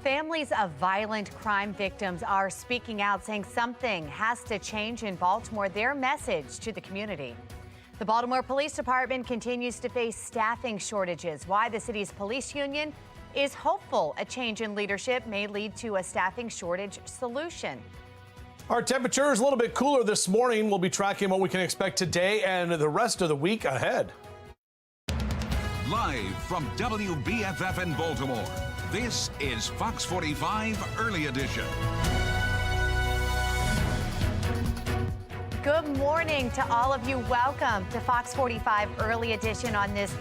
Families of violent crime victims are speaking out, saying something has to change in Baltimore. Their message to the community. The Baltimore Police Department continues to face staffing shortages. Why the city's police union is hopeful a change in leadership may lead to a staffing shortage solution. Our temperature is a little bit cooler this morning. We'll be tracking what we can expect today and the rest of the week ahead. Live from WBFF in Baltimore, this is Fox 45 Early Edition. Good morning to all of you. Welcome to Fox 45 Early Edition on this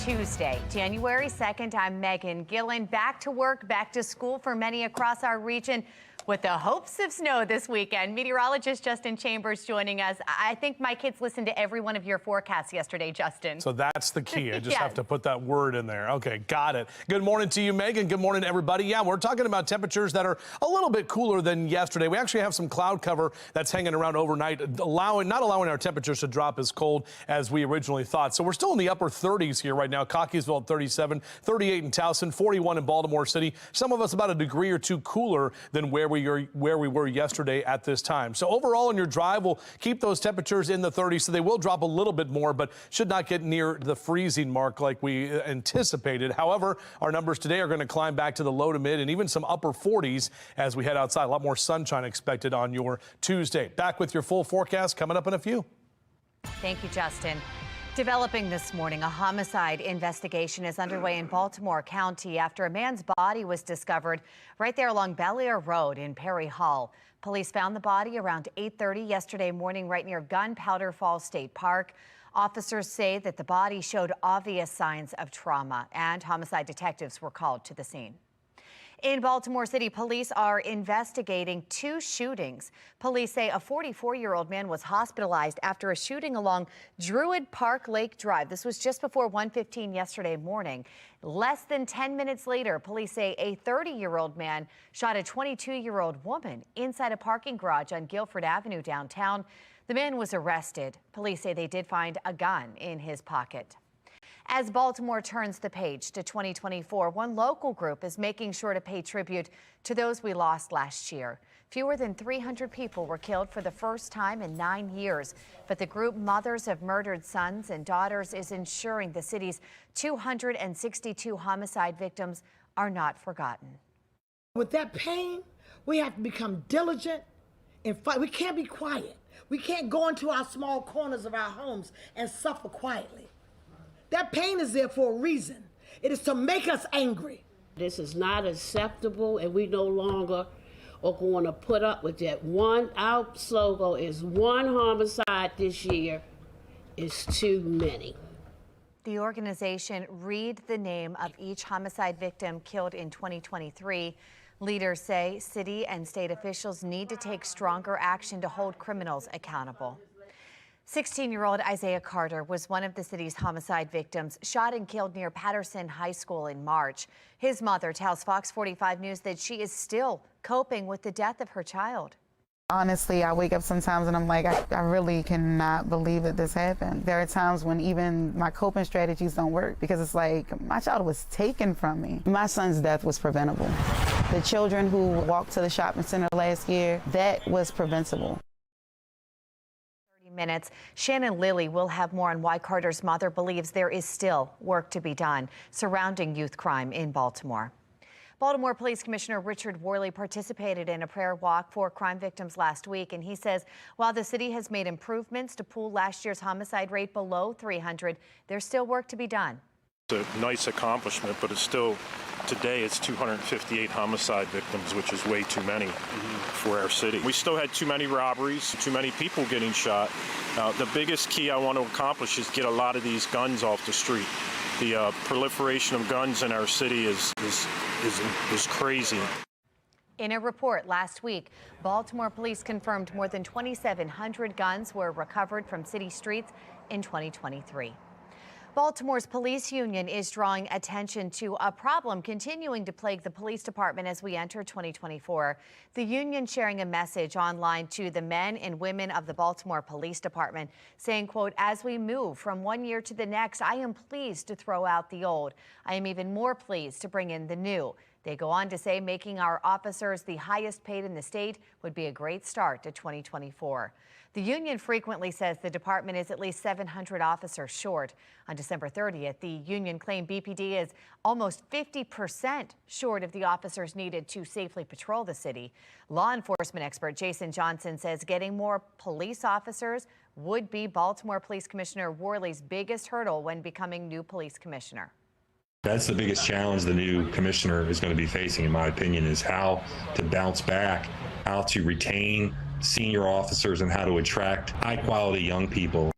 Tuesday, January 2nd. I'm Megan Gillen. Back to work, back to school for many across our region, with the hopes of snow this weekend. Meteorologist Justin Chambers joining us. I think my kids listened to every one of your forecasts yesterday, Justin. So that's the key. I just Yes. have to put that word in there. Okay, got it. Good morning to you, Megan. Good morning, everybody. Yeah, we're talking about temperatures that are a little bit cooler than yesterday. We actually have some cloud cover that's hanging around overnight, not allowing our temperatures to drop as cold as we originally thought. So we're still in the upper 30s here right now. Cockeysville at 37, 38 in Towson, 41 in Baltimore City. Some of us about a degree or two cooler than where we were yesterday at this time. So overall in your drive, we'll keep those temperatures in the 30s, so they will drop a little bit more, but should not get near the freezing mark like we anticipated. However, our numbers today are going to climb back to the low to mid and even some upper 40s as we head outside. A lot more sunshine expected on your Tuesday. Back with your full forecast coming up in a few. Thank you, Justin. Developing this morning, a homicide investigation is underway in Baltimore County after a man's body was discovered right there along Bel Air Road in Perry Hall. Police found the body around 8:30 yesterday morning right near Gunpowder Falls State Park. Officers say that the body showed obvious signs of trauma, and homicide detectives were called to the scene. In Baltimore City, police are investigating two shootings. Police say a 44-year-old man was hospitalized after a shooting along Druid Park Lake Drive. This was just before 1:15 yesterday morning. Less than 10 minutes later, police say a 30-year-old man shot a 22-year-old woman inside a parking garage on Guilford Avenue downtown. The man was arrested. Police say they did find a gun in his pocket. As Baltimore turns the page to 2024, one local group is making sure to pay tribute to those we lost last year. Fewer than 300 people were killed for the first time in 9 years, but the group Mothers of Murdered Sons and Daughters is ensuring the city's 262 homicide victims are not forgotten. With that pain, we have to become diligent and fight. We can't be quiet. We can't go into our small corners of our homes and suffer quietly. That pain is there for a reason. It is to make us angry. This is not acceptable, and we no longer are going to put up with that. Our slogan is one homicide this year is too many. The organization Read the Name of Each Homicide Victim Killed in 2023. Leaders say city and state officials need to take stronger action to hold criminals accountable. 16-year-old Isaiah Carter was one of the city's homicide victims, shot and killed near Patterson High School in March. His mother tells Fox 45 News that she is still coping with the death of her child. Honestly, I wake up sometimes and I'm like, I really cannot believe that this happened. There are times when even my coping strategies don't work because it's like my child was taken from me. My son's death was preventable. The children who walked to the shopping center last year, that was preventable. Minutes. Shannon Lilly will have more on why Carter's mother believes there is still work to be done surrounding youth crime in Baltimore. Baltimore Police Commissioner Richard Worley participated in a prayer walk for crime victims last week, and he says while the city has made improvements to pull last year's homicide rate below 300, there's still work to be done. It's a nice accomplishment, but it's still, today it's 258 homicide victims, which is way too many for our city. We still had too many robberies, too many people getting shot. The biggest key I want to accomplish is get a lot of these guns off the street. The proliferation of guns in our city is crazy. In a report last week, Baltimore police confirmed more than 2,700 guns were recovered from city streets in 2023. Baltimore's police union is drawing attention to a problem continuing to plague the police department as we enter 2024. The union sharing a message online to the men and women of the Baltimore Police Department saying, quote, "As we move from one year to the next, I am pleased to throw out the old. I am even more pleased to bring in the new. They go on to say making our officers the highest paid in the state would be a great start to 2024. The union frequently says the department is at least 700 officers short. On December 30th, the union claimed BPD is almost 50% short of the officers needed to safely patrol the city. Law enforcement expert Jason Johnson says getting more police officers would be Baltimore Police Commissioner Worley's biggest hurdle when becoming new police commissioner. That's the biggest challenge the new commissioner is going to be facing, in my opinion, is how to bounce back, how to retain senior officers, and how to attract high-quality young people.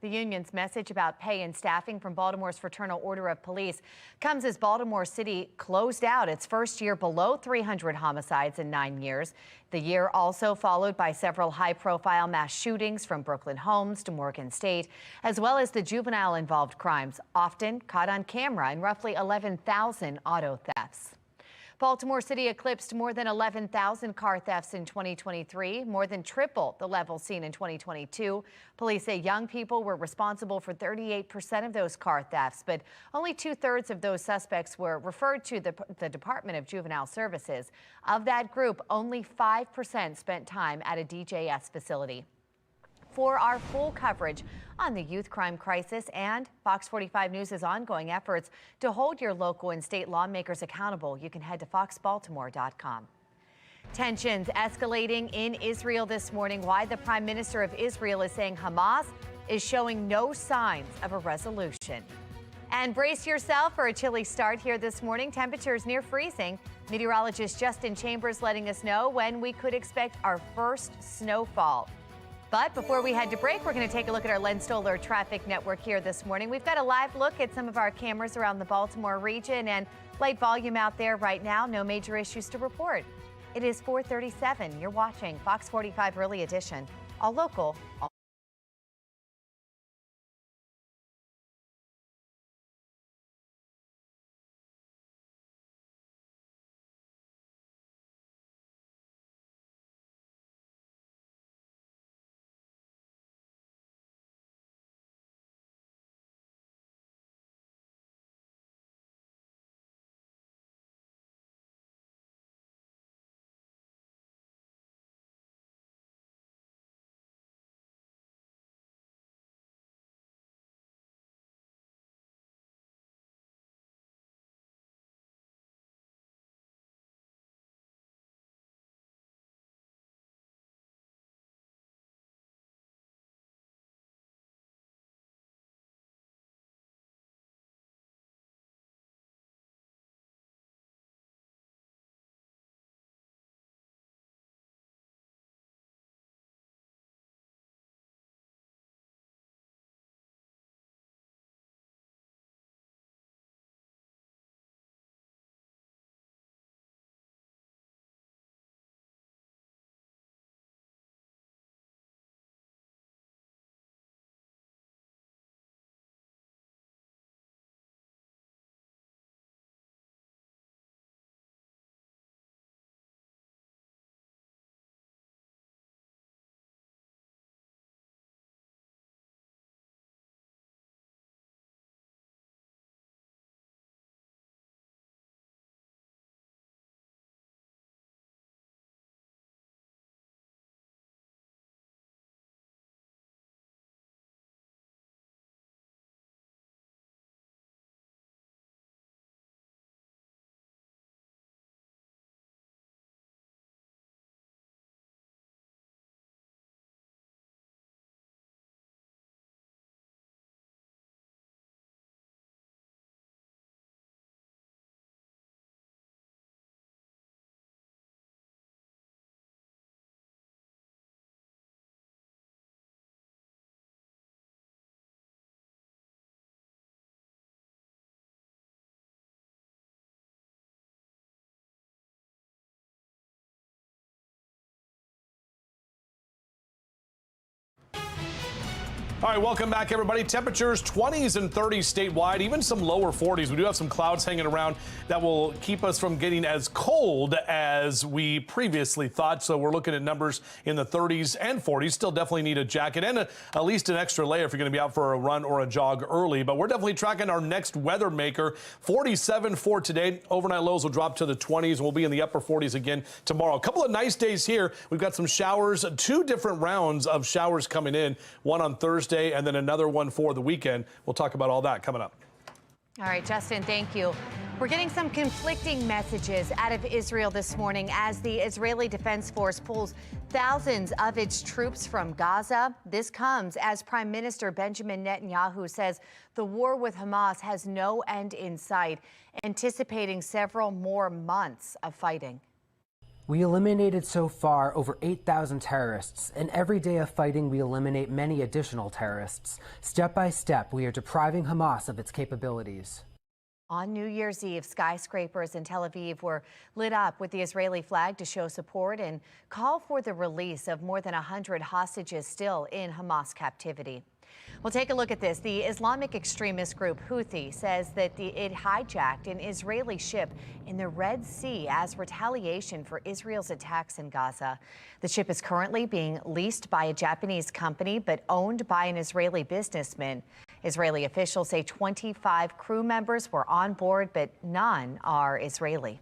The union's message about pay and staffing from Baltimore's Fraternal Order of Police comes as Baltimore City closed out its first year below 300 homicides in 9 years. The year also followed by several high-profile mass shootings from Brooklyn Homes to Morgan State, as well as the juvenile-involved crimes, often caught on camera, and roughly 11,000 auto thefts. Baltimore City eclipsed more than 11,000 car thefts in 2023, more than triple the level seen in 2022. Police say young people were responsible for 38% of those car thefts, but only 2/3 of those suspects were referred to the Department of Juvenile Services. Of that group, only 5% spent time at a DJS facility. For our full coverage on the youth crime crisis and Fox 45 News' ongoing efforts to hold your local and state lawmakers accountable, you can head to foxbaltimore.com. Tensions escalating in Israel this morning. Why the Prime Minister of Israel is saying Hamas is showing no signs of a resolution. And brace yourself for a chilly start here this morning. Temperatures near freezing. Meteorologist Justin Chambers letting us know when we could expect our first snowfall. But before we head to break, we're going to take a look at our Len Stoller traffic network here this morning. We've got a live look at some of our cameras around the Baltimore region, and light volume out there right now. No major issues to report. It is 4:37. You're watching Fox 45 Early Edition. All local, all All right, welcome back, everybody. Temperatures 20s and 30s statewide, even some lower 40s. We do have some clouds hanging around that will keep us from getting as cold as we previously thought. So we're looking at numbers in the 30s and 40s. Still definitely need a jacket and at least an extra layer if you're going to be out for a run or a jog early. But we're definitely tracking our next weather maker. 47 for today. Overnight lows will drop to the 20s and we'll be in the upper 40s again tomorrow. A couple of nice days here. We've got some showers, 2 different rounds of showers coming in, one on Thursday and then another one for the weekend. We'll talk about all that coming up. All right, Justin, thank you. We're getting some conflicting messages out of Israel this morning as the Israeli Defense Force pulls thousands of its troops from Gaza. This comes as Prime Minister Benjamin Netanyahu says the war with Hamas has no end in sight, anticipating several more months of fighting. We eliminated so far over 8,000 terrorists, and every day of fighting we eliminate many additional terrorists. Step by step, we are depriving Hamas of its capabilities. On New Year's Eve, skyscrapers in Tel Aviv were lit up with the Israeli flag to show support and call for the release of more than 100 hostages still in Hamas captivity. Well, take a look at this. The Islamic extremist group Houthi says that it hijacked an Israeli ship in the Red Sea as retaliation for Israel's attacks in Gaza. The ship is currently being leased by a Japanese company but owned by an Israeli businessman. Israeli officials say 25 crew members were on board, but none are Israeli.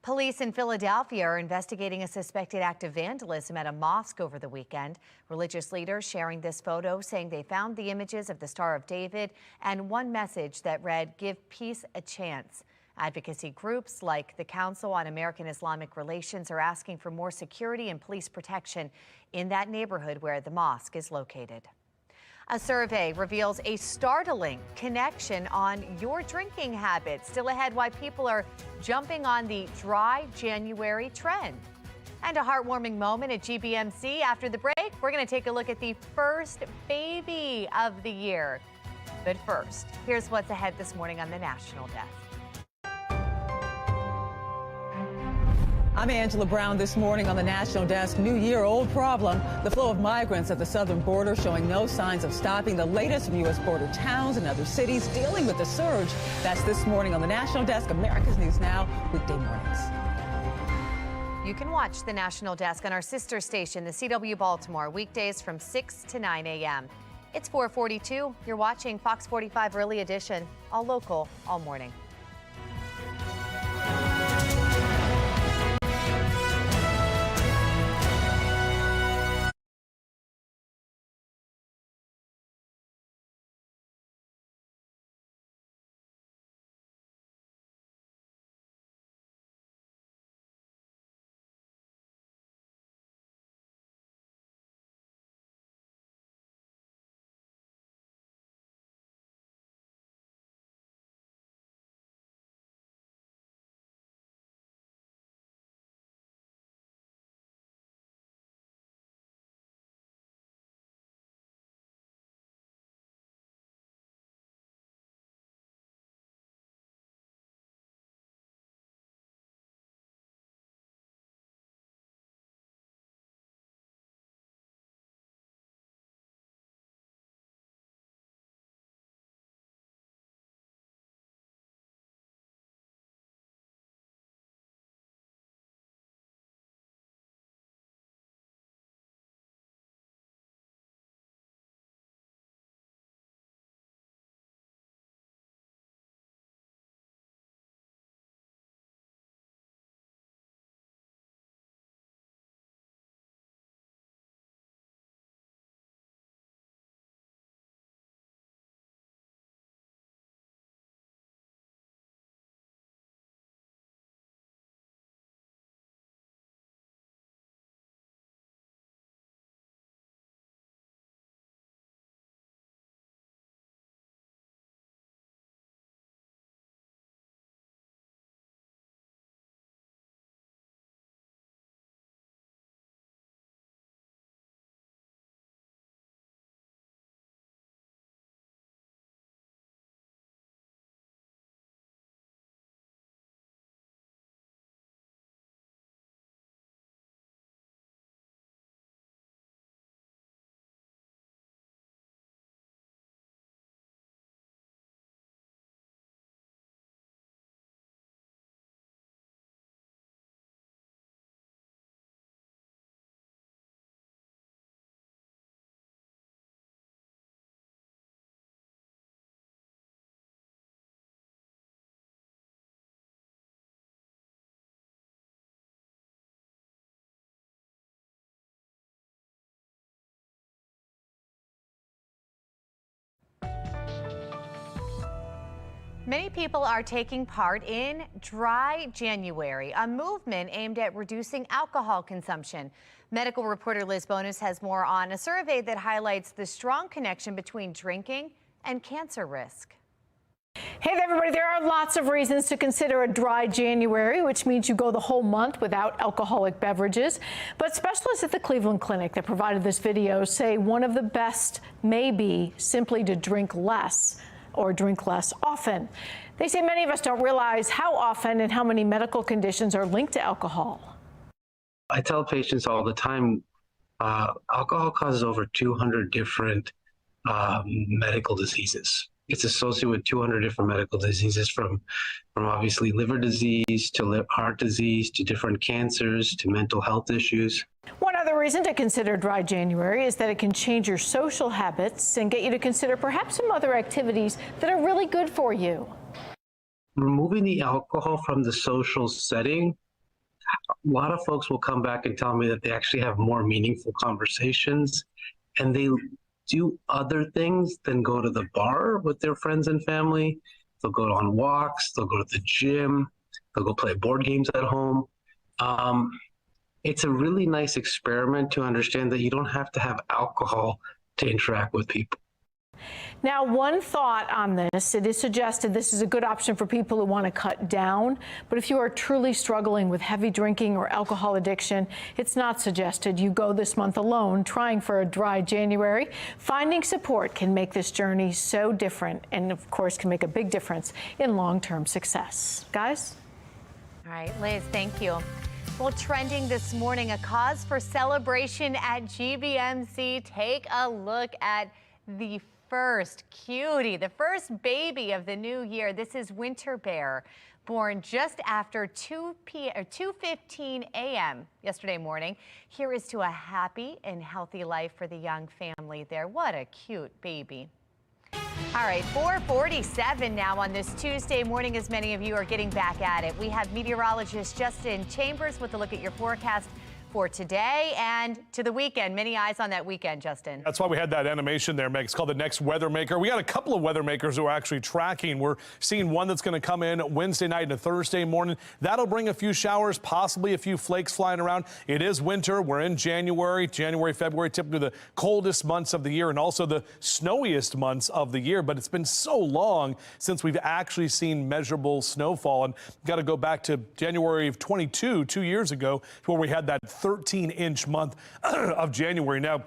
Police in Philadelphia are investigating a suspected act of vandalism at a mosque over the weekend. Religious leaders sharing this photo saying they found the images of the Star of David and one message that read, "Give peace a chance." Advocacy groups like the Council on American Islamic Relations are asking for more security and police protection in that neighborhood where the mosque is located. A survey reveals a startling connection on your drinking habits. Still ahead, why people are jumping on the dry January trend. And a heartwarming moment at GBMC. After the break, we're going to take a look at the first baby of the year. But first, here's what's ahead this morning on the National Desk. I'm Angela Brown this morning on the National Desk. New year, old problem. The flow of migrants at the southern border showing no signs of stopping. The latest from U.S. border towns and other cities dealing with the surge. That's this morning on the National Desk, America's News Now, weekday mornings. You can watch the National Desk on our sister station, the CW Baltimore, weekdays from 6 to 9 a.m. It's 4:42. You're watching Fox 45 Early Edition, all local, all morning. Many people are taking part in Dry January, a movement aimed at reducing alcohol consumption. Medical reporter Liz Bonus has more on a survey that highlights the strong connection between drinking and cancer risk. Hey there, everybody. There are lots of reasons to consider a dry January, which means you go the whole month without alcoholic beverages. But specialists at the Cleveland Clinic that provided this video say one of the best may be simply to drink less or drink less often. They say many of us don't realize how often and how many medical conditions are linked to alcohol. I tell patients all the time, alcohol causes over 200 different medical diseases. It's associated with 200 different medical diseases, from obviously liver disease to heart disease to different cancers to mental health issues. One other reason to consider dry January is that it can change your social habits and get you to consider perhaps some other activities that are really good for you. Removing the alcohol from the social setting, a lot of folks will come back and tell me that they actually have more meaningful conversations, and they do other things than go to the bar with their friends and family. They'll go on walks, they'll go to the gym, they'll go play board games at home. It's a really nice experiment to understand that you don't have to have alcohol to interact with people. Now, one thought on this, it is suggested this is a good option for people who want to cut down. But if you are truly struggling with heavy drinking or alcohol addiction, it's not suggested you go this month alone trying for a dry January. Finding support can make this journey so different and, of course, can make a big difference in long-term success. Guys? All right, Liz, thank you. Well, trending this morning, a cause for celebration at GBMC. Take a look at the first cutie, the first baby of the new year. This is Winter Bear, born just after 2:15 a.m. yesterday morning. Here is to a happy and healthy life for the young family there. What a cute baby. All right, 4:47 now on this Tuesday morning, as many of you are getting back at it. We have meteorologist Justin Chambers with a look at your forecast for today and to the weekend. Many eyes on that weekend, Justin. That's why we had that animation there, Meg. It's called the Next Weather Maker. We got a couple of weather makers who are actually tracking. We're seeing one that's going to come in Wednesday night and a Thursday morning. That'll bring a few showers, possibly a few flakes flying around. It is winter. We're in January, February, typically the coldest months of the year and also the snowiest months of the year. But it's been so long since we've actually seen measurable snowfall. And got to go back to January of 22, 2 years ago, where we had that 13-inch month of January. Now,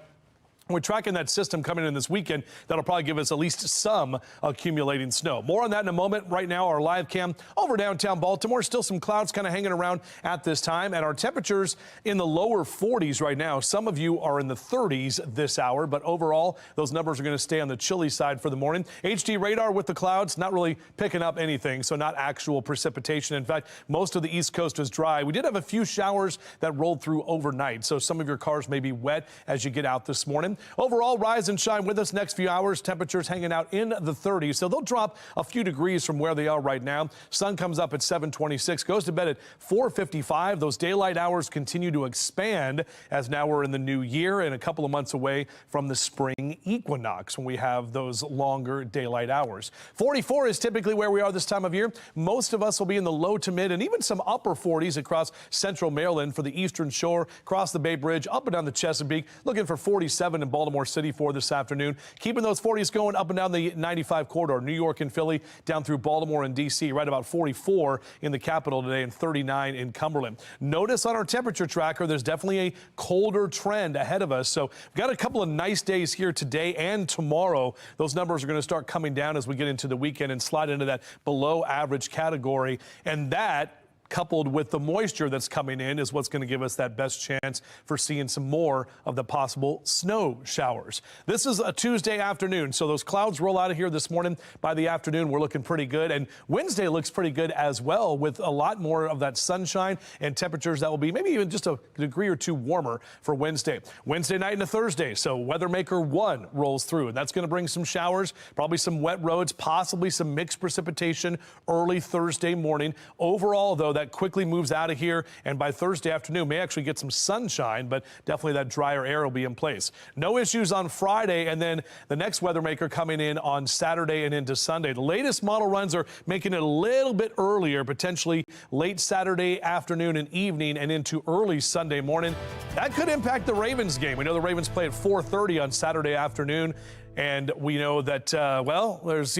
we're tracking that system coming in this weekend. That'll probably give us at least some accumulating snow. More on that in a moment. Right now, our live cam over downtown Baltimore. Still some clouds kind of hanging around at this time. And our temperatures in the lower 40s right now. Some of you are in the 30s this hour. But overall, those numbers are going to stay on the chilly side for the morning. HD radar with the clouds, not really picking up anything. So not actual precipitation. In fact, most of the East Coast is dry. We did have a few showers that rolled through overnight. So some of your cars may be wet as you get out this morning. Overall, rise and shine with us next few hours. Temperatures hanging out in the 30s, so they'll drop a few degrees from where they are right now. Sun comes up at 7:26, goes to bed at 4:55. Those daylight hours continue to expand as now we're in the new year and a couple of months away from the spring equinox when we have those longer daylight hours. 44 is typically where we are this time of year. Most of us will be in the low to mid and even some upper 40s across central Maryland for the Eastern Shore, across the Bay Bridge, up and down the Chesapeake. Looking for 47 in Baltimore City for this afternoon. Keeping those 40s going up and down the 95 corridor, New York and Philly, down through Baltimore and D.C. Right about 44 in the capital today and 39 in Cumberland. Notice on our temperature tracker, there's definitely a colder trend ahead of us. So we've got a couple of nice days here today and tomorrow. Those numbers are going to start coming down as we get into the weekend and slide into that below average category. And that, coupled with the moisture that's coming in, is what's going to give us that best chance for seeing some more of the possible snow showers. This is a Tuesday afternoon, so those clouds roll out of here this morning. By the afternoon, we're looking pretty good, and Wednesday looks pretty good as well, with a lot more of that sunshine and temperatures that will be maybe even just a degree or two warmer for Wednesday. Wednesday night and a Thursday, so Weather Maker 1 rolls through, and that's going to bring some showers, probably some wet roads, possibly some mixed precipitation early Thursday morning. Overall, though, that quickly moves out of here, and by Thursday afternoon may actually get some sunshine, but definitely that drier air will be in place. No issues on Friday, and then the next weather maker coming in on Saturday and into Sunday. The latest model runs are making it a little bit earlier, potentially late Saturday afternoon and evening and into early Sunday morning. That could impact the Ravens game. We know the Ravens play at 4:30 on Saturday afternoon, and we know that, well, there's,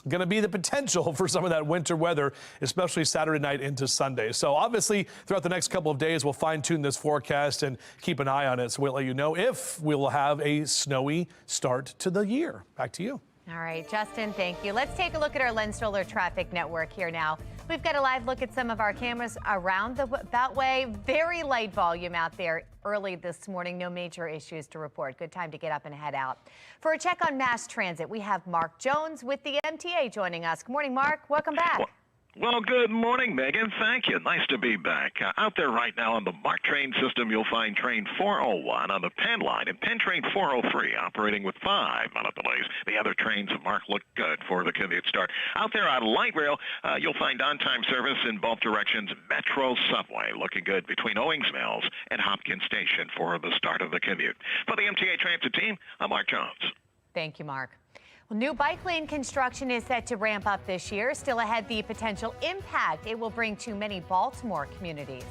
going to be the potential for some of that winter weather, especially Saturday night into Sunday. So obviously, throughout the next couple of days, we'll fine-tune this forecast and keep an eye on it. So we'll let you know if we will have a snowy start to the year. Back to you. All right, Justin, thank you. Let's take a look at our Len Stoller traffic network here now. We've got a live look at some of our cameras around the Beltway. Very light volume out there early this morning. No major issues to report. Good time to get up and head out. For a check on mass transit, we have Mark Jones with the MTA joining us. Good morning, Mark. Welcome back. Well, good morning, Megan. Thank you. Nice to be back. Out there right now on the MARC train system, you'll find train 401 on the Penn line and Penn train 403 operating with 5-minute delays. The other trains of MARC look good for the commute start. Out there on light rail, you'll find on-time service in both directions. Metro Subway looking good between Owings Mills and Hopkins Station for the start of the commute. For the MTA Transit team, I'm Mark Jones. Thank you, Mark. Well, new bike lane construction is set to ramp up this year. Still ahead, the potential impact it will bring to many Baltimore communities.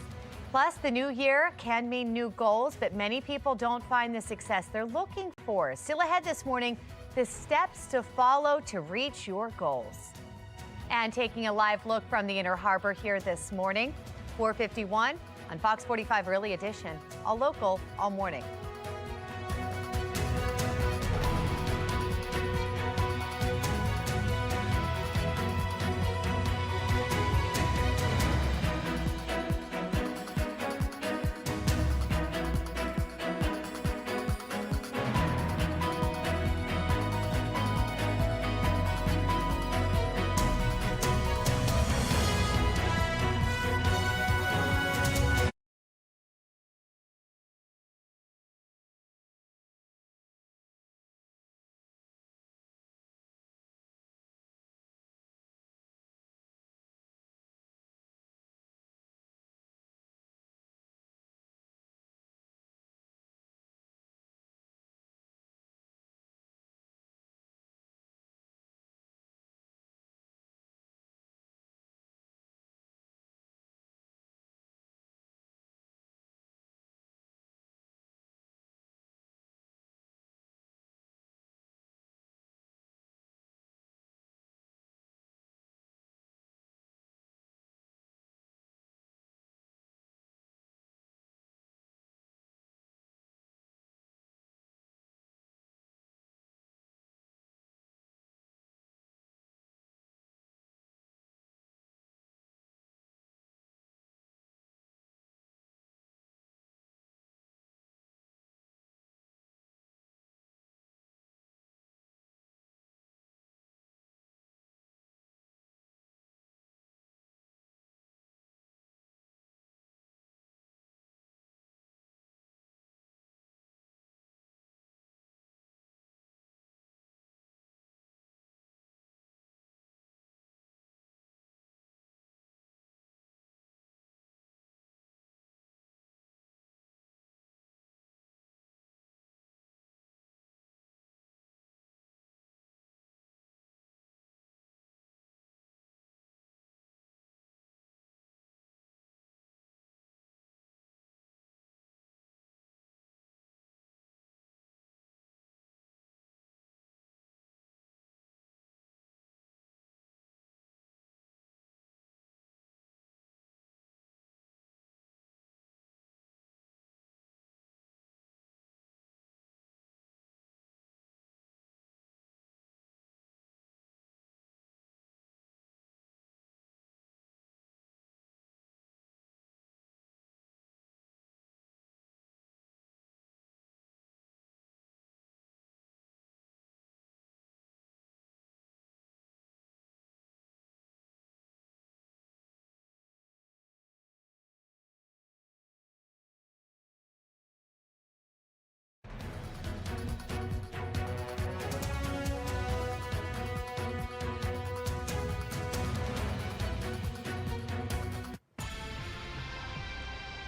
Plus, the new year can mean new goals, but many people don't find the success they're looking for. Still ahead this morning, the steps to follow to reach your goals. And taking a live look from the Inner Harbor here this morning, 4:51 on Fox 45 Early Edition. All local, all morning.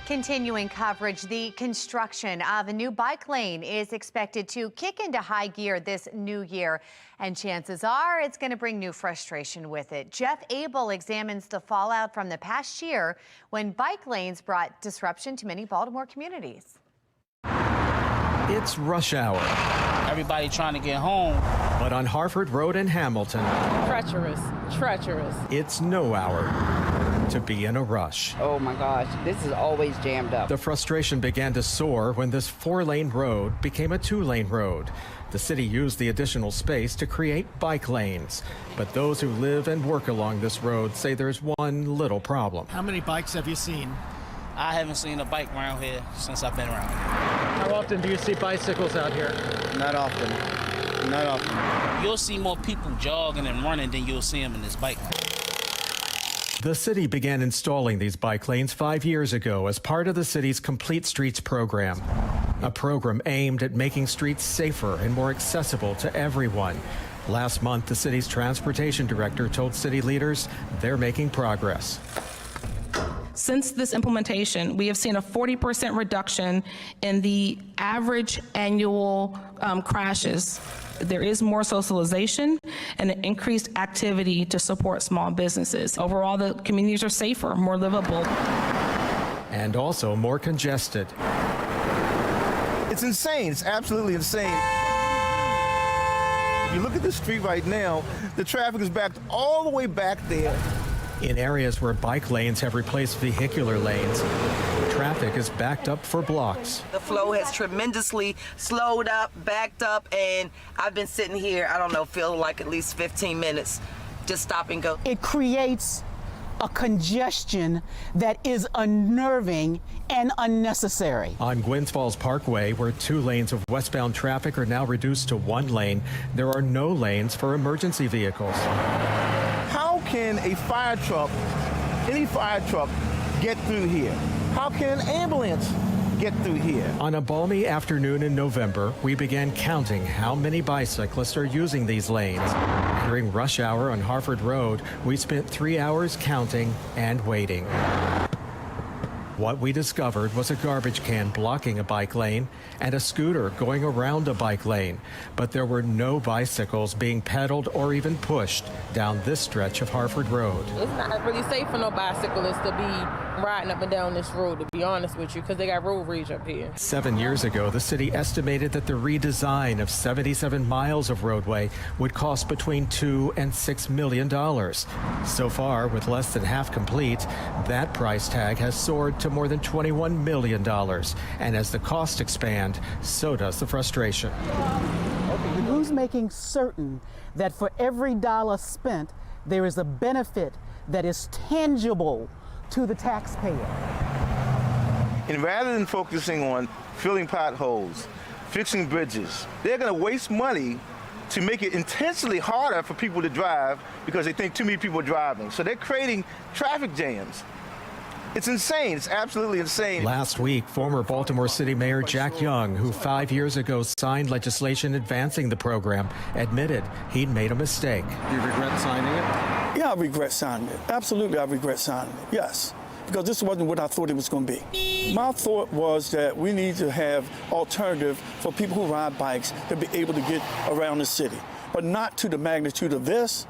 Continuing coverage, the construction of a new bike lane is expected to kick into high gear this new year, and chances are it's going to bring new frustration with it. Jeff Abel examines the fallout from the past year when bike lanes brought disruption to many Baltimore communities. It's rush hour. Everybody trying to get home. But on Harford Road in Hamilton, treacherous. It's no hour to be in a rush. Oh my gosh, this is always jammed up. The frustration began to soar when this 4-lane road became a 2-lane road. The city used the additional space to create bike lanes. But those who live and work along this road say there's one little problem. How many bikes have you seen? I haven't seen a bike around here since I've been around. How often do you see bicycles out here? Not often. You'll see more people jogging and running than you'll see them in this bike lane. The city began installing these bike lanes 5 years ago as part of the city's Complete Streets program, a program aimed at making streets safer and more accessible to everyone. Last month, the city's transportation director told city leaders they're making progress. Since this implementation, we have seen a 40% reduction in the average annual crashes. There is more socialization and an increased activity to support small businesses. Overall, the communities are safer, more livable. And also more congested. It's insane. It's absolutely insane. If you look at the street right now, the traffic is backed all the way back there. In areas where bike lanes have replaced vehicular lanes, traffic is backed up for blocks. The flow has tremendously slowed up, backed up, and I've been sitting here, I don't know, feel like at least 15 minutes, just stop and go. It creates a congestion that is unnerving and unnecessary. On Gwynns Falls Parkway, where 2 lanes of westbound traffic are now reduced to 1 lane, there are no lanes for emergency vehicles. How can a fire truck, any fire truck, get through here? How can an ambulance get through here? On a balmy afternoon in November, we began counting how many bicyclists are using these lanes. During rush hour on Harford Road, we spent 3 hours counting and waiting. What we discovered was a garbage can blocking a bike lane and a scooter going around a bike lane. But there were no bicycles being pedaled or even pushed down this stretch of Harford Road. It's not really safe for no bicyclists to be riding up and down this road, to be honest with you, because they got road rage up here. 7 years ago, the city estimated that the redesign of 77 miles of roadway would cost between $2 and $6 million. So far, with less than half complete, that price tag has soared to more than $21 million. And as the costs expand, so does the frustration. Who's making certain that for every dollar spent, there is a benefit that is tangible to the taxpayer? And rather than focusing on filling potholes, fixing bridges, they're going to waste money to make it intentionally harder for people to drive because they think too many people are driving. So they're creating traffic jams. It's insane. It's absolutely insane. Last week, former Baltimore City Mayor Jack Young, who 5 years ago signed legislation advancing the program, admitted he'd made a mistake. Do you regret signing it? Yeah, I regret signing it. Absolutely, I regret signing it. Yes, because this wasn't what I thought it was going to be. My thought was that we need to have alternative for people who ride bikes to be able to get around the city, but not to the magnitude of this.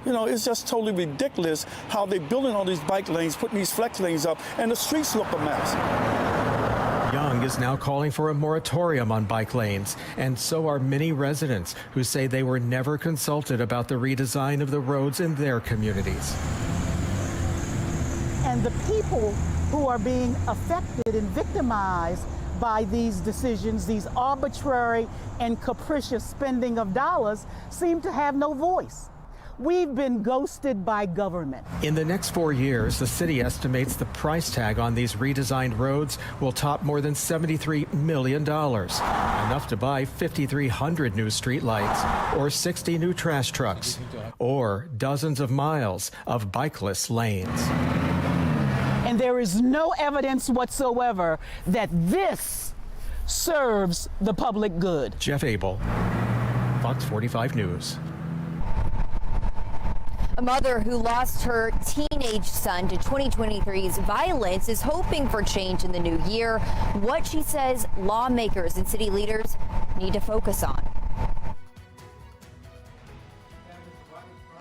You know, it's just totally ridiculous how they're building all these bike lanes, putting these flex lanes up, and the streets look a mess. Young is now calling for a moratorium on bike lanes, and so are many residents who say they were never consulted about the redesign of the roads in their communities. And the people who are being affected and victimized by these decisions, these arbitrary and capricious spending of dollars, seem to have no voice. We've been ghosted by government. In the next 4 years, the city estimates the price tag on these redesigned roads will top more than $73 million, enough to buy 5,300 new streetlights or 60 new trash trucks, or dozens of miles of bikeless lanes. And there is no evidence whatsoever that this serves the public good. Jeff Abel, Fox 45 News. mother who lost her teenage son to 2023's violence is hoping for change in the new year. What she says lawmakers and city leaders need to focus on.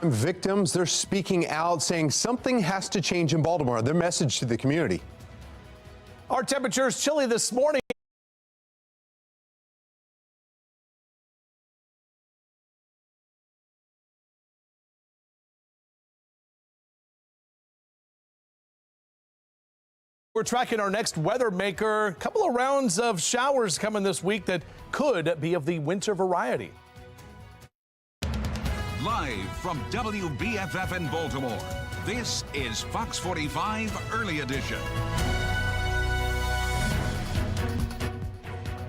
Victims, they're speaking out, saying something has to change in Baltimore. Their message to the community. Our temperatures chilly this morning. We're tracking our next weather maker. A couple of rounds of showers coming this week that could be of the winter variety. Live from WBFF in Baltimore, this is Fox 45 Early Edition.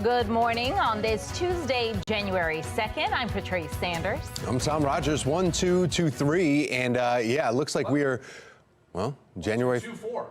Good morning on this Tuesday, January 2nd. I'm Patrice Sanders. I'm Tom Rogers, 1, 2, 2, 3. And yeah, it looks like we are, well, January 2-4.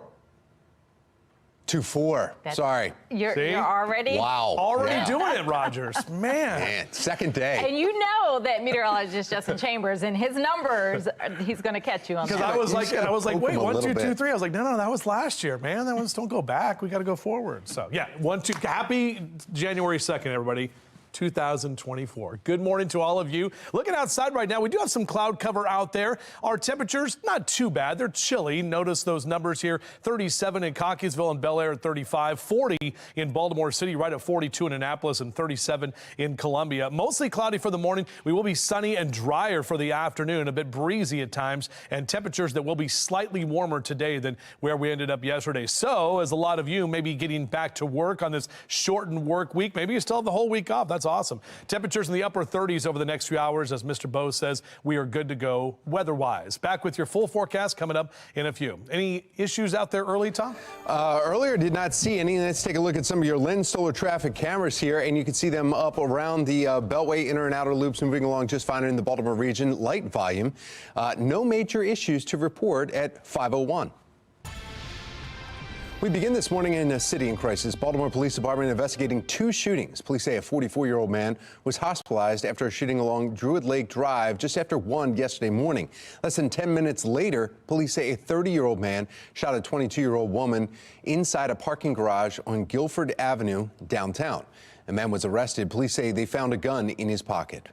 2-4. Sorry. You're already? Wow. Already doing it, Rogers. Man. Second day. And you know that meteorologist Justin Chambers and his numbers, he's going to catch you on that. Because I was like, wait, 1, 2, 2, 3. I was like, no, that was last year, man. That was, don't go back. We got to go forward. So yeah, 1, 2. Happy January 2nd, everybody. 2024. Good morning to all of you. Looking outside right now, we do have some cloud cover out there. Our temperatures, not too bad. They're chilly. Notice those numbers here. 37 in Cockeysville and Bel Air at 35, 40 in Baltimore City, right at 42 in Annapolis, and 37 in Columbia. Mostly cloudy for the morning. We will be sunny and drier for the afternoon, a bit breezy at times, and temperatures that will be slightly warmer today than where we ended up yesterday. So, as a lot of you may be getting back to work on this shortened work week, maybe you still have the whole week off. That's awesome. Temperatures in the upper 30s over the next few hours. As Mr. Bose says, we are good to go weather-wise. Back with your full forecast coming up in a few. Any issues out there early, Tom? Earlier, did not see any. Let's take a look at some of your lens solar traffic cameras here, and you can see them up around the Beltway inner and outer loops, moving along just fine in the Baltimore region. Light volume. No major issues to report at 5:01. We begin this morning in a city in crisis. Baltimore Police Department investigating 2 shootings. Police say a 44-year-old man was hospitalized after a shooting along Druid Lake Drive just after 1 yesterday morning. Less than 10 minutes later, police say a 30-year-old man shot a 22-year-old woman inside a parking garage on Guilford Avenue downtown. The man was arrested. Police say they found a gun in his pocket.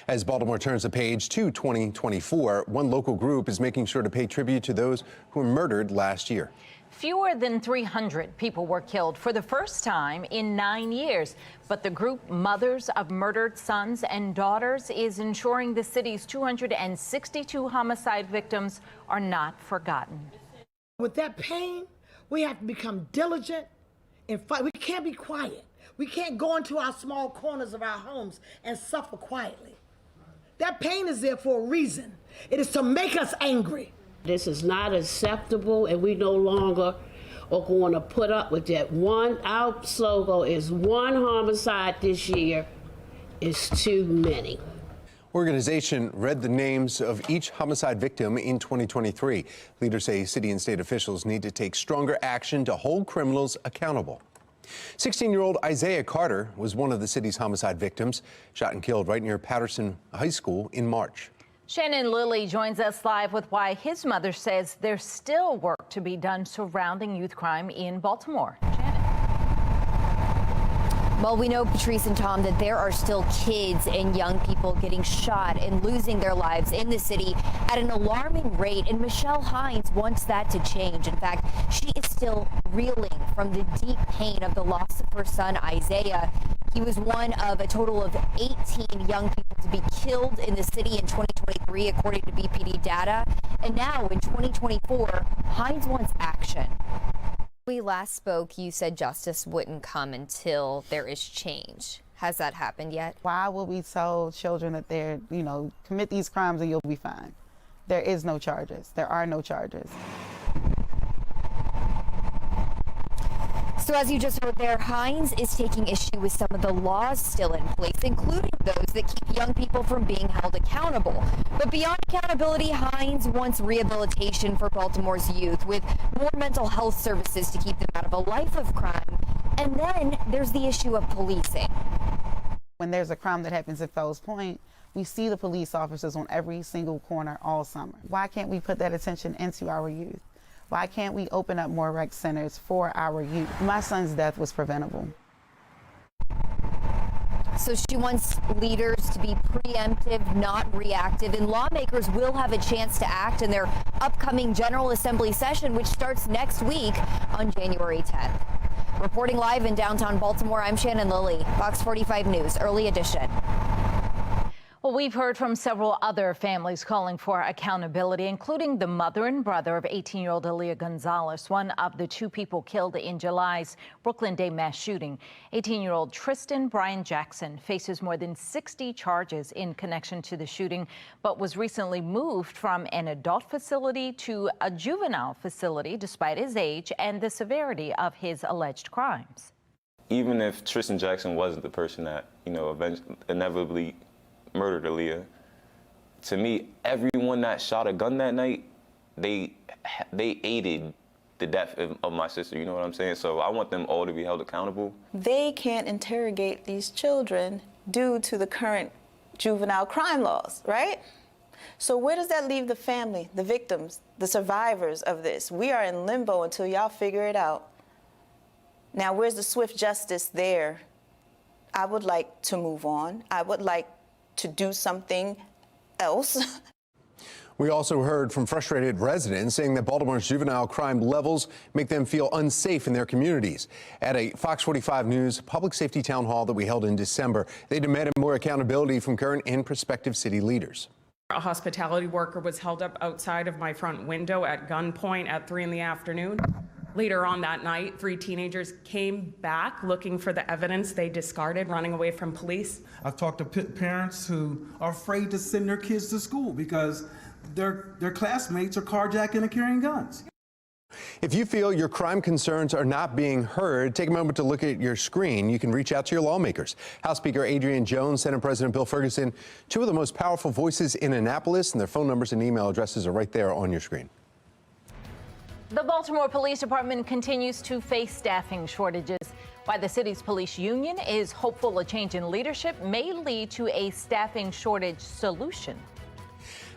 As Baltimore turns the page to 2024, one local group is making sure to pay tribute to those who were murdered last year. Fewer than 300 people were killed for the first time in 9 years. But the group Mothers of Murdered Sons and Daughters is ensuring the city's 262 homicide victims are not forgotten. With that pain, we have to become diligent and fight. We can't be quiet. We can't go into our small corners of our homes and suffer quietly. That pain is there for a reason. It is to make us angry. This is not acceptable, and we no longer are going to put up with that. Our slogan is one homicide this year is too many. Organization read the names of each homicide victim in 2023. Leaders say city and state officials need to take stronger action to hold criminals accountable. 16-year-old Isaiah Carter was one of the city's homicide victims, shot and killed right near Patterson High School in March. Shannon Lilly joins us live with why his mother says there's still work to be done surrounding youth crime in Baltimore. Shannon. Well, we know, Patrice and Tom, that there are still kids and young people getting shot and losing their lives in the city at an alarming rate, and Michelle Hines wants that to change. In fact, she is still reeling from the deep pain of the loss of her son, Isaiah. He was one of a total of 18 young people to be killed in the city in 2023, according to BPD data. And now in 2024, Hines wants action. We last spoke, you said justice wouldn't come until there is change. Has that happened yet? Why will we tell children that they're, commit these crimes and you'll be fine? There is no charges. There are no charges. So as you just heard there, Hines is taking issue with some of the laws still in place, including those that keep young people from being held accountable. But beyond accountability, Hines wants rehabilitation for Baltimore's youth with more mental health services to keep them out of a life of crime. And then there's the issue of policing. When there's a crime that happens at Fells Point, We see the police officers on every single corner all summer. Why can't we put that attention into our youth? Why can't we open up more rec centers for our youth? My son's death was preventable. So she wants leaders to be preemptive, not reactive, and lawmakers will have a chance to act in their upcoming General Assembly session, which starts next week on January 10th. Reporting live in downtown Baltimore, I'm Shannon Lilly, Fox 45 News, Early Edition. Well, we've heard from several other families calling for accountability, including the mother and brother of 18-year-old Aaliyah Gonzalez, one of the two people killed in July's Brooklyn Day mass shooting. 18-year-old Tristan Brian Jackson faces more than 60 charges in connection to the shooting, but was recently moved from an adult facility to a juvenile facility despite his age and the severity of his alleged crimes. Even if Tristan Jackson wasn't the person that, inevitably murdered Aaliyah, to me, everyone that shot a gun that night, they aided the death of my sister, you know what I'm saying? So I want them all to be held accountable. They can't interrogate these children due to the current juvenile crime laws, right? So where does that leave the family, the victims, the survivors of this? We are in limbo until y'all figure it out. Now, where's the swift justice there? I would like to move on. I would like to do something else. We also heard from frustrated residents saying that Baltimore's juvenile crime levels make them feel unsafe in their communities. At a Fox 45 News public safety town hall that we held in December, they demanded more accountability from current and prospective city leaders. A hospitality worker was held up outside of my front window at gunpoint at 3 in the afternoon. Later on that night, 3 teenagers came back looking for the evidence they discarded, running away from police. I've talked to parents who are afraid to send their kids to school because their classmates are carjacking and carrying guns. If you feel your crime concerns are not being heard, take a moment to look at your screen. You can reach out to your lawmakers. House Speaker Adrian Jones, Senate President Bill Ferguson, two of the most powerful voices in Annapolis, and their phone numbers and email addresses are right there on your screen. The Baltimore Police Department continues to face staffing shortages. While the city's police union is hopeful a change in leadership may lead to a staffing shortage solution.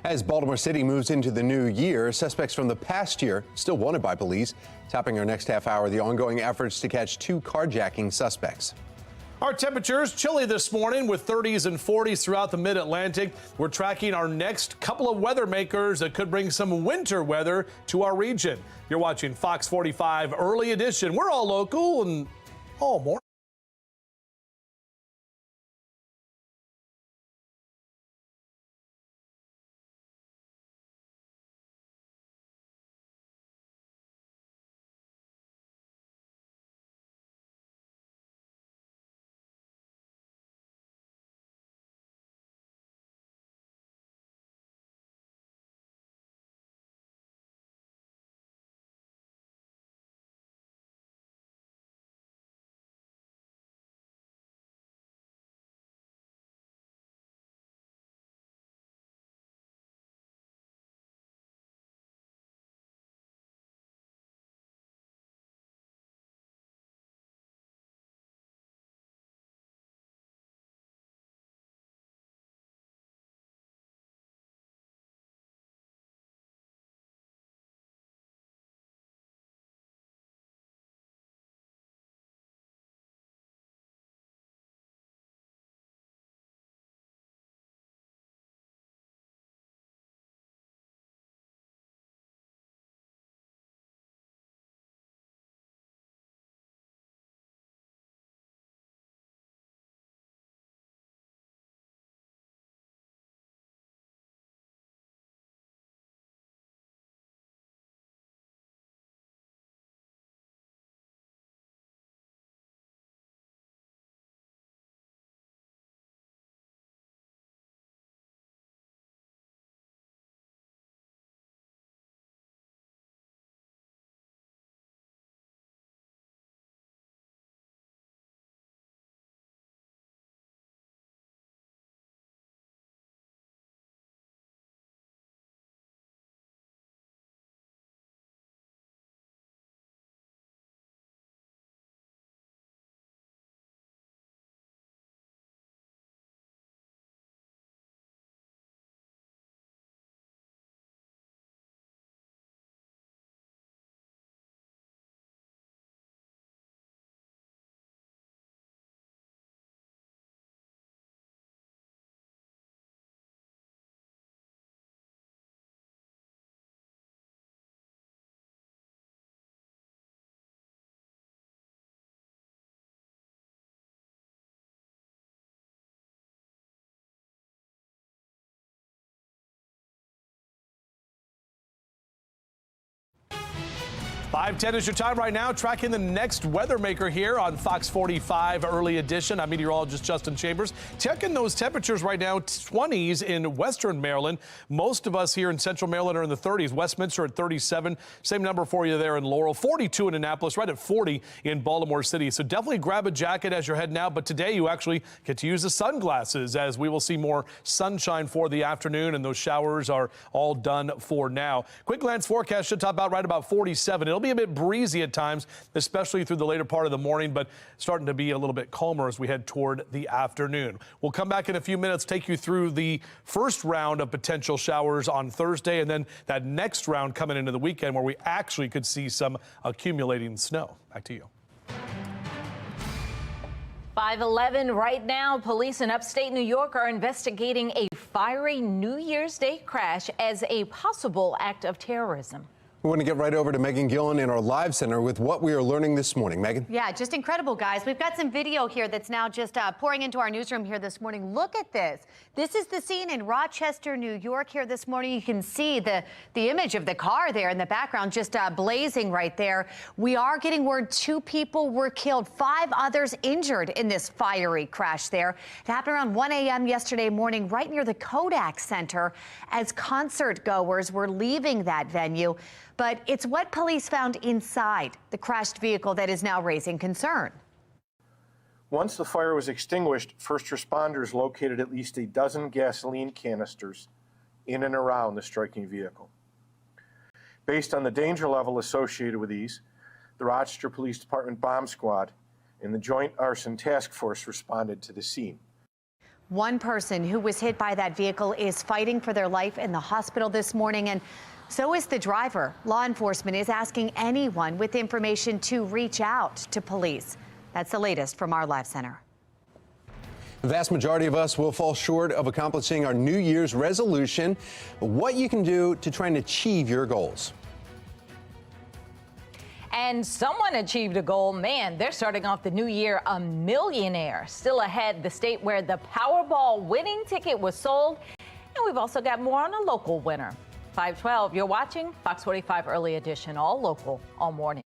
As Baltimore City moves into the new year, suspects from the past year still wanted by police. Topping our next half hour, the ongoing efforts to catch 2 carjacking suspects. Our temperatures chilly this morning with 30s and 40s throughout the mid-Atlantic. We're tracking our next couple of weather makers that could bring some winter weather to our region. You're watching Fox 45 Early Edition. We're all local and all more. 5:10 is your time right now. Tracking the next weather maker here on Fox 45 Early Edition. I'm meteorologist Justin Chambers. Checking those temperatures right now, 20s in western Maryland. Most of us here in central Maryland are in the 30s. Westminster at 37. Same number for you there in Laurel. 42 in Annapolis, right at 40 in Baltimore City. So definitely grab a jacket as you're heading out. But today you actually get to use the sunglasses as we will see more sunshine for the afternoon, and those showers are all done for now. Quick glance forecast should top out right about 47. It'll be a bit breezy at times, especially through the later part of the morning, but starting to be a little bit calmer as we head toward the afternoon. We'll come back in a few minutes, take you through the first round of potential showers on Thursday, and then that next round coming into the weekend where we actually could see some accumulating snow. Back to you. 5:11 right now. Police in upstate New York are investigating a fiery New Year's Day crash as a possible act of terrorism. We want to get right over to Megan Gillen in our live center with what we are learning this morning. Megan? Yeah, just incredible, guys. We've got some video here that's now just pouring into our newsroom here this morning. Look at this. This is the scene in Rochester, New York here this morning. You can see the image of the car there in the background just blazing right there. We are getting word 2 people were killed, 5 others injured in this fiery crash there. It happened around 1 a.m. yesterday morning right near the Kodak Center as concert goers were leaving that venue. But it's what police found inside the crashed vehicle that is now raising concern. Once the fire was extinguished, first responders located at least a dozen gasoline canisters in and around the striking vehicle. Based on the danger level associated with these, the Rochester Police Department Bomb Squad and the Joint Arson Task Force responded to the scene. One person who was hit by that vehicle is fighting for their life in the hospital this morning, and so is the driver. Law enforcement is asking anyone with information to reach out to police. That's the latest from our live center. The vast majority of us will fall short of accomplishing our New Year's resolution. What you can do to try and achieve your goals. And someone achieved a goal. Man, they're starting off the new year a millionaire. Still ahead, the state where the Powerball winning ticket was sold. And we've also got more on a local winner. 5:12, you're watching Fox 45 Early Edition, all local, all morning.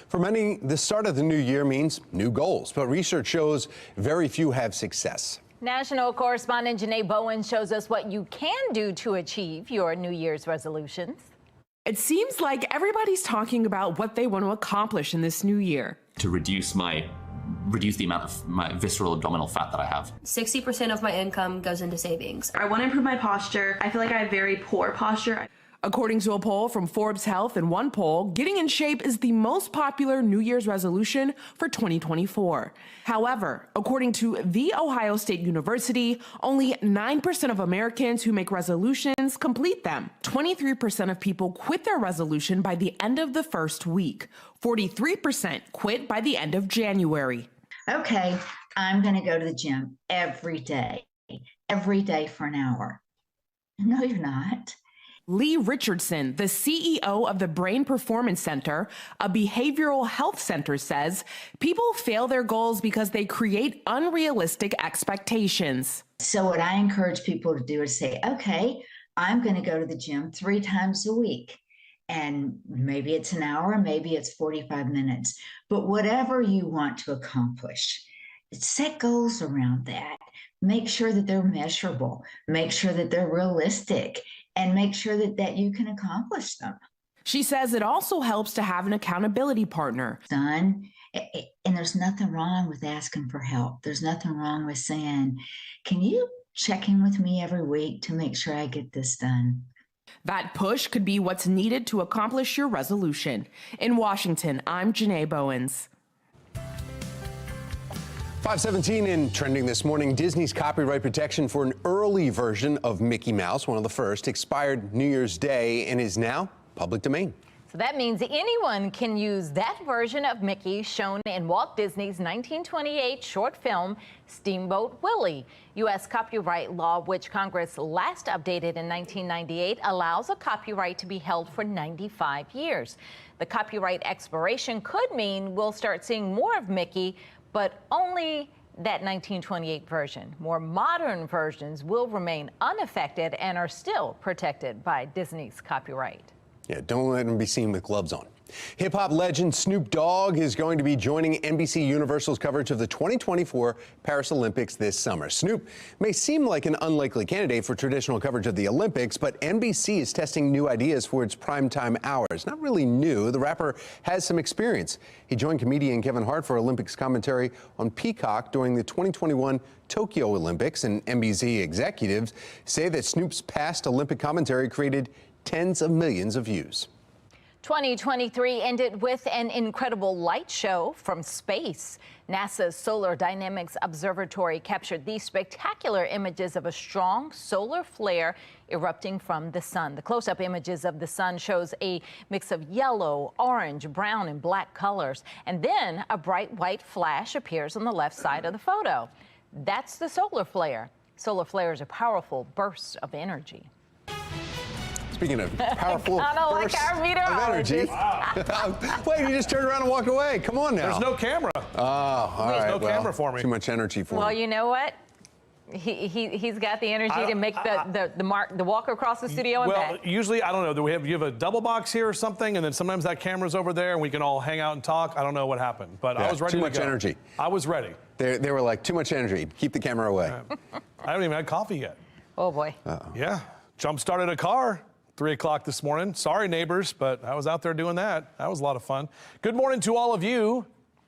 For many, the start of the new year means new goals, but research shows very few have success. National correspondent Janae Bowen shows us what you can do to achieve your New Year's resolutions. It seems like everybody's talking about what they want to accomplish in this new year. To reduce the amount of my visceral abdominal fat that I have. 60% of my income goes into savings. I want to improve my posture. I feel like I have very poor posture. According to a poll from Forbes Health and one poll, getting in shape is the most popular New Year's resolution for 2024. However, according to The Ohio State University, only 9% of Americans who make resolutions complete them. 23% of people quit their resolution by the end of the first week. 43% quit by the end of January. Okay, I'm going to go to the gym every day for an hour. No, you're not. Lee Richardson, the CEO of the Brain Performance Center, a behavioral health center, says people fail their goals because they create unrealistic expectations. So what I encourage people to do is say, okay, I'm going to go to the gym 3 times a week. And maybe it's an hour, maybe it's 45 minutes. But whatever you want to accomplish, set goals around that. Make sure that they're measurable. Make sure that they're realistic. And make sure that you can accomplish them. She says it also helps to have an accountability partner. And there's nothing wrong with asking for help. There's nothing wrong with saying, can you check in with me every week to make sure I get this done? That push could be what's needed to accomplish your resolution. In Washington, I'm Janae Bowens. 5:17 in trending this morning. Disney's copyright protection for an early version of Mickey Mouse, one of the first, expired New Year's Day and is now public domain. So that means anyone can use that version of Mickey shown in Walt Disney's 1928 short film, Steamboat Willie. U.S. copyright law, which Congress last updated in 1998, allows a copyright to be held for 95 years. The copyright expiration could mean we'll start seeing more of Mickey, but only that 1928 version. More modern versions will remain unaffected and are still protected by Disney's copyright. Yeah, don't let them be seen with gloves on. Hip-hop legend Snoop Dogg is going to be joining NBC Universal's coverage of the 2024 Paris Olympics this summer. Snoop may seem like an unlikely candidate for traditional coverage of the Olympics, but NBC is testing new ideas for its primetime hours. Not really new. The rapper has some experience. He joined comedian Kevin Hart for Olympics commentary on Peacock during the 2021 Tokyo Olympics, and NBC executives say that Snoop's past Olympic commentary created tens of millions of views. 2023 ended with an incredible light show from space. NASA's Solar Dynamics Observatory captured these spectacular images of a strong solar flare erupting from the sun. The close-up images of the sun shows a mix of yellow, orange, brown, and black colors. And then a bright white flash appears on the left side of the photo. That's the solar flare. Solar flares are powerful bursts of energy. Speaking of powerful bursts like of energy. Wow. Wait, you just turned around and walked away. Come on now. There's no camera. Oh, all right. There's no camera for me. Too much energy for Well, me. you know what? He's got the energy to make the walk across the studio and back. Well, usually, I don't know, you have a double box here or something, and then sometimes that camera's over there and we can all hang out and talk. I don't know what happened, but Yeah, I was ready to go. Too much energy. I was ready. They were like, too much energy. Keep the camera away. I haven't even had coffee yet. Oh, boy. Yeah. Jump-started a car. 3 o'clock this morning. Sorry, neighbors, but I was out there doing that. That was a lot of fun. Good morning to all of you.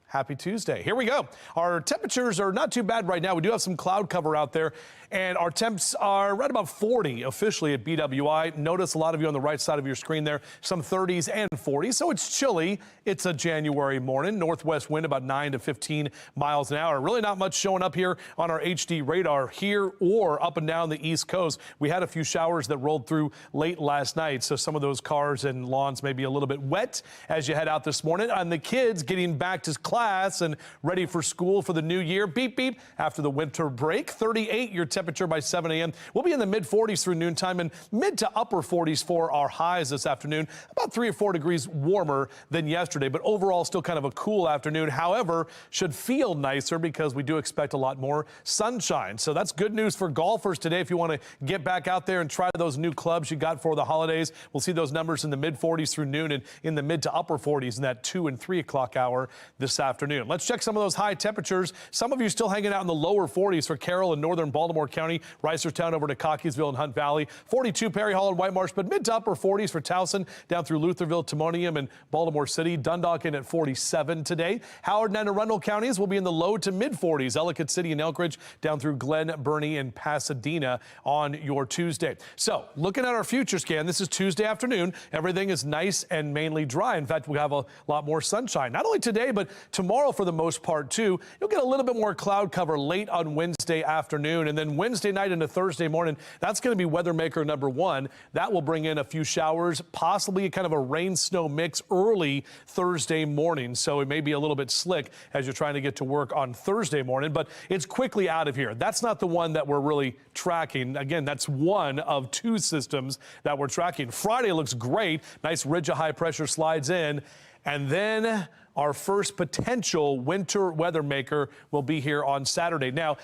Happy Tuesday. Here we go. Our temperatures are not too bad right now. We do have some cloud cover out there, and our temps are right about 40 officially at BWI. Notice a lot of you on the right side of your screen there, some 30s and 40s, so it's chilly. It's a January morning. Northwest wind about 9 to 15 miles an hour. Really not much showing up here on our HD radar here or up and down the East Coast. We had a few showers that rolled through late last night, so some of those cars and lawns may be a little bit wet as you head out this morning. And the kids getting back to class class and ready for school for the new year. Beep, beep. After the winter break, 38 your temperature by 7 a.m. We'll be in the mid-40s through noontime and mid to upper 40s for our highs this afternoon. About 3 or 4 degrees warmer than yesterday, but overall still kind of a cool afternoon. However, should feel nicer because we do expect a lot more sunshine. So that's good news for golfers today. If you want to get back out there and try those new clubs you got for the holidays, we'll see those numbers in the mid-40s through noon and in the mid to upper 40s in that 2 and 3 o'clock hour this afternoon. Let's check some of those high temperatures. Some of you still hanging out in the lower 40s for Carroll and northern Baltimore County, Reisterstown over to Cockeysville and Hunt Valley, 42 Perry Hall and White Marsh, but mid to upper 40s for Towson down through Lutherville, Timonium, and Baltimore City. Dundalk in at 47 today. Howard and Anne Arundel counties will be in the low to mid 40s. Ellicott City and Elkridge down through Glen Burnie and Pasadena on your Tuesday. So looking at our future scan, this is Tuesday afternoon. Everything is nice and mainly dry. In fact, we have a lot more sunshine, not only today, but tomorrow for the most part too. You'll get a little bit more cloud cover late on Wednesday afternoon, and then Wednesday night into Thursday morning, that's going to be weather maker number 1. That will bring in a few showers, possibly kind of a rain snow mix early Thursday morning. So it may be a little bit slick as you're trying to get to work on Thursday morning, but it's quickly out of here. That's not the one that we're really tracking. Again, that's one of 2 systems that we're tracking. Friday looks great. Nice ridge of high pressure slides in. And then our first potential winter weather maker will be here on Saturday. Now,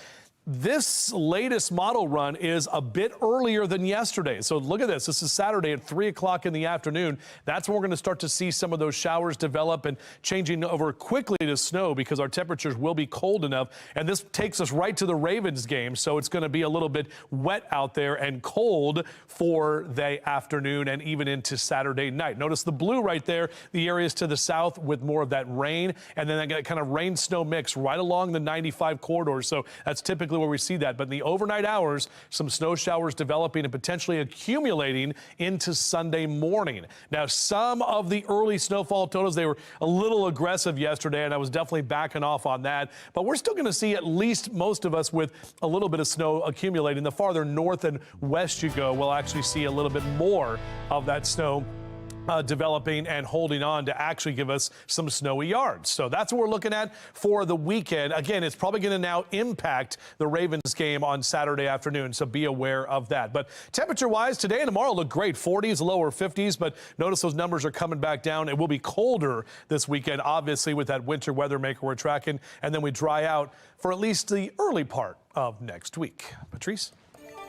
this latest model run is a bit earlier than yesterday. So look at this. This is Saturday at 3 o'clock in the afternoon. That's when we're going to start to see some of those showers develop and changing over quickly to snow because our temperatures will be cold enough. And this takes us right to the Ravens game. So it's going to be a little bit wet out there and cold for the afternoon and even into Saturday night. Notice the blue right there, the areas to the south with more of that rain. And then that kind of rain snow mix right along the 95 corridor. So that's typically where we see that. But in the overnight hours, some snow showers developing and potentially accumulating into Sunday morning. Now, some of the early snowfall totals, they were a little aggressive yesterday, and I was definitely backing off on that. But we're still going to see at least most of us with a little bit of snow accumulating. The farther north and west you go, we'll actually see a little bit more of that snow developing and holding on to actually give us some snowy yards. So that's what we're looking at for the weekend. Again, it's probably going to now impact the Ravens game on Saturday afternoon, so be aware of that. But temperature-wise, today and tomorrow look great. 40s, lower 50s, but notice those numbers are coming back down. It will be colder this weekend, obviously, with that winter weather maker we're tracking, and then we dry out for at least the early part of next week. Patrice?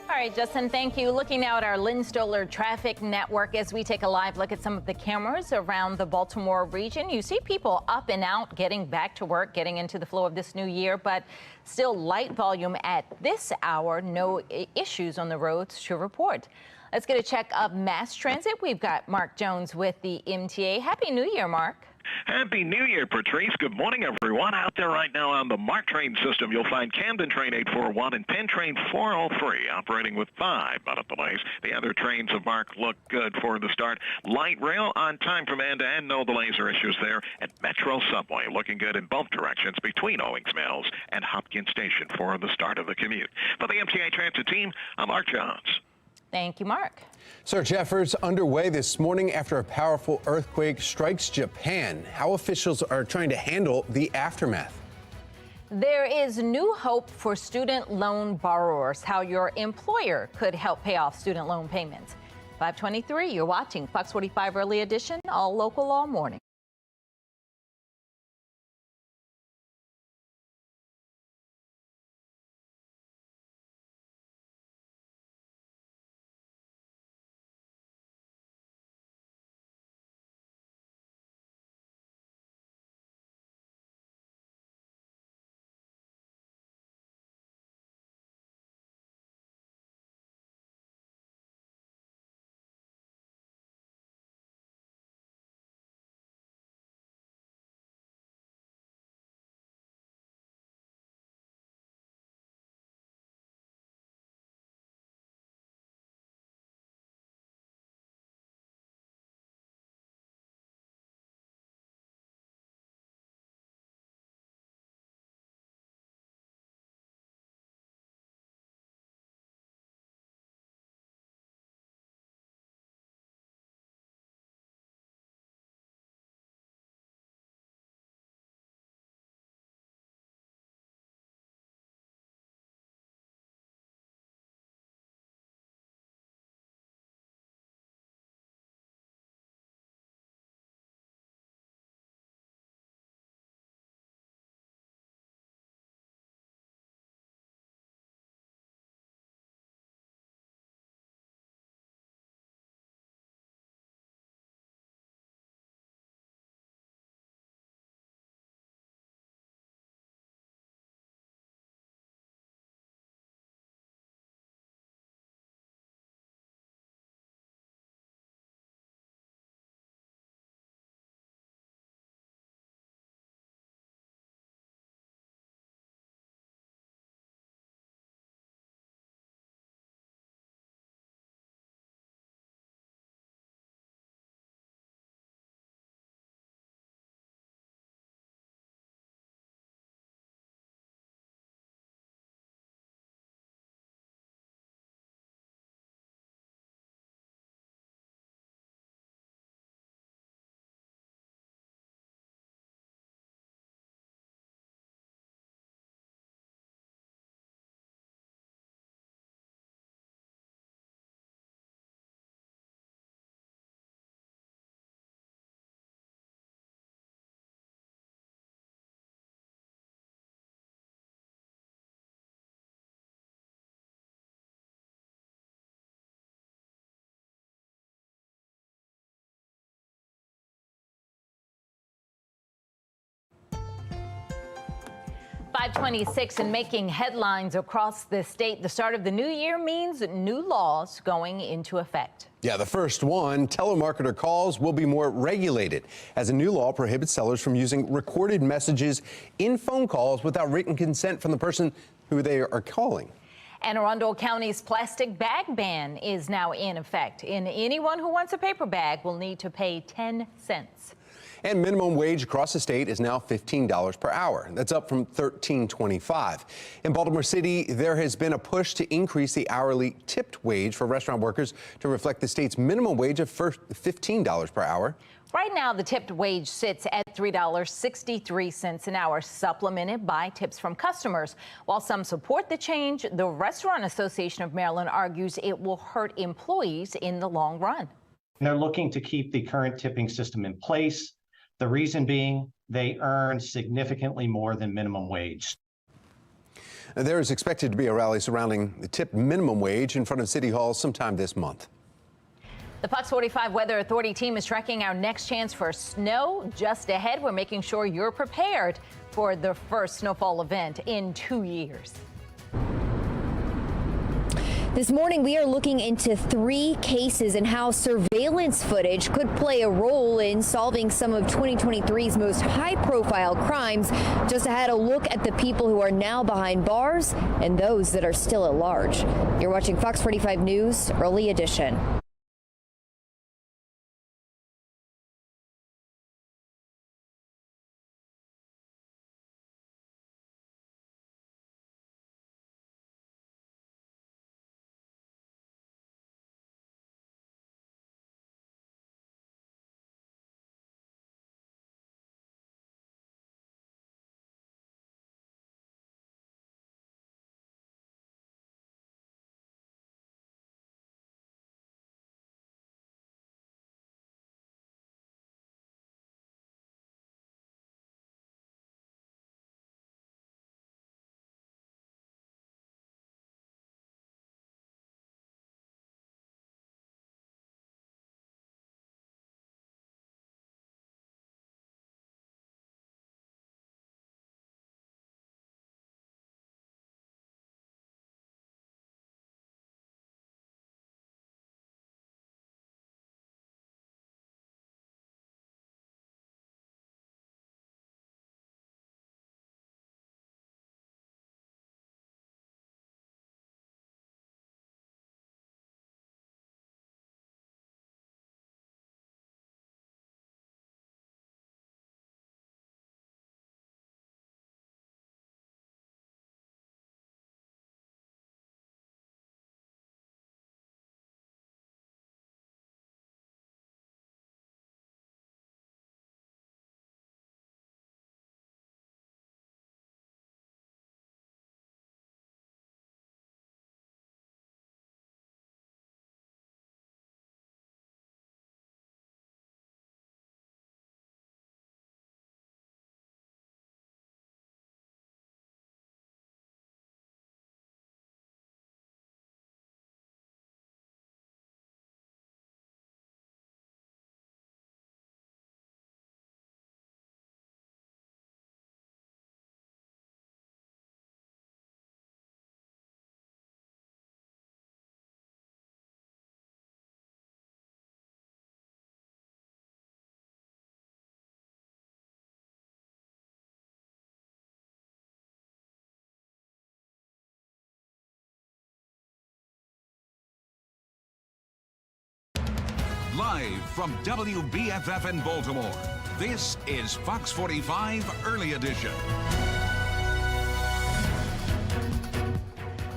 All right, Justin, thank you. Looking now at our Lynn Stoller traffic network as we take a live look at some of the cameras around the Baltimore region. You see people up and out, getting back to work, getting into the flow of this new year, but still light volume at this hour. No issues on the roads to report. Let's get a check of mass transit. We've got Mark Jones with the MTA. Happy New Year, Mark. Happy New Year, Patrice. Good morning, everyone. Out there right now on the MARC train system, you'll find Camden Train 841 and Penn Train 403 operating with 5 minute delays. The other trains of MARC look good for the start. Light rail on time from end to end. No delays or issues there. And Metro Subway looking good in both directions between Owings Mills and Hopkins Station for the start of the commute. For the MTA Transit team, I'm Mark Jones. Thank you, Mark. Search efforts underway this morning after a powerful earthquake strikes Japan. How officials are trying to handle the aftermath. There is new hope for student loan borrowers, how your employer could help pay off student loan payments. 523, you're watching Fox 45 Early Edition, all local, all morning. 526 and making headlines across the state. The start of the new year means new laws going into effect. Yeah, the first one, telemarketer calls will be more regulated as a new law prohibits sellers from using recorded messages in phone calls without written consent from the person who they are calling. Anne Arundel County's plastic bag ban is now in effect, and anyone who wants a paper bag will need to pay 10 cents. And minimum wage across the state is now $15 per hour. That's up from $13.25. In Baltimore City, there has been a push to increase the hourly tipped wage for restaurant workers to reflect the state's minimum wage of $15 per hour. Right now, the tipped wage sits at $3.63 an hour, supplemented by tips from customers. While some support the change, the Restaurant Association of Maryland argues it will hurt employees in the long run. They're looking to keep the current tipping system in place. The reason being they earn significantly more than minimum wage. There is expected to be a rally surrounding the tipped minimum wage in front of City Hall sometime this month. The Fox 45 Weather Authority team is tracking our next chance for snow just ahead. We're making sure you're prepared for the first snowfall event in 2 years. This morning, we are looking into 3 cases and how surveillance footage could play a role in solving some of 2023's most high-profile crimes. Just ahead, a look at the people who are now behind bars and those that are still at large. You're watching Fox 45 News, Early Edition. Live from WBFF in Baltimore, this is Fox 45 Early Edition.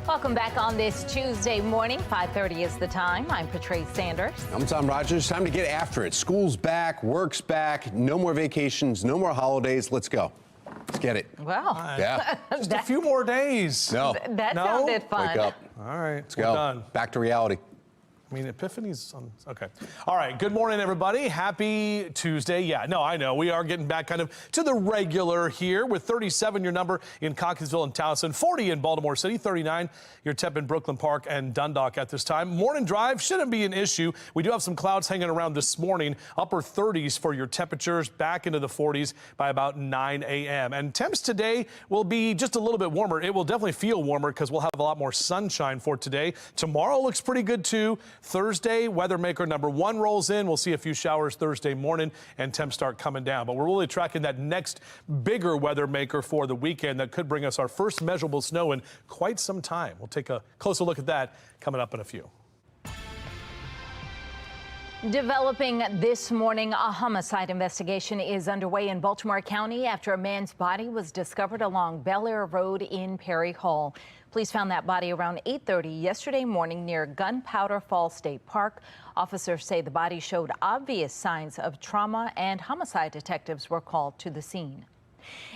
Welcome back on this Tuesday morning. 5:30 is the time. I'm Patrice Sanders. I'm Tom Rogers. Time to get after it. School's back, work's back, no more vacations, no more holidays. Let's go. Let's get it. Well, yeah. Just a few more days. No. That sounded fun. Wake up. All right. Let's go. Done. Back to reality. I mean, Epiphany's on. Okay. All right. Good morning, everybody. Happy Tuesday. Yeah, no, I know. We are getting back kind of to the regular here with 37 your number in Cockeysville and Towson, 40 in Baltimore City, 39 your temp in Brooklyn Park and Dundalk at this time. Morning drive shouldn't be an issue. We do have some clouds hanging around this morning. Upper 30s for your temperatures, back into the 40s by about 9 a.m. And temps today will be just a little bit warmer. It will definitely feel warmer because we'll have a lot more sunshine for today. Tomorrow looks pretty good, too. Thursday, weather maker number 1 rolls in. We'll see a few showers Thursday morning and temps start coming down. But we're really tracking that next bigger weather maker for the weekend that could bring us our first measurable snow in quite some time. We'll take a closer look at that coming up in a few. Developing this morning, a homicide investigation is underway in Baltimore County after a man's body was discovered along Bel Air Road in Perry Hall. Police found that body around 8:30 yesterday morning near Gunpowder Falls State Park. Officers say the body showed obvious signs of trauma, and homicide detectives were called to the scene.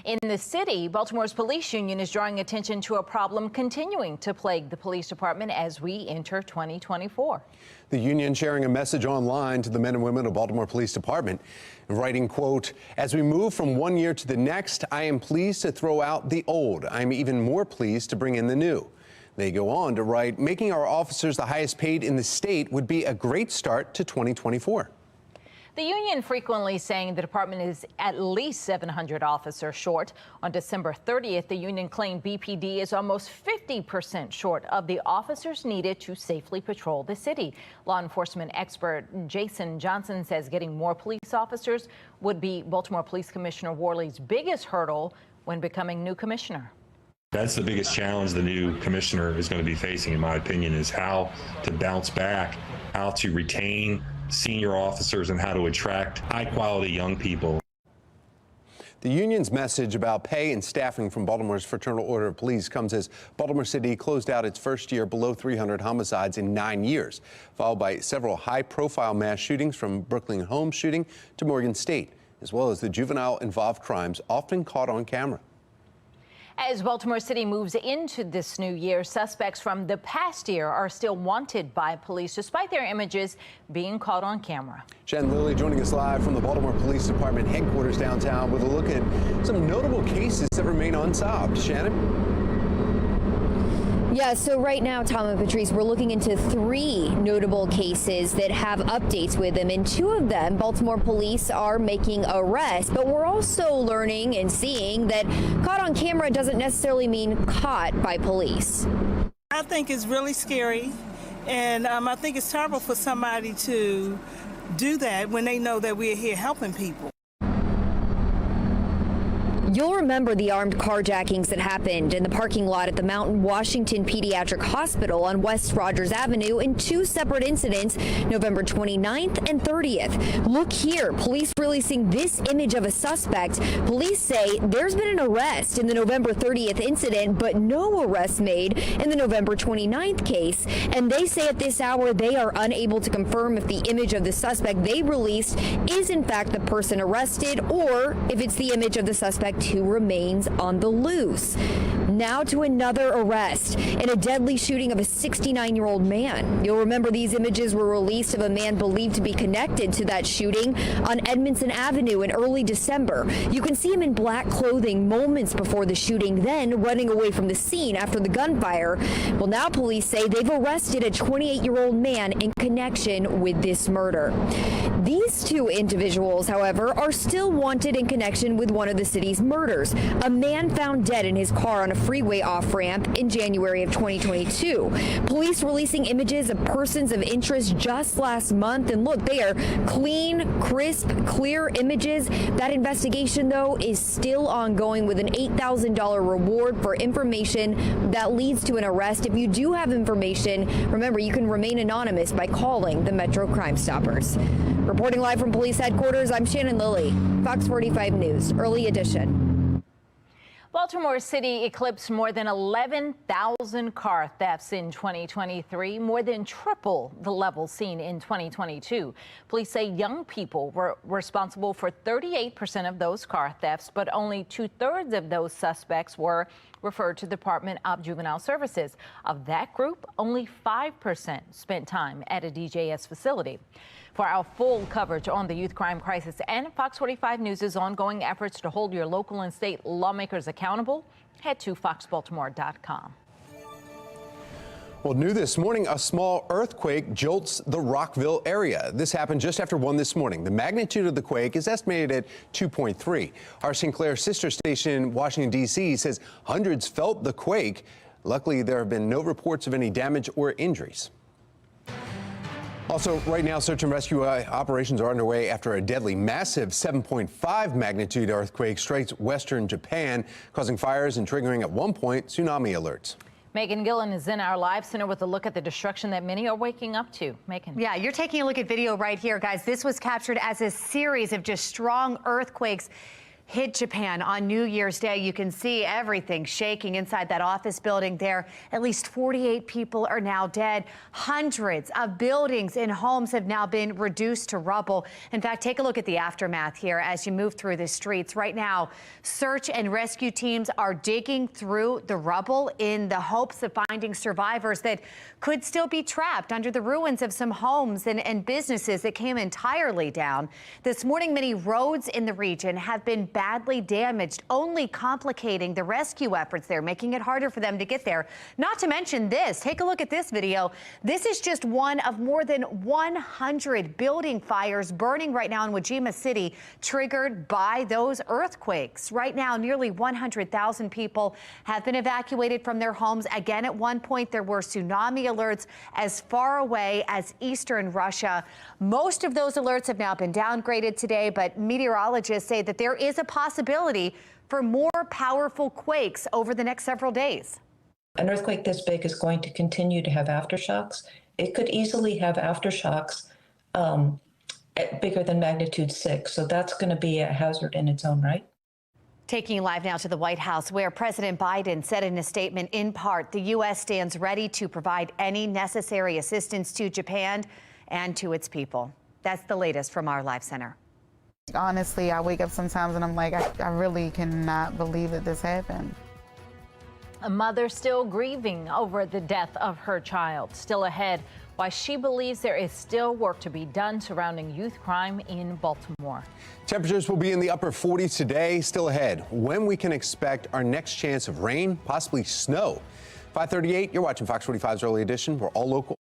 In the city, Baltimore's police union is drawing attention to a problem continuing to plague the police department as we enter 2024. The union sharing a message online to the men and women of Baltimore Police Department, writing, quote, "As we move from one year to the next, I am pleased to throw out the old. I'm even more pleased to bring in the new." They go on to write, "Making our officers the highest paid in the state would be a great start to 2024. The union frequently saying the department is at least 700 officers short. On December 30th, the union claimed BPD is almost 50% short of the officers needed to safely patrol the city. Law enforcement expert Jason Johnson says getting more police officers would be Baltimore Police Commissioner Worley's biggest hurdle when becoming new commissioner. That's the biggest challenge the new commissioner is going to be facing, in my opinion, is how to bounce back, how to retain senior officers, and how to attract high-quality young people. The union's message about pay and staffing from Baltimore's Fraternal Order of Police comes as Baltimore City closed out its first year below 300 homicides in 9 years, followed by several high-profile mass shootings from Brooklyn Home shooting to Morgan State, as well as the juvenile-involved crimes often caught on camera. As Baltimore City moves into this new year, suspects from the past year are still wanted by police, despite their images being caught on camera. Shannon Lilly joining us live from the Baltimore Police Department headquarters downtown with a look at some notable cases that remain unsolved. Shannon? Yeah, so right now, Tom and Patrice, we're looking into 3 notable cases that have updates with them. And 2 of them, Baltimore police are making arrests. But we're also learning and seeing that caught on camera doesn't necessarily mean caught by police. I think it's really scary. And I think it's terrible for somebody to do that when they know that we're here helping people. You'll remember the armed carjackings that happened in the parking lot at the Mountain Washington Pediatric Hospital on West Rogers Avenue in 2 separate incidents, November 29th and 30th. Look here, police releasing this image of a suspect. Police say there's been an arrest in the November 30th incident, but no arrest made in the November 29th case. And they say at this hour they are unable to confirm if the image of the suspect they released is in fact the person arrested or if it's the image of the suspect who remains on the loose. Now to another arrest in a deadly shooting of a 69-year-old man. You'll remember these images were released of a man believed to be connected to that shooting on Edmondson Avenue in early December. You can see him in black clothing moments before the shooting, then running away from the scene after the gunfire. Well, now police say they've arrested a 28-year-old man in connection with this murder. These 2 individuals, however, are still wanted in connection with one of the city's murders. A man found dead in his car on a freeway off-ramp in January of 2022. Police releasing images of persons of interest just last month. And look, they are clean, crisp, clear images. That investigation, though, is still ongoing with an $8,000 reward for information that leads to an arrest. If you do have information, remember, you can remain anonymous by calling the Metro Crime Stoppers. Reporting live from police headquarters, I'm Shannon Lilly, Fox 45 News, Early Edition. Baltimore City eclipsed more than 11,000 car thefts in 2023, more than triple the level seen in 2022. Police say young people were responsible for 38% of those car thefts, but only 2/3 of those suspects were referred to the Department of Juvenile Services. Of that group, only 5% spent time at a DJS facility. For our full coverage on the youth crime crisis and Fox 45 News' ongoing efforts to hold your local and state lawmakers accountable, head to foxbaltimore.com. Well, new this morning, a small earthquake jolts the Rockville area. This happened just after 1 this morning. The magnitude of the quake is estimated at 2.3. Our Sinclair sister station in Washington, D.C. says hundreds felt the quake. Luckily, there have been no reports of any damage or injuries. Also, right now, search and rescue operations are underway after a deadly, massive 7.5 magnitude earthquake strikes western Japan, causing fires and triggering at one point tsunami alerts. Megan Gillen is in our live center with a look at the destruction that many are waking up to. Megan. Yeah, you're taking a look at video right here, guys. This was captured as a series of just strong earthquakes hit Japan on New Year's Day. You can see everything shaking inside that office building there. At least 48 people are now dead. Hundreds of buildings and homes have now been reduced to rubble. In fact, take a look at the aftermath here as you move through the streets. Right now, search and rescue teams are digging through the rubble in the hopes of finding survivors that could still be trapped under the ruins of some homes and businesses that came entirely down. This morning, many roads in the region have been badly damaged, only complicating the rescue efforts there, making it harder for them to get there. Not to mention this. Take a look at this video. This is just one of more than 100 building fires burning right now in Wajima City, triggered by those earthquakes. Right now, nearly 100,000 people have been evacuated from their homes. Again, at one point, there were tsunami alerts as far away as eastern Russia. Most of those alerts have now been downgraded today, but meteorologists say that there is a possibility for more powerful quakes over the next several days. An earthquake this big is going to continue to have aftershocks. It could easily have aftershocks bigger than magnitude 6, so that's going to be a hazard in its own right. Taking you live now to the White House, where President Biden said in a statement, in part, the U.S. stands ready to provide any necessary assistance to Japan and to its people. That's the latest from our live center. Honestly, I wake up sometimes and I'm like, I really cannot believe that this happened. A mother still grieving over the death of her child. Still ahead, why she believes there is still work to be done surrounding youth crime in Baltimore. Temperatures will be in the upper 40s today. Still ahead, when we can expect our next chance of rain, possibly snow. 5:38, you're watching Fox 45's Early Edition. We're all local.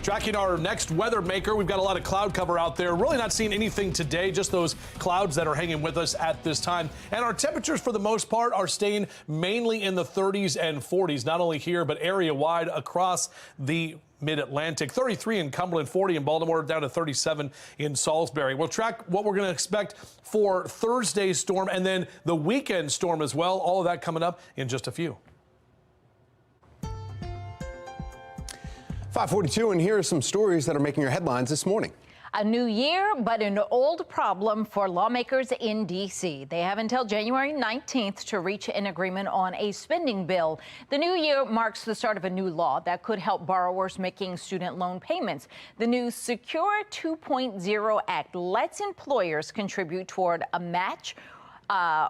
Tracking our next weather maker, we've got a lot of cloud cover out there. Really not seeing anything today, just those clouds that are hanging with us at this time. And our temperatures, for the most part, are staying mainly in the 30s and 40s, not only here, but area-wide across the Mid-Atlantic. 33 in Cumberland, 40 in Baltimore, down to 37 in Salisbury. We'll track what we're going to expect for Thursday's storm and then the weekend storm as well. All of that coming up in just a few. 5:42, and here are some stories that are making your headlines this morning. A new year, but an old problem for lawmakers in D.C. They have until January 19th to reach an agreement on a spending bill. The new year marks the start of a new law that could help borrowers making student loan payments. The new Secure 2.0 Act lets employers contribute toward a match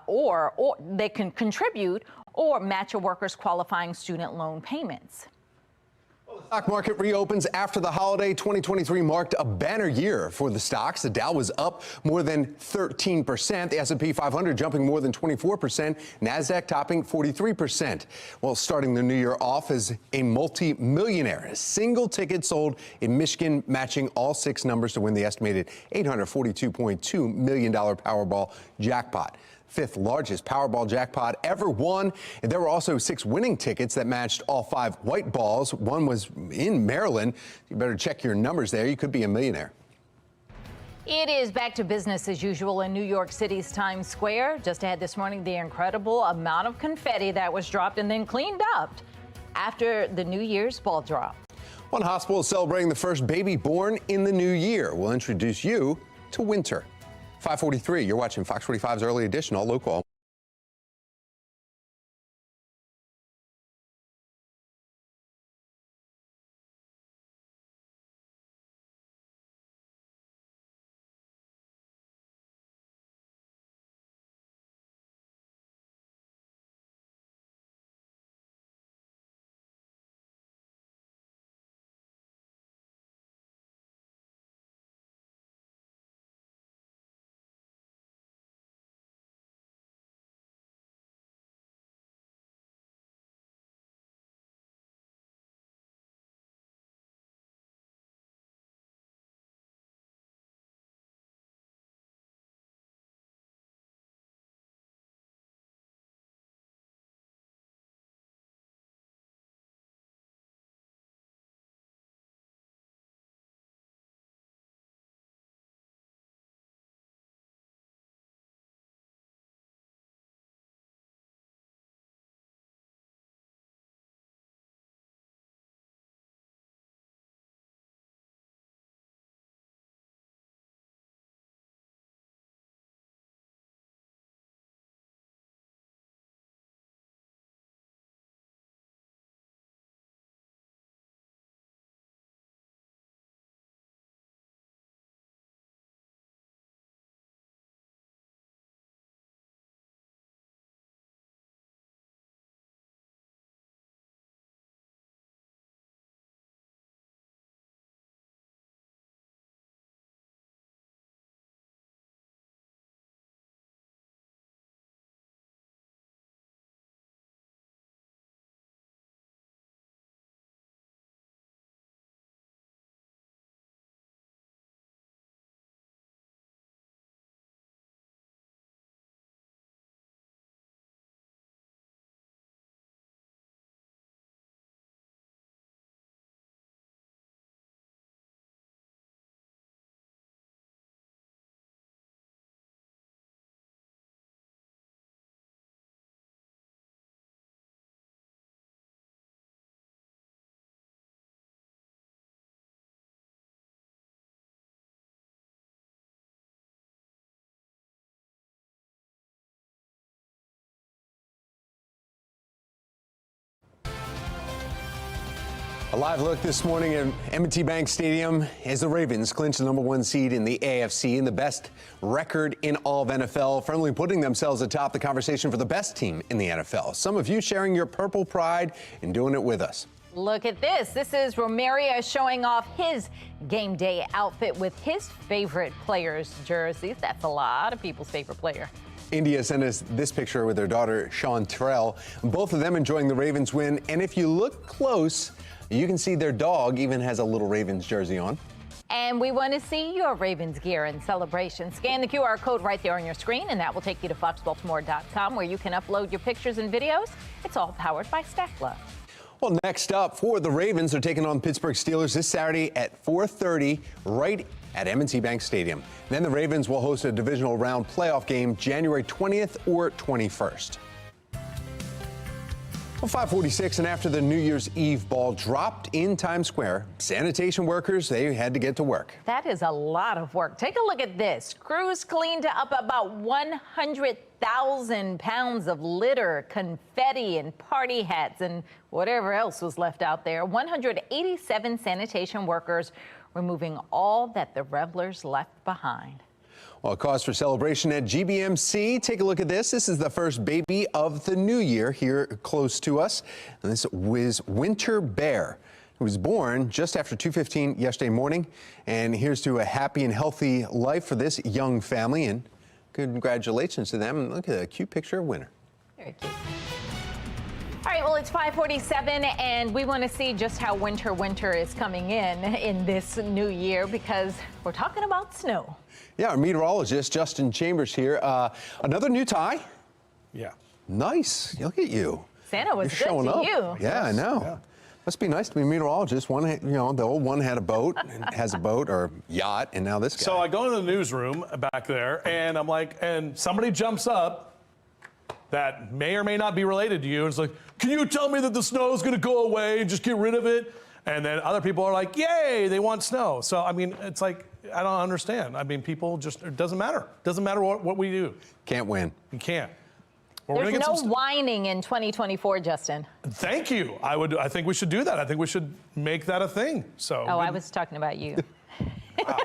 or they can contribute or match a worker's qualifying student loan payments. The stock market reopens after the holiday. 2023 marked a banner year for the stocks. The Dow was up more than 13%. The S&P 500 jumping more than 24%. NASDAQ topping 43%. Well, starting the new year off as a multi-millionaire. A single ticket sold in Michigan, matching all 6 numbers to win the estimated $842.2 million Powerball jackpot. 5th largest Powerball jackpot ever won. And there were also 6 winning tickets that matched all 5 white balls. One was in Maryland. You better check your numbers there. You could be a millionaire. It is back to business as usual in New York City's Times Square. Just ahead this morning, the incredible amount of confetti that was dropped and then cleaned up after the New Year's ball drop. One hospital is celebrating the first baby born in the new year. We'll introduce you to winter. 5:43, you're watching Fox 45's Early Edition, all local. A live look this morning at M&T Bank Stadium as the Ravens clinch the #1 seed in the AFC and the best record in all of NFL, firmly putting themselves atop the conversation for the best team in the NFL. Some of you sharing your purple pride and doing it with us. Look at this. This is Romaria showing off his game day outfit with his favorite players' jerseys. That's a lot of people's favorite player. India sent us this picture with their daughter, Chanterelle. Both of them enjoying the Ravens win. And if you look close, you can see their dog even has a little Ravens jersey on. And we want to see your Ravens gear in celebration. Scan the QR code right there on your screen, and that will take you to foxbaltimore.com, where you can upload your pictures and videos. It's all powered by Stack Love. Well, next up for the Ravens, they're taking on Pittsburgh Steelers this Saturday at 4:30 right at M&T Bank Stadium. Then the Ravens will host a divisional round playoff game January 20th or 21st. Well, 5:46, and after the New Year's Eve ball dropped in Times Square, sanitation workers, they had to get to work. That is a lot of work. Take a look at this. Crews cleaned up about 100,000 pounds of litter, confetti, and party hats, and whatever else was left out there. 187 sanitation workers removing all that the revelers left behind. Well, a cause for celebration at GBMC. Take a look at this. This is the first baby of the new year here close to us. And this was Winter Bear, who was born just after 2:15 yesterday morning. And here's to a happy and healthy life for this young family. And congratulations to them. And look at a cute picture of Winter. Very cute. All right, well, it's 5:47, and we want to see just how winter is coming in this new year, because we're talking about snow. Yeah, our meteorologist, Justin Chambers here. Another new tie? Yeah. Nice. Look at you. Santa was You're good showing to up. you. Yeah, I know. Yeah. Must be nice to be a meteorologist. One, the old one had a boat, and has a boat or yacht, and now this guy. So I go into the newsroom back there, and I'm like, and somebody jumps up that may or may not be related to you. And it's like, can you tell me that the snow is going to go away and just get rid of it? And then other people are like, yay, they want snow. So, I mean, it's like, I don't understand. I mean, people just, it doesn't matter. It doesn't matter what we do. Can't win. You can't. Well, There's no whining in 2024, Justin. Thank you. I think we should do that. I think we should make that a thing. So. Oh, I was talking about you. Wow.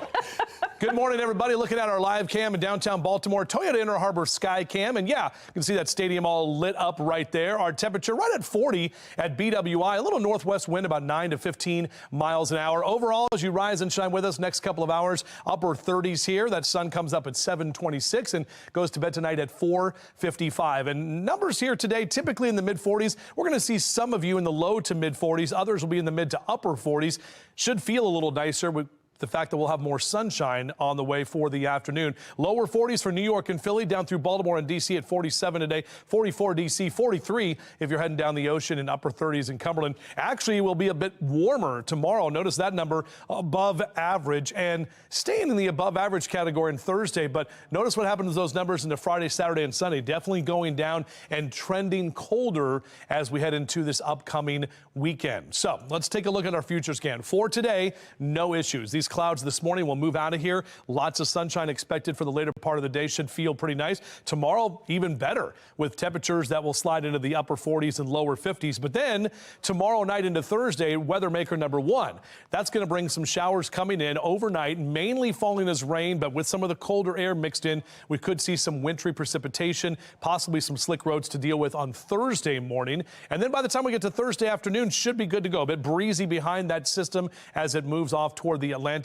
Good morning, everybody. Looking at our live cam in downtown Baltimore, Toyota Inner Harbor Sky Cam. And yeah, you can see that stadium all lit up right there. Our temperature right at 40 at BWI. A little northwest wind, about 9 to 15 miles an hour. Overall, as you rise and shine with us next couple of hours, upper 30s here. That sun comes up at 7:26 and goes to bed tonight at 4:55. And numbers here today, typically in the mid 40s. We're going to see some of you in the low to mid 40s. Others will be in the mid to upper 40s. Should feel a little nicer with the fact that we'll have more sunshine on the way for the afternoon. Lower 40s for New York and Philly, down through Baltimore and D.C. at 47 today, 44 D.C., 43 if you're heading down the ocean, and upper 30s in Cumberland. Actually, will be a bit warmer tomorrow. Notice that number above average, and staying in the above average category on Thursday. But notice what happened to those numbers into Friday, Saturday, and Sunday. Definitely going down and trending colder as we head into this upcoming weekend. So let's take a look at our future scan. For today, no issues. These clouds this morning will move out of here. Lots of sunshine expected for the later part of the day. Should feel pretty nice. Tomorrow, even better, with temperatures that will slide into the upper 40s and lower 50s. But then tomorrow night into Thursday, weather maker number 1. That's going to bring some showers coming in overnight, mainly falling as rain, but with some of the colder air mixed in, we could see some wintry precipitation, possibly some slick roads to deal with on Thursday morning. And then by the time we get to Thursday afternoon, should be good to go. A bit breezy behind that system as it moves off toward the Atlantic.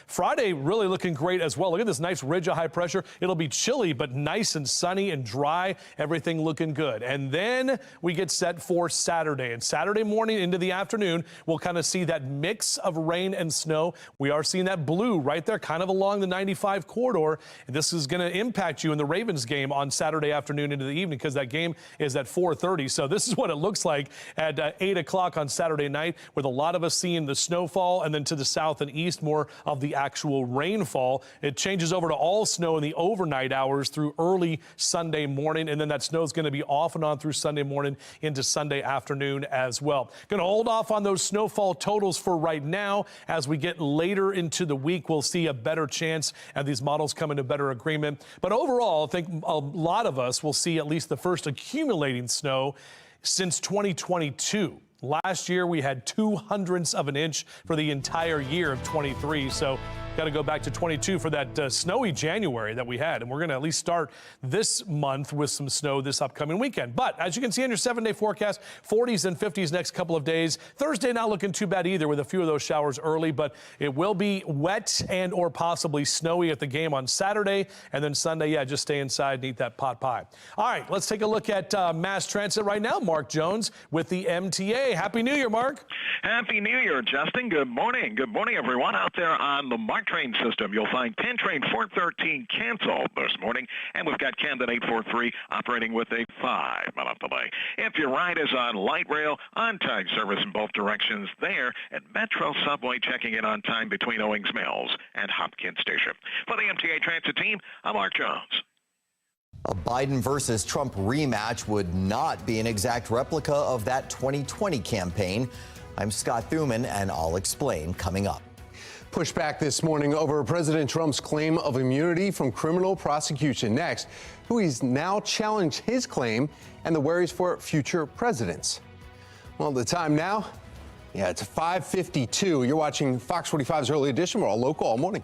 Friday really looking great as well. Look at this nice ridge of high pressure. It'll be chilly, but nice and sunny and dry. Everything looking good. And then we get set for Saturday. And Saturday morning into the afternoon, we'll kind of see that mix of rain and snow. We are seeing that blue right there, kind of along the 95 corridor. And this is going to impact you in the Ravens game on Saturday afternoon into the evening, because that game is at 4:30. So this is what it looks like at 8 o'clock on Saturday night, with a lot of us seeing the snowfall, and then to the south and east, more of the actual rainfall. It changes over to all snow in the overnight hours through early Sunday morning, and then that snow is going to be off and on through Sunday morning into Sunday afternoon as well. Going to hold off on those snowfall totals for right now. As we get later into the week, we'll see a better chance, and these models come into better agreement. But overall, I think a lot of us will see at least the first accumulating snow since 2022. Last year, we had 0.02 of an inch for the entire year of 23. So Got to go back to 22 for that snowy January that we had. And we're going to at least start this month with some snow this upcoming weekend. But as you can see in your 7-day forecast, 40s and 50s next couple of days. Thursday not looking too bad either with a few of those showers early, but it will be wet and or possibly snowy at the game on Saturday. And then Sunday, yeah, just stay inside and eat that pot pie. All right, let's take a look at mass transit right now. Mark Jones with the MTA. Happy New Year, Mark. Happy New Year, Justin. Good morning. Good morning, everyone. Out there on the MARC train system, you'll find Penn train 413 canceled this morning, and we've got Camden 843 operating with a 5-minute delay. If your ride is on light rail, on-time service in both directions there, and Metro Subway checking in on time between Owings Mills and Hopkins Station. For the MTA Transit team, I'm Mark Jones. A Biden versus Trump rematch would not be an exact replica of that 2020 campaign. I'm Scott Thuman, and I'll explain coming up. Pushback this morning over President Trump's claim of immunity from criminal prosecution. Next, who he's now challenged his claim and the worries for future presidents. Well, the time now, yeah, it's 5:52. You're watching Fox 45's Early Edition. We're all local all morning.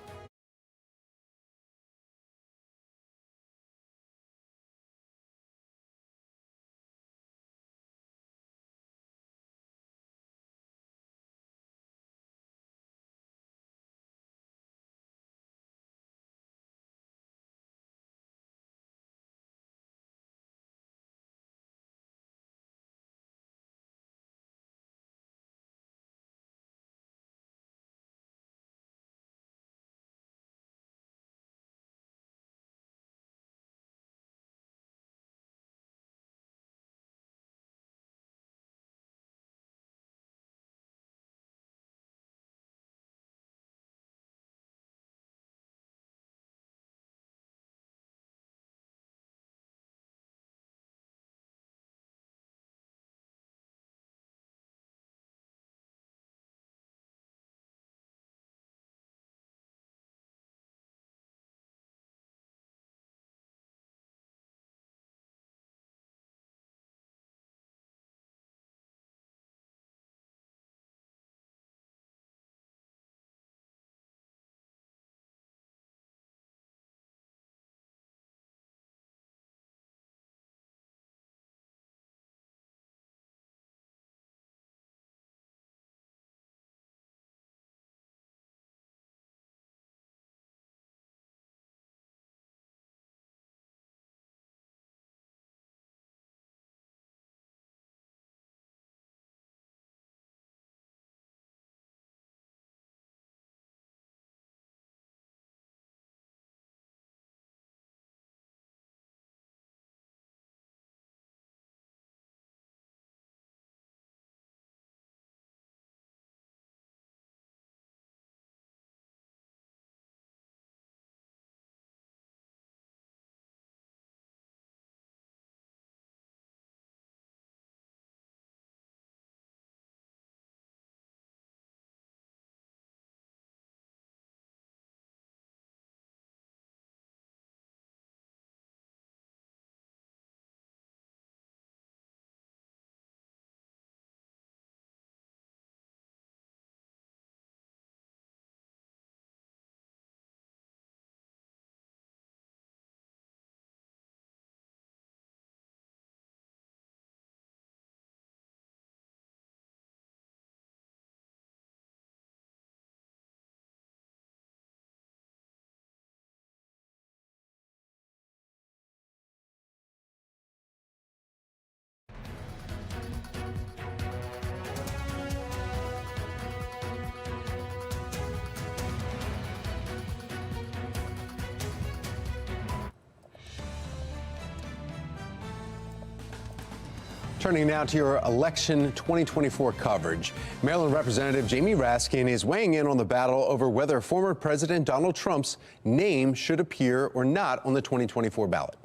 Turning now to your election 2024 coverage. Maryland Representative Jamie Raskin is weighing in on the battle over whether former President Donald Trump's name should appear or not on the 2024 ballot.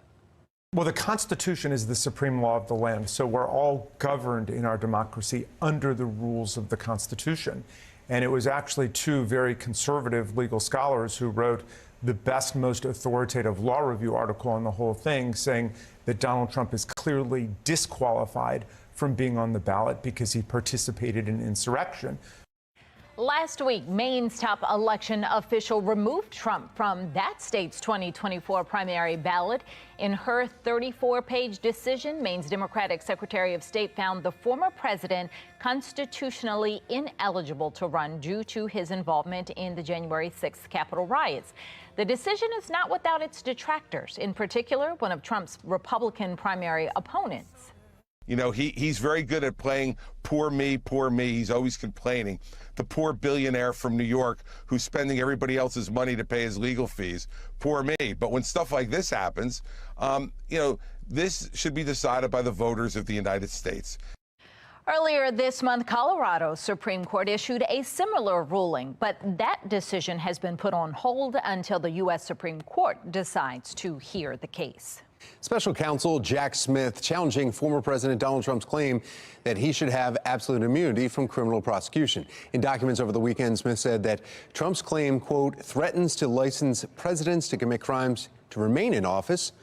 Well, the Constitution is the supreme law of the land, so we're all governed in our democracy under the rules of the Constitution. And it was actually two very conservative legal scholars who wrote the best, most authoritative law review article on the whole thing, saying that Donald Trump is clearly disqualified from being on the ballot because he participated in insurrection. Last week, Maine's top election official removed Trump from that state's 2024 primary ballot. In her 34-page decision, Maine's Democratic Secretary of State found the former president constitutionally ineligible to run due to his involvement in the January 6th Capitol riots. The decision is not without its detractors, in particular, one of Trump's Republican primary opponents. You know, he's very good at playing poor me, poor me. He's always complaining. The poor billionaire from New York who's spending everybody else's money to pay his legal fees. Poor me. But when stuff like this happens, you know, this should be decided by the voters of the United States. Earlier this month, Colorado's Supreme Court issued a similar ruling, but that decision has been put on hold until the U.S. Supreme Court decides to hear the case. Special counsel Jack Smith challenging former President Donald Trump's claim that he should have absolute immunity from criminal prosecution. In documents over the weekend, Smith said that Trump's claim, quote, threatens to license presidents to commit crimes to remain in office.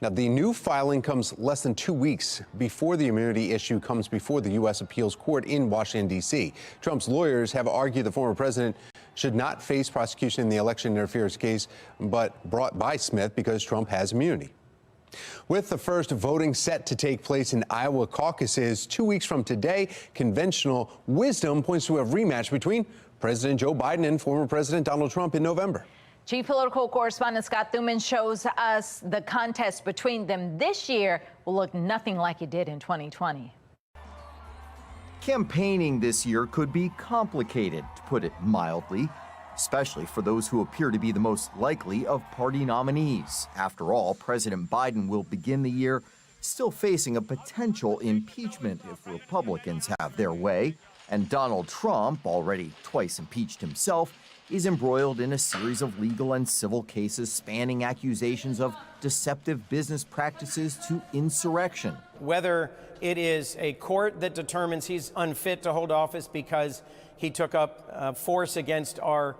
Now, the new filing comes less than 2 weeks before the immunity issue comes before the U.S. Appeals Court in Washington, D.C. Trump's lawyers have argued the former president should not face prosecution in the election interference case, but brought by Smith because Trump has immunity. With the first voting set to take place in Iowa caucuses 2 weeks from today, conventional wisdom points to a rematch between President Joe Biden and former President Donald Trump in November. Chief political correspondent Scott Thuman shows us the contest between them this year will look nothing like it did in 2020. Campaigning this year could be complicated, to put it mildly, especially for those who appear to be the most likely of party nominees. After all, President Biden will begin the year still facing a potential impeachment if Republicans have their way. And Donald Trump, already twice impeached himself, is embroiled in a series of legal and civil cases spanning accusations of deceptive business practices to insurrection. Whether it is a court that determines he's unfit to hold office because he took up force against our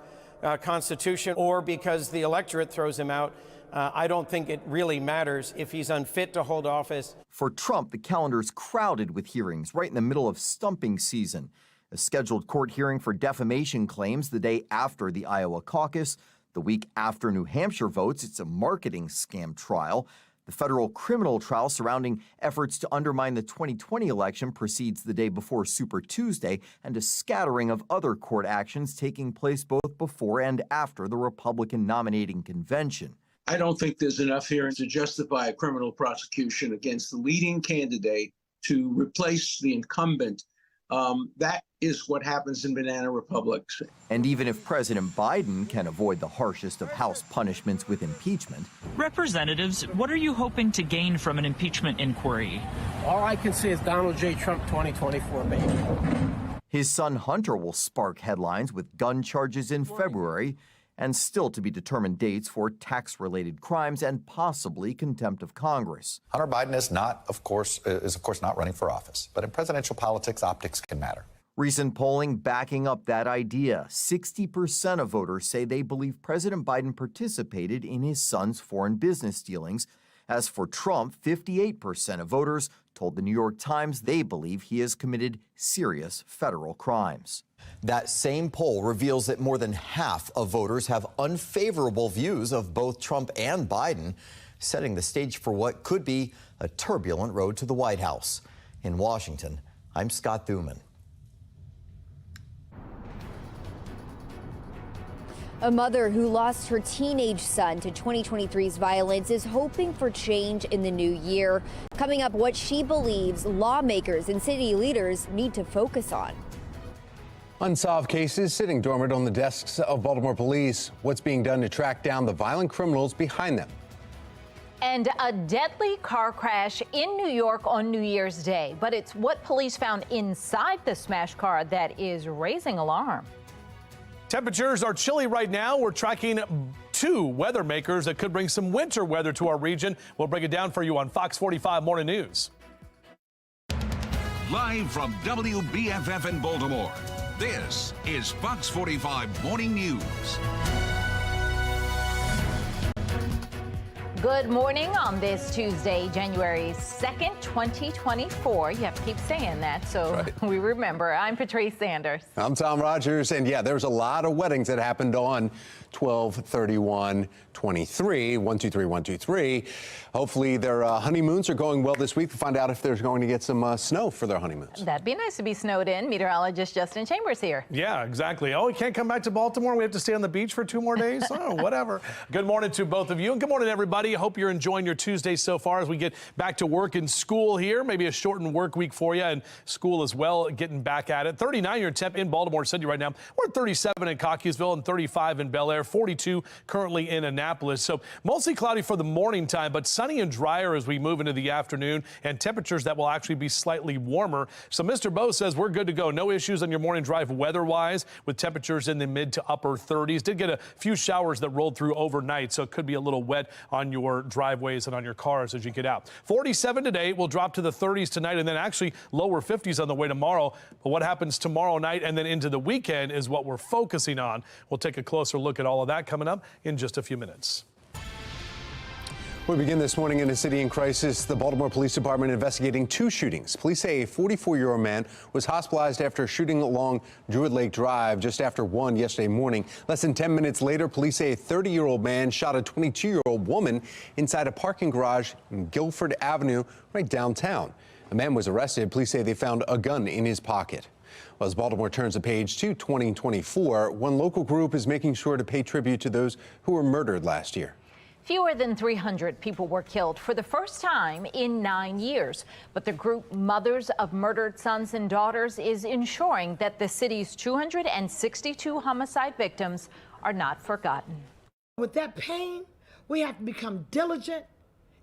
Constitution or because the electorate throws him out, I don't think it really matters if he's unfit to hold office. For Trump, the calendar is crowded with hearings right in the middle of stumping season. A scheduled court hearing for defamation claims the day after the Iowa caucus. The week after New Hampshire votes, it's a marketing scam trial. The federal criminal trial surrounding efforts to undermine the 2020 election proceeds the day before Super Tuesday, and a scattering of other court actions taking place both before and after the Republican nominating convention. I don't think there's enough here to justify a criminal prosecution against the leading candidate to replace the incumbent. That is what happens in banana republics. And even if President Biden can avoid the harshest of House punishments with impeachment. Representatives, what are you hoping to gain from an impeachment inquiry? All I can see is Donald J. Trump 2024, baby. His son Hunter will spark headlines with gun charges in February and still to be determined dates for tax-related crimes and possibly contempt of Congress. Hunter Biden is of course not running for office, but in presidential politics, optics can matter. Recent polling backing up that idea. 60% of voters say they believe President Biden participated in his son's foreign business dealings. As for Trump, 58% of voters told the New York Times they believe he has committed serious federal crimes. That same poll reveals that more than half of voters have unfavorable views of both Trump and Biden, setting the stage for what could be a turbulent road to the White House. In Washington, I'm Scott Thuman. A mother who lost her teenage son to 2023's violence is hoping for change in the new year. Coming up, what she believes lawmakers and city leaders need to focus on. Unsolved cases sitting dormant on the desks of Baltimore police. What's being done to track down the violent criminals behind them? And a deadly car crash in New York on New Year's Day. But it's what police found inside the smashed car that is raising alarm. Temperatures are chilly right now. We're tracking two weather makers that could bring some winter weather to our region. We'll break it down for you on Fox 45 Morning News. Live from WBFF in Baltimore, this is Fox 45 Morning News. Good morning on this Tuesday, January 2nd, 2024. You have to keep saying that so we remember. I'm Patrice Sanders. I'm Tom Rogers. And yeah, there's a lot of weddings that happened on 12/31/23, 123. Hopefully their honeymoons are going well this week. We'll find out if they're going to get some snow for their honeymoons. That'd be nice to be snowed in. Meteorologist Justin Chambers here. Yeah, exactly. Oh, we can't come back to Baltimore. We have to stay on the beach for 2 more days. Oh, whatever. Good morning to both of you. And good morning, everybody. Hope you're enjoying your Tuesday so far as we get back to work and school here. Maybe a shortened work week for you and school as well, getting back at it. 39-year temp in Baltimore City right now. We're at 37 in Cockeysville and 35 in Bel Air, 42 currently in Annapolis. So mostly cloudy for the morning time, but sunny and drier as we move into the afternoon, and temperatures that will actually be slightly warmer. So Mr. Bo says we're good to go. No issues on your morning drive weather-wise, with temperatures in the mid to upper 30s. Did get a few showers that rolled through overnight, so it could be a little wet on your driveways and on your cars as you get out. 47 today, will drop to the 30s tonight, and then actually lower 50s on the way tomorrow. But what happens tomorrow night and then into the weekend is what we're focusing on. We'll take a closer look at all of that coming up in just a few minutes. We begin this morning in a city in crisis. The Baltimore Police Department investigating 2 shootings. Police say a 44-year-old man was hospitalized after shooting along Druid Lake Drive just after 1 yesterday morning. Less than 10 minutes later, police say a 30-year-old man shot a 22-year-old woman inside a parking garage in Guilford Avenue right downtown. A man was arrested. Police say they found a gun in his pocket. Well, as Baltimore turns the page to 2024, one local group is making sure to pay tribute to those who were murdered last year. Fewer than 300 people were killed for the first time in 9 years. But the group Mothers of Murdered Sons and Daughters is ensuring that the city's 262 homicide victims are not forgotten. With that pain, we have to become diligent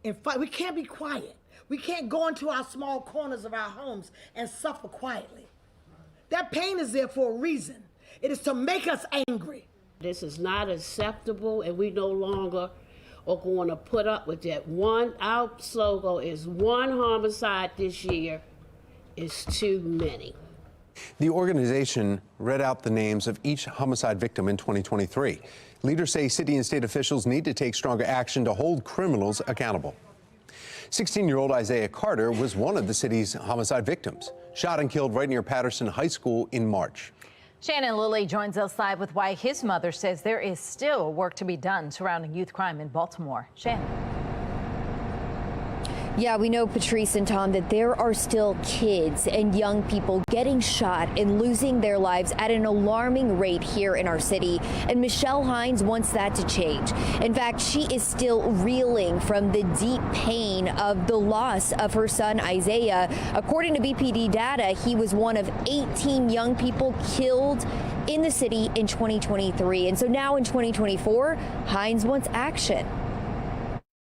and fight. We can't be quiet. We can't go into our small corners of our homes and suffer quietly. That pain is there for a reason. It is to make us angry. This is not acceptable, and we no longer are going to put up with that. Our slogan is one homicide this year is too many. The organization read out the names of each homicide victim in 2023. Leaders say city and state officials need to take stronger action to hold criminals accountable. 16-year-old Isaiah Carter was one of the city's homicide victims, shot and killed right near Patterson High School in March. Shannon Lilly joins us live with why his mother says there is still work to be done surrounding youth crime in Baltimore. Shannon. Yeah, we know, Patrice and Tom, that there are still kids and young people getting shot and losing their lives at an alarming rate here in our city. And Michelle Hines wants that to change. In fact, she is still reeling from the deep pain of the loss of her son, Isaiah. According to BPD data, he was one of 18 young people killed in the city in 2023. And so now in 2024, Hines wants action.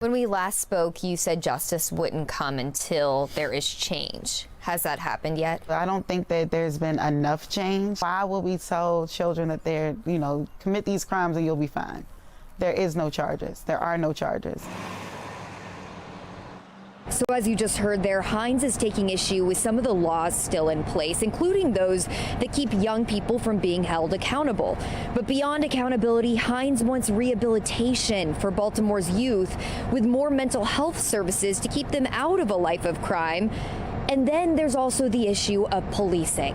When we last spoke, you said justice wouldn't come until there is change. Has that happened yet? I don't think that there's been enough change. Why will we tell children that they're, commit these crimes and you'll be fine? There is no charges. There are no charges. So as you just heard there, Hines is taking issue with some of the laws still in place, including those that keep young people from being held accountable. But beyond accountability, Hines wants rehabilitation for Baltimore's youth with more mental health services to keep them out of a life of crime. And then there's also the issue of policing.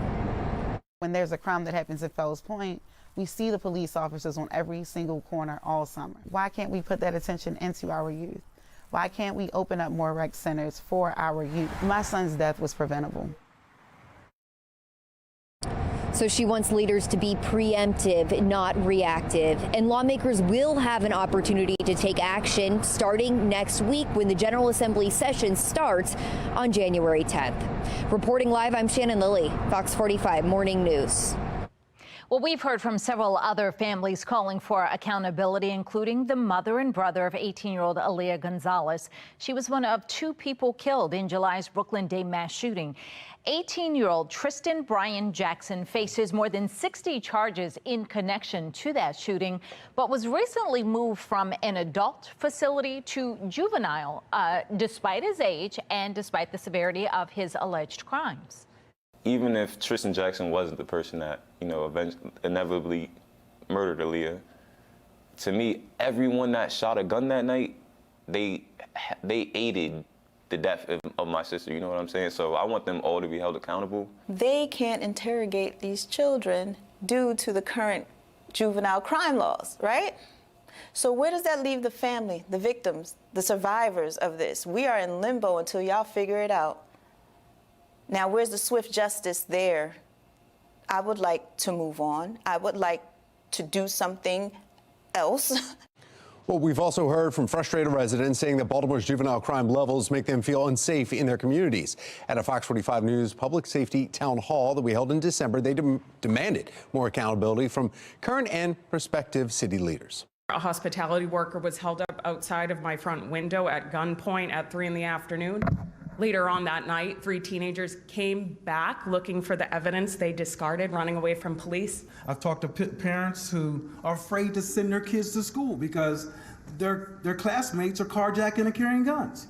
When there's a crime that happens at Fells Point, we see the police officers on every single corner all summer. Why can't we put that attention into our youth? Why can't we open up more rec centers for our youth? My son's death was preventable. So she wants leaders to be preemptive, not reactive. And lawmakers will have an opportunity to take action starting next week when the General Assembly session starts on January 10th. Reporting live, I'm Shannon Lilly, Fox 45 Morning News. Well, we've heard from several other families calling for accountability, including the mother and brother of 18-year-old Aaliyah Gonzalez. She was one of 2 people killed in July's Brooklyn Day mass shooting. 18-year-old Tristan Brian Jackson faces more than 60 charges in connection to that shooting, but was recently moved from an adult facility to juvenile, despite his age and despite the severity of his alleged crimes. Even if Tristan Jackson wasn't the person that, inevitably murdered Aaliyah, to me, everyone that shot a gun that night they aided the death of my sister, you know what I'm saying? So I want them all to be held accountable. They can't interrogate these children due to the current juvenile crime laws, right? So where does that leave the family, the victims, the survivors of this? We are in limbo until y'all figure it out. Now, where's the swift justice there? I would like to move on. I would like to do something else. Well, we've also heard from frustrated residents saying that Baltimore's juvenile crime levels make them feel unsafe in their communities. At a Fox 45 News public safety town hall that we held in December, they demanded more accountability from current and prospective city leaders. A hospitality worker was held up outside of my front window at gunpoint at 3 in the afternoon. Later on that night, 3 teenagers came back looking for the evidence they discarded, running away from police. I've talked to parents who are afraid to send their kids to school because their classmates are carjacking and carrying guns.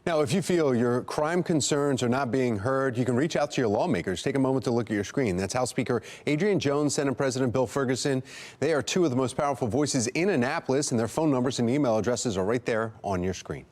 Now, if you feel your crime concerns are not being heard, you can reach out to your lawmakers. Take a moment to look at your screen. That's House Speaker Adrian Jones, Senate President Bill Ferguson. They are 2 of the most powerful voices in Annapolis, and their phone numbers and email addresses are right there on your screen.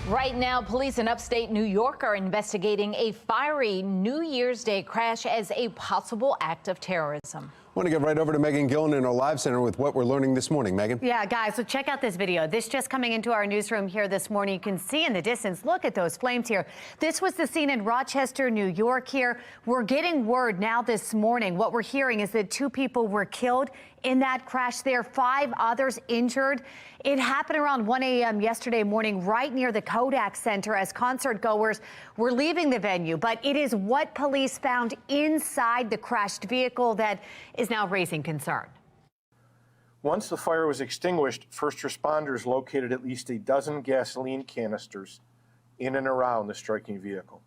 Right now, police in upstate New York are investigating a fiery New Year's Day crash as a possible act of terrorism. I want to get right over to Megan Gillen in our live center with what we're learning this morning. Megan? Yeah, guys, so check out this video. This just coming into our newsroom here this morning. You can see in the distance, look at those flames here. This was the scene in Rochester, New York here. We're getting word now this morning. What we're hearing is that 2 people were killed in that crash there, 5 others injured. It happened around 1 a.m. yesterday morning right near the Kodak Center as concert goers were leaving the venue. But it is what police found inside the crashed vehicle that is now raising concern. Once the fire was extinguished, first responders located at least a dozen gasoline canisters in and around the striking vehicle.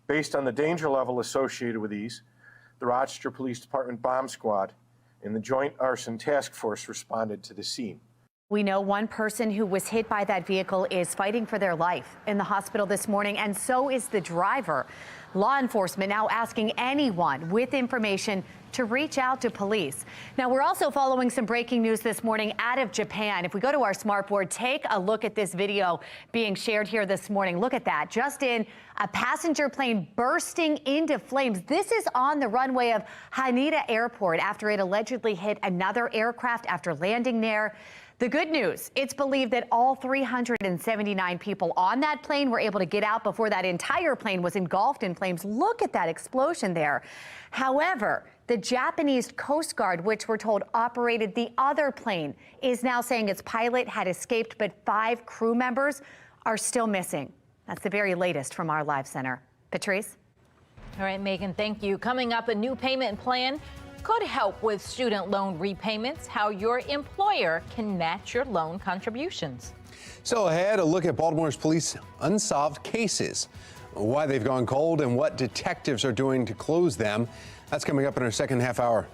Based on the danger level associated with these, the Rochester Police Department Bomb Squad and the Joint Arson Task Force responded to the scene. We know one person who was hit by that vehicle is fighting for their life in the hospital this morning, and so is the driver. Law enforcement now asking anyone with information to reach out to police. Now, we're also following some breaking news this morning out of Japan. If we go to our smart board, take a look at this video being shared here this morning. Look at that. Just in, a passenger plane bursting into flames. This is on the runway of Haneda Airport after it allegedly hit another aircraft after landing there. The good news, it's believed that all 379 people on that plane were able to get out before that entire plane was engulfed in flames. Look at that explosion there. However, the Japanese Coast Guard, which we're told operated the other plane, is now saying its pilot had escaped, but 5 crew members are still missing. That's the very latest from our live center. Patrice? All right, Megan, thank you. Coming up, a new payment plan could help with student loan repayments, how your employer can match your loan contributions. So ahead, a look at Baltimore's police unsolved cases, why they've gone cold and what detectives are doing to close them. That's coming up in our second half hour.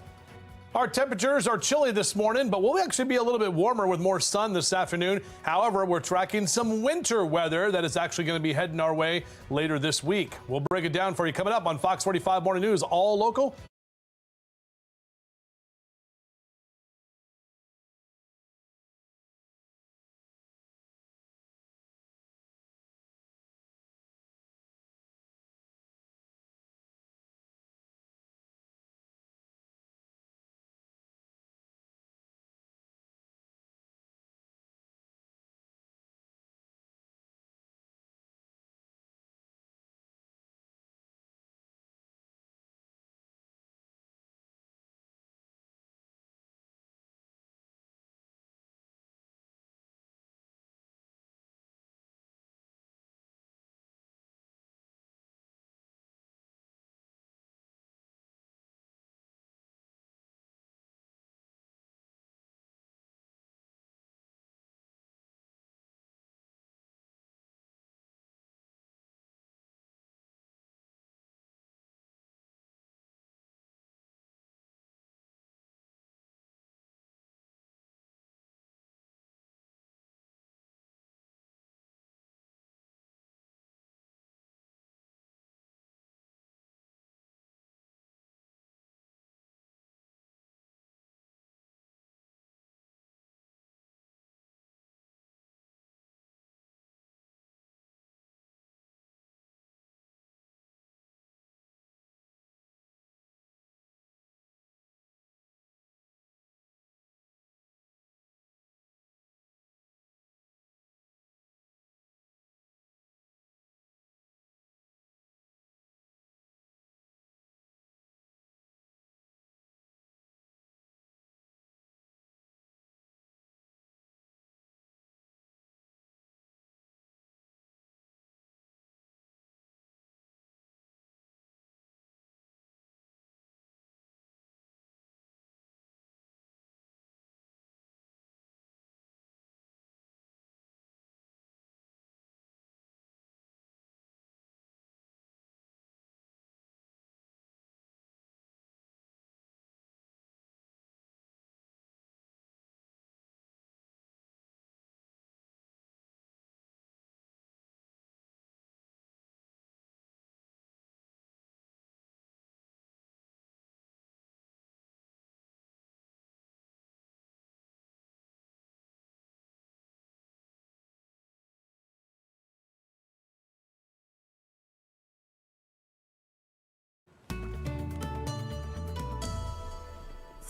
Our temperatures are chilly this morning, but we'll actually be a little bit warmer with more sun this afternoon. However, we're tracking some winter weather that is actually going to be heading our way later this week. We'll break it down for you coming up on Fox 45 Morning News, all local.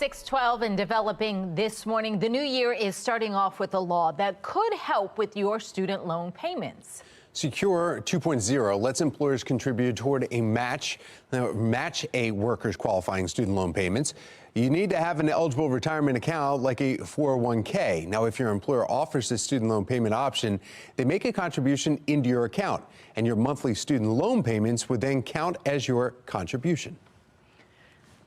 6:12 and developing this morning. The new year is starting off with a law that could help with your student loan payments. Secure 2.0 lets employers contribute toward a match a worker's qualifying student loan payments. You need to have an eligible retirement account like a 401k. Now, if your employer offers this student loan payment option, they make a contribution into your account, and your monthly student loan payments would then count as your contribution.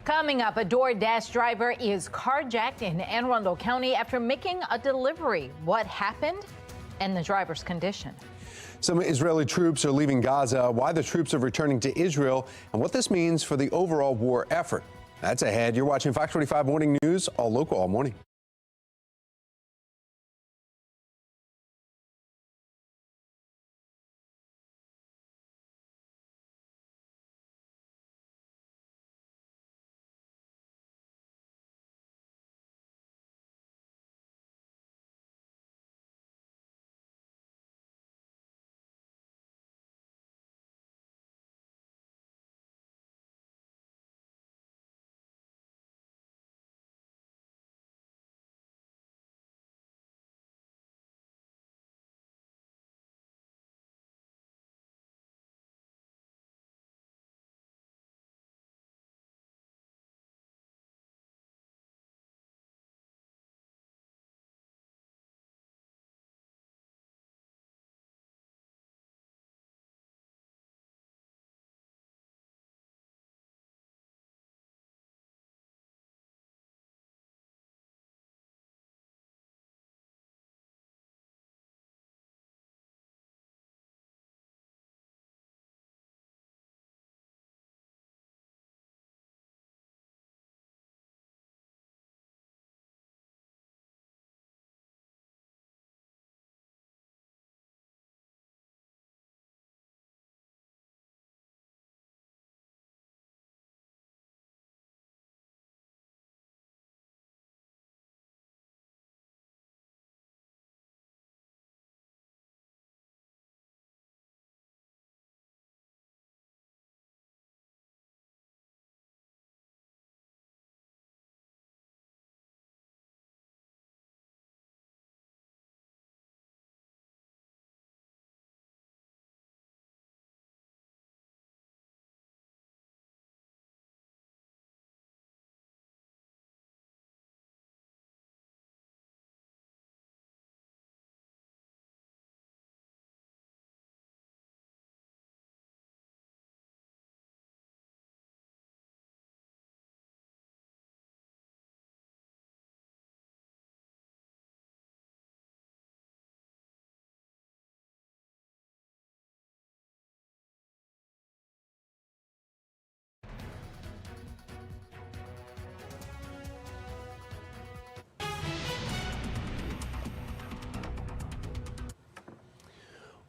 Coming up, a DoorDash driver is carjacked in Anne Arundel County after making a delivery. What happened and the driver's condition. Some Israeli troops are leaving Gaza, why the troops are returning to Israel, and what this means for the overall war effort. That's ahead. You're watching Fox 45 Morning News, all local, all morning.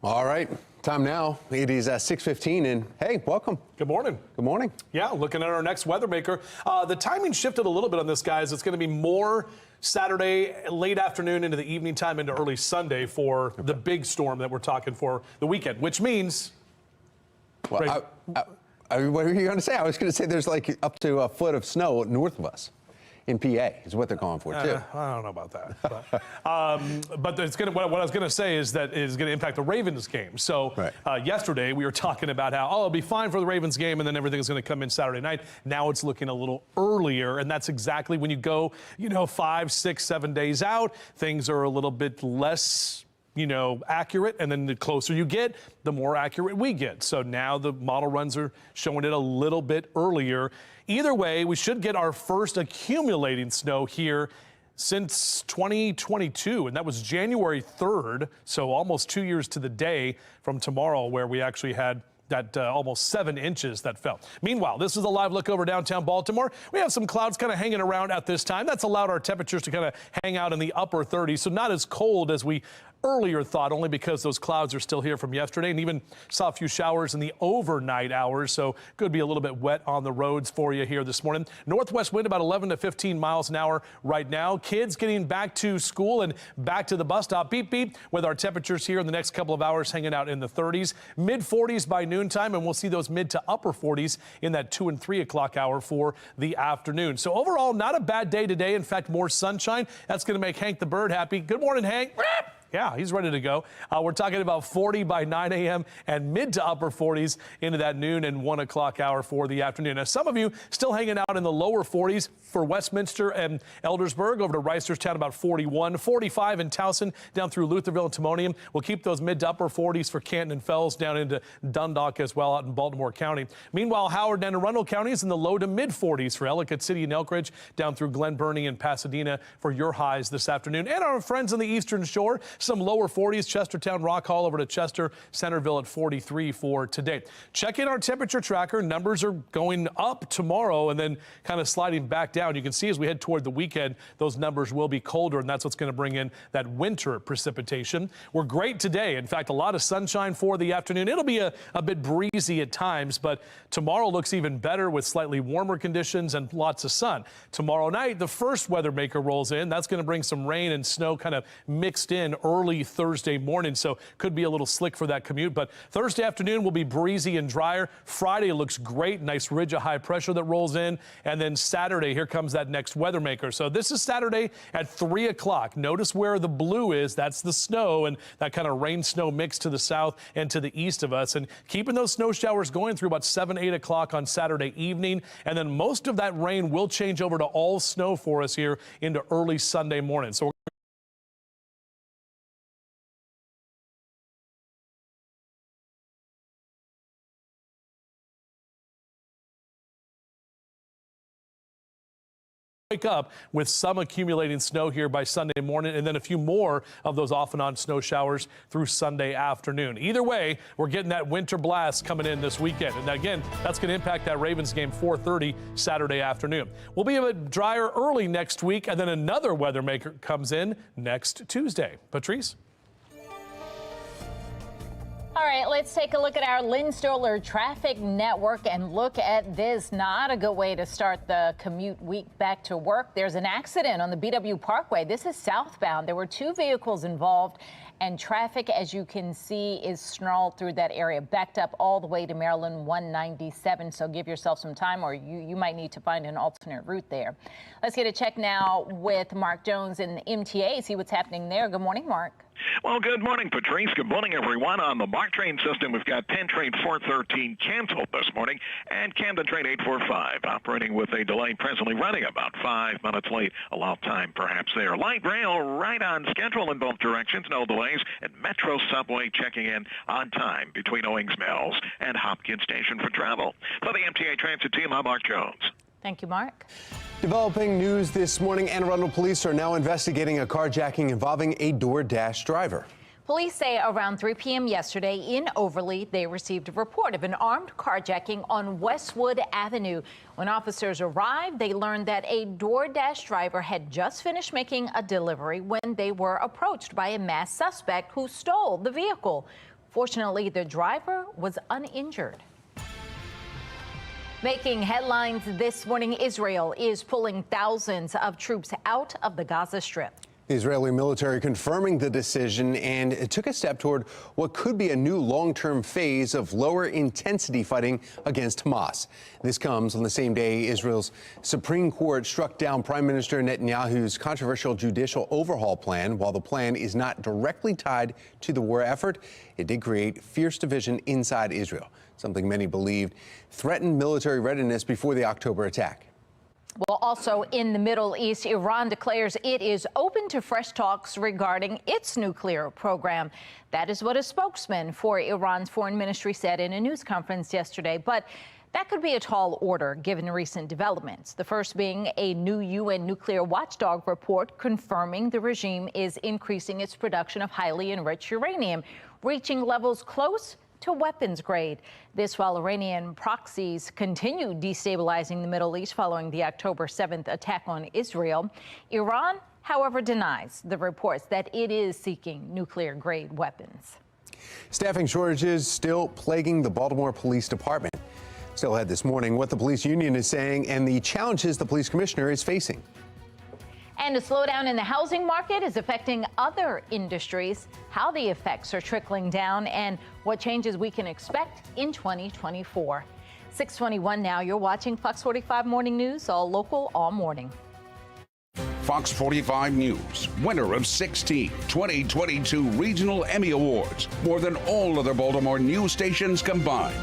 All right, time now. It is 6:15, and hey, welcome. Good morning. Good morning. Yeah, looking at our next weather maker. The timing shifted a little bit on this, guys. It's going to be more Saturday, late afternoon into the evening time into early Sunday for the big storm that we're talking for the weekend, which means... Well, what were you going to say? I was going to say there's like up to a foot of snow north of us. In PA is what they're calling for, too. I don't know about that. But it's gonna, what I was going to say is that it's going to impact the Ravens game. So yesterday we were talking about how, it'll be fine for the Ravens game and then everything's going to come in Saturday night. Now it's looking a little earlier, and that's exactly when you go, 5, 6, 7 days out, things are a little bit less accurate, and then the closer you get, the more accurate we get. So now the model runs are showing it a little bit earlier. Either way, we should get our first accumulating snow here since 2022, and that was January 3rd, so almost 2 years to the day from tomorrow, where we actually had that almost 7 inches that fell. Meanwhile, this is a live look over downtown Baltimore. We have some clouds kind of hanging around at this time. That's allowed our temperatures to kind of hang out in the upper 30s, so not as cold as we earlier thought, only because those clouds are still here from yesterday, and even saw a few showers in the overnight hours, so could be a little bit wet on the roads for you here this morning. Northwest wind about 11 to 15 miles an hour right now. Kids getting back to school and back to the bus stop. Beep, beep, with our temperatures here in the next couple of hours hanging out in the 30s, mid 40s by noontime, and we'll see those mid to upper 40s in that 2 and 3 o'clock hour for the afternoon. So overall, not a bad day today. In fact, more sunshine. That's going to make Hank the Bird happy. Good morning, Hank. Yeah, he's ready to go. We're talking about 40 by 9 a.m. and mid to upper 40s into that noon and 1 o'clock hour for the afternoon. Now, some of you still hanging out in the lower 40s for Westminster and Eldersburg, over to Reisterstown about 41, 45 in Towson, down through Lutherville and Timonium. We'll keep those mid to upper 40s for Canton and Fells down into Dundalk as well out in Baltimore County. Meanwhile, Howard and Arundel counties in the low to mid 40s for Ellicott City and Elkridge, down through Glen Burnie and Pasadena for your highs this afternoon. And our friends on the Eastern Shore, some lower 40s, Chestertown, Rock Hall over to Chester, Centerville at 43 for today. Check in our temperature tracker. Numbers are going up tomorrow and then kind of sliding back down. You can see as we head toward the weekend, those numbers will be colder, and that's what's going to bring in that winter precipitation. We're great today. In fact, a lot of sunshine for the afternoon. It'll be a bit breezy at times, but tomorrow looks even better with slightly warmer conditions and lots of sun. Tomorrow night, the first weather maker rolls in. That's going to bring some rain and snow kind of mixed in early Thursday morning, so could be a little slick for that commute. But Thursday afternoon will be breezy and drier. Friday looks great, nice ridge of high pressure that rolls in, and then Saturday, here comes that next weather maker. So this is Saturday at 3 o'clock. Notice where the blue is. That's the snow and that kind of rain snow mix to the south and to the east of us, and keeping those snow showers going through about 7, 8 o'clock on Saturday evening, and then most of that rain will change over to all snow for us here into early Sunday morning. So wake up with some accumulating snow here by Sunday morning, and then a few more of those off and on snow showers through Sunday afternoon. Either way, we're getting that winter blast coming in this weekend. And again, that's going to impact that Ravens game 4:30 Saturday afternoon. We'll be a bit drier early next week, and then another weather maker comes in next Tuesday. Patrice? All right, let's take a look at our Lynn Stoller traffic network and look at this. Not a good way to start the commute week back to work. There's an accident on the BW Parkway. This is southbound. There were 2 vehicles involved, and traffic, as you can see, is snarled through that area, backed up all the way to Maryland 197. So give yourself some time, or you might need to find an alternate route there. Let's get a check now with Mark Jones in the MTA, see what's happening there. Good morning, Mark. Well, good morning, Patrice. Good morning, everyone. On the BART train system, we've got Penn train 413 canceled this morning, and Camden train 845 operating with a delay, presently running about 5 minutes late. A lot of time perhaps there. Light rail right on schedule in both directions, no delays, and Metro subway checking in on time between Owings Mills and Hopkins Station for travel. For the MTA Transit team, I'm Mark Jones. Thank you, Mark. Developing news this morning, Anne Arundel police are now investigating a carjacking involving a DoorDash driver. Police say around 3 p.m. yesterday in Overly, they received a report of an armed carjacking on Westwood Avenue. When officers arrived, they learned that a DoorDash driver had just finished making a delivery when they were approached by a masked suspect who stole the vehicle. Fortunately, the driver was uninjured. Making headlines this morning, Israel is pulling thousands of troops out of the Gaza Strip. The Israeli military confirming the decision, and it took a step toward what could be a new long-term phase of lower intensity fighting against Hamas. This comes on the same day Israel's Supreme Court struck down Prime Minister Netanyahu's controversial judicial overhaul plan. While the plan is not directly tied to the war effort, it did create fierce division inside Israel, something many believed threatened military readiness before the October attack. Well, also in the Middle East, Iran declares it is open to fresh talks regarding its nuclear program. That is what a spokesman for Iran's foreign ministry said in a news conference yesterday. But that could be a tall order given recent developments. The first being a new UN nuclear watchdog report confirming the regime is increasing its production of highly enriched uranium, reaching levels close to weapons grade. This while Iranian proxies continue destabilizing the Middle East following the October 7th attack on Israel. Iran however, denies the reports that it is seeking nuclear-grade weapons. Staffing shortages still plaguing the Baltimore Police Department. Still ahead this morning, what the police union is saying and the challenges the police commissioner is facing. And a slowdown in the housing market is affecting other industries, how the effects are trickling down, and what changes we can expect in 2024. 6:21 now. You're watching Fox 45 Morning News, all local, all morning. Fox 45 News, winner of 16 2022 Regional Emmy Awards, more than all other Baltimore news stations combined.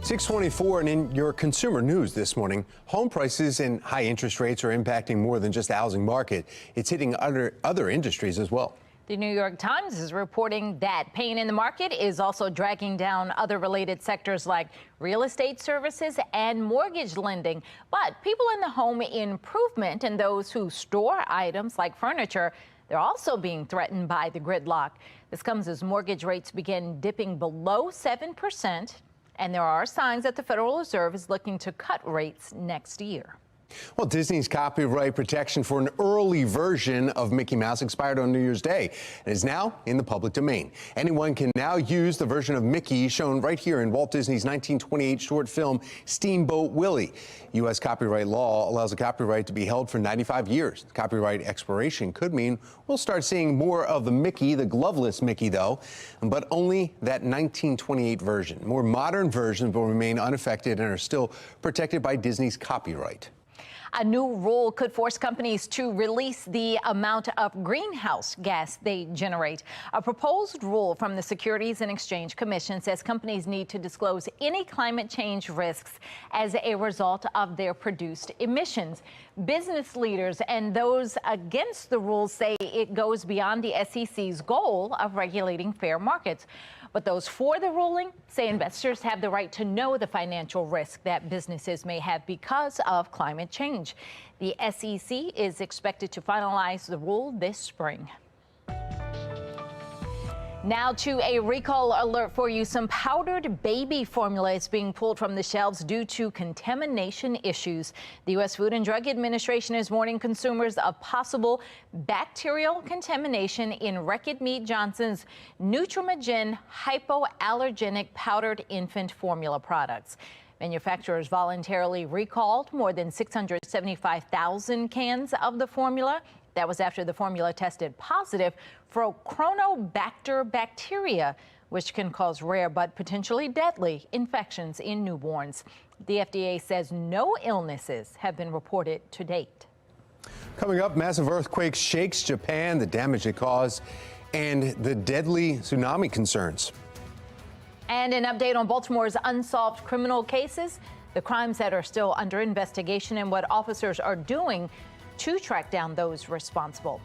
.624, and in your consumer news this morning, home prices and high interest rates are impacting more than just the housing market. It's hitting other industries as well. The New York Times is reporting that pain in the market is also dragging down other related sectors like real estate services and mortgage lending. But people in the home improvement and those who store items like furniture, they're also being threatened by the gridlock. This comes as mortgage rates begin dipping below 7%. And there are signs that the Federal Reserve is looking to cut rates next year. Well, Disney's copyright protection for an early version of Mickey Mouse expired on New Year's Day and is now in the public domain. Anyone can now use the version of Mickey shown right here in Walt Disney's 1928 short film Steamboat Willie. U.S. copyright law allows a copyright to be held for 95 years. Copyright expiration could mean we'll start seeing more of the Mickey, the gloveless Mickey, though, but only that 1928 version. More modern versions will remain unaffected and are still protected by Disney's copyright. A new rule could force companies to release the amount of greenhouse gas they generate. A proposed rule from the Securities and Exchange Commission says companies need to disclose any climate change risks as a result of their produced emissions. Business leaders and those against the rule say it goes beyond the SEC's goal of regulating fair markets. But those for the ruling say investors have the right to know the financial risk that businesses may have because of climate change. The SEC is expected to finalize the rule this spring. Now to a recall alert for you. Some powdered baby formula is being pulled from the shelves due to contamination issues. The U.S. Food and Drug Administration is warning consumers of possible bacterial contamination in Reckitt Mead Johnson's Nutrimogen hypoallergenic powdered infant formula products. Manufacturers voluntarily recalled more than 675,000 cans of the formula. That was after the formula tested positive for Chronobacter bacteria, which can cause rare but potentially deadly infections in newborns. The FDA says no illnesses have been reported to date. Coming up, massive earthquake shakes Japan, the damage it caused, and the deadly tsunami concerns. And an update on Baltimore's unsolved criminal cases, the crimes that are still under investigation, and what officers are doing to track down those responsible.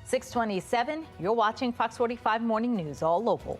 627, you're watching Fox 45 Morning News, all local.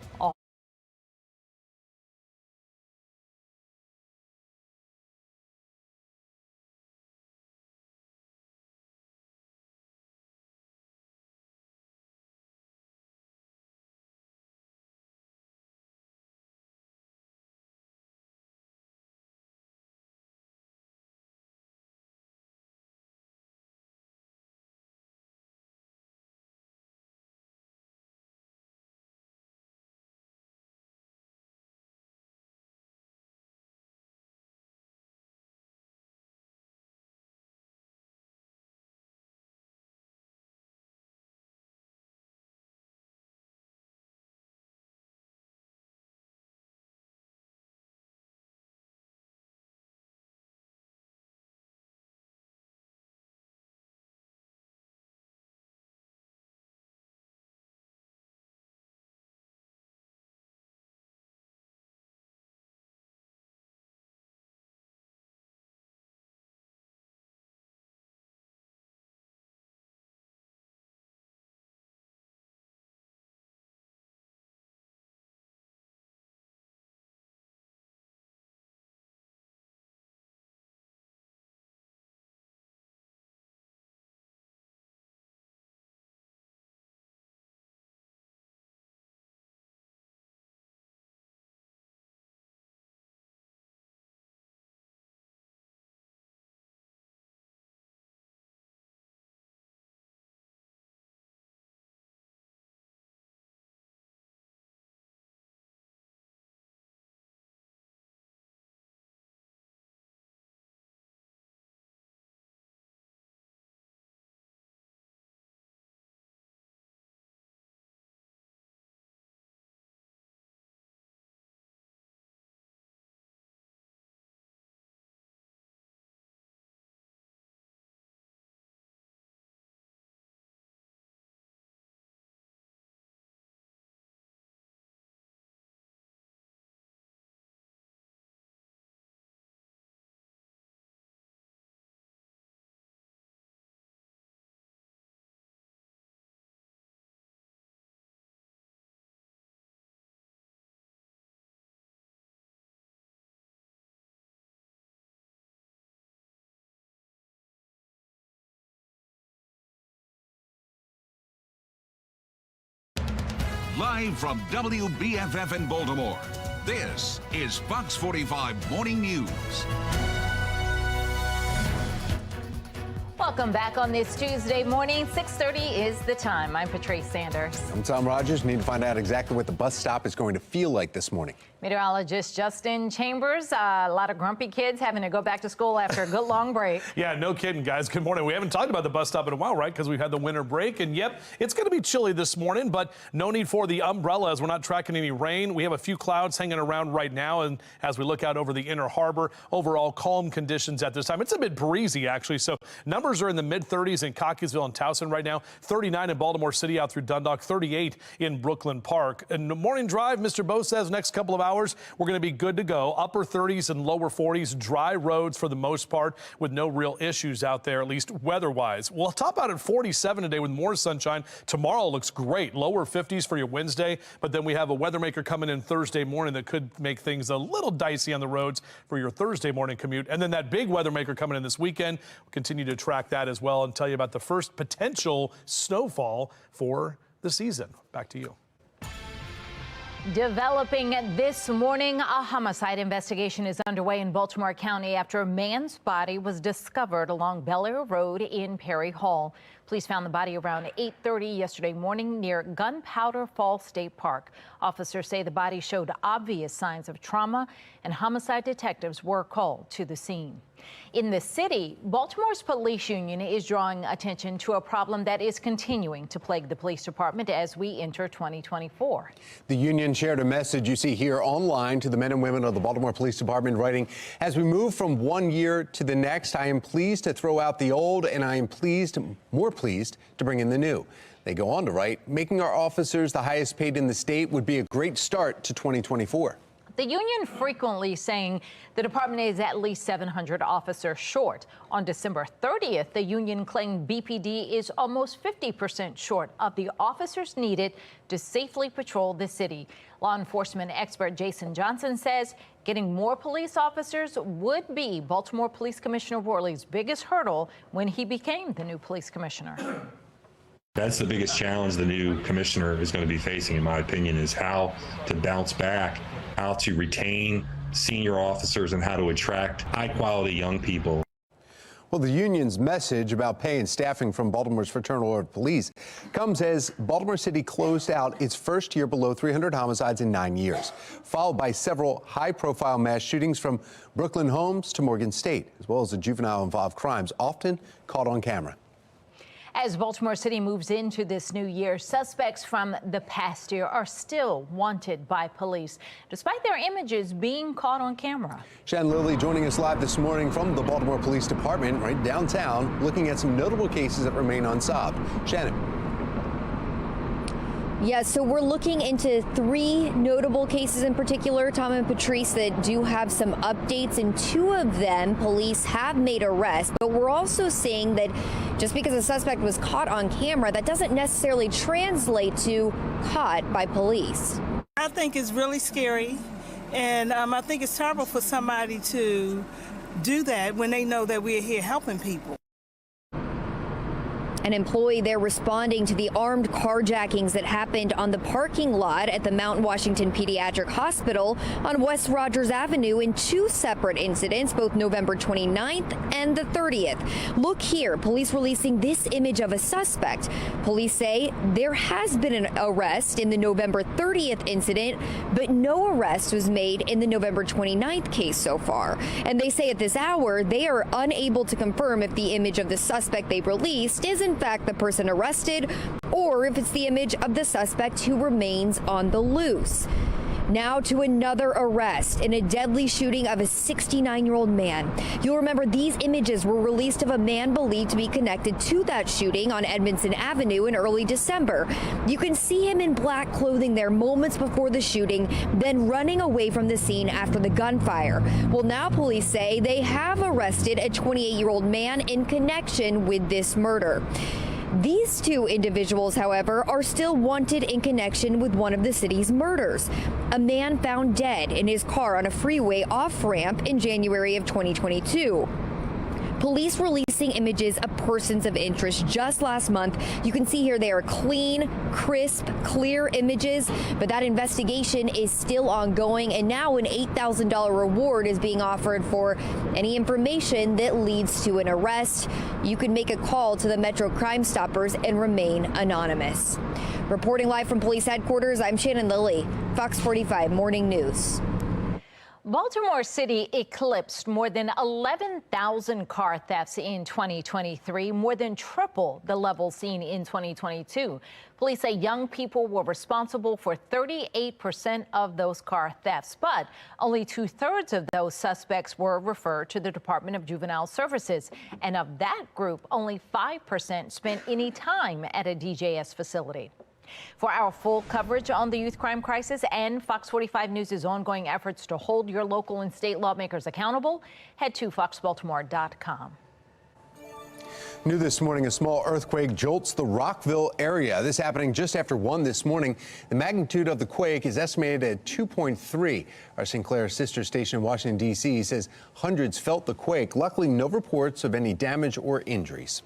Live from WBFF in Baltimore, this is Fox 45 Morning News. Welcome back on this Tuesday morning. 6:30 is the time. I'm Patrice Sanders. I'm Tom Rogers. Need to find out exactly what the bus stop is going to feel like this morning. Meteorologist Justin Chambers. A lot of grumpy kids having to go back to school after a good long break. Yeah, no kidding, guys. Good morning. We haven't talked about the bus stop in a while, right? Because we've had the winter break. And yep, it's going to be chilly this morning, but no need for the umbrella as we're not tracking any rain. We have a few clouds hanging around right now. And as we look out over the inner harbor, overall calm conditions at this time. It's a bit breezy, actually. So numbers are in the mid-30s in Cockeysville and Towson right now. 39 in Baltimore City out through Dundalk. 38 in Brooklyn Park. And the morning drive, Mr. Bo says next couple of hours, we're going to be good to go. Upper 30s and lower 40s, dry roads for the most part with no real issues out there, at least weather-wise. We'll top out at 47 today with more sunshine. Tomorrow looks great. Lower 50s for your Wednesday, but then we have a weather maker coming in Thursday morning that could make things a little dicey on the roads for your Thursday morning commute. And then that big weather maker coming in this weekend. We'll continue to track that as well and tell you about the first potential snowfall for the season. Back to you. Developing this morning, a homicide investigation is underway in Baltimore County after a man's body was discovered along Bel Air Road in Perry Hall. Police found the body around 8:30 yesterday morning near Gunpowder Falls State Park. Officers say the body showed obvious signs of trauma, and homicide detectives were called to the scene. In the city, Baltimore's police union is drawing attention to a problem that is continuing to plague the police department as we enter 2024. The union shared a message you see here online to the men and women of the Baltimore Police Department, writing, "As we move from one year to the next, I am pleased to throw out the old, and I am more pleased to bring in the new." They go on to write, "Making our officers the highest paid in the state would be a great start to 2024. The union frequently saying the department is at least 700 officers short. On December 30th, the union claimed BPD is almost 50% short of the officers needed to safely patrol the city. Law enforcement expert Jason Johnson says getting more police officers would be Baltimore Police Commissioner Worley's biggest hurdle when he became the new police commissioner. That's the biggest challenge the new commissioner is going to be facing, in my opinion, is how to bounce back, how to retain senior officers, and how to attract high-quality young people. Well, the union's message about pay and staffing from Baltimore's Fraternal Order of Police comes as Baltimore City closed out its first year below 300 homicides in 9 years, followed by several high-profile mass shootings from Brooklyn Homes to Morgan State, as well as the juvenile-involved crimes often caught on camera. As Baltimore City moves into this new year, suspects from the past year are still wanted by police, despite their images being caught on camera. Shannon Lilly joining us live this morning from the Baltimore Police Department, right downtown, looking at some notable cases that remain unsolved. Shannon. Yeah, so we're looking into 3 notable cases in particular, Tom and Patrice, that do have some updates. In 2 of them, police have made arrests, but we're also seeing that just because a suspect was caught on camera, that doesn't necessarily translate to caught by police. I think it's really scary, and I think it's terrible for somebody to do that when they know that we're here helping people. An employee there responding to the armed carjackings that happened on the parking lot at the Mount Washington Pediatric Hospital on West Rogers Avenue in 2 separate incidents, both November 29th and the 30th. Look here, police releasing this image of a suspect. Police say there has been an arrest in the November 30th incident, but no arrest was made in the November 29th case so far. And they say at this hour, they are unable to confirm if the image of the suspect they released is in fact the person arrested, or if it's the image of the suspect who remains on the loose. Now to another arrest in a deadly shooting of a 69-year-old man. You'll remember these images were released of a man believed to be connected to that shooting on Edmondson Avenue in early December. You can see him in black clothing there moments before the shooting, then running away from the scene after the gunfire. Well, now police say they have arrested a 28-year-old man in connection with this murder. These 2 individuals, however, are still wanted in connection with one of the city's murders. A man found dead in his car on a freeway off-ramp in January of 2022. Police releasing images of persons of interest just last month. You can see here they are clean, crisp, clear images, but that investigation is still ongoing, and now an $8,000 reward is being offered for any information that leads to an arrest. You can make a call to the Metro Crime Stoppers and remain anonymous. Reporting live from police headquarters, I'm Shannon Lilly, Fox 45 Morning News. Baltimore City eclipsed more than 11,000 car thefts in 2023, more than triple the level seen in 2022. Police say young people were responsible for 38% of those car thefts, but only 2/3 of those suspects were referred to the Department of Juvenile Services. And of that group, only 5% spent any time at a DJS facility. For our full coverage on the youth crime crisis and Fox 45 News' ongoing efforts to hold your local and state lawmakers accountable, head to foxbaltimore.com. New this morning, a small earthquake jolts the Rockville area. This happening just after 1 this morning. The magnitude of the quake is estimated at 2.3. Our Sinclair sister station in Washington, D.C. says hundreds felt the quake. Luckily, no reports of any damage or injuries.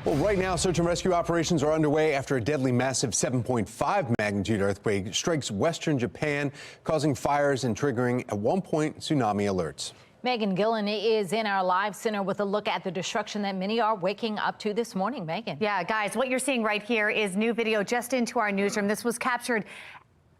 Well, right now, search and rescue operations are underway after a deadly massive 7.5 magnitude earthquake strikes western Japan, causing fires and triggering, at one point, tsunami alerts. Megan Gillen is in our live center with a look at the destruction that many are waking up to this morning. Megan. Yeah, guys, what you're seeing right here is new video just into our newsroom. This was captured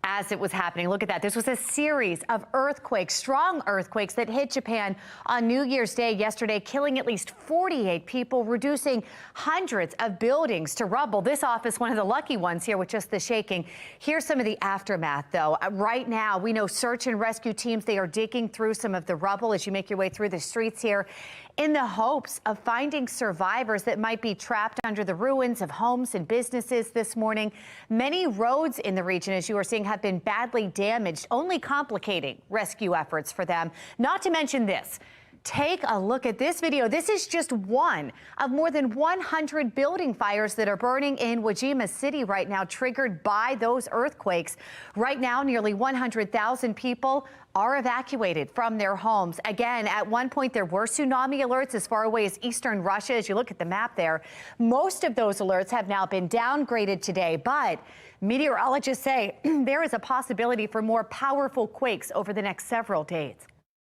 as it was happening. Look at that. This was a series of earthquakes, strong earthquakes that hit Japan on New Year's Day yesterday, killing at least 48 people, reducing hundreds of buildings to rubble. This office, one of the lucky ones here with just the shaking. Here's some of the aftermath, though. Right now, we know search and rescue teams, they are digging through some of the rubble as you make your way through the streets here in the hopes of finding survivors that might be trapped under the ruins of homes and businesses this morning. Many roads in the region, as you are seeing, have been badly damaged, only complicating rescue efforts for them. Not to mention this. Take a look at this video. This is just one of more than 100 building fires that are burning in Wajima City right now, triggered by those earthquakes. Right now, nearly 100,000 people are evacuated from their homes. Again, at one point, there were tsunami alerts as far away as eastern Russia. As you look at the map there, most of those alerts have now been downgraded today, but meteorologists say there is a possibility for more powerful quakes over the next several days.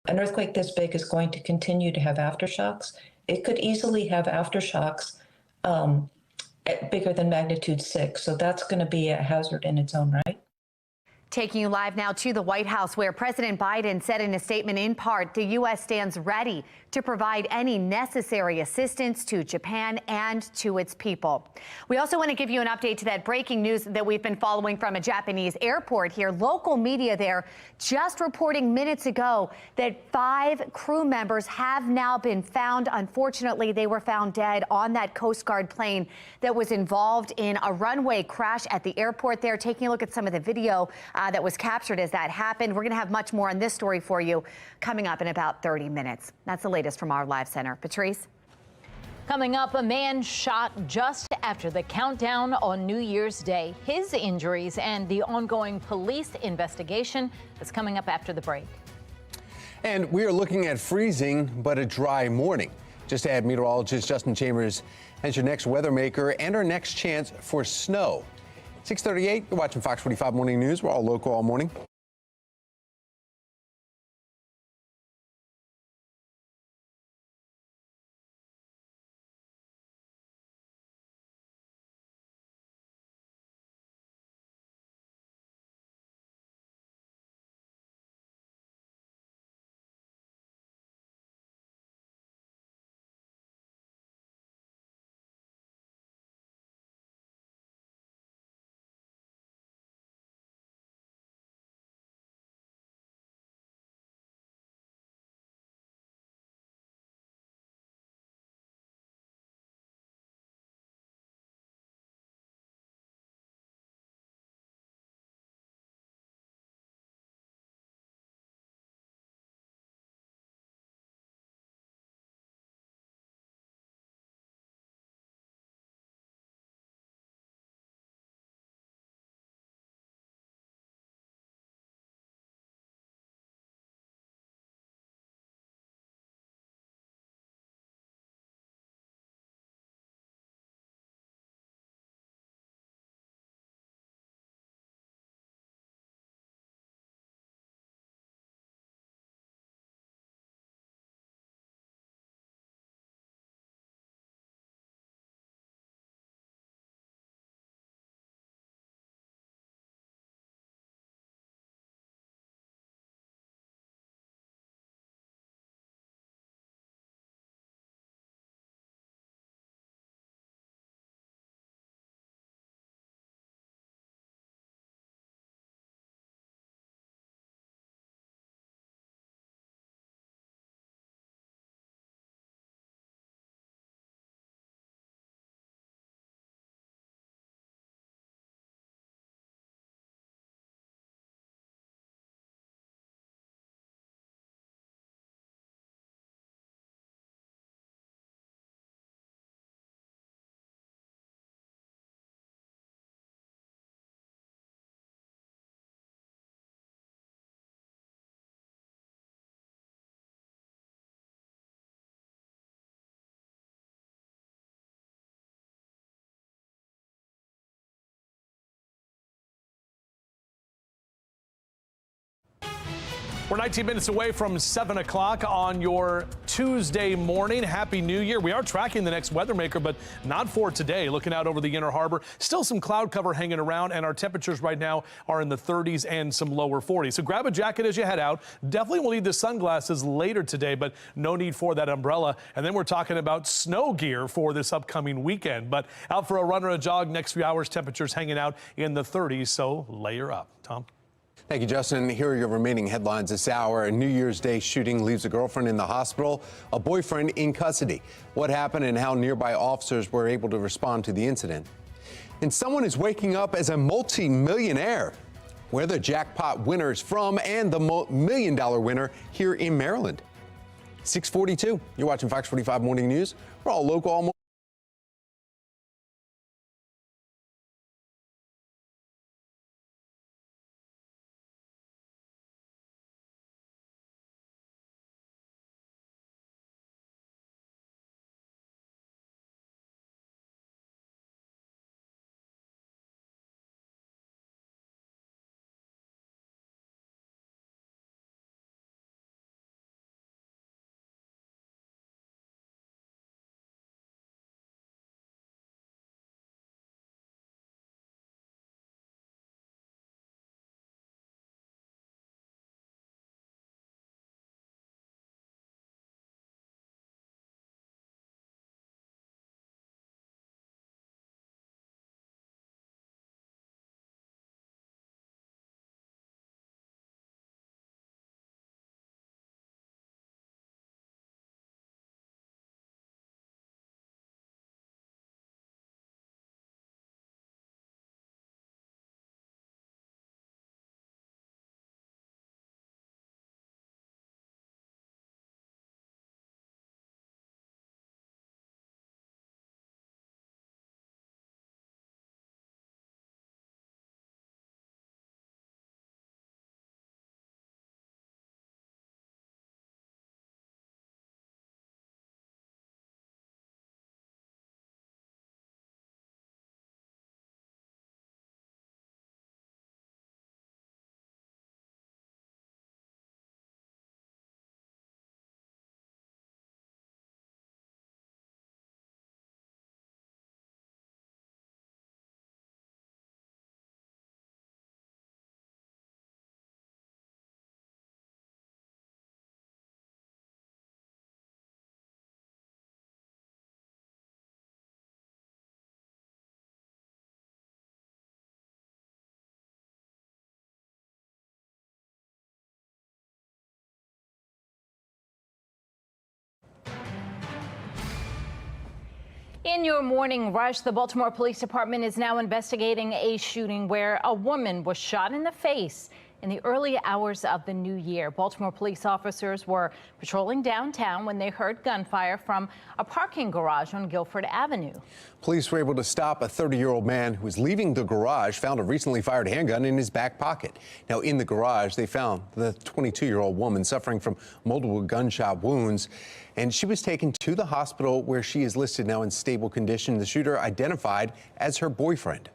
An earthquake this big is going to continue to have aftershocks. It could easily have aftershocks bigger than magnitude 6. So that's going to be a hazard in its own right. Taking you live now to the White House, where President Biden said in a statement, in part, the U.S. stands ready to provide any necessary assistance to Japan and to its people. We also want to give you an update to that breaking news that we've been following from a Japanese airport here. Local media there just reporting minutes ago that 5 crew members have now been found. Unfortunately, they were found dead on that Coast Guard plane that was involved in a runway crash at the airport there. Taking a look at some of the video that was captured as that happened. We're going to have much more on this story for you coming up in about 30 minutes. That's the latest from our live center. Patrice? Coming up, a man shot just after the countdown on New Year's Day. His injuries and the ongoing police investigation is coming up after the break. And we are looking at freezing, but a dry morning. Just ahead, meteorologist Justin Chambers has your next weather maker and our next chance for snow. 6:38, you're watching Fox 45 Morning News. We're all local all morning. We're 19 minutes away from 7 o'clock on your Tuesday morning. Happy New Year. We are tracking the next weather maker, but not for today. Looking out over the Inner Harbor, still some cloud cover hanging around, and our temperatures right now are in the 30s and some lower 40s. So grab a jacket as you head out. Definitely will need the sunglasses later today, but no need for that umbrella. And then we're talking about snow gear for this upcoming weekend. But out for a run or a jog next few hours, temperatures hanging out in the 30s, so layer up. Tom? Thank you, Justin. Here are your remaining headlines this hour. A New Year's Day shooting leaves a girlfriend in the hospital, a boyfriend in custody. What happened and how nearby officers were able to respond to the incident. And someone is waking up as a multi-millionaire. Where the jackpot winner is from and the $1 million winner here in Maryland. 6:42. You're watching Fox 45 Morning News. We're all local, almost. In your morning rush, the Baltimore Police Department is now investigating a shooting where a woman was shot in the face in the early hours of the new year. Baltimore police officers were patrolling downtown when they heard gunfire from a parking garage on Guilford Avenue. Police were able to stop a 30-year-old man who was leaving the garage, found a recently fired handgun in his back pocket. Now, in the garage, they found the 22-year-old woman suffering from multiple gunshot wounds, and she was taken to the hospital where she is listed now in stable condition. The shooter identified as her boyfriend.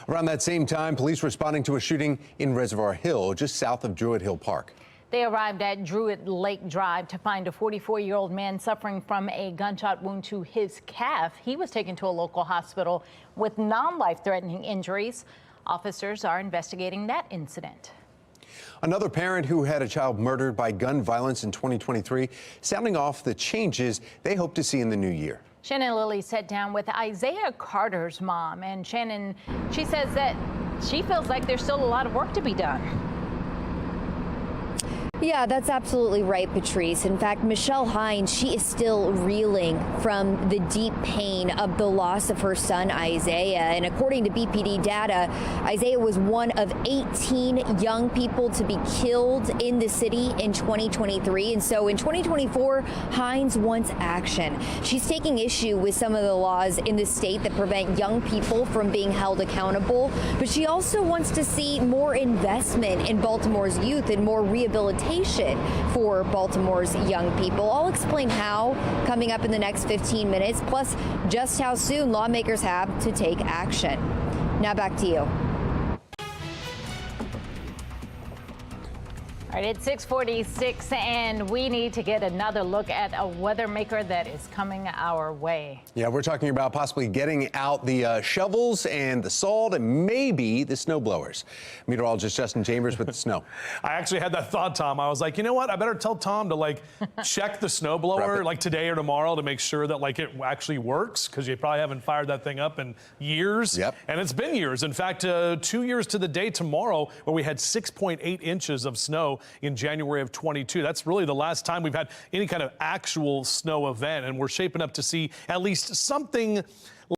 Around that same time, police responding to a shooting in Reservoir Hill, just south of Druid Hill Park. They arrived at Druid Lake Drive to find a 44-year-old man suffering from a gunshot wound to his calf. He was taken to a local hospital with non-life-threatening injuries. Officers are investigating that incident. Another parent who had a child murdered by gun violence in 2023, sounding off the changes they hope to see in the new year. Shannon Lilly sat down with Isaiah Carter's mom, and Shannon, she says that she feels like there's still a lot of work to be done. Yeah, that's absolutely right, Patrice. In fact, Michelle Hines, she is still reeling from the deep pain of the loss of her son, Isaiah. And according to BPD data, Isaiah was one of 18 young people to be killed in the city in 2023. And so in 2024, Hines wants action. She's taking issue with some of the laws in the state that prevent young people from being held accountable. But she also wants to see more investment in Baltimore's youth and more rehabilitation for Baltimore's young people. I'll explain how coming up in the next 15 minutes, plus just how soon lawmakers have to take action. Now back to you. All right, it's 6:46, and we need to get another look at a weather maker that is coming our way. Yeah, we're talking about possibly getting out the shovels and the salt and maybe the snow blowers. Meteorologist Justin Chambers with the snow. I actually had that thought, Tom. I was like, you know what? I better tell Tom to check the snow blower like today or tomorrow to make sure that it actually works, because you probably haven't fired that thing up in years. Yep. And it's been years. In fact, 2 years to the day tomorrow where we had 6.8 inches of snow in January of 22. That's really the last time we've had any kind of actual snow event, and we're shaping up to see at least something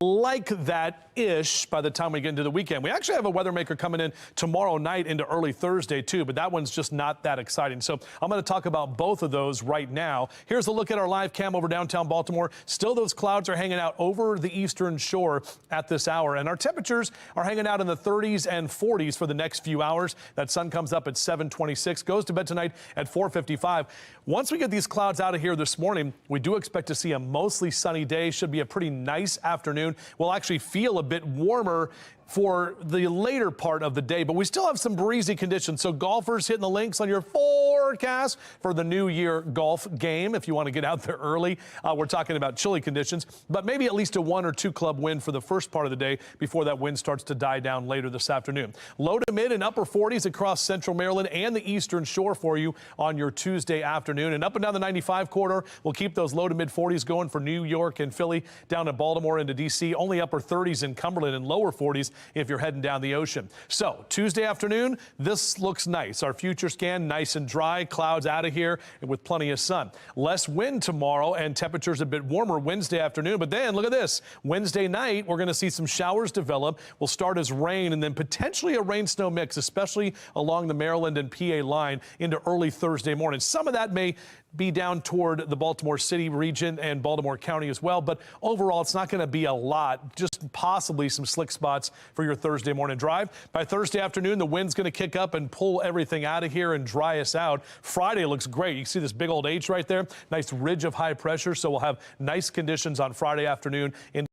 like that-ish by the time we get into the weekend. We actually have a weather maker coming in tomorrow night into early Thursday too, but that one's just not that exciting. So I'm going to talk about both of those right now. Here's a look at our live cam over downtown Baltimore. Still, those clouds are hanging out over the eastern shore at this hour, and our temperatures are hanging out in the 30s and 40s for the next few hours. That sun comes up at 7:26, goes to bed tonight at 4:55. Once we get these clouds out of here this morning, we do expect to see a mostly sunny day. Should be a pretty nice afternoon. We'll actually feel a bit warmer for the later part of the day, but we still have some breezy conditions. So golfers hitting the links on your forecast for the New Year golf game. If you want to get out there early, we're talking about chilly conditions, but maybe at least a 1 or 2 club wind for the first part of the day before that wind starts to die down later this afternoon. Low to mid and upper 40s across central Maryland and the eastern shore for you on your Tuesday afternoon. And up and down the 95 corridor, we'll keep those low to mid 40s going for New York and Philly, down to Baltimore into D.C. Only upper 30s in Cumberland and lower 40s if you're heading down the ocean. So Tuesday afternoon, this looks nice. Our future scan, nice and dry, clouds out of here and with plenty of sun. Less wind tomorrow and temperatures a bit warmer Wednesday afternoon. But then look at this. Wednesday night, we're going to see some showers develop. Will start as rain and then potentially a rain-snow mix, especially along the Maryland and PA line into early Thursday morning. Some of that may be down toward the Baltimore City region and Baltimore County as well. But overall, it's not going to be a lot, just possibly some slick spots for your Thursday morning drive. By Thursday afternoon, the wind's going to kick up and pull everything out of here and dry us out. Friday looks great. You can see this big old H right there. Nice ridge of high pressure. So we'll have nice conditions on Friday afternoon in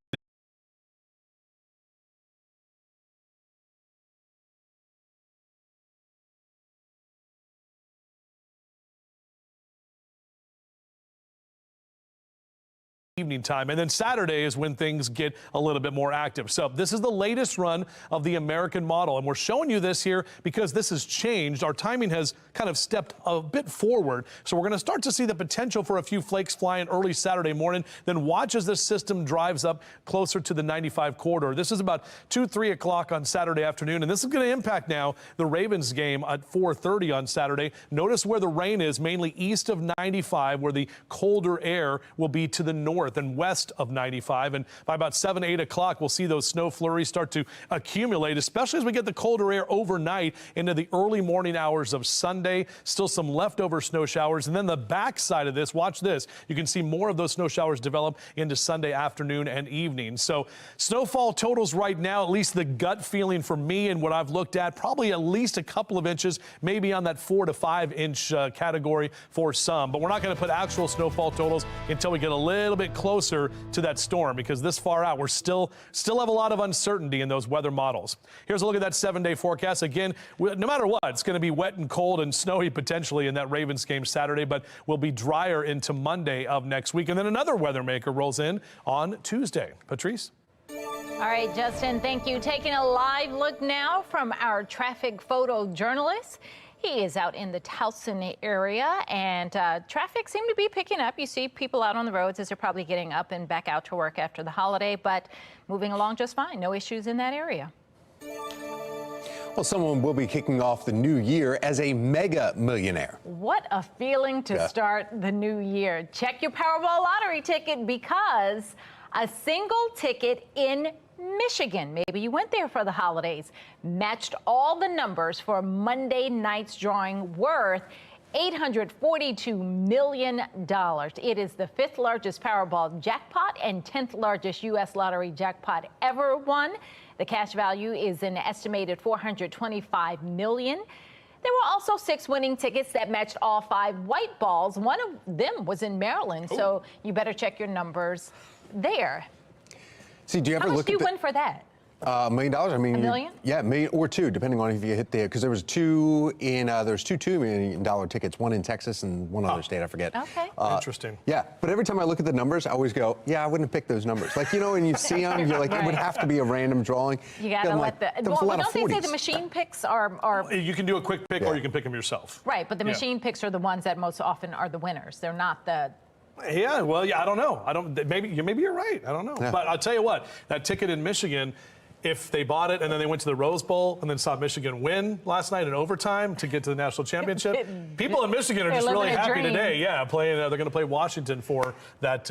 evening time. And then Saturday is when things get a little bit more active. So this is the latest run of the American model, and we're showing you this here because this has changed. Our timing has kind of stepped a bit forward. So we're going to start to see the potential for a few flakes flying early Saturday morning. Then watch as this system drives up closer to the 95 corridor. This is about 2-3 o'clock on Saturday afternoon, and this is going to impact now the Ravens game at 4:30 on Saturday. Notice where the rain is, mainly east of 95, where the colder air will be to the north and west of 95. And by about 7-8 o'clock, we'll see those snow flurries start to accumulate, especially as we get the colder air overnight into the early morning hours of Sunday. Still some leftover snow showers. And then the backside of this, watch this. You can see more of those snow showers develop into Sunday afternoon and evening. So snowfall totals right now, at least the gut feeling for me and what I've looked at, probably at least a couple of inches, maybe on that 4 to 5 inch category for some. But we're not going to put actual snowfall totals until we get a little bit closer to that storm, because this far out, we're still have a lot of uncertainty in those weather models. Here's a look at that 7-day forecast. Again, no matter what, it's going to be wet and cold and snowy potentially in that Ravens game Saturday, but will be drier into Monday of next week. And then another weather maker rolls in on Tuesday. Patrice? All right, Justin, thank you. Taking a live look now from our traffic photojournalist. He is out in the Towson area, and traffic seemed to be picking up. You see people out on the roads as they're probably getting up and back out to work after the holiday, but moving along just fine. No issues in that area. Well, someone will be kicking off the new year as a mega millionaire. What a feeling to start the new year. Check your Powerball lottery ticket, because a single ticket in Michigan, maybe you went there for the holidays, matched all the numbers for Monday night's drawing, worth $842 million. It is the 5th largest Powerball jackpot and 10th largest U.S. lottery jackpot ever won. The cash value is an estimated $425 million. There were also 6 winning tickets that matched all 5 white balls. One of them was in Maryland, so you better check your numbers there. See, do you ever How much look do you at win for that? $1 million. I mean, $1 million? Yeah, $1 million or two, depending on if you hit there. Because there was two $2 million tickets, one in Texas and one other state, I forget. Okay. Interesting. Yeah, but every time I look at the numbers, I always go, yeah, I wouldn't pick those numbers. Like, you know, when you see them, you're like, it would have to be a random drawing. You gotta I'm let like, the. there was a lot of don't they say 40s. the machine picks are You can do a quick pick or you can pick them yourself. right? But the machine picks are the ones that most often are the winners. They're not the. Yeah, well, yeah, I don't know. Maybe you're right. I don't know. Yeah. But I'll tell you what, that ticket in Michigan, if they bought it and then they went to the Rose Bowl and then saw Michigan win last night in overtime to get to the national championship, people in Michigan are just really happy today. Yeah, playing. They're going to play Washington for that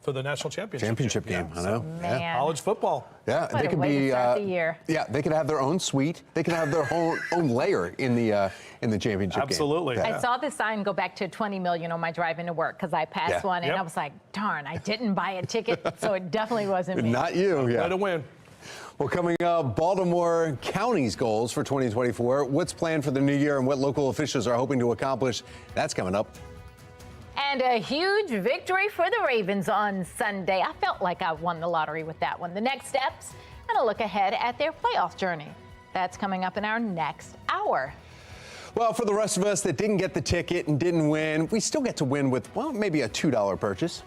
for the national championship game. I know. Man. Yeah. College football. Yeah, What they a could way to be. start the year. Yeah, they could have their own suite. They could have their own layer in the championship Absolutely. game. I saw the sign go back to 20 million on my drive into work because I passed one and I was like, darn, I didn't buy a ticket, so it definitely wasn't me. Not you. Yeah. Way to win. Well, coming up, Baltimore County's goals for 2024. What's planned for the new year and what local officials are hoping to accomplish? That's coming up. And a huge victory for the Ravens on Sunday. I felt like I won the lottery with that one. The next steps and a look ahead at their playoff journey. That's coming up in our next hour. Well, for the rest of us that didn't get the ticket and didn't win, we still get to win with, well, maybe a $2 purchase.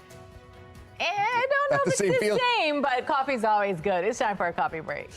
And I don't know if it's same the feeling? same, but coffee's always good. It's time for a coffee break.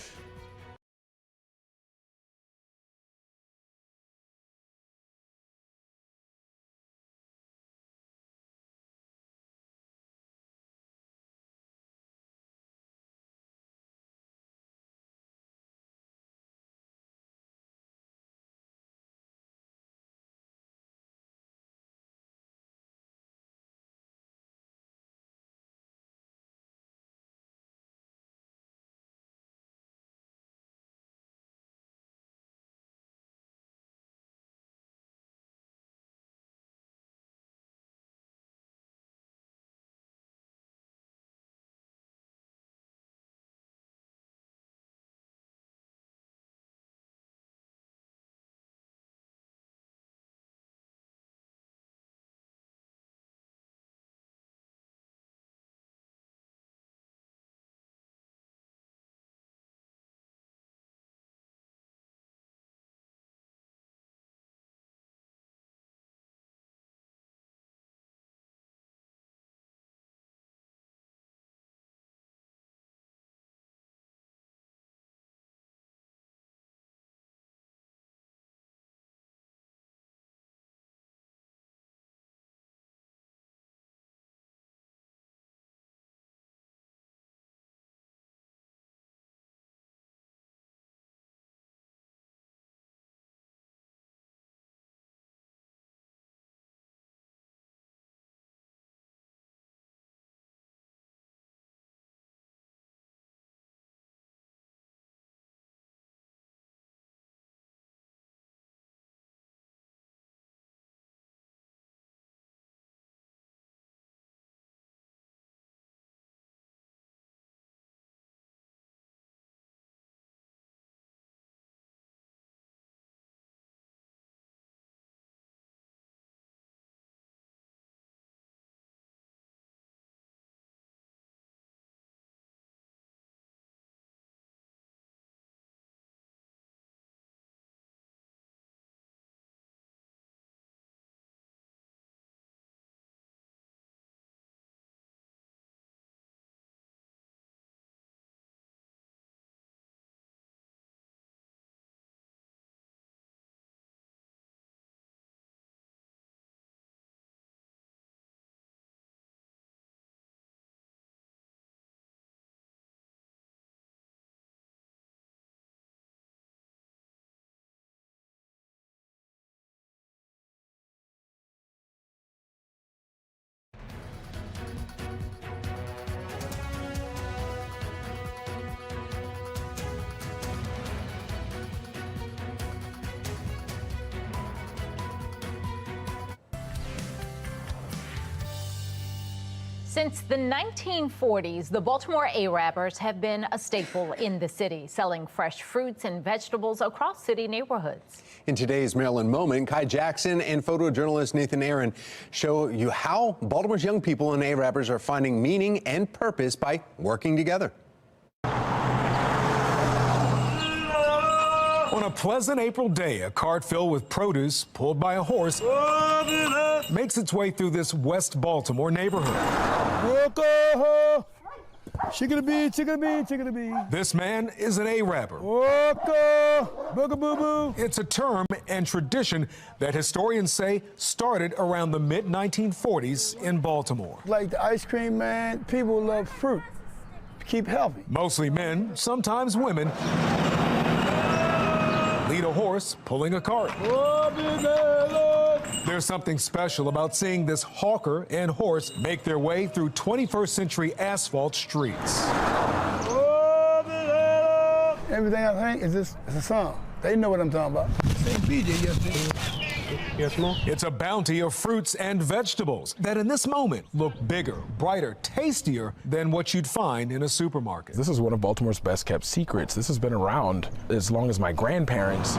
Since the 1940s, the Baltimore A-Rappers have been a staple in the city, selling fresh fruits and vegetables across city neighborhoods. In today's Maryland Moment, Kai Jackson and photojournalist Nathan Aaron show you how Baltimore's young people and A-Rappers are finding meaning and purpose by working together. On a pleasant April day, a cart filled with produce pulled by a horse makes its way through this West Baltimore neighborhood. Chickadee, chickadee, chickadee. This man is an A-rapper. It's a term and tradition that historians say started around the mid-1940s in Baltimore. Like the ice cream man, people love fruit. Keep healthy. Mostly men, sometimes women, lead a horse pulling a cart. There's something special about seeing this hawker and horse make their way through 21st century asphalt streets. Everything I think is just it's a song. They know what I'm talking about. Yes, ma'am. It's a bounty of fruits and vegetables that in this moment look bigger, brighter, tastier than what you'd find in a supermarket. This is one of Baltimore's best kept secrets. This has been around as long as my grandparents.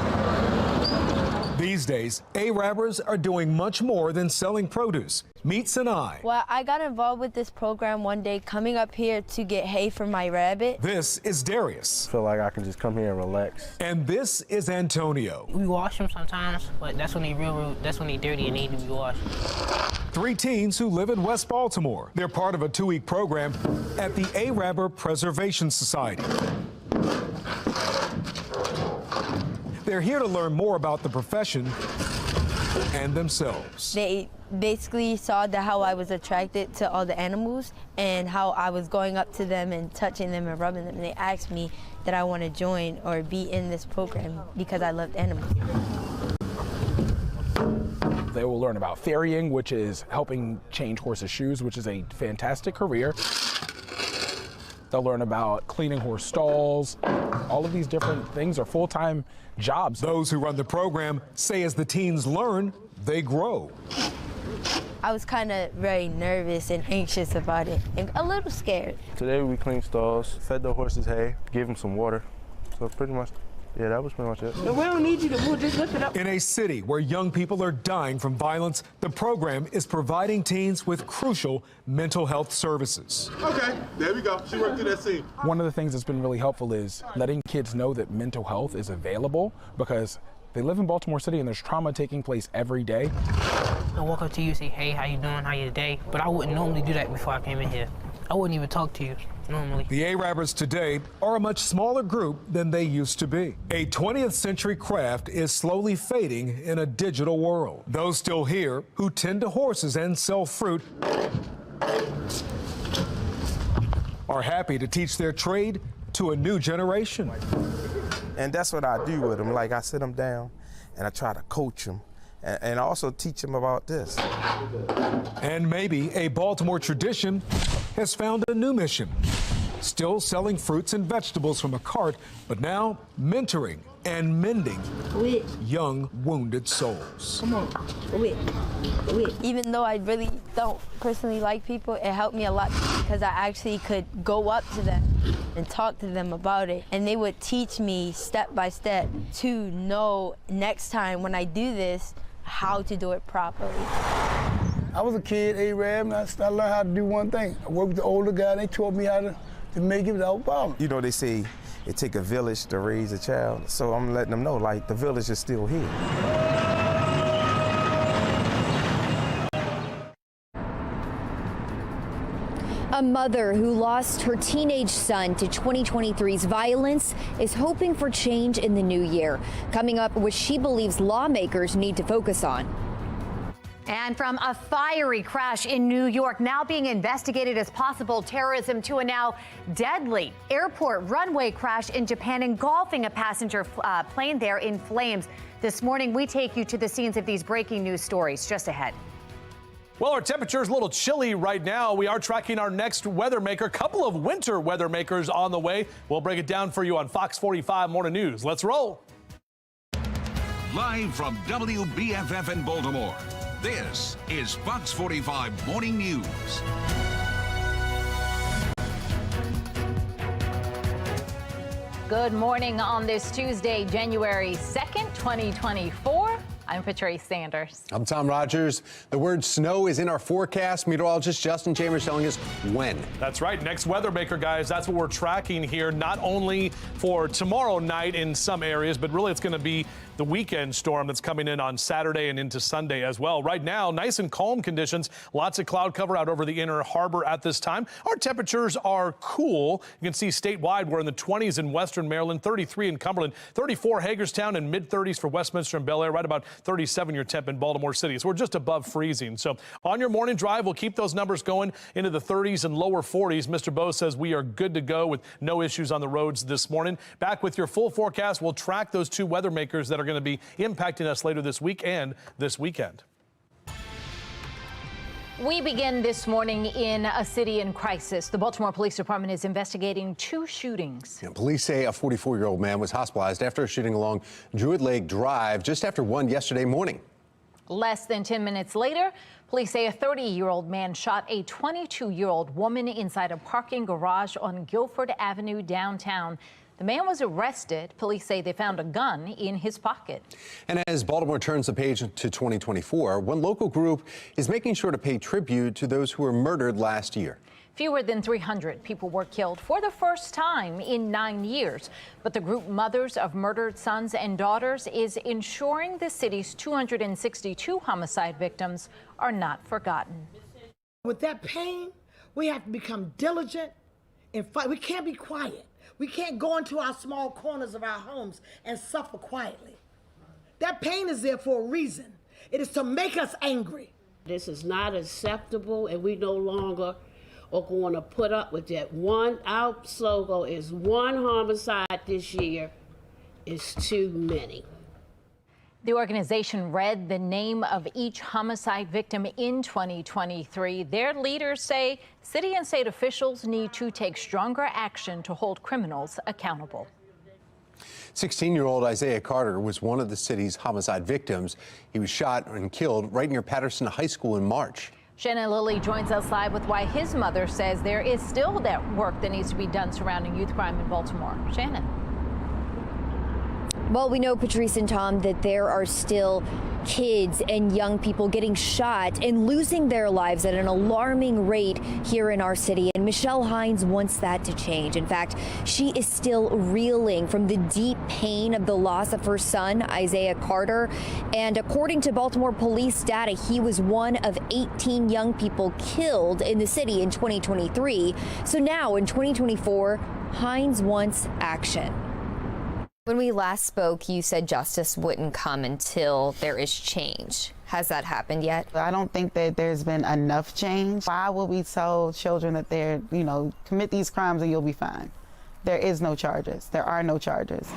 These days, A-rappers are doing much more than selling produce. Meet Sinai. Well, I got involved with this program one day coming up here to get hay for my rabbit. This is Darius. I feel like I can just come here and relax. And this is Antonio. We wash them sometimes, but that's when they that's when they dirty and need to be washed. 3 teens who live in West Baltimore. They're part of a 2-week program at the A-Rapper Preservation Society. They're here to learn more about the profession and themselves. They basically saw how I was attracted to all the animals and how I was going up to them and touching them and rubbing them. And they asked me that I want to join or be in this program because I loved animals. They will learn about farrieing, which is helping change horses' shoes, which is a fantastic career. They'll learn about cleaning horse stalls. All of these different things are full-time jobs. Those who run the program say as the teens learn, they grow. I was kind of very nervous and anxious about it and a little scared. Today we cleaned stalls, fed the horses hay, gave them some water. So pretty much, yeah, that was pretty much it. We don't need you to move, just lift it up. In a city where young people are dying from violence, the program is providing teens with crucial mental health services. Okay, there we go. She worked through that scene. One of the things that's been really helpful is letting kids know that mental health is available because they live in Baltimore City and there's trauma taking place every day. I walk up to you and say, hey, how you doing, how your day? But I wouldn't normally do that before I came in here. I wouldn't even talk to you normally. The A-Rappers today are a much smaller group than they used to be. A 20th century craft is slowly fading in a digital world. Those still here who tend to horses and sell fruit are happy to teach their trade to a new generation. And that's what I do with them. Like I sit them down and I try to coach them and also teach them about this. And maybe a Baltimore tradition has found a new mission. Still selling fruits and vegetables from a cart, but now mentoring and mending young wounded souls. Come on, Even though I really don't personally like people, it helped me a lot because I actually could go up to them and talk to them about it. And they would teach me step by step to know next time when I do this, how to do it properly. I was a kid, A-Rab, and I learned how to do one thing. I worked with the older guy, and they taught me how to make it without problem. You know, they say it takes a village to raise a child, so I'm letting them know, like, the village is still here. A mother who lost her teenage son to 2023's violence is hoping for change in the new year. Coming up, what she believes lawmakers need to focus on. And from a fiery crash in New York now being investigated as possible terrorism to a now deadly airport runway crash in Japan engulfing a passenger plane there in flames. This morning, we take you to the scenes of these breaking news stories just ahead. Well, our temperature is a little chilly right now. We are tracking our next weather maker. A couple of winter weather makers on the way. We'll break it down for you on Fox 45 Morning News. Let's roll. Live from WBFF in Baltimore, this is Fox 45 Morning News. Good morning on this Tuesday, January 2nd, 2024. I'm Patrice Sanders. I'm Tom Rogers. The word snow is in our forecast. Meteorologist Justin Chambers telling us when. That's right. Next weather maker, guys. That's what we're tracking here. Not only for tomorrow night in some areas, but really it's going to be the weekend storm that's coming in on Saturday and into Sunday as well. Right now, nice and calm conditions. Lots of cloud cover out over the inner harbor at this time. Our temperatures are cool. You can see statewide we're in the 20s in western Maryland, 33 in Cumberland, 34 Hagerstown, and mid-30s for Westminster and Bel Air, right about 37 your temp in Baltimore City. So we're just above freezing. So on your morning drive, we'll keep those numbers going into the 30s and lower 40s. Mr. Bowe says we are good to go with no issues on the roads this morning. Back with your full forecast. We'll track those two weather makers that are going to be impacting us later this week and this weekend. We begin this morning in a city in crisis. The Baltimore Police Department is investigating two shootings. Police say a 44-year-old man was hospitalized after a shooting along Druid Lake Drive just after 1 yesterday morning. Less than 10 minutes later, police say a 30-year-old man shot a 22-year-old woman inside a parking garage on Guilford Avenue downtown. The man was arrested. Police say they found a gun in his pocket. And as Baltimore turns the page to 2024, one local group is making sure to pay tribute to those who were murdered last year. Fewer than 300 people were killed for the first time in 9 years. But the group Mothers of Murdered Sons and Daughters is ensuring the city's 262 homicide victims are not forgotten. With that pain, we have to become diligent and fight. We can't be quiet. We can't go into our small corners of our homes and suffer quietly. That pain is there for a reason. It is to make us angry. This is not acceptable, and we no longer are going to put up with that. Our slogan is one homicide this year is too many. The organization read the name of each homicide victim in 2023. Their leaders say city and state officials need to take stronger action to hold criminals accountable. 16-year-old Isaiah Carter was one of the city's homicide victims. He was shot and killed right near Patterson High School in March. Shannon Lilly joins us live with why his mother says there is still that work that needs to be done surrounding youth crime in Baltimore. Shannon. Well, we know, Patrice and Tom, that there are still kids and young people getting shot and losing their lives at an alarming rate here in our city. And Michelle Hines wants that to change. In fact, she is still reeling from the deep pain of the loss of her son, Isaiah Carter. And according to Baltimore police data, he was one of 18 young people killed in the city in 2023. So now in 2024, Hines wants action. When we last spoke, you said justice wouldn't come until there is change. Has that happened yet? I don't think that there's been enough change. Why would we tell children that they're, commit these crimes and you'll be fine? There is no charges. There are no charges.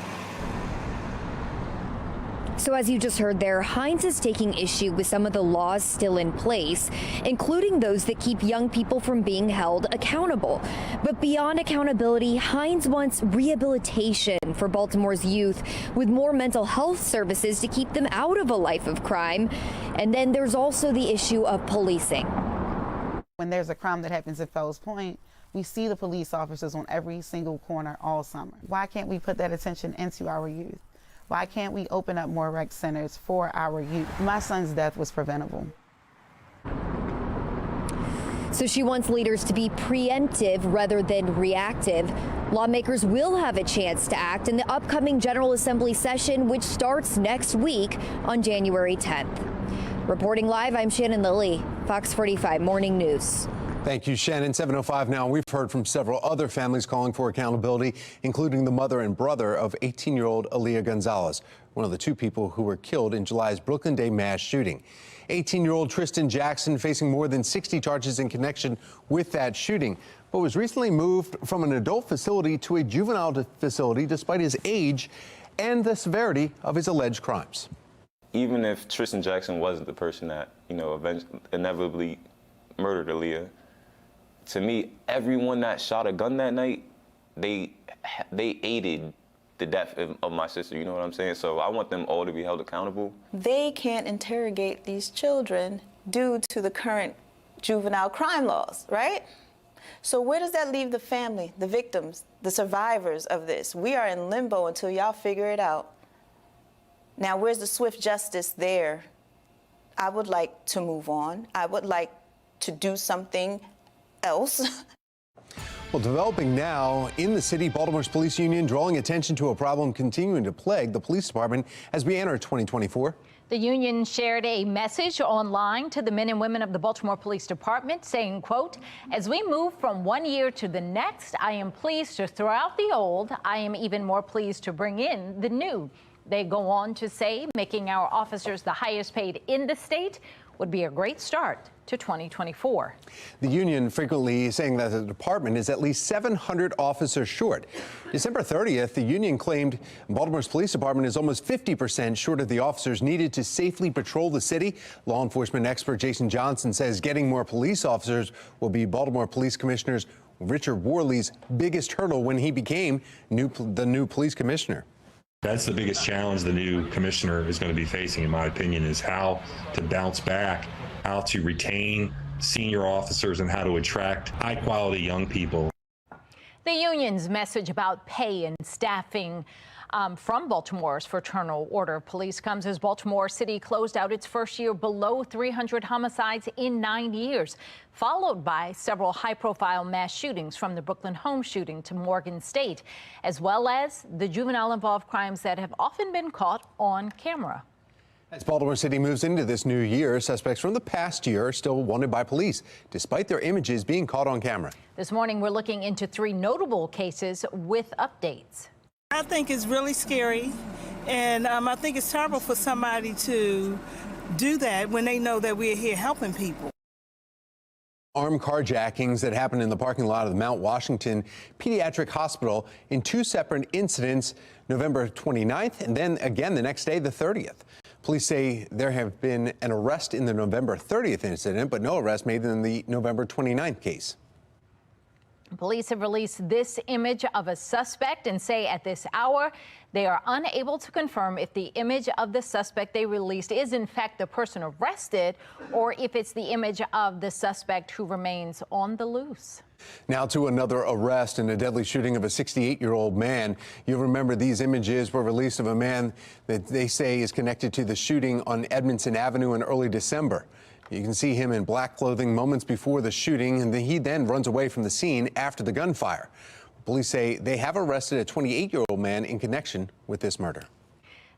So as you just heard there, Hines is taking issue with some of the laws still in place, including those that keep young people from being held accountable. But beyond accountability, Hines wants rehabilitation for Baltimore's youth with more mental health services to keep them out of a life of crime. And then there's also the issue of policing. When there's a crime that happens at Fells Point, we see the police officers on every single corner all summer. Why can't we put that attention into our youth? Why can't we open up more rec centers for our youth? My son's death was preventable. So she wants leaders to be preemptive rather than reactive. Lawmakers will have a chance to act in the upcoming General Assembly session, which starts next week on January 10th. Reporting live, I'm Shannon Lilly, Fox 45 Morning News. Thank you, Shannon. 7:05 now. We've heard from several other families calling for accountability, including the mother and brother of 18-year-old Aaliyah Gonzalez, one of the two people who were killed in July's Brooklyn Day mass shooting. 18-year-old Tristan Jackson facing more than 60 charges in connection with that shooting, but was recently moved from an adult facility to a juvenile facility despite his age and the severity of his alleged crimes. Even if Tristan Jackson wasn't the person that, inevitably murdered Aaliyah, to me, everyone that shot a gun that night, they aided the death of my sister, you know what I'm saying? So I want them all to be held accountable. They can't interrogate these children due to the current juvenile crime laws, right? So where does that leave the family, the victims, the survivors of this? We are in limbo until y'all figure it out. Now, where's the swift justice there? I would like to move on. I would like to do something else. Well, developing now in the city, Baltimore's police union drawing attention to a problem continuing to plague the police department as we enter 2024. The union shared a message online to the men and women of the Baltimore Police Department saying, quote, "As we move from one year to the next, I am pleased to throw out the old. I am even more pleased to bring in the new." They go on to say making our officers the highest paid in the state would be a great start to 2024. The union frequently saying that the department is at least 700 officers short. December 30th, the union claimed Baltimore's police department is almost 50% short of the officers needed to safely patrol the city. Law enforcement expert Jason Johnson says getting more police officers will be Baltimore Police Commissioner Richard Worley's biggest hurdle when he became the new police commissioner. That's the biggest challenge the new commissioner is going to be facing, in my opinion, is how to bounce back, how to retain senior officers, and how to attract high-quality young people. The union's message about pay and staffing from Baltimore's Fraternal Order of Police comes as Baltimore City closed out its first year below 300 homicides in 9 years, followed by several high-profile mass shootings from the Brooklyn home shooting to Morgan State, as well as the juvenile-involved crimes that have often been caught on camera. As Baltimore City moves into this new year, suspects from the past year are still wanted by police, despite their images being caught on camera. This morning, we're looking into 3 notable cases with updates. I think it's really scary, and I think it's terrible for somebody to do that when they know that we're here helping people. Armed carjackings that happened in the parking lot of the Mount Washington Pediatric Hospital in 2 separate incidents, November 29th and then again the next day, the 30th. Police say there have been an arrest in the November 30th incident, but no arrest made in the November 29th case. Police have released this image of a suspect and say at this hour they are unable to confirm if the image of the suspect they released is in fact the person arrested or if it's the image of the suspect who remains on the loose. Now to another arrest in a deadly shooting of a 68-year-old man. You'll remember these images were released of a man that they say is connected to the shooting on Edmondson Avenue in early December. You can see him in black clothing moments before the shooting, and he then runs away from the scene after the gunfire. Police say they have arrested a 28-year-old man in connection with this murder.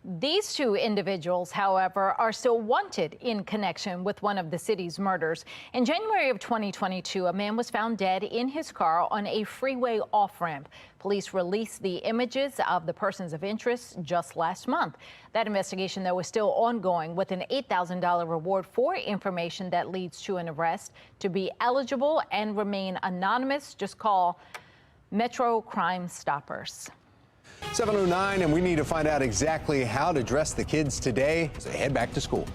These 2 individuals, however, are still wanted in connection with one of the city's murders. In January of 2022, a man was found dead in his car on a freeway off-ramp. Police released the images of the persons of interest just last month. That investigation, though, is still ongoing with an $8,000 reward for information that leads to an arrest. To be eligible and remain anonymous, just call Metro Crime Stoppers. 7:09, and we need to find out exactly how to dress the kids today as they head back to school.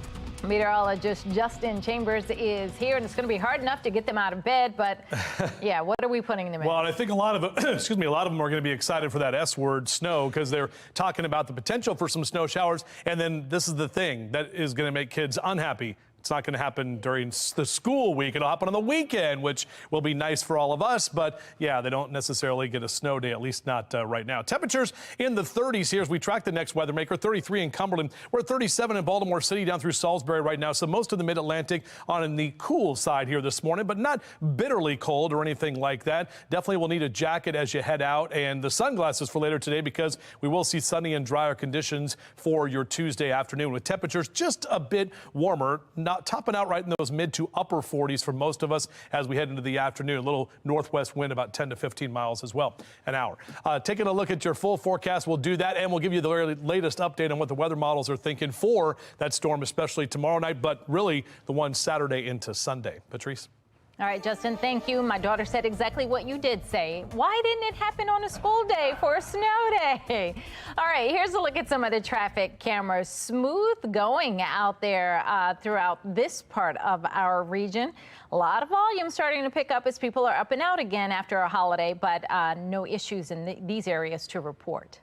Meteorologist Justin Chambers is here, and it's going to be hard enough to get them out of bed, but yeah, what are we putting them in? Well, and I think a lot of a lot of them are going to be excited for that S word, snow, because they're talking about the potential for some snow showers. And then this is the thing that is going to make kids unhappy. It's not going to happen during the school week. It'll happen on the weekend, which will be nice for all of us. But yeah, they don't necessarily get a snow day, at least not right now. Temperatures in the 30s here as we track the next weather maker. 33 in Cumberland. We're at 37 in Baltimore City down through Salisbury right now. So most of the mid-Atlantic on the cool side here this morning, but not bitterly cold or anything like that. Definitely will need a jacket as you head out and the sunglasses for later today because we will see sunny and drier conditions for your Tuesday afternoon with temperatures just a bit warmer. Not topping out right in those mid to upper 40s for most of us as we head into the afternoon. A little northwest wind about 10 to 15 miles as well an hour. Taking a look at your full forecast, we'll do that and we'll give you the very latest update on what the weather models are thinking for that storm, especially tomorrow night, but really the one Saturday into Sunday. Patrice? All right, Justin, thank you. My daughter said exactly what you did say. Why didn't it happen on a school day for a snow day? All right, here's a look at some of the traffic cameras. Smooth going out there throughout this part of our region. A lot of volume starting to pick up as people are up and out again after a holiday, but no issues in these areas to report.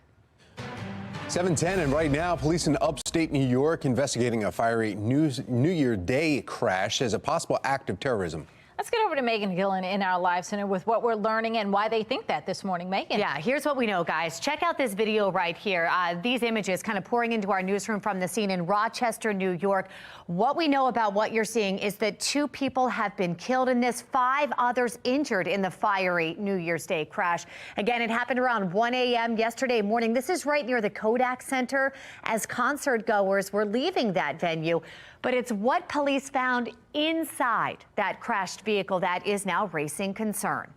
7:10, and right now, police in upstate New York investigating a fiery New Year Day crash as a possible act of terrorism. Let's get over to Megan Gillen in our Live Center with what we're learning and why they think that this morning. Megan. Yeah, here's what we know, guys. Check out this video right here. These images kind of pouring into our newsroom from the scene in Rochester, New York. What we know about what you're seeing is that 2 people have been killed in this, 5 others injured in the fiery New Year's Day crash. Again, it happened around 1 a.m. yesterday morning. This is right near the Kodak Center as concert goers were leaving that venue. But it's what police found inside that crashed vehicle that is now raising concern.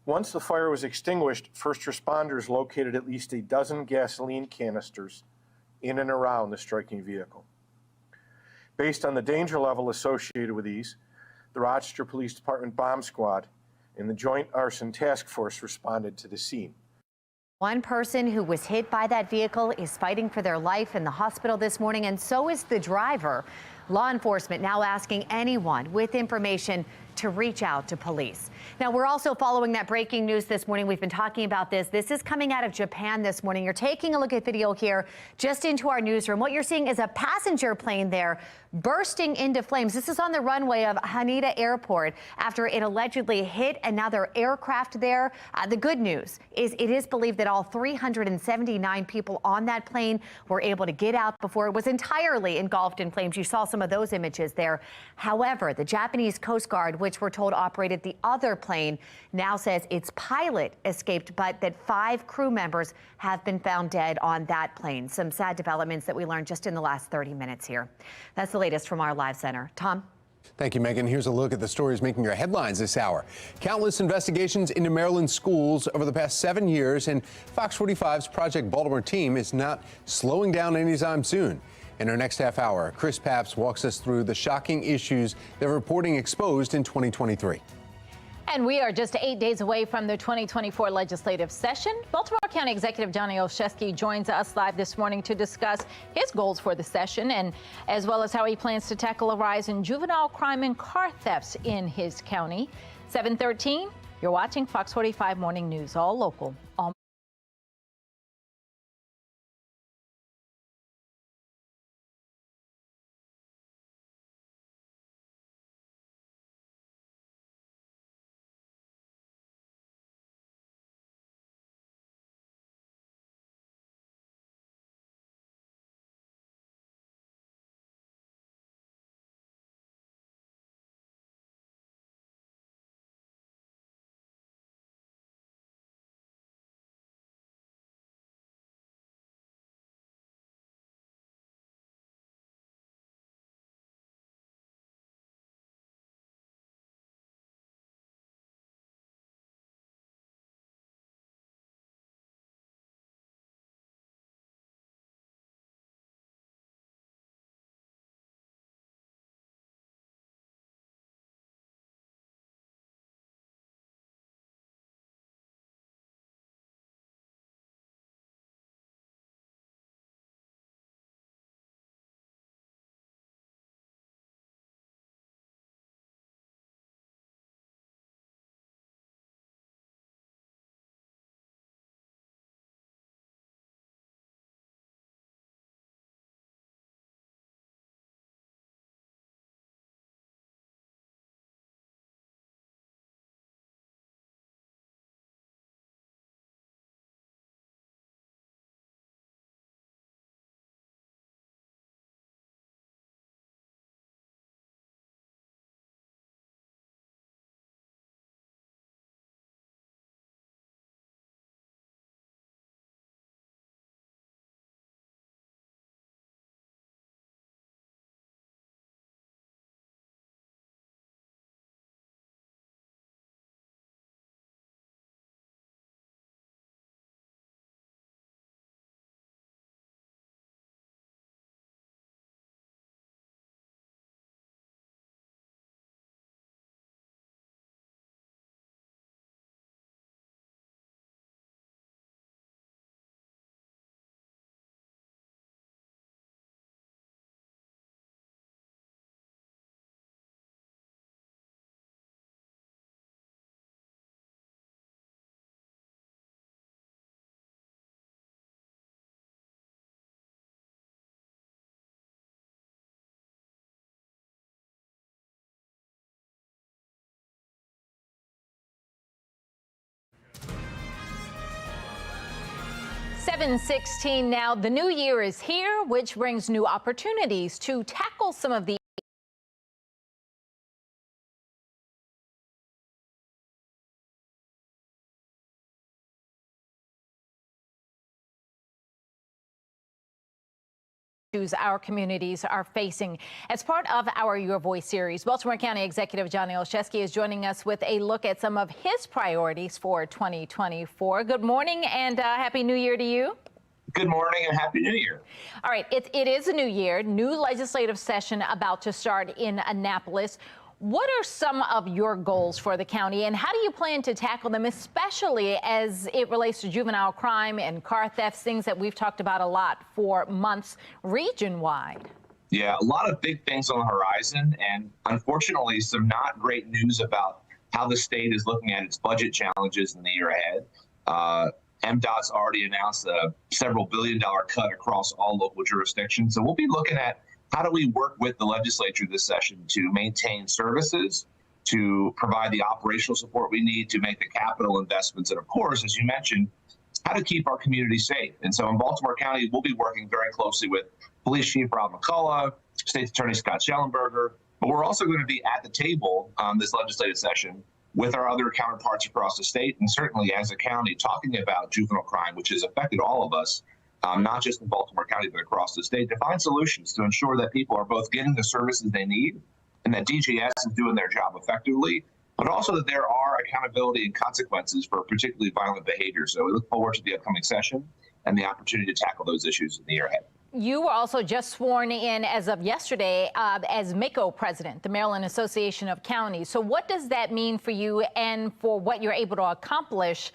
Once the fire was extinguished, first responders located at least a dozen gasoline canisters in and around the striking vehicle. Based on the danger level associated with these, the Rochester Police Department Bomb Squad and the Joint Arson Task Force responded to the scene. One person who was hit by that vehicle is fighting for their life in the hospital this morning, and so is the driver. Law enforcement now asking anyone with information to reach out to police. Now, we're also following that breaking news this morning. We've been talking about this. This is coming out of Japan this morning. You're taking a look at video here just into our newsroom. What you're seeing is a passenger plane there bursting into flames. This is on the runway of Haneda Airport after it allegedly hit another aircraft there. The good news is it is believed that all 379 people on that plane were able to get out before it was entirely engulfed in flames. You saw some of those images there. However, the Japanese Coast Guard, which we're told operated the other plane, now says its pilot escaped, but that 5 crew members have been found dead on that plane. Some sad developments that we learned just in the last 30 minutes here. That's the latest from our Live Center. Tom? Thank you, Megan. Here's a look at the stories making your headlines this hour. Countless investigations into Maryland schools over the past 7 years, and Fox 45's Project Baltimore team is not slowing down anytime soon. In our next half hour, Chris Papps walks us through the shocking issues they're reporting exposed in 2023. And we are just 8 days away from the 2024 legislative session. Baltimore County Executive Johnny Olszewski joins us live this morning to discuss his goals for the session, and as well as how he plans to tackle a rise in juvenile crime and car thefts in his county. 7:13, you're watching Fox 45 Morning News, all local, all 7:16 now. The new year is here, which brings new opportunities to tackle some of the issues our communities are facing. As part of our Your Voice series, Baltimore County Executive Johnny Olszewski is joining us with a look at some of his priorities for 2024. Good morning and Happy New Year to you. Good morning and Happy New Year. All right, it is a new year, new legislative session about to start in Annapolis. What are some of your goals for the county, and how do you plan to tackle them, especially as it relates to juvenile crime and car thefts, things that we've talked about a lot for months region-wide? Yeah, a lot of big things on the horizon, and unfortunately, some not great news about how the state is looking at its budget challenges in the year ahead. MDOT's already announced a several billion-dollar cut across all local jurisdictions, so we'll be looking at how do we work with the legislature this session to maintain services, to provide the operational support we need to make the capital investments, and of course, as you mentioned, how to keep our community safe. And so in Baltimore County, we'll be working very closely with Police Chief Rob McCullough, State Attorney Scott Schellenberger, but we're also going to be at the table this legislative session with our other counterparts across the state, and certainly as a county talking about juvenile crime, which has affected all of us, not just in Baltimore County, but across the state, to find solutions to ensure that people are both getting the services they need and that DJS is doing their job effectively, but also that there are accountability and consequences for particularly violent behavior. So we look forward to the upcoming session and the opportunity to tackle those issues in the year ahead. You were also just sworn in as of yesterday as MACO president, the Maryland Association of Counties. So what does that mean for you and for what you're able to accomplish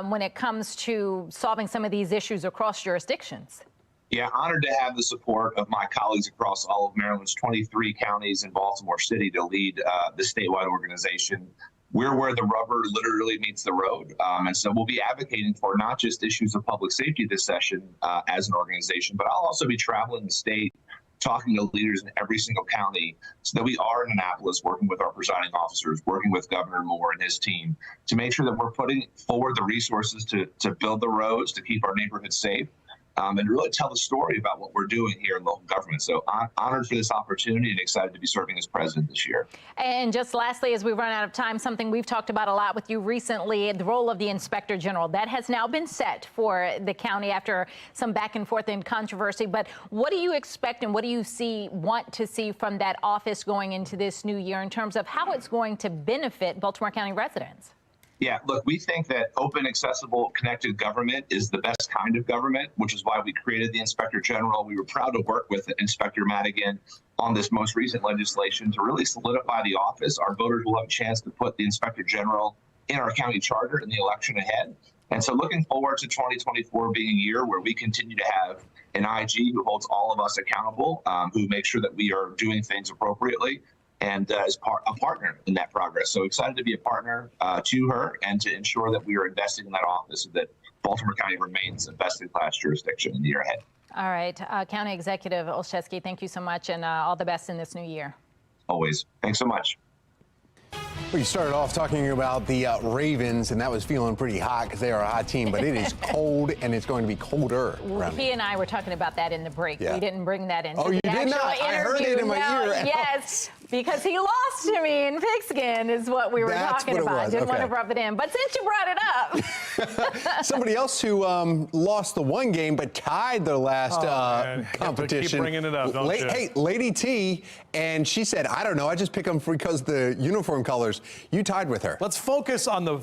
when it comes to solving some of these issues across jurisdictions? Yeah, honored to have the support of my colleagues across all of Maryland's 23 counties and Baltimore City to lead the statewide organization. We're where the rubber literally meets the road. And so we'll be advocating for not just issues of public safety this session as an organization, but I'll also be traveling the state, talking to leaders in every single county so that we are in Annapolis working with our presiding officers, working with Governor Moore and his team to make sure that we're putting forward the resources to build the roads, to keep our neighborhoods safe, and really tell the story about what we're doing here in local government. So I'm honored for this opportunity and excited to be serving as president this year. And just lastly, as we run out of time, something we've talked about a lot with you recently, the role of the Inspector General. That has now been set for the county after some back and forth and controversy. But what do you expect and what do you want to see from that office going into this new year in terms of how it's going to benefit Baltimore County residents? Yeah, look, we think that open, accessible, connected government is the best kind of government, which is why we created the Inspector General. We were proud to work with Inspector Madigan on this most recent legislation to really solidify the office. Our voters will have a chance to put the Inspector General in our county charter in the election ahead. And so looking forward to 2024 being a year where we continue to have an IG who holds all of us accountable, who makes sure that we are doing things appropriately, and is a partner in that progress. So excited to be a partner to her and to ensure that we are investing in that office so that Baltimore County remains a best-in-class jurisdiction in the year ahead. All right. County Executive Olszewski, thank you so much, and all the best in this new year. Always. Thanks so much. We started off talking about the Ravens, and that was feeling pretty hot because they are a hot team, but it is cold, and it's going to be colder. He and I were talking about that in the break. Yeah. We didn't bring that in. Oh, you did not? I heard it in my ear. Yes, because he lost to me in pigskin is what we were talking about. Didn't want to rub it in. But since you brought it up. Somebody else who lost the one game but tied their last competition. Keep bringing it up, don't you? Hey, Lady T, and she said, I don't know, I just pick them because the uniform colors. You tied with her. Let's focus on the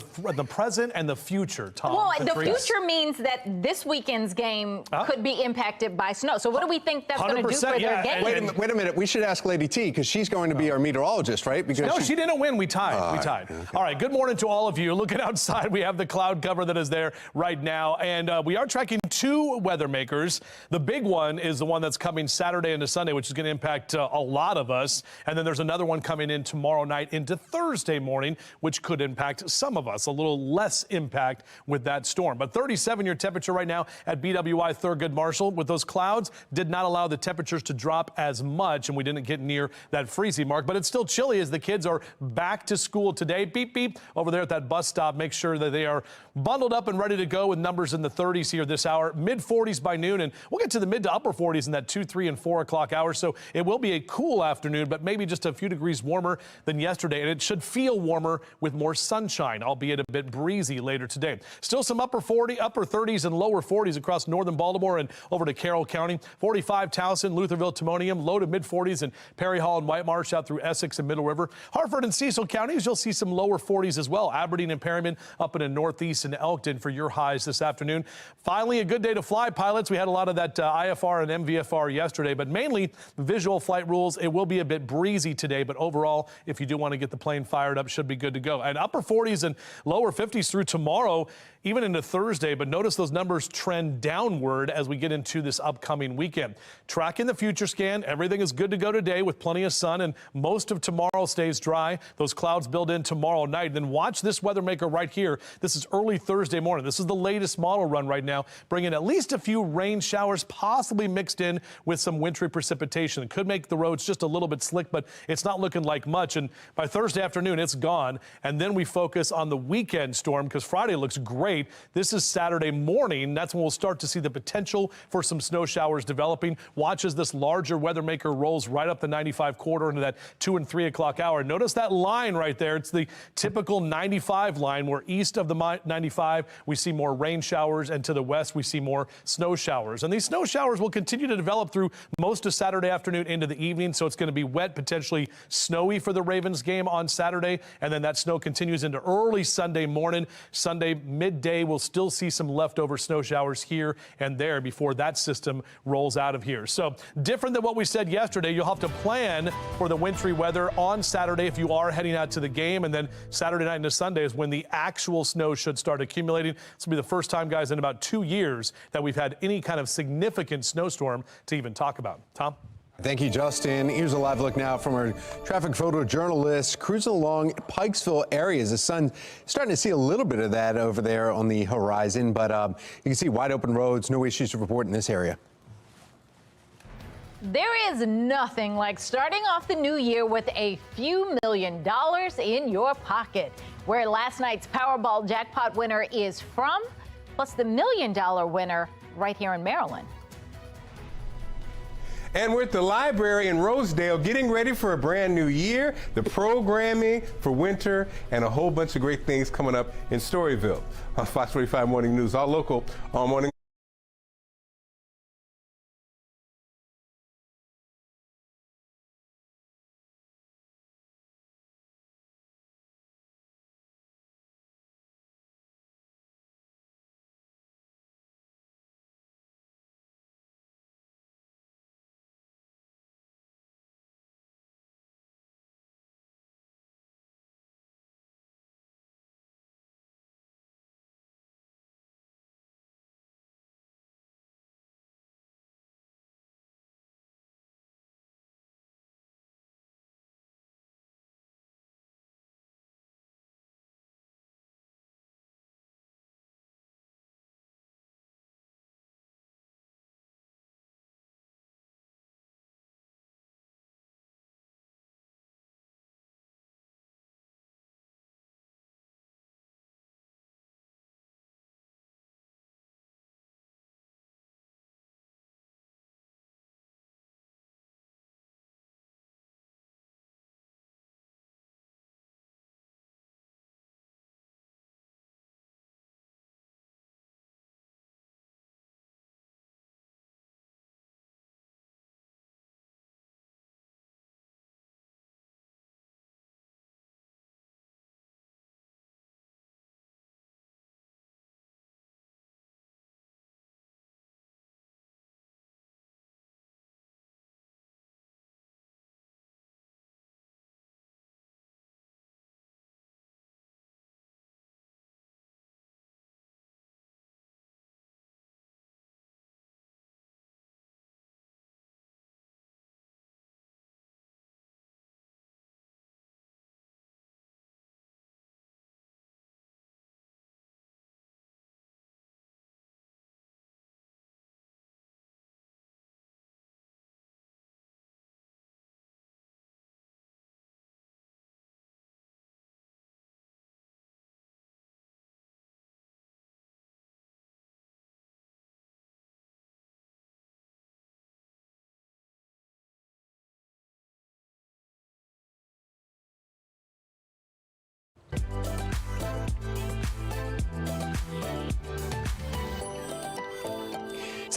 present and the future, Tom. Well, the future means that this weekend's game could be impacted by snow. So what do we think that's going to do for their game? Wait a minute. We should ask Lady T because she's going to be our meteorologist, right? Because no, she didn't win. We tied. We tied. Okay. All right. Good morning to all of you. Looking outside, we have the cloud cover that is there right now, and we are tracking two weather makers. The big one is the one that's coming Saturday into Sunday, which is going to impact a lot of us. And then there's another one coming in tomorrow night into Thursday morning, which could impact some of us. A little less impact with that storm. But 37-year temperature right now at BWI Thurgood Marshall. With those clouds, did not allow the temperatures to drop as much, and we didn't get near that freezing mark. But it's still chilly as the kids are back to school today. Beep, beep, over there at that bus stop. Make sure that they are bundled up and ready to go with numbers in the 30s here this hour. our mid-40s by noon, and we'll get to the mid to upper 40s in that 2, 3, and 4 o'clock hours. So it will be a cool afternoon, but maybe just a few degrees warmer than yesterday. And it should feel warmer with more sunshine, albeit a bit breezy later today. Still some upper 30s and lower 40s across northern Baltimore and over to Carroll County. 45 Towson, Lutherville, Timonium, low to mid 40s in Perry Hall and White Marsh out through Essex and Middle River. Hartford and Cecil counties, you'll see some lower 40s as well. Aberdeen and Perryman up in the northeast and Elkton for your highs this afternoon. Finally, a good day to fly, pilots. We had a lot of that IFR and MVFR yesterday, but mainly visual flight rules. It will be a bit breezy today, but overall, if you do want to get the plane fired up, should be good to go. And upper 40s and lower 50s through tomorrow, even into Thursday, but notice those numbers trend downward as we get into this upcoming weekend. Tracking the future scan, everything is good to go today with plenty of sun, and most of tomorrow stays dry. Those clouds build in tomorrow night. Then watch this weather maker right here. This is early Thursday morning. This is the latest model run right now, bringing at least a few rain showers, possibly mixed in with some wintry precipitation. It could make the roads just a little bit slick, but it's not looking like much. And by Thursday afternoon, it's gone. And then we focus on the weekend storm because Friday looks great. This is Saturday morning. That's when we'll start to see the potential for some snow showers developing. Watch as this larger weather maker rolls right up the 95 corridor into that 2 and 3 o'clock hour. Notice that line right there. It's the typical 95 line where east of the 95 we see more rain showers, and to the west we see more snow showers. And these snow showers will continue to develop through most of Saturday afternoon into the evening. So it's going to be wet, potentially snowy for the Ravens game on Saturday. And then that snow continues into early Sunday morning. Sunday midday, we'll still see some leftover snow showers here and there before that system rolls out of here. So different than what we said yesterday. You'll have to plan for the wintry weather on Saturday if you are heading out to the game. And then Saturday night into Sunday is when the actual snow should start accumulating. This will be the first time, guys, in about 2 years that we've had any kind of significant snowstorm to even talk about. Tom? Thank you, Justin. Here's a live look now from our traffic photojournalist cruising along Pikesville areas. The sun's starting to see a little bit of that over there on the horizon, but you can see wide open roads, no issues to report in this area. There is nothing like starting off the new year with a few $1 million in your pocket. Where last night's Powerball jackpot winner is from, plus the $1 million winner right here in Maryland. And we're at the library in Rosedale getting ready for a brand new year, the programming for winter, and a whole bunch of great things coming up in Storyville. On Fox 45 Morning News, all local, all morning.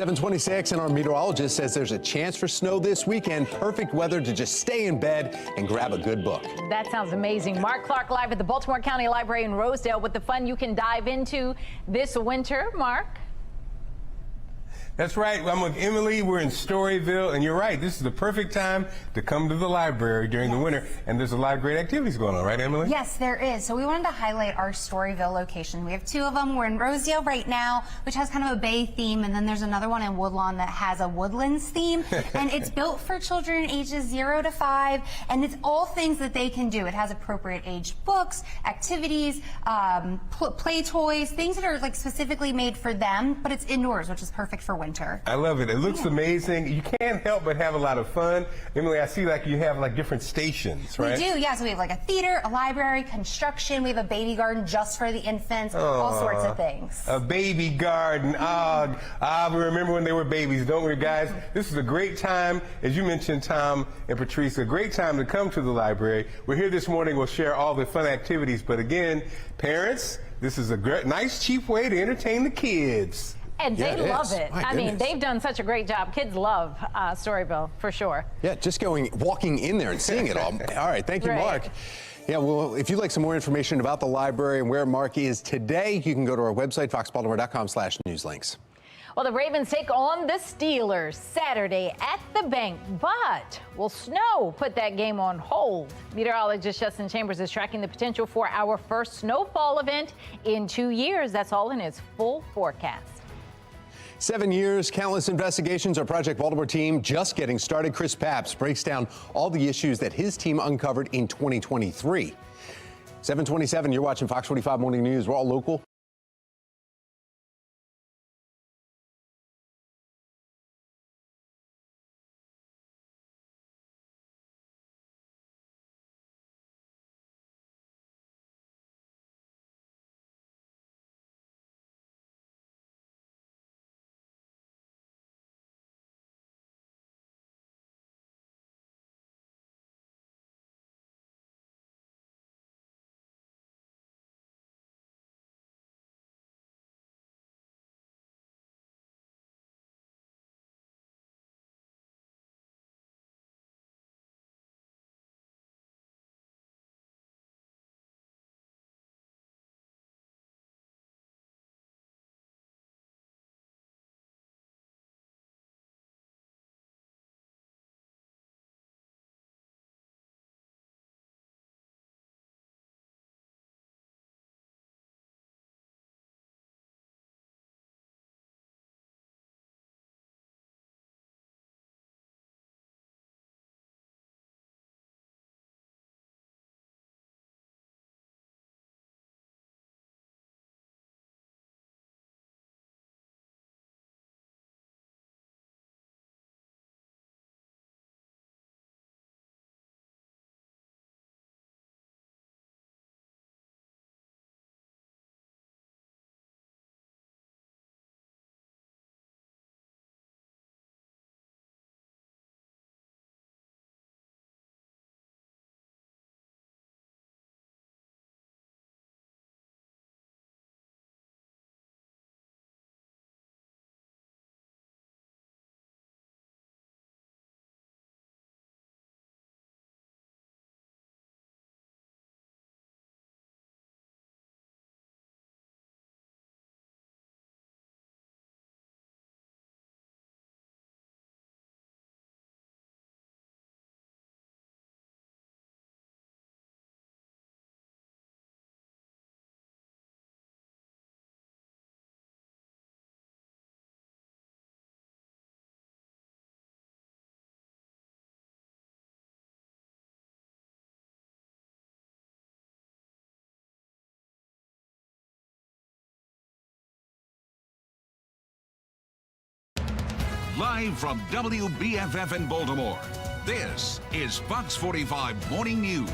7:26, and our meteorologist says there's a chance for snow this weekend. Perfect weather to just stay in bed and grab a good book. That sounds amazing. Mark Clark live at the Baltimore County Library in Rosedale with the fun you can dive into this winter. Mark? That's right. I'm with Emily. We're in Storyville, and you're right. This is the perfect time to come to the library during the winter, and there's a lot of great activities going on, right, Emily? Yes, there is. So we wanted to highlight our Storyville location. We have two of them. We're in Rosedale right now, which has kind of a bay theme, and then there's another one in Woodlawn that has a woodlands theme, and it's built for children ages 0 to 5, and it's all things that they can do. It has appropriate aged books, activities, play toys, things that are like specifically made for them, but it's indoors, which is perfect for winter. I love it. It looks amazing. You can't help but have a lot of fun. Emily, I see like you have like different stations, right? We do, yeah. So we have like a theater, a library, construction. We have a baby garden just for the infants, all sorts of things. A baby garden. We remember when they were babies, don't we, guys? This is a great time, as you mentioned, Tom and Patrice, a great time to come to the library. We're here this morning. We'll share all the fun activities. But again, parents, this is a great, nice, cheap way to entertain the kids. And they love it. I mean, they've done such a great job. Kids love Storyville, for sure. Yeah, just walking in there and seeing it all. All right, thank you, Mark. Yeah, well, if you'd like some more information about the library and where Mark is today, you can go to our website, foxbaltimore.com/newslinks. Well, the Ravens take on the Steelers Saturday at the bank, but will snow put that game on hold? Meteorologist Justin Chambers is tracking the potential for our first snowfall event in 2 years. That's all in his full forecast. 7 years, countless investigations. Our Project Baltimore team just getting started. Chris Papps breaks down all the issues that his team uncovered in 2023. 7:27, you're watching Fox 45 Morning News. We're all local. Live from WBFF in Baltimore, this is Fox 45 Morning News.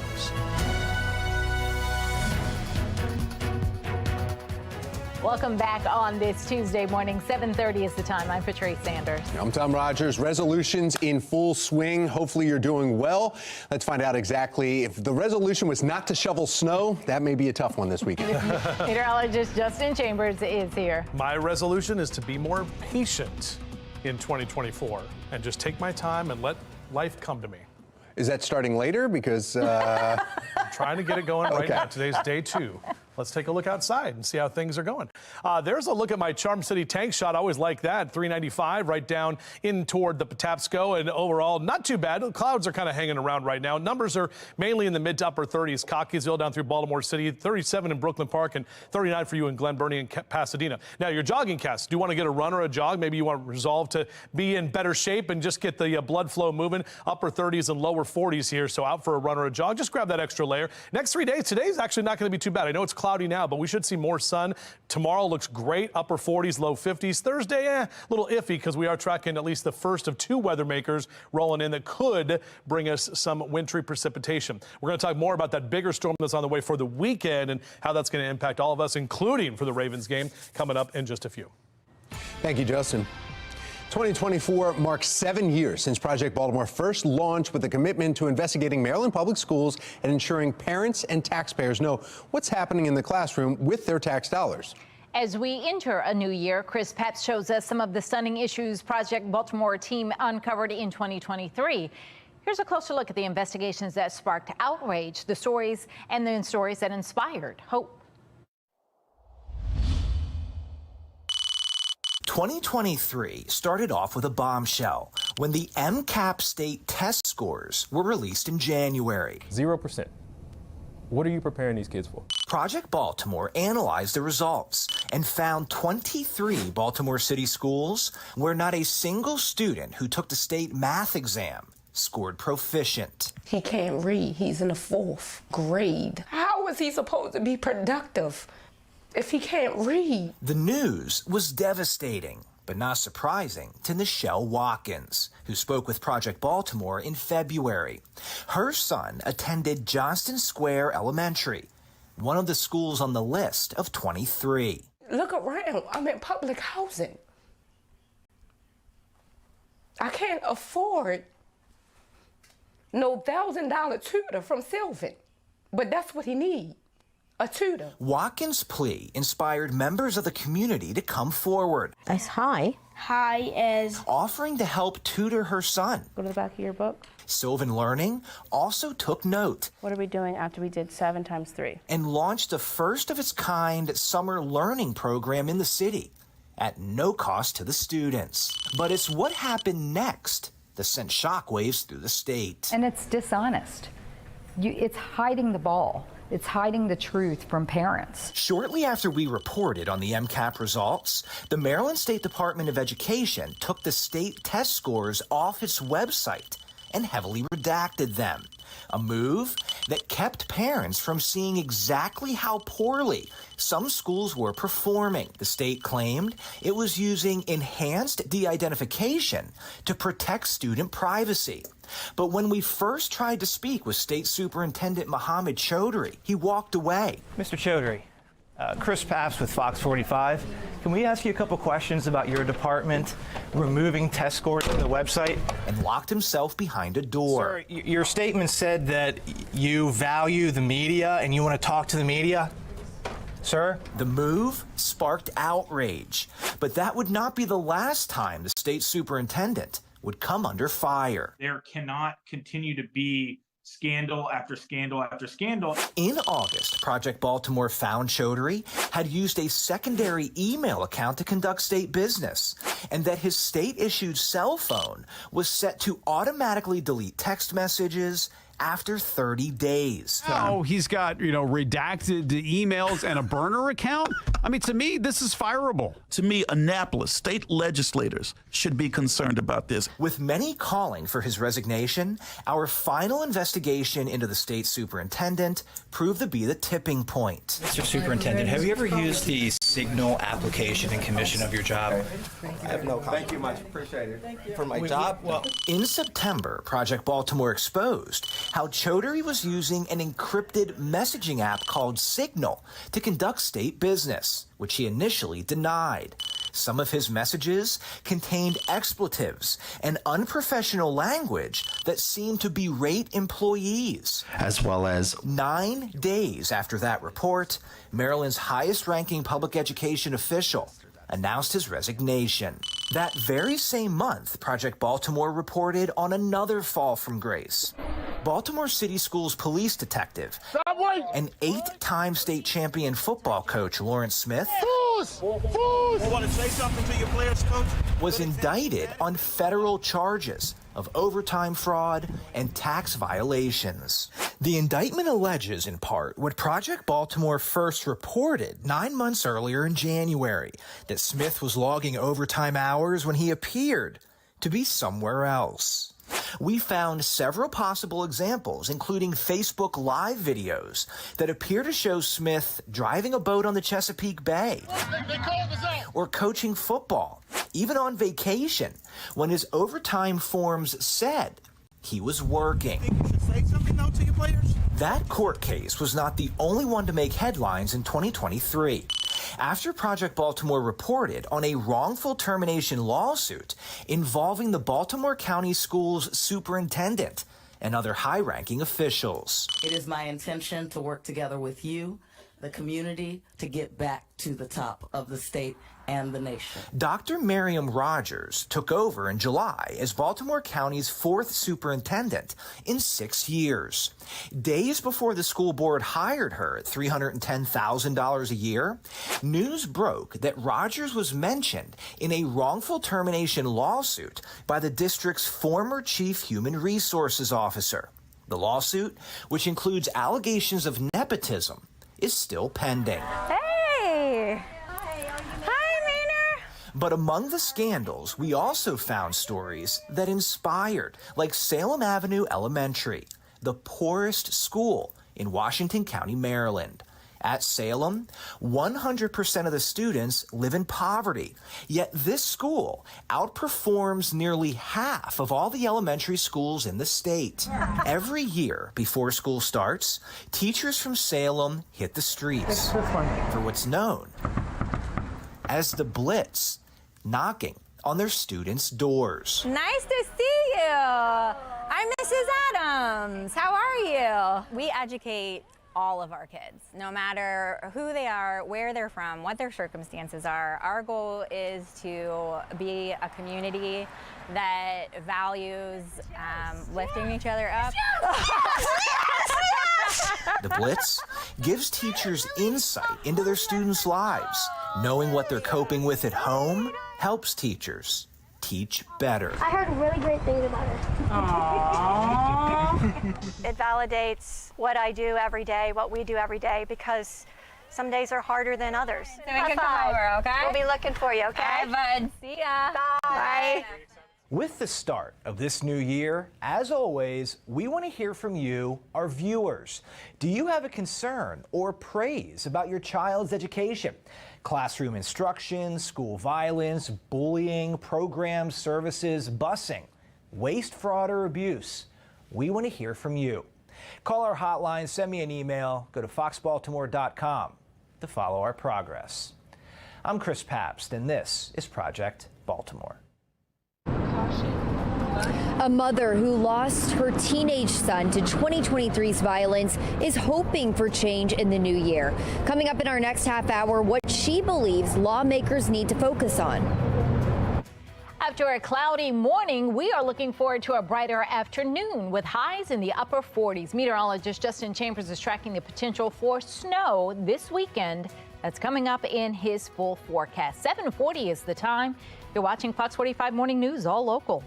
Welcome back on this Tuesday morning. 7:30 is the time. I'm Patrice Sanders. I'm Tom Rogers. Resolutions in full swing. Hopefully you're doing well. Let's find out exactly if the resolution was not to shovel snow. That may be a tough one this weekend. Meteorologist Justin Chambers is here. My resolution is to be more patient. in 2024 and just take my time and let life come to me. Is that starting later? Because I'm trying to get it going right Okay. now. Today's day 2. Let's take a look outside and see how things are going. There's a look at my Charm City tank shot. I always like that. 395 right down in toward the Patapsco, and overall not too bad. The clouds are kind of hanging around right now. Numbers are mainly in the mid to upper 30s. Cockeysville down through Baltimore City, 37 in Brooklyn Park, and 39 for you in Glen Burnie and Pasadena. Now your jogging cast. Do you want to get a run or a jog? Maybe you want to resolve to be in better shape and just get the blood flow moving. Upper 30s and lower 40s here. So out for a run or a jog. Just grab that extra layer. Next 3 days. Today's actually not going to be too bad. I know it's cloudy now, but we should see more sun. Tomorrow looks great, upper 40s, low 50s. Thursday, a little iffy because we are tracking at least the first of 2 weather makers rolling in that could bring us some wintry precipitation. We're going to talk more about that bigger storm that's on the way for the weekend and how that's going to impact all of us, including for the Ravens game coming up in just a few. Thank you, Justin. 2024 marks 7 years since Project Baltimore first launched with a commitment to investigating Maryland public schools and ensuring parents and taxpayers know what's happening in the classroom with their tax dollars. As we enter a new year, Chris Papps shows us some of the stunning issues Project Baltimore team uncovered in 2023. Here's a closer look at the investigations that sparked outrage, the stories that inspired hope. 2023 started off with a bombshell when the MCAP state test scores were released in January. 0%. What are you preparing these kids for? Project Baltimore analyzed the results and found 23 Baltimore City schools where not a single student who took the state math exam scored proficient. He can't read. He's in the 4th grade. How is he supposed to be productive if he can't read? The news was devastating, but not surprising to Nichelle Watkins, who spoke with Project Baltimore in February. Her son attended Johnston Square Elementary, one of the schools on the list of 23. Look around. I'm in public housing. I can't afford no $1,000 tutor from Sylvan, but that's what he needs. A tutor. Watkins' plea inspired members of the community to come forward. As high as offering to help tutor her son. Go to the back of your book. Sylvan Learning also took note. What are we doing after we did 7 times 3? And launched a first of its kind summer learning program in the city at no cost to the students. But it's what happened next that sent shockwaves through the state. And it's dishonest. It's hiding the ball. It's hiding the truth from parents. Shortly after we reported on the MCAP results, the Maryland State Department of Education took the state test scores off its website and heavily redacted them. A move that kept parents from seeing exactly how poorly some schools were performing. The state claimed it was using enhanced de-identification to protect student privacy. But when we first tried to speak with State Superintendent Mohammed Chaudhry, he walked away. Mr. Chaudhry, Chris Papps with FOX45. Can we ask you a couple questions about your department removing test scores from the website? And locked himself behind a door. Sir, your statement said that you value the media and you want to talk to the media. Sir? The move sparked outrage, but that would not be the last time the state superintendent would come under fire. There cannot continue to be scandal after scandal after scandal. In August, Project Baltimore found Chaudhry had used a secondary email account to conduct state business, and that his state-issued cell phone was set to automatically delete text messages after 30 days. Oh, he's got, redacted emails and a burner account? I mean, to me, this is fireable. To me, Annapolis state legislators should be concerned about this. With many calling for his resignation, our final investigation into the state superintendent proved to be the tipping point. Mr. Superintendent, have you ever used the Signal application and commission of your job? I have no comment. Thank you much. Appreciate it. Thank you. For my job? Well, in September, Project Baltimore exposed how Chaudhry was using an encrypted messaging app called Signal to conduct state business, which he initially denied. Some of his messages contained expletives and unprofessional language that seemed to berate employees. As well as 9 days after that report, Maryland's highest-ranking public education official announced his resignation. That very same month, Project Baltimore reported on another fall from grace. Baltimore City Schools police detective, an 8-time state champion football coach, Lawrence Smith, Want to say something to your players, coach? was indicted on federal charges of overtime fraud and tax violations. The indictment alleges, in part, what Project Baltimore first reported 9 months earlier in January, that Smith was logging overtime hours when he appeared to be somewhere else. We found several possible examples, including Facebook Live videos that appear to show Smith driving a boat on the Chesapeake Bay or coaching football, even on vacation, when his overtime forms said he was working. Say something though to your players? That court case was not the only one to make headlines in 2023. After Project Baltimore reported on a wrongful termination lawsuit involving the Baltimore County Schools superintendent and other high-ranking officials. It is my intention to work together with you, the community, to get back to the top of the state and the nation. Dr. Miriam Rogers took over in July as Baltimore County's 4th superintendent in 6 years. Days before the school board hired her at $310,000 a year, news broke that Rogers was mentioned in a wrongful termination lawsuit by the district's former chief human resources officer. The lawsuit, which includes allegations of nepotism, is still pending. Hey! But among the scandals, we also found stories that inspired, like Salem Avenue Elementary, the poorest school in Washington County, Maryland. At Salem, 100% of the students live in poverty, yet this school outperforms nearly half of all the elementary schools in the state. Every year before school starts, teachers from Salem hit the streets for what's known as the Blitz, knocking on their students' doors. Nice to see you. I'm Mrs. Adams. How are you? We educate all of our kids, no matter who they are, where they're from, what their circumstances are. Our goal is to be a community that values lifting each other up. The Blitz gives teachers insight into their students' lives. Knowing what they're coping with at home helps teachers teach better. I heard really great things about her. It validates what I do every day, what we do every day, because some days are harder than others. So we can come over, okay? We'll be looking for you, okay? All right, bud. See ya. Bye. With the start of this new year, as always, we want to hear from you, our viewers. Do you have a concern or praise about your child's education? Classroom instruction, school violence, bullying, programs, services, busing, waste, fraud, or abuse? We want to hear from you. Call our hotline, send me an email, go to foxbaltimore.com to follow our progress. I'm Chris Pabst, and this is Project Baltimore. A mother who lost her teenage son to 2023's violence is hoping for change in the new year. Coming up in our next half hour, what she believes lawmakers need to focus on. After a cloudy morning, we are looking forward to a brighter afternoon with highs in the upper 40s. Meteorologist Justin Chambers is tracking the potential for snow this weekend. That's coming up in his full forecast. 7:40 is the time. You're watching Fox 45 Morning News, all local.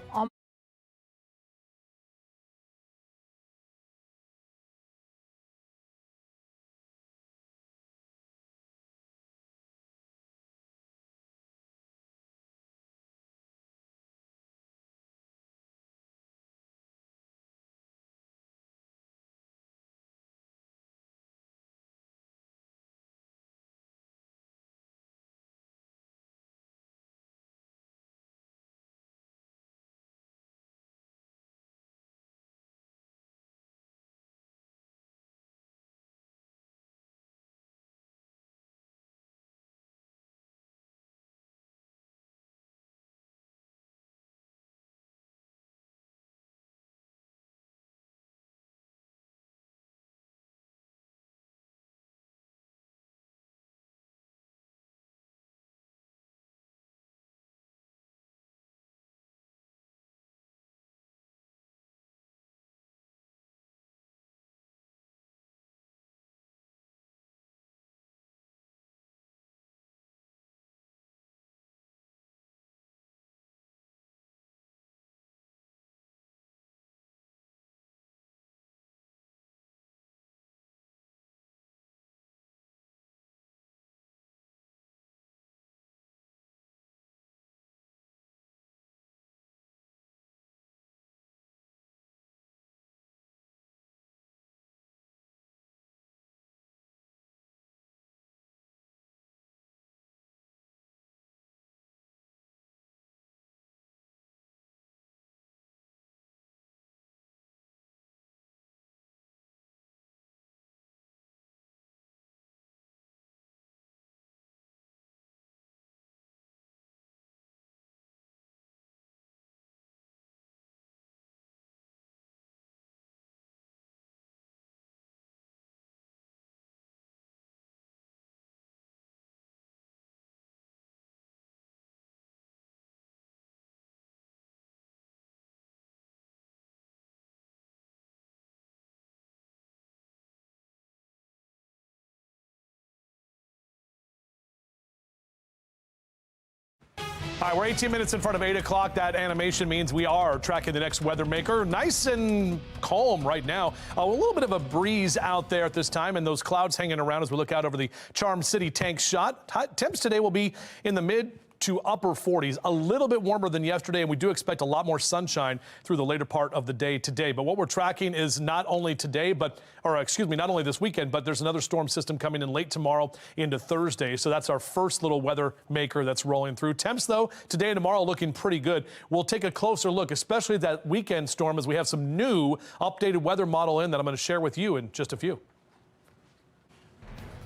All right, we're 18 minutes in front of 8 o'clock. That animation means we are tracking the next weather maker. Nice and calm right now. A little bit of a breeze out there at this time, and those clouds hanging around as we look out over the Charm City tank shot. Temps today will be in the mid to upper 40s, a little bit warmer than yesterday, and we do expect a lot more sunshine through the later part of the day today. But what we're tracking is not only today, not only this weekend, but there's another storm system coming in late tomorrow into Thursday. So that's our first little weather maker that's rolling through. Temps, though, today and tomorrow looking pretty good. We'll take a closer look, especially that weekend storm, as we have some new updated weather model in that I'm going to share with you in just a few.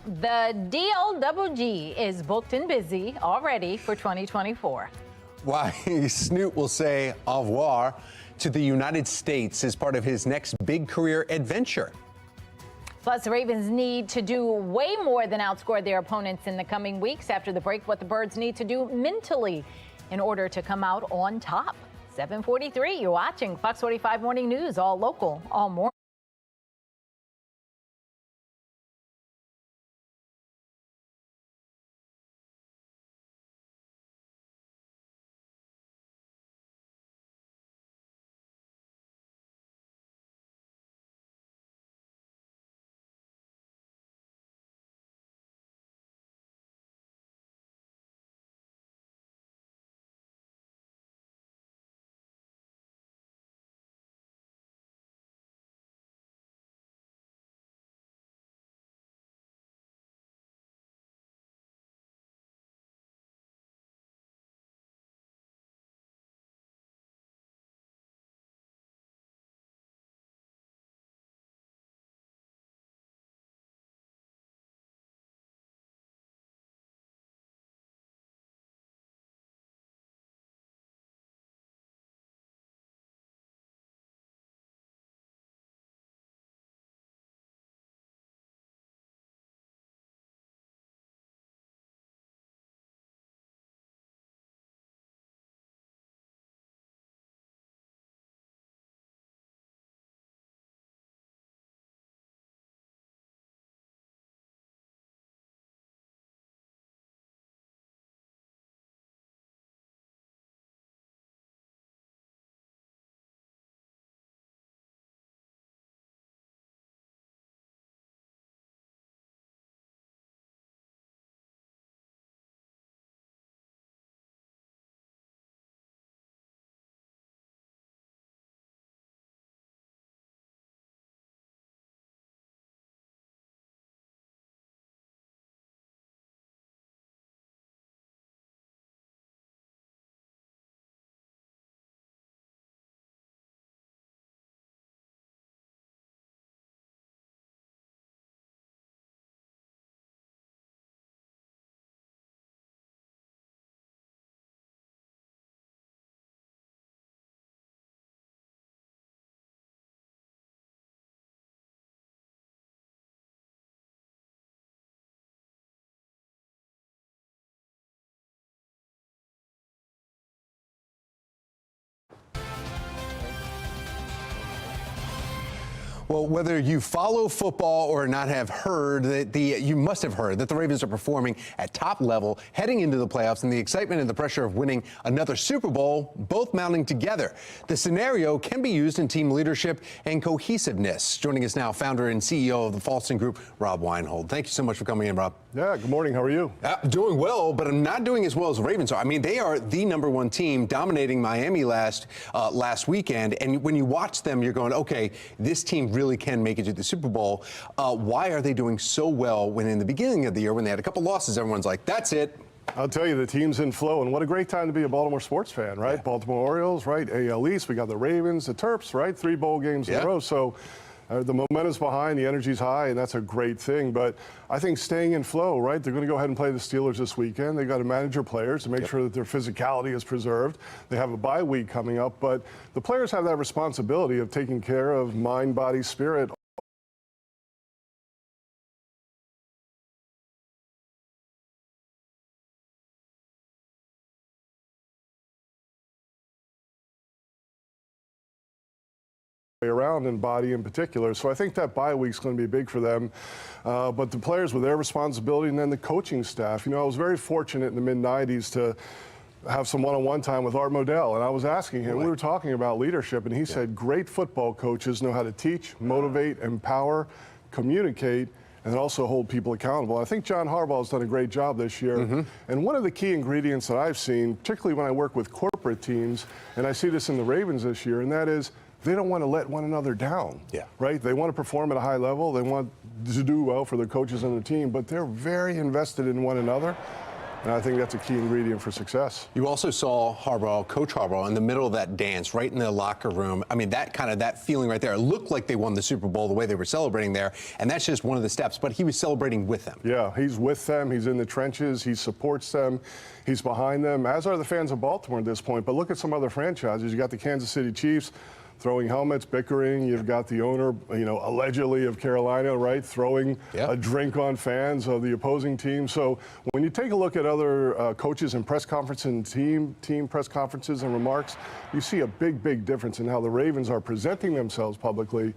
The DLGG is booked and busy already for 2024. Why Snoop will say au revoir to the United States as part of his next big career adventure. Plus, the Ravens need to do way more than outscore their opponents in the coming weeks. After the break, what the Birds need to do mentally in order to come out on top. 7:43, you're watching Fox 45 Morning News, all local, all morning. Well, whether you follow football or not have heard that you must have heard that the Ravens are performing at top level heading into the playoffs, and the excitement and the pressure of winning another Super Bowl both mounting together. The scenario can be used in team leadership and cohesiveness. Joining us now, founder and CEO of the Falston Group, Rob Weinhold. Thank you so much for coming in, Rob. Yeah, good morning. How are you? Doing well, but I'm not doing as well as the Ravens are. I mean, they are the #1 team, dominating Miami last weekend. And when you watch them, you're going, okay, this team really can make it to the Super Bowl. Why are they doing so well when in the beginning of the year, when they had a couple losses, everyone's like, that's it? I'll tell you, the team's in flow, and what a great time to be a Baltimore sports fan, right? Yeah. Baltimore Orioles, right? AL East, we got the Ravens, the Terps, right? 3 bowl games in a row. So the momentum's behind, the energy's high, and that's a great thing. But I think staying in flow, right? They're going to go ahead and play the Steelers this weekend. They've got to manage their players to make sure that their physicality is preserved. They have a bye week coming up, but the players have that responsibility of taking care of mind, body, spirit. Around, and body in particular. So I think that bye week's going to be big for them. But the players with their responsibility, and then the coaching staff. You know, I was very fortunate in the mid-'90s to have some one-on-one time with Art Modell, and I was asking him, we were talking about leadership, and he said great football coaches know how to teach, motivate, empower, communicate, and also hold people accountable. I think John Harbaugh has done a great job this year. And one of the key ingredients that I've seen, particularly when I work with corporate teams, and I see this in the Ravens this year, and that is they don't want to let one another down. Right? They want to perform at a high level. They want to do well for their coaches and their team, but they're very invested in one another. And I think that's a key ingredient for success. You also saw Coach Harbaugh, in the middle of that dance, right in the locker room. I mean, that feeling right there. It looked like they won the Super Bowl the way they were celebrating there, and that's just one of the steps. But he was celebrating with them. Yeah, he's with them. He's in the trenches. He supports them. He's behind them, as are the fans of Baltimore at this point. But look at some other franchises. You got the Kansas City Chiefs throwing helmets, bickering. You've got the owner, allegedly of Carolina, right, throwing a drink on fans of the opposing team. So when you take a look at other coaches and press conferences and team press conferences and remarks, you see a big difference in how the Ravens are presenting themselves publicly,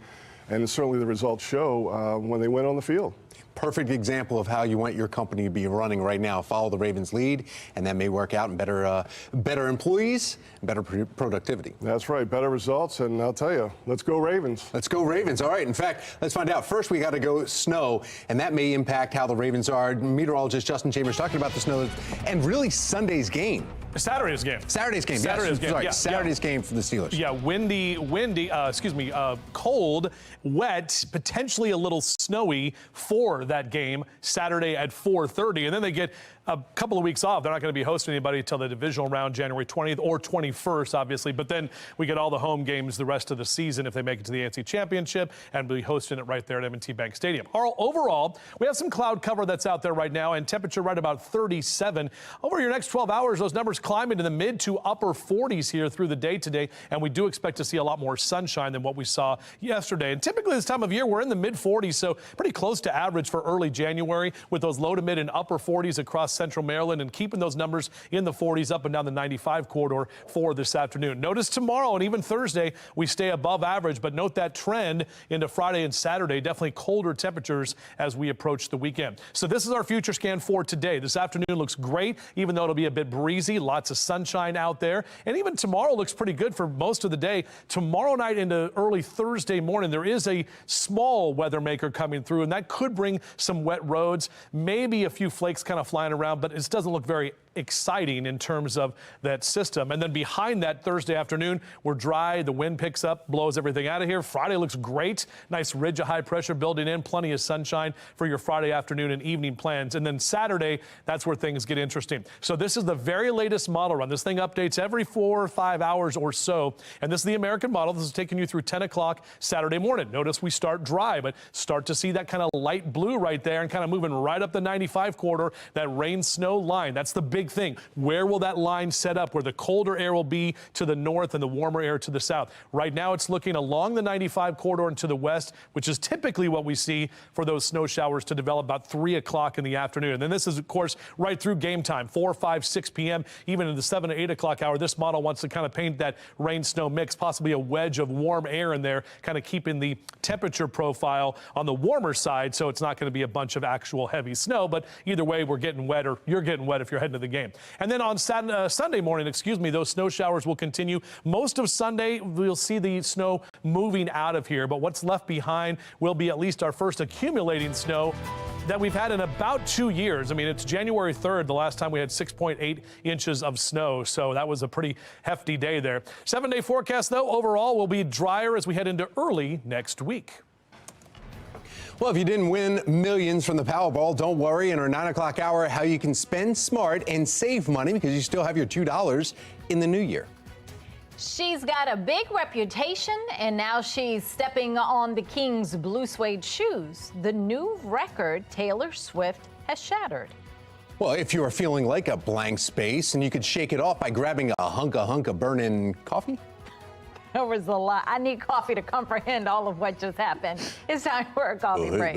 and certainly the results show when they went on the field. Perfect example of how you want your company to be running right now. Follow the Ravens' lead, and that may work out in better employees, better productivity. That's right, better results, and I'll tell you, let's go Ravens. Let's go Ravens. All right, in fact, let's find out. First, we got to go snow, and that may impact how the Ravens are. Meteorologist Justin Chambers talking about the snow and really Sunday's game. Saturday's game. Saturday's game. Saturday's game. Sorry, Saturday's game for the Steelers. Yeah, windy, cold, wet, potentially a little snowy for that game Saturday at 4:30. And then they get a couple of weeks off. They're not going to be hosting anybody until the divisional round, January 20th or 21st, obviously. But then we get all the home games the rest of the season if they make it to the NFC Championship, and we'll be hosting it right there at M&T Bank Stadium. Overall, we have some cloud cover that's out there right now, and temperature right about 37. Over your next 12 hours, those numbers climb into the mid to upper 40s here through the day today, and we do expect to see a lot more sunshine than what we saw yesterday. And typically this time of year, we're in the mid 40s, so pretty close to average for early January, with those low to mid and upper 40s across central Maryland, and keeping those numbers in the 40s up and down the 95 corridor for this afternoon. Notice tomorrow and even Thursday, we stay above average, but note that trend into Friday and Saturday, definitely colder temperatures as we approach the weekend. So this is our future scan for today. This afternoon looks great, even though it'll be a bit breezy, lots of sunshine out there. And even tomorrow looks pretty good for most of the day. Tomorrow night into early Thursday morning, there is a small weather maker coming through, and that could bring some wet roads, maybe a few flakes kind of flying around, but it doesn't look very exciting in terms of that system. And then behind that, Thursday afternoon, we're dry. The wind picks up, blows everything out of here. Friday looks great. Nice ridge of high pressure building in, plenty of sunshine for your Friday afternoon and evening plans. And then Saturday, that's where things get interesting. So this is the very latest model run. This thing updates every 4 or 5 hours or so. And this is the American model. This is taking you through 10 o'clock Saturday morning. Notice we start dry, but start to see that kind of light blue right there and kind of moving right up the 95 corridor, that rain snow line. That's the big thing. Where will that line set up, where the colder air will be to the north and the warmer air to the south? Right now it's looking along the 95 corridor and to the west, which is typically what we see for those snow showers to develop about 3 o'clock in the afternoon. And then this is, of course, right through game time, 4, 5, 6 p.m., even in the 7 to 8 o'clock hour. This model wants to kind of paint that rain-snow mix, possibly a wedge of warm air in there, kind of keeping the temperature profile on the warmer side, so it's not going to be a bunch of actual heavy snow. But either way, we're getting wet, or you're getting wet if you're heading to the game. And then on Sunday morning, those snow showers will continue. Most of Sunday, we'll see the snow moving out of here, but what's left behind will be at least our first accumulating snow that we've had in about 2 years. I mean, it's January 3rd, the last time we had 6.8 inches of snow, so that was a pretty hefty day there. 7-day forecast, though, overall will be drier as we head into early next week. Well, if you didn't win millions from the Powerball, don't worry. In our 9 o'clock hour, how you can spend smart and save money because you still have your $2 in the new year. She's got a big reputation, and now she's stepping on the King's blue suede shoes. The new record Taylor Swift has shattered. Well, if you are feeling like a blank space, and you could shake it off by grabbing a hunk of burning coffee. There was a lot. I need coffee to comprehend all of what just happened. It's time for a coffee break.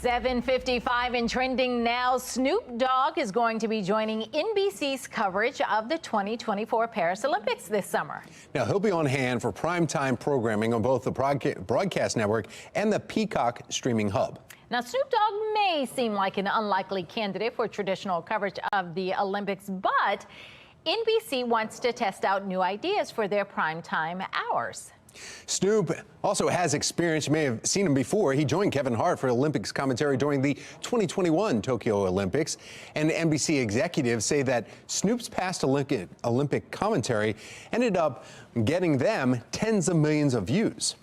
7:55 and trending now. Snoop Dogg is going to be joining NBC's coverage of the 2024 Paris Olympics this summer. Now, he'll be on hand for primetime programming on both the broadcast network and the Peacock streaming hub. Now, Snoop Dogg may seem like an unlikely candidate for traditional coverage of the Olympics, but NBC wants to test out new ideas for their primetime hours. Snoop also has experience. You may have seen him before. He joined Kevin Hart for Olympics commentary during the 2021 Tokyo Olympics. And NBC executives say that Snoop's past Olympic commentary ended up getting them tens of millions of views.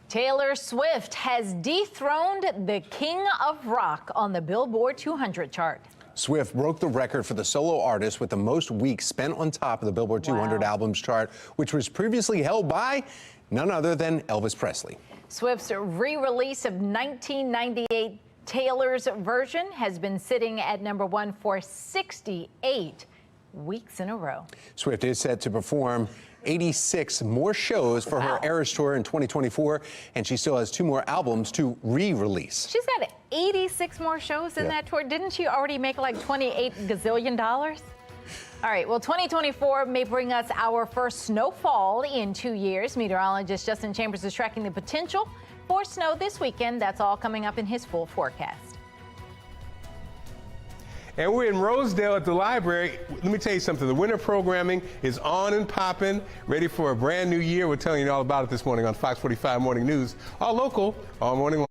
Taylor Swift has dethroned the king of rock on the Billboard 200 chart. Swift broke the record for the solo artist with the most weeks spent on top of the Billboard 200 albums chart, which was previously held by none other than Elvis Presley. Swift's re-release of 1998 Taylor's version has been sitting at #1 for 68 weeks in a row. Swift is set to perform 86 more shows for her Eras Tour in 2024, and she still has 2 more albums to re-release. She's got 86 more shows in that tour. Didn't she already make like $28 gazillion? All right, well, 2024 may bring us our first snowfall in 2 years. Meteorologist Justin Chambers is tracking the potential for snow this weekend. That's all coming up in his full forecast. And we're in Rosedale at the library. Let me tell you something. The winter programming is on and popping, ready for a brand new year. We're telling you all about it this morning on Fox 45 Morning News. All local, all morning long.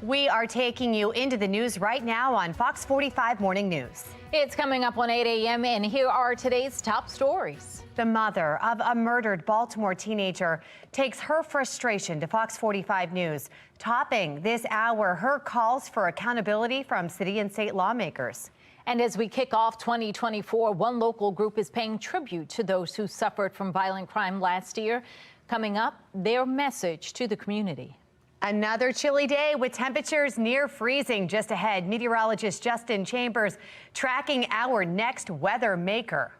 We are taking you into the news right now on Fox 45 Morning News. It's coming up on 8 a.m. and here are today's top stories. The mother of a murdered Baltimore teenager takes her frustration to Fox 45 News. Topping this hour, her calls for accountability from city and state lawmakers. And as we kick off 2024, one local group is paying tribute to those who suffered from violent crime last year. Coming up, their message to the community. Another chilly day with temperatures near freezing just ahead. Meteorologist Justin Chambers tracking our next weather maker.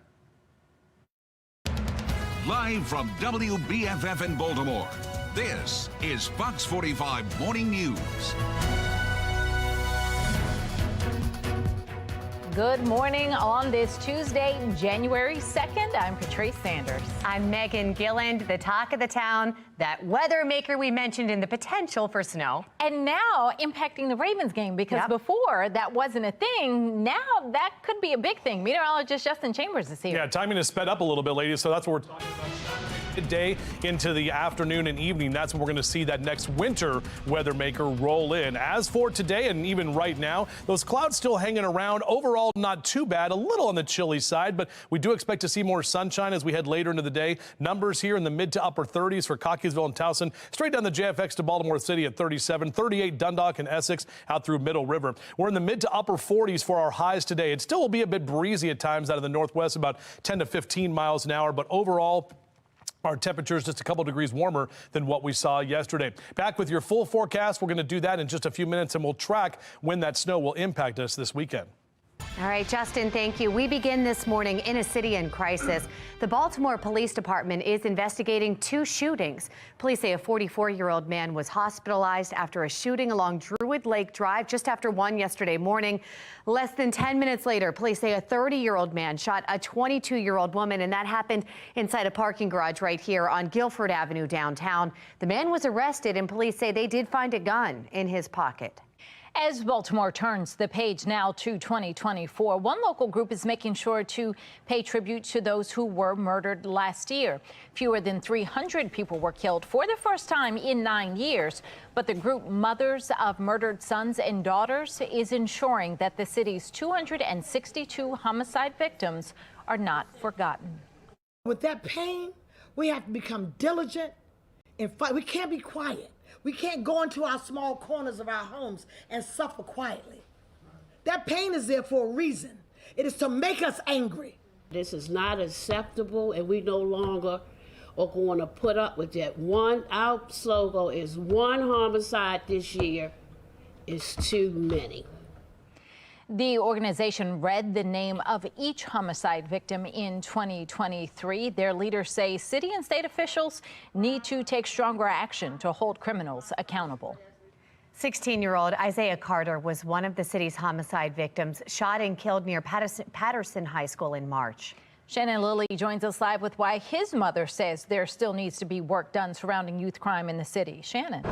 Live from WBFF in Baltimore, This is Fox 45 Morning News. Good morning on this Tuesday, January 2nd. I'm Patrice Sanders. I'm Megan Gilland. The talk of the town, that weather maker we mentioned and the potential for snow. And now impacting the Ravens game, because before that wasn't a thing. Now that could be a big thing. Meteorologist Justin Chambers is here. Yeah, timing has sped up a little bit, ladies, so that's what we're talking about. Day into the afternoon and evening, that's when we're going to see that next winter weather maker roll in. As for today and even right now, those clouds still hanging around. Overall, not too bad, a little on the chilly side, but we do expect to see more sunshine as we head later into the day. Numbers here in the mid to upper 30s for Cockeysville and Towson, straight down the JFX to Baltimore City at 37, 38 Dundalk and Essex out through Middle River. We're in the mid to upper 40s for our highs today. It still will be a bit breezy at times out of the northwest, about 10 to 15 miles an hour, but overall, our temperatures just a couple degrees warmer than what we saw yesterday. Back with your full forecast. We're going to do that in just a few minutes, and we'll track when that snow will impact us this weekend. All right, Justin, thank you. We begin this morning in a city in crisis. The Baltimore Police Department is investigating two shootings. Police say a 44-year-old man was hospitalized after a shooting along Druid Lake Drive just after 1 yesterday morning. Less than 10 minutes later, police say a 30-year-old man shot a 22-year-old woman, and that happened inside a parking garage right here on Guilford Avenue downtown. The man was arrested, and police say they did find a gun in his pocket. As Baltimore turns the page now to 2024, one local group is making sure to pay tribute to those who were murdered last year. Fewer than 300 people were killed for the first time in 9 years. But the group Mothers of Murdered Sons and Daughters is ensuring that the city's 262 homicide victims are not forgotten. With that pain, we have to become diligent and fight. We can't be quiet. We can't go into our small corners of our homes and suffer quietly. That pain is there for a reason. It is to make us angry. This is not acceptable, and we no longer are going to put up with that. Our slogan is one homicide this year is too many. The organization read the name of each homicide victim in 2023. Their leaders say city and state officials need to take stronger action to hold criminals accountable. 16-year-old Isaiah Carter was one of the city's homicide victims, shot and killed near Patterson High School in March. Shannon Lilly joins us live with why his mother says there still needs to be work done surrounding youth crime in the city. Shannon.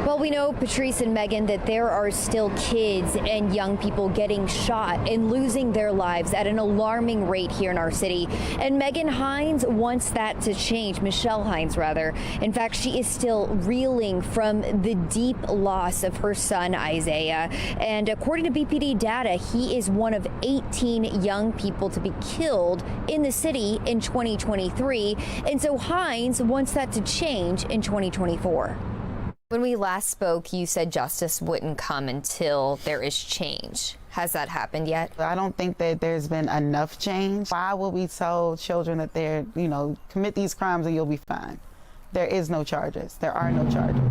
Well, we know, Patrice and Megan, that there are still kids and young people getting shot and losing their lives at an alarming rate here in our city. And Megan Hines wants that to change. Michelle Hines, rather. In fact, she is still reeling from the deep loss of her son, Isaiah. And according to BPD data, he is one of 18 young people to be killed in the city in 2023. And so Hines wants that to change in 2024. When we last spoke, you said justice wouldn't come until there is change. Has that happened yet? I don't think that there's been enough change. Why would we tell children that they're, commit these crimes and you'll be fine? There is no charges. There are no charges.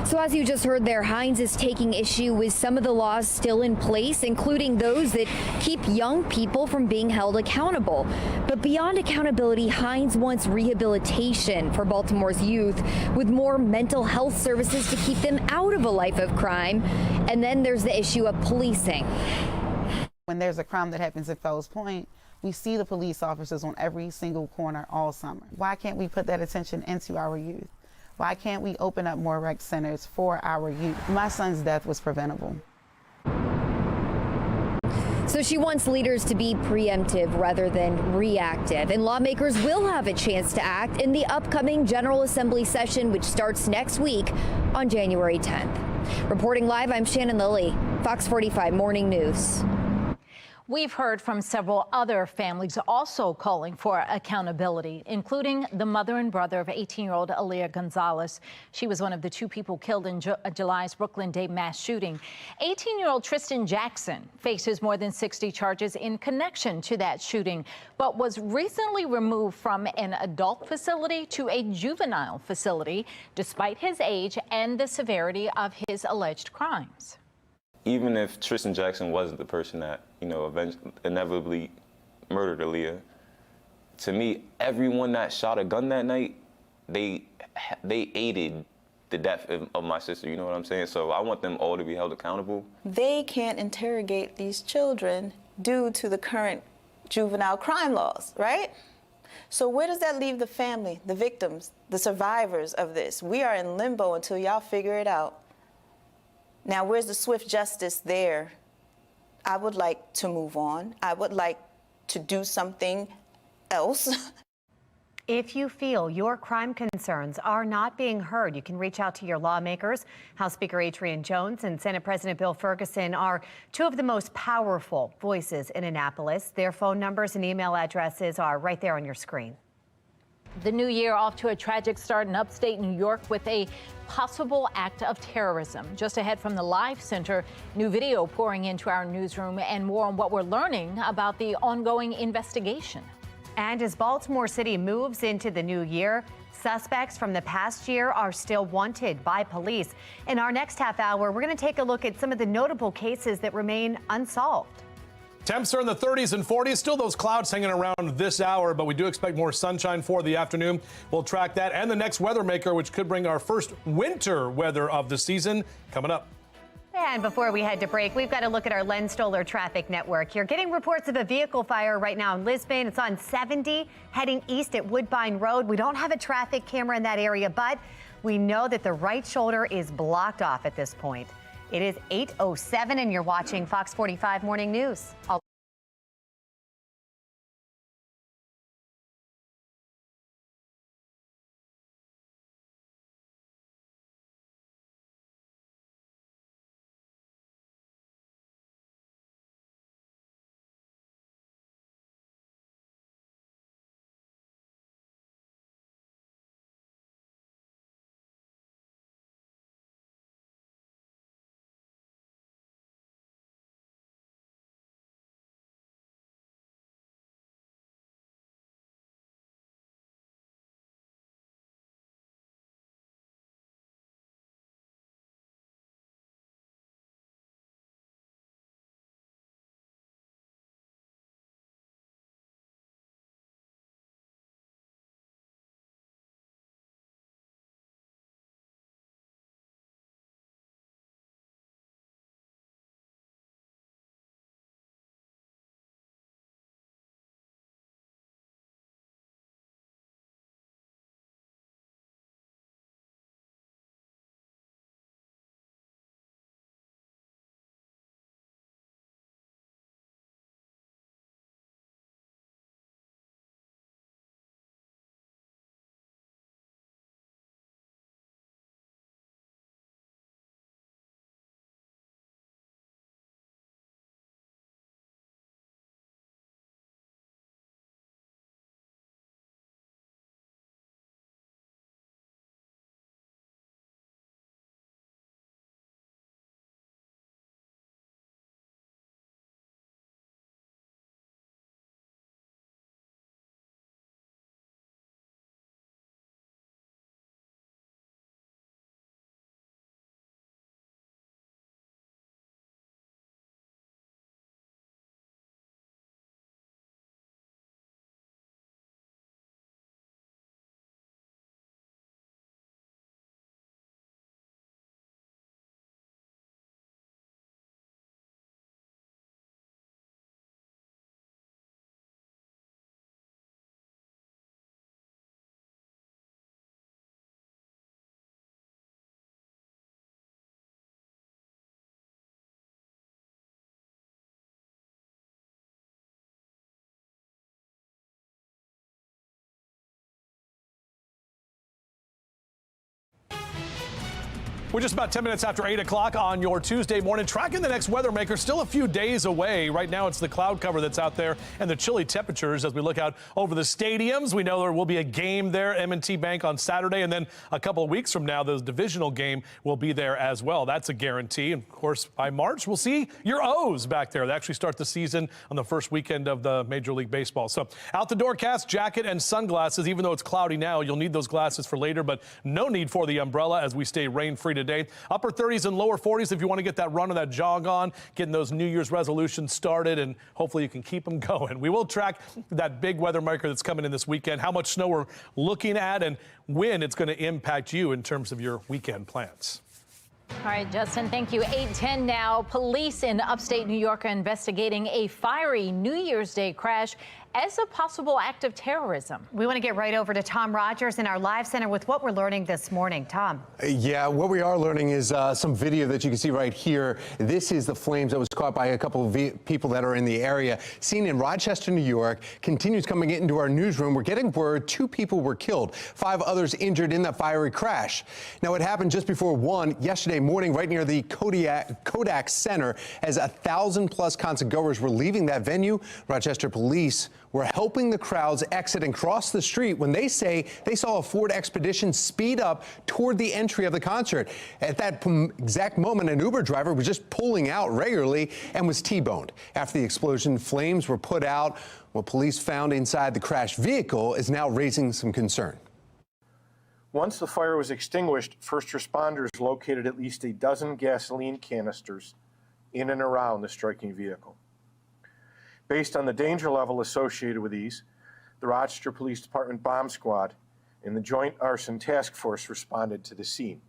So as you just heard there, Hines is taking issue with some of the laws still in place, including those that keep young people from being held accountable. But beyond accountability, Hines wants rehabilitation for Baltimore's youth with more mental health services to keep them out of a life of crime. And then there's the issue of policing. When there's a crime that happens at Fells Point, we see the police officers on every single corner all summer. Why can't we put that attention into our youth? Why can't we open up more rec centers for our youth? My son's death was preventable. So she wants leaders to be preemptive rather than reactive. And lawmakers will have a chance to act in the upcoming General Assembly session, which starts next week on January 10th. Reporting live, I'm Shannon Lilly, Fox 45 Morning News. We've heard from several other families also calling for accountability, including the mother and brother of 18-year-old Aaliyah Gonzalez. She was one of the two people killed in July's Brooklyn Day mass shooting. 18-year-old Tristan Jackson faces more than 60 charges in connection to that shooting, but was recently removed from an adult facility to a juvenile facility, despite his age and the severity of his alleged crimes. Even if Tristan Jackson wasn't the person that, inevitably murdered Aaliyah, to me, everyone that shot a gun that night, they aided the death of my sister, you know what I'm saying? So I want them all to be held accountable. They can't interrogate these children due to the current juvenile crime laws, right? So where does that leave the family, the victims, the survivors of this? We are in limbo until y'all figure it out. Now, where's the swift justice there? I would like to move on. I would like to do something else. If you feel your crime concerns are not being heard, you can reach out to your lawmakers. House Speaker Adrian Jones and Senate President Bill Ferguson are two of the most powerful voices in Annapolis. Their phone numbers and email addresses are right there on your screen. The new year off to a tragic start in upstate New York with a possible act of terrorism. Just ahead from the Live Center, new video pouring into our newsroom and more on what we're learning about the ongoing investigation. And as Baltimore City moves into the new year, suspects from the past year are still wanted by police. In our next half hour, we're going to take a look at some of the notable cases that remain unsolved. Temps are in the 30s and 40s. Still those clouds hanging around this hour, but we do expect more sunshine for the afternoon. We'll track that and the next weather maker, which could bring our first winter weather of the season, coming up. And before we head to break, we've got to look at our Len Stoller traffic network. You're getting reports of a vehicle fire right now in Lisbon. It's on 70 heading east at Woodbine Road. We don't have a traffic camera in that area, but we know that the right shoulder is blocked off at this point. It is 8:07 and you're watching Fox 45 Morning News. We're just about 10 minutes after 8 o'clock on your Tuesday morning. Tracking the next weather maker, still a few days away. Right now, it's the cloud cover that's out there and the chilly temperatures as we look out over the stadiums. We know there will be a game there, M&T Bank on Saturday, and then a couple of weeks from now, the divisional game will be there as well. That's a guarantee. And of course, by March, we'll see your O's back there. They actually start the season on the first weekend of the Major League Baseball. So out the door, cast, jacket, and sunglasses. Even though it's cloudy now, you'll need those glasses for later, but no need for the umbrella as we stay rain-free today. today. Upper 30s and lower 40s if you want to get that run or that jog on, getting those New Year's resolutions started, and hopefully you can keep them going. We will track that big weather marker that's coming in this weekend, how much snow we're looking at, and when it's going to impact you in terms of your weekend plans. All right, Justin, thank you. 8:10 now. Police in upstate New York are investigating a fiery New Year's Day crash as a possible act of terrorism. We want to get right over to Tom Rogers in our live center with what we're learning this morning. Tom. Yeah, what we are learning is some video that you can see right here. This is the flames that was caught by a couple of people that are in the area. Seen in Rochester, New York, continues coming into our newsroom. We're getting word 2 people were killed, 5 others injured in that fiery crash. Now, it happened just before 1 yesterday morning right near the Kodak Center as 1,000+ concert goers were leaving that venue. Rochester police were helping the crowds exit and cross the street when they say they saw a Ford Expedition speed up toward the entry of the concert. At that exact moment, an Uber driver was just pulling out regularly and was T-boned. After the explosion, flames were put out. What police found inside the crashed vehicle is now raising some concern. Once the fire was extinguished, first responders located at least a dozen gasoline canisters in and around the striking vehicle. Based on the danger level associated with these, the Rochester Police Department Bomb Squad and the Joint Arson Task Force responded to the scene.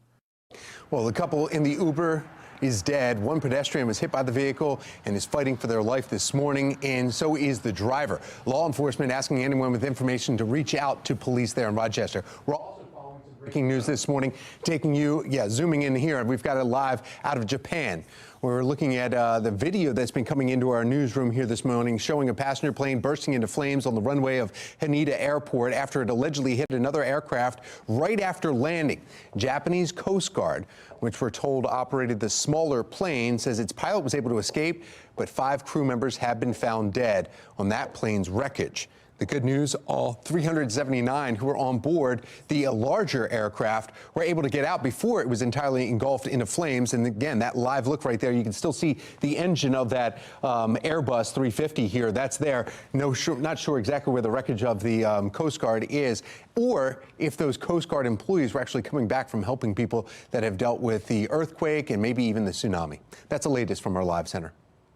Well, the couple in the Uber is dead. 1 pedestrian was hit by the vehicle and is fighting for their life this morning, and so is the driver. Law enforcement asking anyone with information to reach out to police there in Rochester. We're also following some breaking news this morning, taking you, zooming in here. We've got it live out of Japan. We're looking at the video that's been coming into our newsroom here this morning, showing a passenger plane bursting into flames on the runway of Haneda Airport after it allegedly hit another aircraft right after landing. Japanese Coast Guard, which we're told operated the smaller plane, says its pilot was able to escape, but 5 crew members have been found dead on that plane's wreckage. The good news, all 379 who were on board the larger aircraft were able to get out before it was entirely engulfed into flames. And again, that live look right there, you can still see the engine of that Airbus 350 here. That's there. Not sure exactly where the wreckage of the Coast Guard is, or if those Coast Guard employees were actually coming back from helping people that have dealt with the earthquake and maybe even the tsunami. That's the latest from our live center.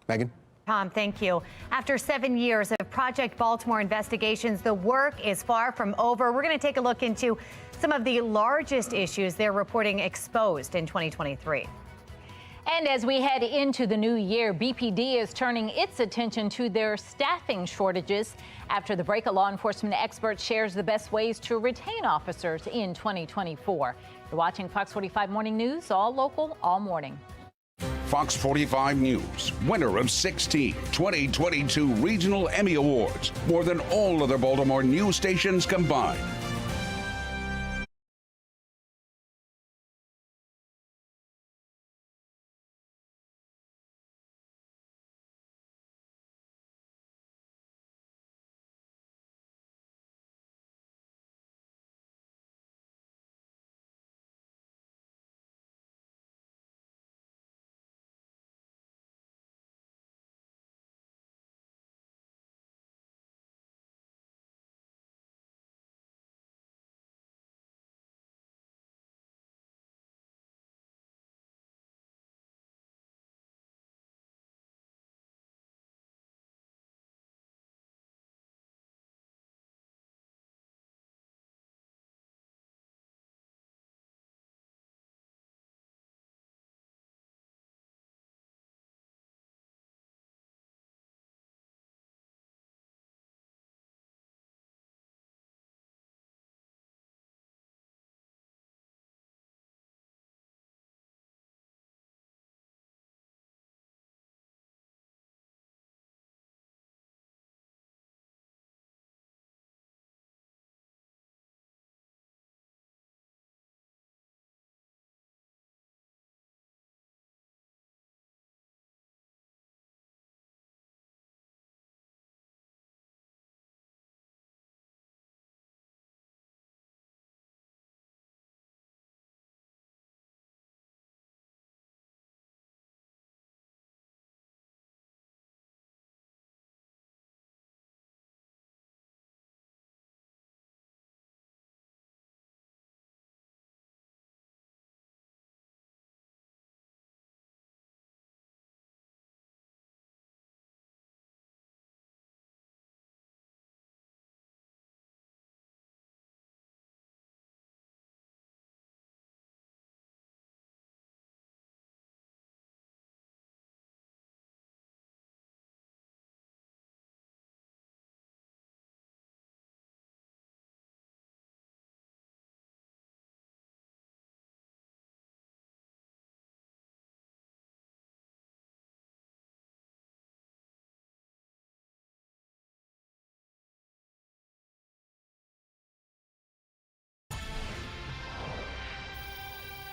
Megan? Tom, thank you. After 7 years of Project Baltimore investigations, the work is far from over. We're going to take a look into some of the largest issues they're reporting exposed in 2023. And as we head into the new year, BPD is turning its attention to their staffing shortages. After the break, a law enforcement expert shares the best ways to retain officers in 2024. You're watching Fox 45 Morning News, all local, all morning. Fox 45 News, winner of 16 2022 Regional Emmy Awards, more than all other Baltimore news stations combined.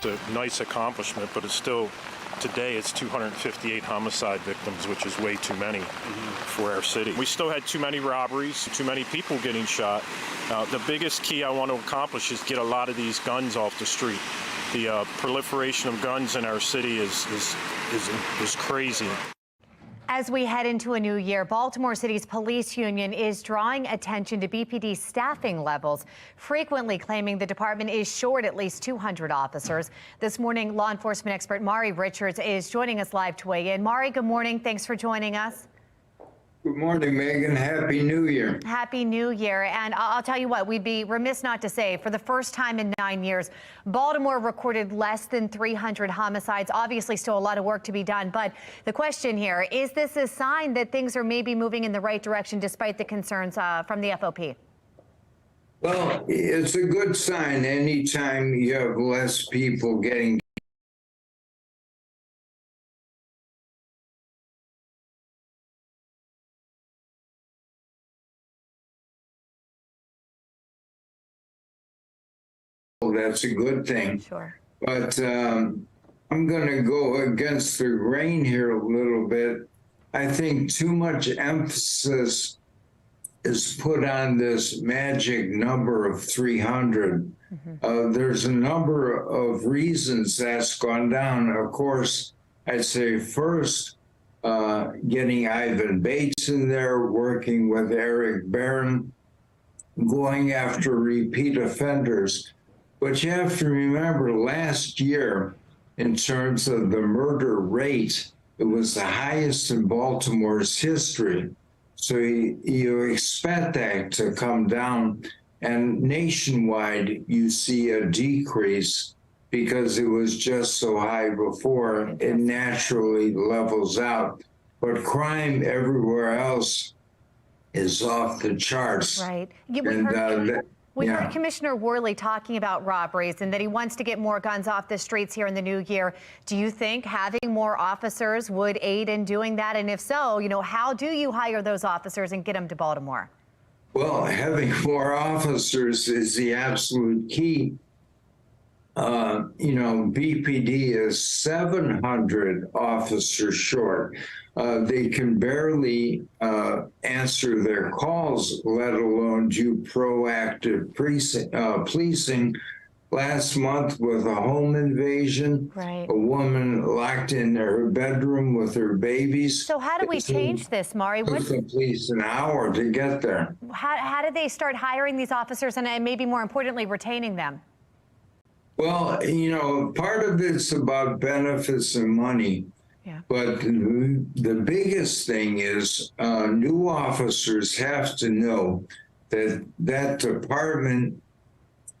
It's a nice accomplishment, but it's still, today it's 258 homicide victims, which is way too many for our city. We still had too many robberies, too many people getting shot. The biggest key I want to accomplish is get a lot of these guns off the street. The proliferation of guns in our city is crazy. As we head into a new year, Baltimore City's police union is drawing attention to BPD staffing levels, frequently claiming the department is short at least 200 officers. This morning, law enforcement expert Mari Richards is joining us live to weigh in. Mari, good morning. Thanks for joining us. Good morning, Megan. Happy New Year. Happy New Year. And I'll tell you what, we'd be remiss not to say, for the first time in 9 years, Baltimore recorded less than 300 homicides. Obviously, still a lot of work to be done. But the question here, is this a sign that things are maybe moving in the right direction despite the concerns from the FOP? Well, it's a good sign anytime you have less people getting that's a good thing. Sure. But I'm going to go against the grain here a little bit. I think too much emphasis is put on this magic number of 300. There's a number of reasons that's gone down. Of course, I'd say first, getting Ivan Bates in there, working with Eric Barron, going after repeat offenders. But you have to remember last year, in terms of the murder rate, it was the highest in Baltimore's history. So you expect that to come down. And nationwide, you see a decrease because it was just so high before. It naturally levels out. But crime everywhere else is off the charts. Right. We heard Commissioner Worley talking about robberies and that he wants to get more guns off the streets here in the new year. Do you think having more officers would aid in doing that? And if so, how do you hire those officers and get them to Baltimore? Well, having more officers is the absolute key. BPD is 700 officers short. They can barely answer their calls, let alone do proactive policing. Last month with a home invasion, a woman locked in her bedroom with her babies. So how do we change this, Mari? It took the police an hour to get there. How did they start hiring these officers and maybe more importantly, retaining them? Well, part of it's about benefits and money. But the biggest thing is new officers have to know that that department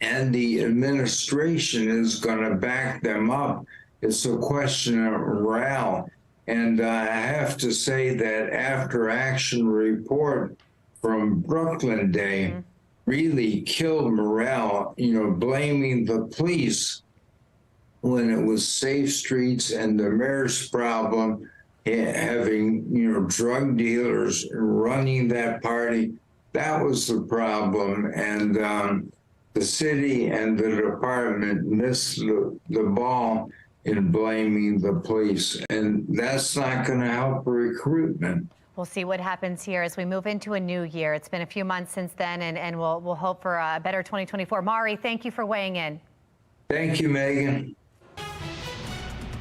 and the administration is going to back them up. It's a question of morale. And I have to say that after action report from Brooklyn Day really killed morale, blaming the police when it was safe streets and the mayor's problem, having, drug dealers running that party. That was the problem. And the city and the department missed the ball in blaming the police. And that's not going to help recruitment. We'll see what happens here as we move into a new year. It's been a few months since then, and we'll hope for a better 2024. Mari, thank you for weighing in. Thank you, Megan.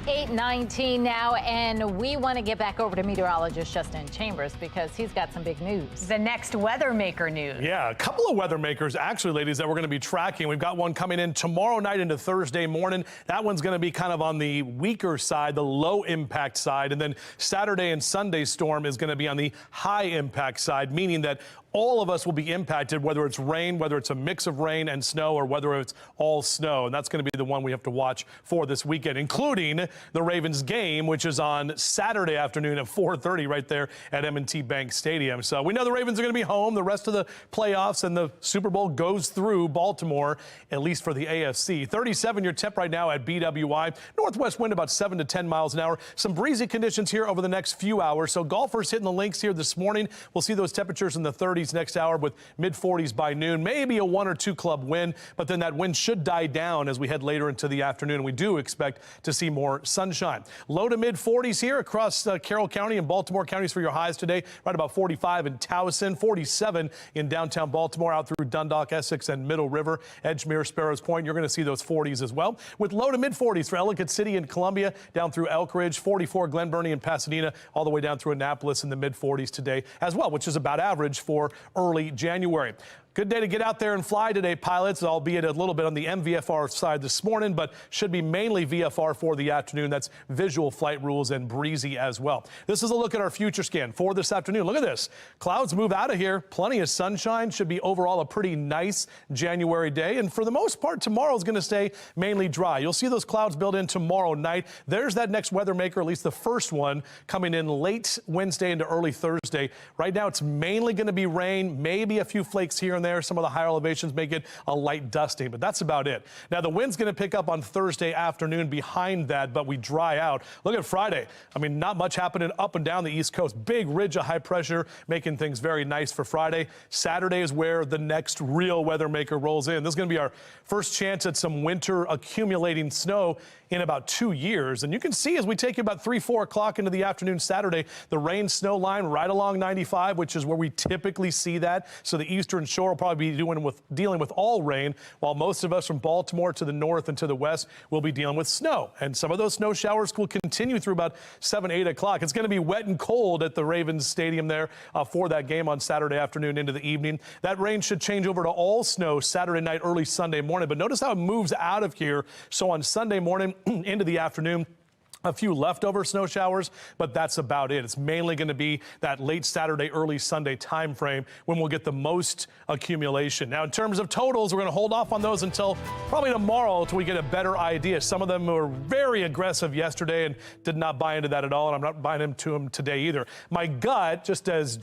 8:19 now, and we want to get back over to meteorologist Justin Chambers because he's got some big news. The next weather maker news. Yeah, a couple of weather makers, actually, ladies, that we're going to be tracking. We've got one coming in tomorrow night into Thursday morning. That one's going to be kind of on the weaker side, the low impact side. And then Saturday and Sunday storm is going to be on the high impact side, meaning that all of us will be impacted, whether it's rain, whether it's a mix of rain and snow, or whether it's all snow. And that's going to be the one we have to watch for this weekend, including the Ravens game, which is on Saturday afternoon at 4:30 right there at M&T Bank Stadium. So we know the Ravens are going to be home. The rest of the playoffs and the Super Bowl goes through Baltimore, at least for the AFC. 37 your temp right now at BWI. Northwest wind about 7 to 10 miles an hour. Some breezy conditions here over the next few hours. So golfers hitting the links here this morning. We'll see those temperatures in the 30s 30s next hour with mid-40s by noon. Maybe a 1 or 2 club wind, but then that wind should die down as we head later into the afternoon. We do expect to see more sunshine. Low to mid-40s here across Carroll County and Baltimore counties for your highs today. Right about 45 in Towson, 47 in downtown Baltimore, out through Dundalk, Essex, and Middle River, Edgemere, Sparrows Point. You're going to see those 40s as well, with low to mid-40s for Ellicott City and Columbia, down through Elk Ridge, 44 Glen Burnie and Pasadena, all the way down through Annapolis in the mid-40s today as well, which is about average for early January. Good day to get out there and fly today, pilots, albeit a little bit on the MVFR side this morning, but should be mainly VFR for the afternoon. That's visual flight rules and breezy as well. This is a look at our future scan for this afternoon. Look at this. Clouds move out of here. Plenty of sunshine. Should be overall a pretty nice January day. And for the most part, tomorrow is going to stay mainly dry. You'll see those clouds build in tomorrow night. There's that next weather maker, at least the first one, coming in late Wednesday into early Thursday. Right now, it's mainly going to be rain, maybe a few flakes here and there. Some of the higher elevations may get a light dusting, but that's about it. Now, the wind's going to pick up on Thursday afternoon behind that, but we dry out. Look at Friday. I mean, not much happening up and down the East Coast. Big ridge of high pressure, making things very nice for Friday. Saturday is where the next real weather maker rolls in. This is going to be our first chance at some winter accumulating snow in about 2 years. And you can see as we take you about 3, 4 o'clock into the afternoon Saturday, the rain snow line right along 95, which is where we typically see that. So the eastern shore will probably be dealing with all rain, while most of us from Baltimore to the north and to the west will be dealing with snow. And some of those snow showers will continue through about 7, 8 o'clock. It's going to be wet and cold at the Ravens Stadium there for that game on Saturday afternoon into the evening. That rain should change over to all snow Saturday night, early Sunday morning. But notice how it moves out of here. So on Sunday morning into the afternoon, a few leftover snow showers, but that's about it. It's mainly going to be that late Saturday, early Sunday time frame when we'll get the most accumulation. Now, in terms of totals, we're going to hold off on those until probably tomorrow until we get a better idea. Some of them were very aggressive yesterday and did not buy into that at all, and I'm not buying into them today either. My gut, just as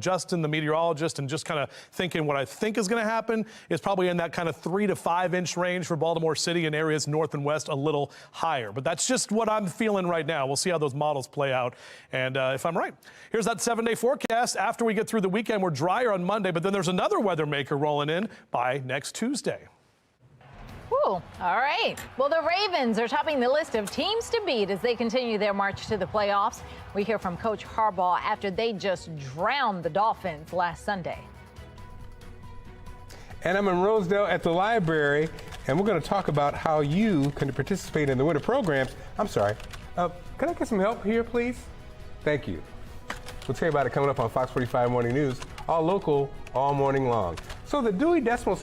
Justin, the meteorologist, and just kind of thinking what I think is going to happen, is probably in that kind of 3 to 5 inch range for Baltimore City and areas north and west, a little higher. But that's just what I'm feeling right now. We'll see how those models play out and if I'm right. Here's that 7-day forecast. After we get through the weekend, we're drier on Monday, but then there's another weather maker rolling in by next Tuesday. All right. Well, the Ravens are topping the list of teams to beat as they continue their march to the playoffs. We hear from Coach Harbaugh after they just drowned the Dolphins last Sunday. And I'm in Rosedale at the library, and we're going to talk about how you can participate in the winter programs. I'm sorry. Can I get some help here, please? Thank you. We'll tell you about it coming up on Fox 45 Morning News, all local, all morning long. So the Dewey Decimal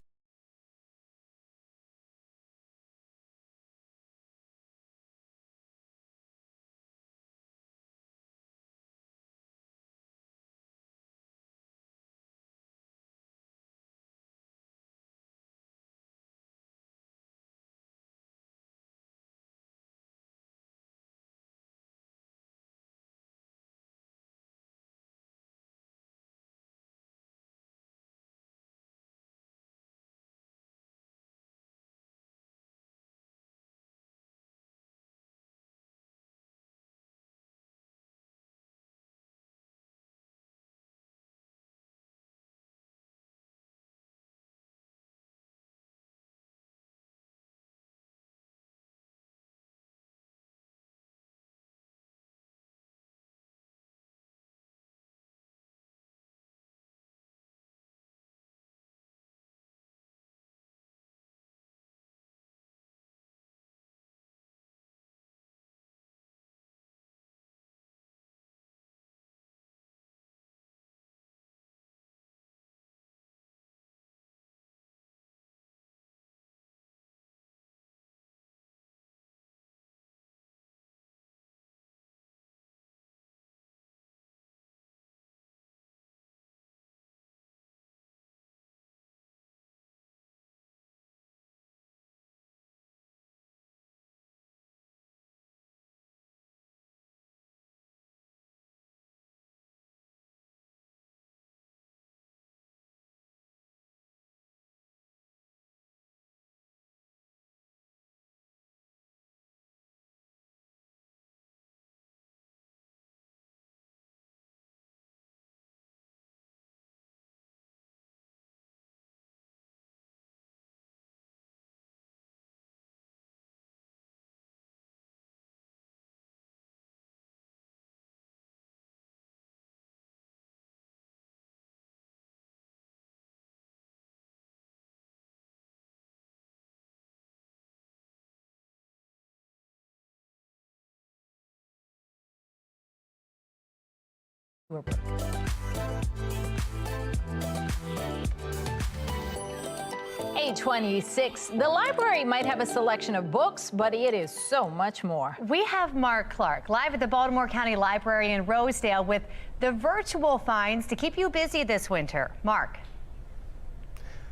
8:26. The library might have a selection of books, but it is so much more. We have Mark Clark live at the Baltimore County Library in Rosedale with the virtual finds to keep you busy this winter. Mark.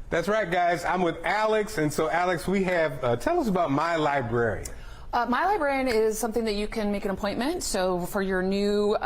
That's right, guys. I'm with Alex, and so Alex, we have tell us about My Librarian. My Librarian is something that you can make an appointment. So for your new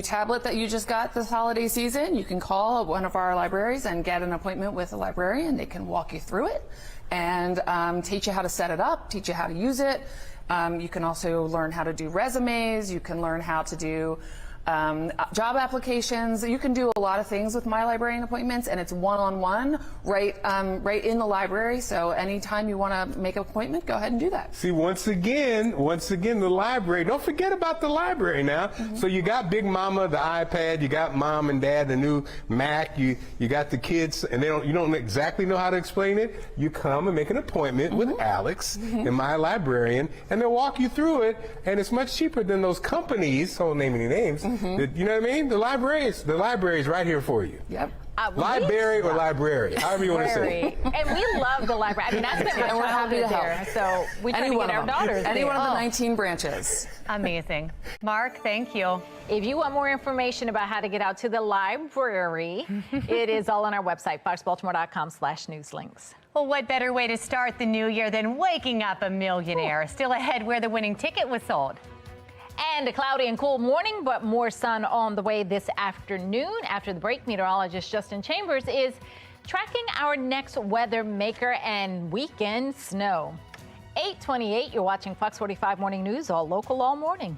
tablet that you just got this holiday season, you can call one of our libraries and get an appointment with a librarian. They can walk you through it and teach you how to set it up, teach you how to use it. You can also learn how to do resumes. You can learn how to do job applications. You can do a lot of things with My Librarian appointments, and it's one-on-one right in the library. So anytime you want to make an appointment, go ahead and do that. See, once again, the library. Don't forget about the library now. So you got Big Mama, the iPad. You got Mom and Dad, the new Mac. You got the kids, and you don't exactly know how to explain it. You come and make an appointment with Alex and My Librarian, and they'll walk you through it. And it's much cheaper than those companies. So I'll name any names. You know what I mean? The library is right here for you. Yep. Library or library, however you want to say it. And we love the library. I mean, I spent my and we're happy to childhood there, help. so we try to get our daughters Any there. one of the 19 branches. Amazing. Mark, thank you. If you want more information about how to get out to the library, it is all on our website, foxbaltimore.com/newslinks. Well, what better way to start the new year than waking up a millionaire? Still ahead where the winning ticket was sold. And a cloudy and cool morning, but more sun on the way this afternoon. After the break, meteorologist Justin Chambers is tracking our next weather maker and weekend snow. 8:28, you're watching Fox 45 Morning News, all local, all morning.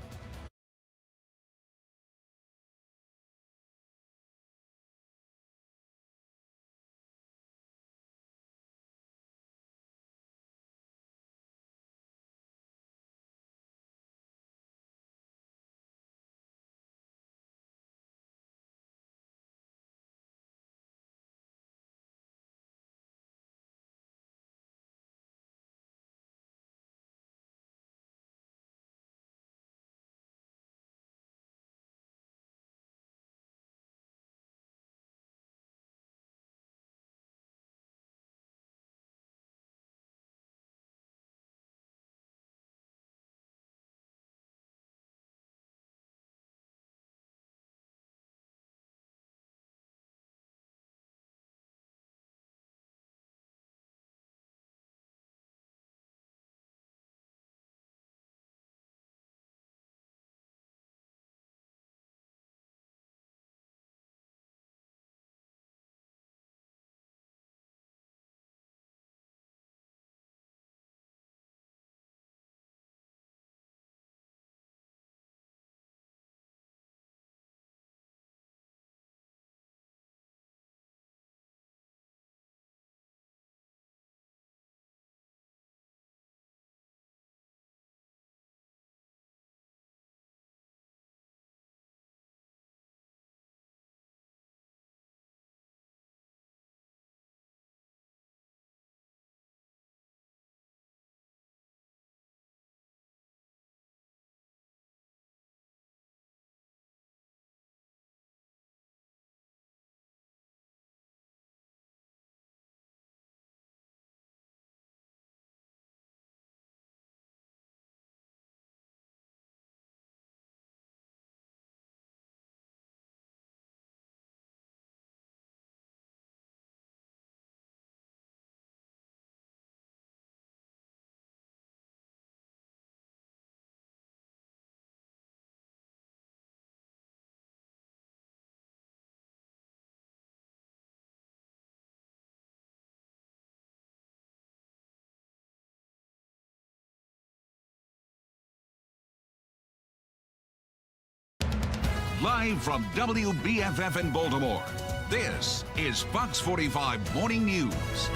Live from WBFF in Baltimore, this is Fox 45 Morning News.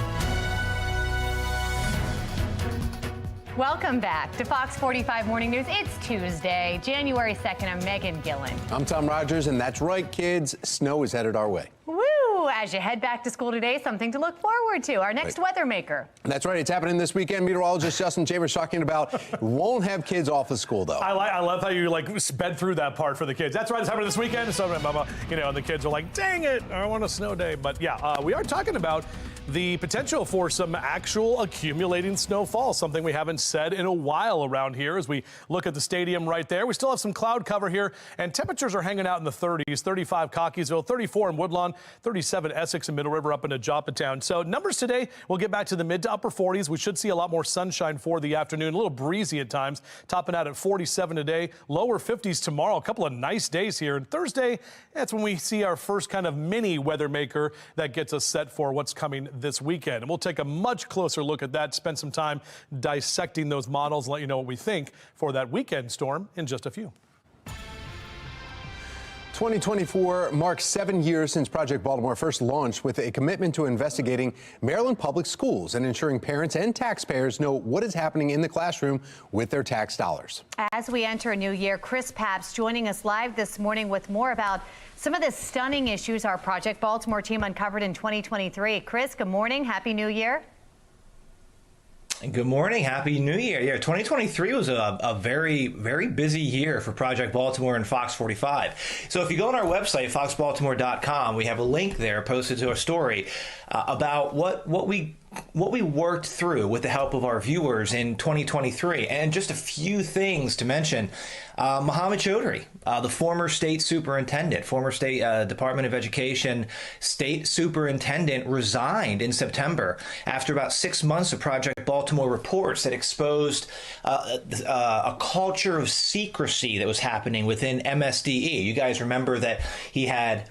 Welcome back to Fox 45 Morning News. It's Tuesday, January 2nd. I'm Megan Gillen. I'm Tom Rogers, and that's right, kids. Snow is headed our way. Woo! Ooh, as you head back to school today, something to look forward to. Our next weather maker. That's right. It's happening this weekend. Meteorologist Justin Chambers talking about won't have kids off of school, though. I love how you sped through that part for the kids. That's right. It's happening this weekend. So, and the kids are like, dang it, I want a snow day. But yeah, we are talking about the potential for some actual accumulating snowfall, something we haven't said in a while around here as we look at the stadium right there. We still have some cloud cover here, and temperatures are hanging out in the 30s, 35 Cockeysville, 34 in Woodlawn, 37 Essex and Middle River up into Joppatown. So numbers today, we'll get back to the mid to upper 40s. We should see a lot more sunshine for the afternoon, a little breezy at times, topping out at 47 today, lower 50s tomorrow, a couple of nice days here. And Thursday, that's when we see our first kind of mini weather maker that gets us set for what's coming this weekend. And we'll take a much closer look at that, spend some time dissecting those models, and let you know what we think for that weekend storm in just a few. 2024 marks 7 years since Project Baltimore first launched with a commitment to investigating Maryland public schools and ensuring parents and taxpayers know what is happening in the classroom with their tax dollars. As we enter a new year, Chris Papps joining us live this morning with more about some of the stunning issues our Project Baltimore team uncovered in 2023. Chris, good morning. Happy New Year. Good morning. Happy New Year. Yeah, 2023 was a very, very busy year for Project Baltimore and FOX45. So if you go on our website, foxbaltimore.com, we have a link there posted to our story about what we worked through with the help of our viewers in 2023. And just a few things to mention. Mohammed Chaudhry, the former state superintendent, former state Department of Education state superintendent, resigned in September after about 6 months of Project Baltimore reports that exposed a culture of secrecy that was happening within MSDE. You guys remember that he had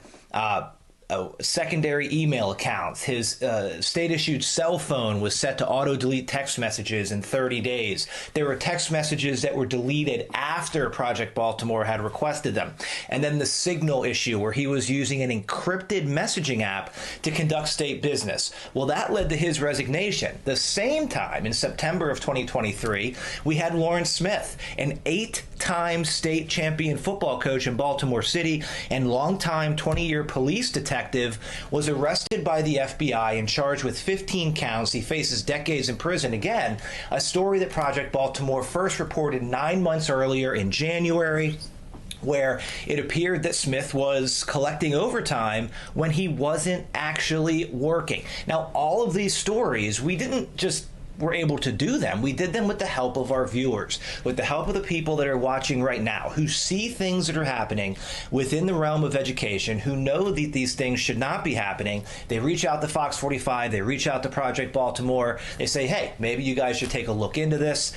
secondary email accounts. His state-issued cell phone was set to auto-delete text messages in 30 days. There were text messages that were deleted after Project Baltimore had requested them. And then the Signal issue, where he was using an encrypted messaging app to conduct state business. Well, that led to his resignation. The same time, in September of 2023, we had Lawrence Smith, an 8-time state champion football coach in Baltimore City and longtime 20-year police detective, was arrested by the FBI and charged with 15 counts. He faces decades in prison. Again, a story that Project Baltimore first reported 9 months earlier in January, where it appeared that Smith was collecting overtime when he wasn't actually working. Now, all of these stories, we didn't just were able to do them. We did them with the help of our viewers, with the help of the people that are watching right now, who see things that are happening within the realm of education, who know that these things should not be happening. They reach out to Fox 45, they reach out to Project Baltimore, they say, hey, maybe you guys should take a look into this.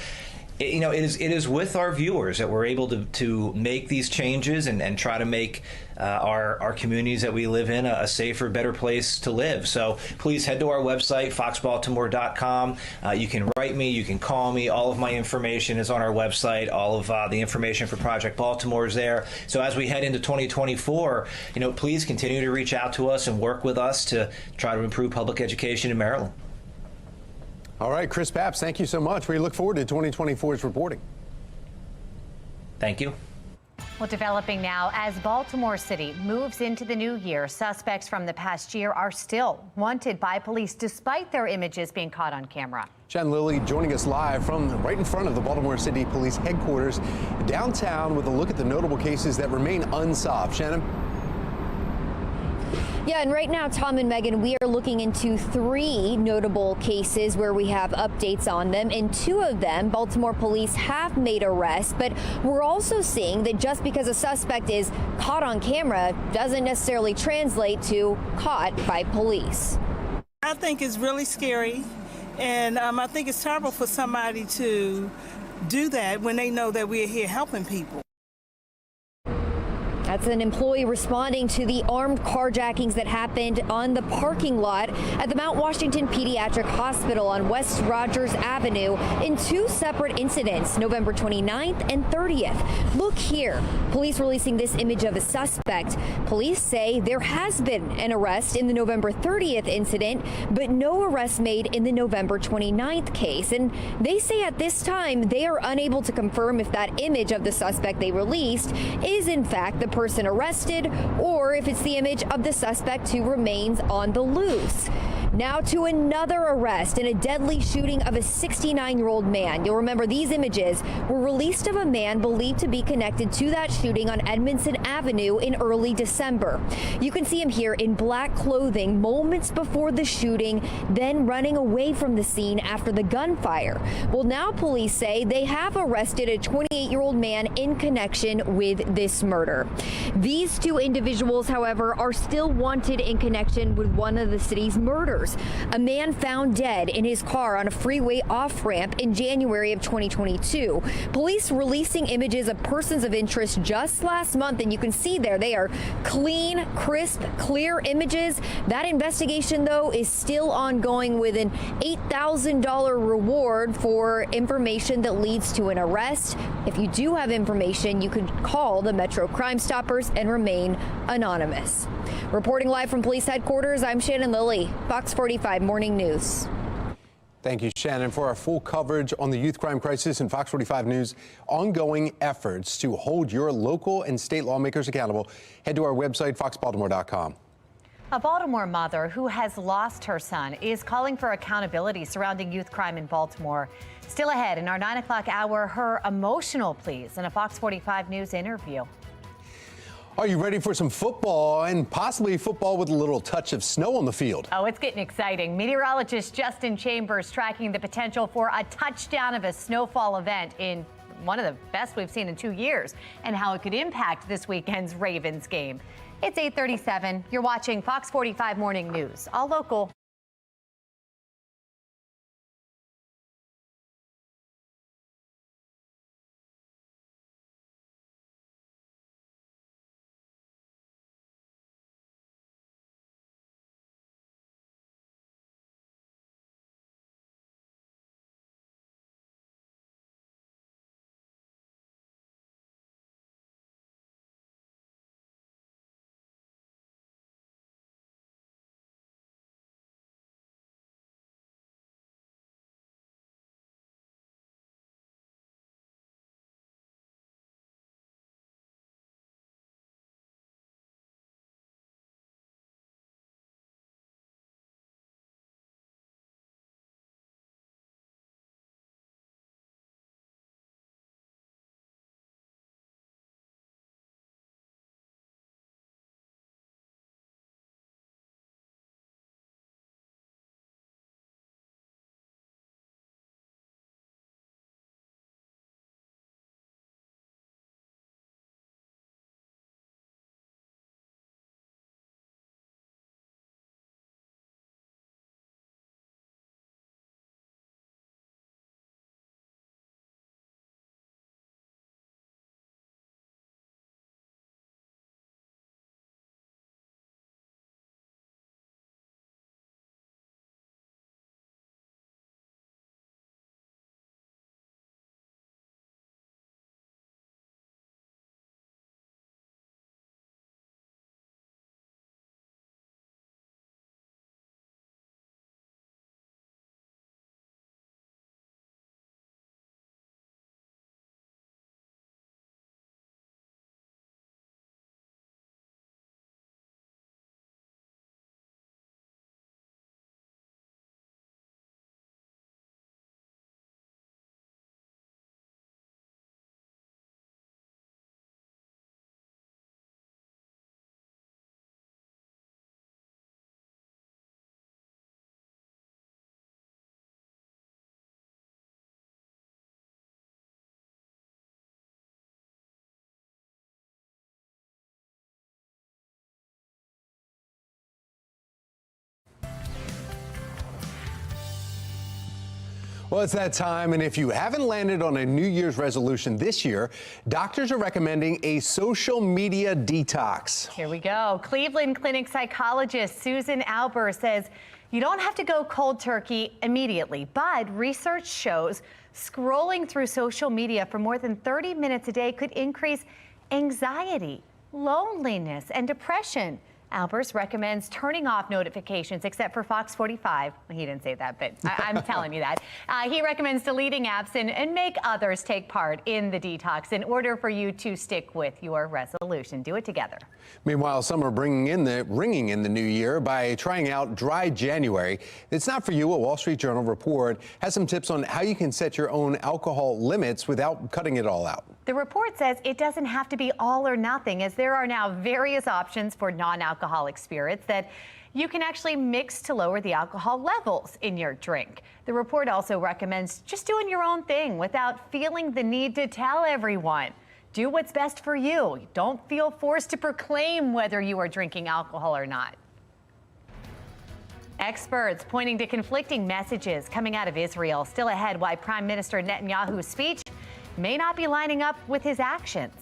It is with our viewers that we're able to make these changes and try to make our communities that we live in a safer, better place to live. So please head to our website, foxbaltimore.com. You can write me, you can call me. All of my information is on our website. All of the information for Project Baltimore is there. So as we head into 2024, please continue to reach out to us and work with us to try to improve public education in Maryland. All right, Chris Papps, thank you so much. We look forward to 2024's reporting. Thank you. Well, developing now, as Baltimore City moves into the new year, suspects from the past year are still wanted by police despite their images being caught on camera. Shannon Lilly joining us live from right in front of the Baltimore City Police headquarters downtown with a look at the notable cases that remain unsolved. Shannon? Yeah, and right now, Tom and Megan, we are looking into 3 notable cases where we have updates on them. In 2 of them, Baltimore police have made arrests, but we're also seeing that just because a suspect is caught on camera doesn't necessarily translate to caught by police. I think it's really scary, and I think it's terrible for somebody to do that when they know that we're here helping people. That's an employee responding to the armed carjackings that happened on the parking lot at the Mount Washington Pediatric Hospital on West Rogers Avenue in 2 separate incidents, November 29th and 30th. Look here, police releasing this image of a suspect. Police say there has been an arrest in the November 30th incident, but no arrest made in the November 29th case. And they say at this time they are unable to confirm if that image of the suspect they released is in fact the person person arrested or if it's the image of the suspect who remains on the loose. Now to another arrest in a deadly shooting of a 69-year-old man. You'll remember these images were released of a man believed to be connected to that shooting on Edmondson Avenue in early December. You can see him here in black clothing moments before the shooting, then running away from the scene after the gunfire. Well, now police say they have arrested a 28-year-old man in connection with this murder. These two individuals, however, are still wanted in connection with one of the city's murders. A man found dead in his car on a freeway off-ramp in January of 2022. Police releasing images of persons of interest just last month, and you can see there they are clean, crisp, clear images. That investigation, though, is still ongoing with an $8,000 reward for information that leads to an arrest. If you do have information, you can call the Metro Crime Stoppers and remain anonymous. Reporting live from police headquarters, I'm Shannon Lilly, Fox 45 Morning News. Thank you, Shannon. For our full coverage on the youth crime crisis and Fox 45 News ongoing efforts to hold your local and state lawmakers accountable, head to our website, foxbaltimore.com. A Baltimore mother who has lost her son is calling for accountability surrounding youth crime in Baltimore. Still ahead in our 9 o'clock hour, her emotional pleas in a Fox 45 News interview. Are you ready for some football and possibly football with a little touch of snow on the field? Oh, it's getting exciting. Meteorologist Justin Chambers tracking the potential for a touchdown of a snowfall event in one of the best we've seen in 2 years and how it could impact this weekend's Ravens game. It's 8:37. You're watching Fox 45 Morning News, all local. Well, it's that time, and if you haven't landed on a New Year's resolution this year, doctors are recommending a social media detox. Here we go. Cleveland Clinic psychologist Susan Albers says you don't have to go cold turkey immediately, but research shows scrolling through social media for more than 30 minutes a day could increase anxiety, loneliness, and depression. Albers recommends turning off notifications except for FOX45. He didn't say that, but I'm telling you that. He recommends deleting apps and make others take part in the detox in order for you to stick with your resolution. Do it together. Meanwhile, some are ringing in the new year by trying out Dry January. It's not for you. A Wall Street Journal report has some tips on how you can set your own alcohol limits without cutting it all out. The report says it doesn't have to be all or nothing, as there are now various options for non-alcoholic spirits that you can actually mix to lower the alcohol levels in your drink. The report also recommends just doing your own thing without feeling the need to tell everyone. Do what's best for you. Don't feel forced to proclaim whether you are drinking alcohol or not. Experts pointing to conflicting messages coming out of Israel. Still ahead, why Prime Minister Netanyahu's speech may not be lining up with his actions.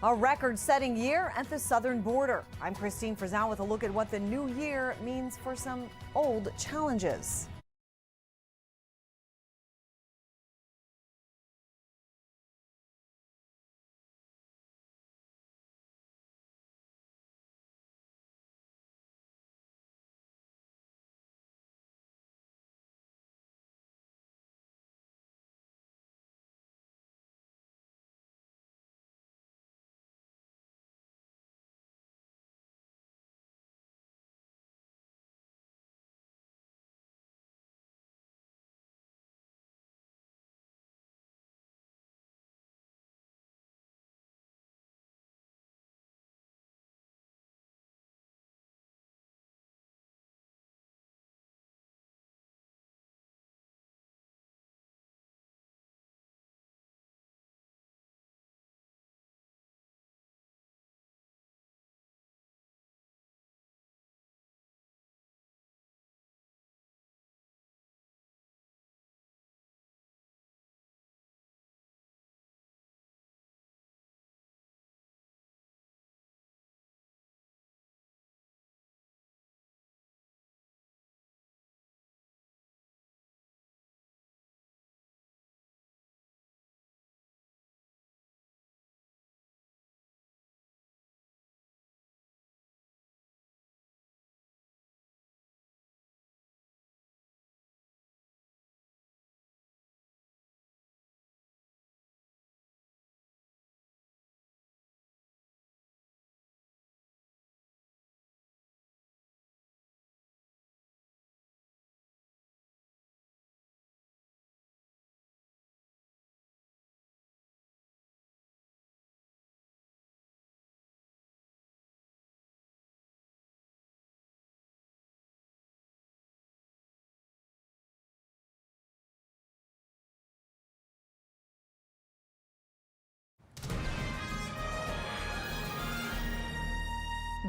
A record-setting year at the southern border. I'm Christine Frizzell with a look at what the new year means for some old challenges.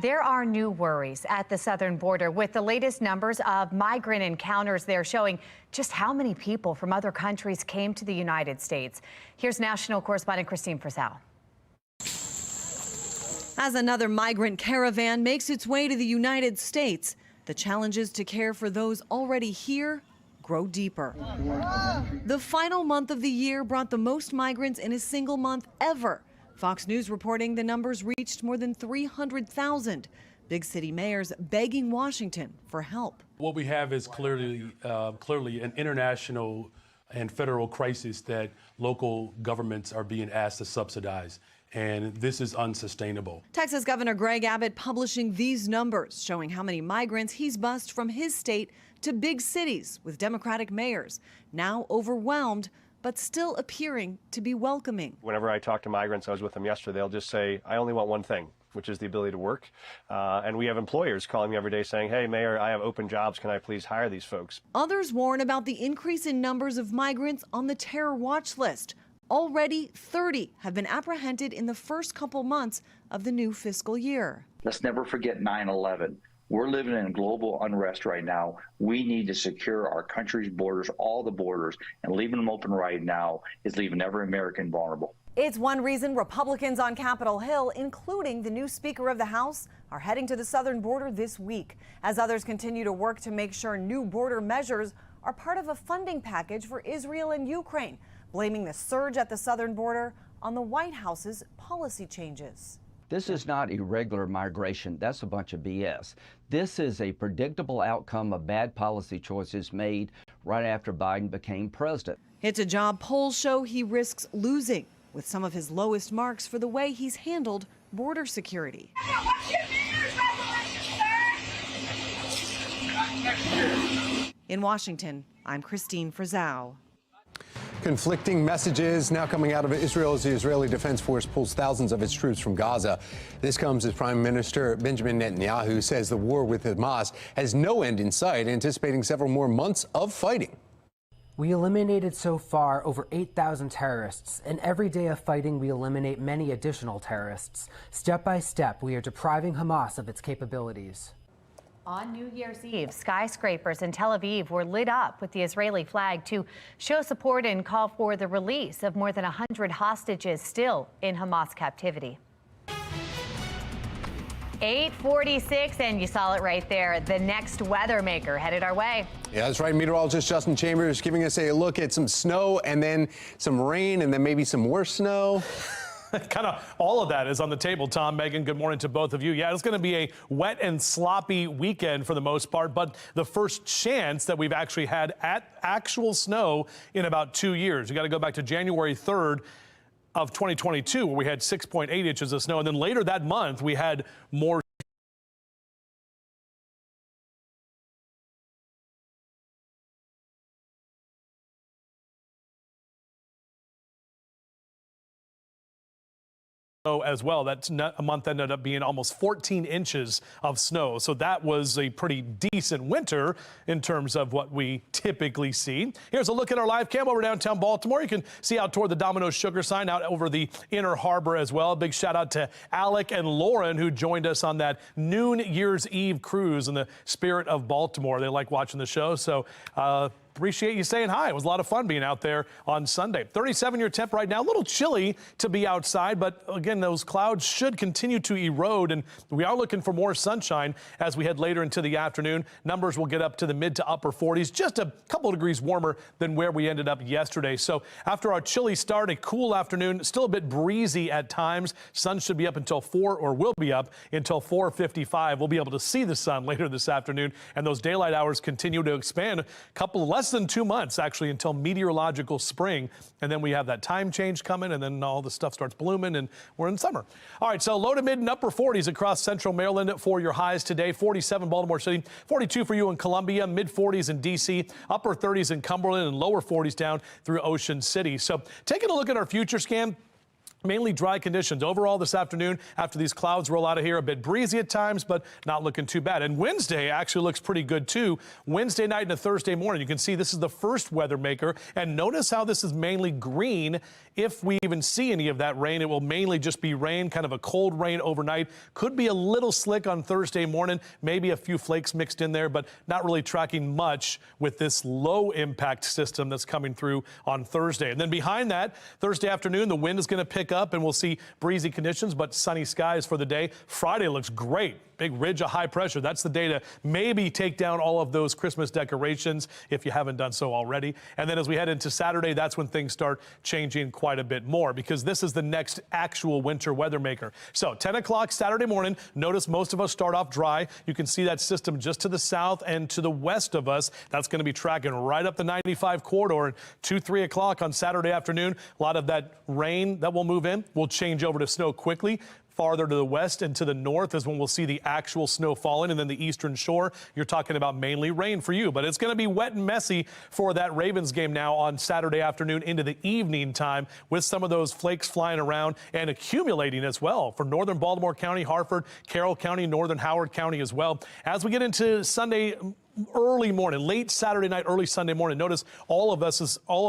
There are new worries at the southern border with the latest numbers of migrant encounters there showing just how many people from other countries came to the United States. Here's national correspondent Christine Frizzell. As another migrant caravan makes its way to the United States, the challenges to care for those already here grow deeper. The final month of the year brought the most migrants in a single month ever. Fox News reporting the numbers reached more than 300,000. Big city mayors begging Washington for help. What we have is clearly an international and federal crisis that local governments are being asked to subsidize. And this is unsustainable. Texas Governor Greg Abbott publishing these numbers showing how many migrants he's bused from his state to big cities with Democratic mayors, now overwhelmed, but still appearing to be welcoming. Whenever I talk to migrants, I was with them yesterday, they'll just say, I only want one thing, which is the ability to work. And we have employers calling me every day saying, hey, Mayor, I have open jobs. Can I please hire these folks? Others warn about the increase in numbers of migrants on the terror watch list. Already 30 have been apprehended in the first couple months of the new fiscal year. Let's never forget 9/11. We're living in global unrest right now. We need to secure our country's borders, all the borders, and leaving them open right now is leaving every American vulnerable. It's one reason Republicans on Capitol Hill, including the new Speaker of the House, are heading to the southern border this week, as others continue to work to make sure new border measures are part of a funding package for Israel and Ukraine, blaming the surge at the southern border on the White House's policy changes. This is not irregular migration. That's a bunch of BS. This is a predictable outcome of bad policy choices made right after Biden became president. It's a job polls show he risks losing, with some of his lowest marks for the way he's handled border security. In Washington, I'm Christine Frizzau. Conflicting messages now coming out of Israel as the Israeli Defense Force pulls thousands of its troops from Gaza. This comes as Prime Minister Benjamin Netanyahu says the war with Hamas has no end in sight, anticipating several more months of fighting. We eliminated so far over 8,000 terrorists, and every day of fighting we eliminate many additional terrorists. Step by step, we are depriving Hamas of its capabilities. On New Year's Eve, skyscrapers in Tel Aviv were lit up with the Israeli flag to show support and call for the release of more than 100 hostages still in Hamas captivity. 8:46, and you saw it right there. The next weather maker headed our way. Yeah, that's right. Meteorologist Justin Chambers giving us a look at some snow and then some rain and then maybe some more snow. Kind of all of that is on the table. Tom, Megan, good morning to both of you. Yeah, it's going to be a wet and sloppy weekend for the most part, but the first chance that we've actually had at actual snow in about 2 years. You got to go back to January 3rd of 2022, where we had 6.8 inches of snow. And then later that month, we had more as well. That's a month ended up being almost 14 inches of snow. So that was a pretty decent winter in terms of what we typically see. Here's a look at our live cam over downtown Baltimore. You can see out toward the Domino's Sugar sign out over the Inner Harbor as well. Big shout out to Alec and Lauren who joined us on that noon Year's Eve cruise in the spirit of Baltimore. They like watching the show. So, appreciate you saying hi. It was a lot of fun being out there on Sunday. 37-year temp right now. A little chilly to be outside, but again, those clouds should continue to erode, and we are looking for more sunshine as we head later into the afternoon. Numbers will get up to the mid to upper 40s, just a couple of degrees warmer than where we ended up yesterday. So after our chilly start, a cool afternoon, still a bit breezy at times. Sun should be up until 4, or will be up until 4:55. We'll be able to see the sun later this afternoon, and those daylight hours continue to expand. A couple less than 2 months actually until meteorological spring, and then we have that time change coming, and then all the stuff starts blooming and we're in summer. All right, so low to mid and upper 40s across central Maryland for your highs today. 47 Baltimore City, 42 for you in Columbia, mid 40s in DC, upper 30s in Cumberland, and lower 40s down through Ocean City. So taking a look at our future scan, mainly dry conditions overall this afternoon after these clouds roll out of here. A bit breezy at times, but not looking too bad. And Wednesday actually looks pretty good too. Wednesday night and a Thursday morning, you can see this is the first weather maker. And notice how this is mainly green. If we even see any of that rain, it will mainly just be rain, kind of a cold rain overnight. Could be a little slick on Thursday morning, maybe a few flakes mixed in there, but not really tracking much with this low impact system that's coming through on Thursday. And then behind that, Thursday afternoon, the wind is going to pick up and we'll see breezy conditions, but sunny skies for the day. Friday looks great. Big ridge of high pressure. That's the day to maybe take down all of those Christmas decorations if you haven't done so already. And then as we head into Saturday, that's when things start changing quite a bit more because this is the next actual winter weather maker. So 10 o'clock Saturday morning, notice most of us start off dry. You can see that system just to the south and to the west of us. That's going to be tracking right up the 95 corridor. And 2, 3 o'clock on Saturday afternoon, a lot of that rain that will move in will change over to snow quickly. Farther to the west and to the north is when we'll see the actual snow falling, and then the eastern shore, you're talking about mainly rain for you. But it's going to be wet and messy for that Ravens game now on Saturday afternoon into the evening time with some of those flakes flying around and accumulating as well for northern Baltimore County, Harford, Carroll County, northern Howard County as well. As we get into Sunday early morning, late Saturday night, early Sunday morning, notice all of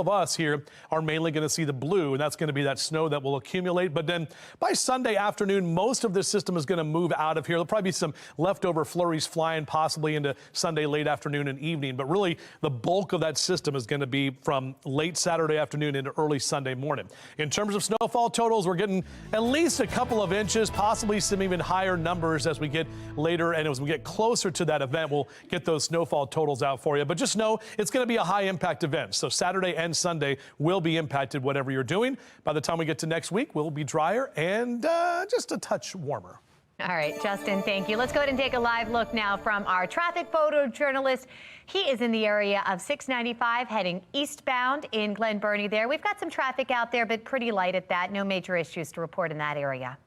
us here are mainly going to see the blue, and that's going to be that snow that will accumulate. But then by Sunday afternoon, most of this system is going to move out of here. There'll probably be some leftover flurries flying possibly into Sunday late afternoon and evening, but really the bulk of that system is going to be from late Saturday afternoon into early Sunday morning. In terms of snowfall totals, we're getting at least a couple of inches, possibly some even higher numbers as we get later, and as we get closer to that event, we'll get those snow snowfall totals out for you, but just know it's going to be a high impact event. So Saturday and Sunday will be impacted, whatever you're doing. By the time we get to next week, we'll be drier and just a touch warmer. All right, Justin, thank you. Let's go ahead and take a live look now from our traffic photojournalist. He is in the area of 695 heading eastbound in Glen Burnie there. We've got some traffic out there, but pretty light at that. No major issues to report in that area.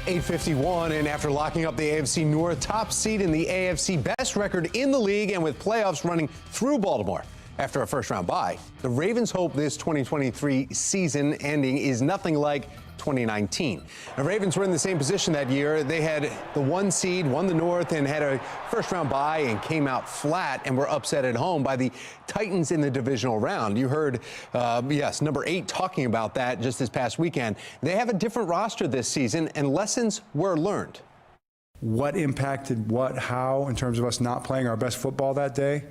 8:51, and after locking up the AFC North, top seed in the AFC, best record in the league, and with playoffs running through Baltimore after a first-round bye, the Ravens hope this 2023 season ending is nothing like 2019. The Ravens were in the same position that year. They had the 1 seed, won the North, and had a first-round bye and came out flat and were upset at home by the Titans in the divisional round. You heard, number 8 talking about that just this past weekend. They have a different roster this season, and lessons were learned. What impacted what, how, in terms of us not playing our best football that day?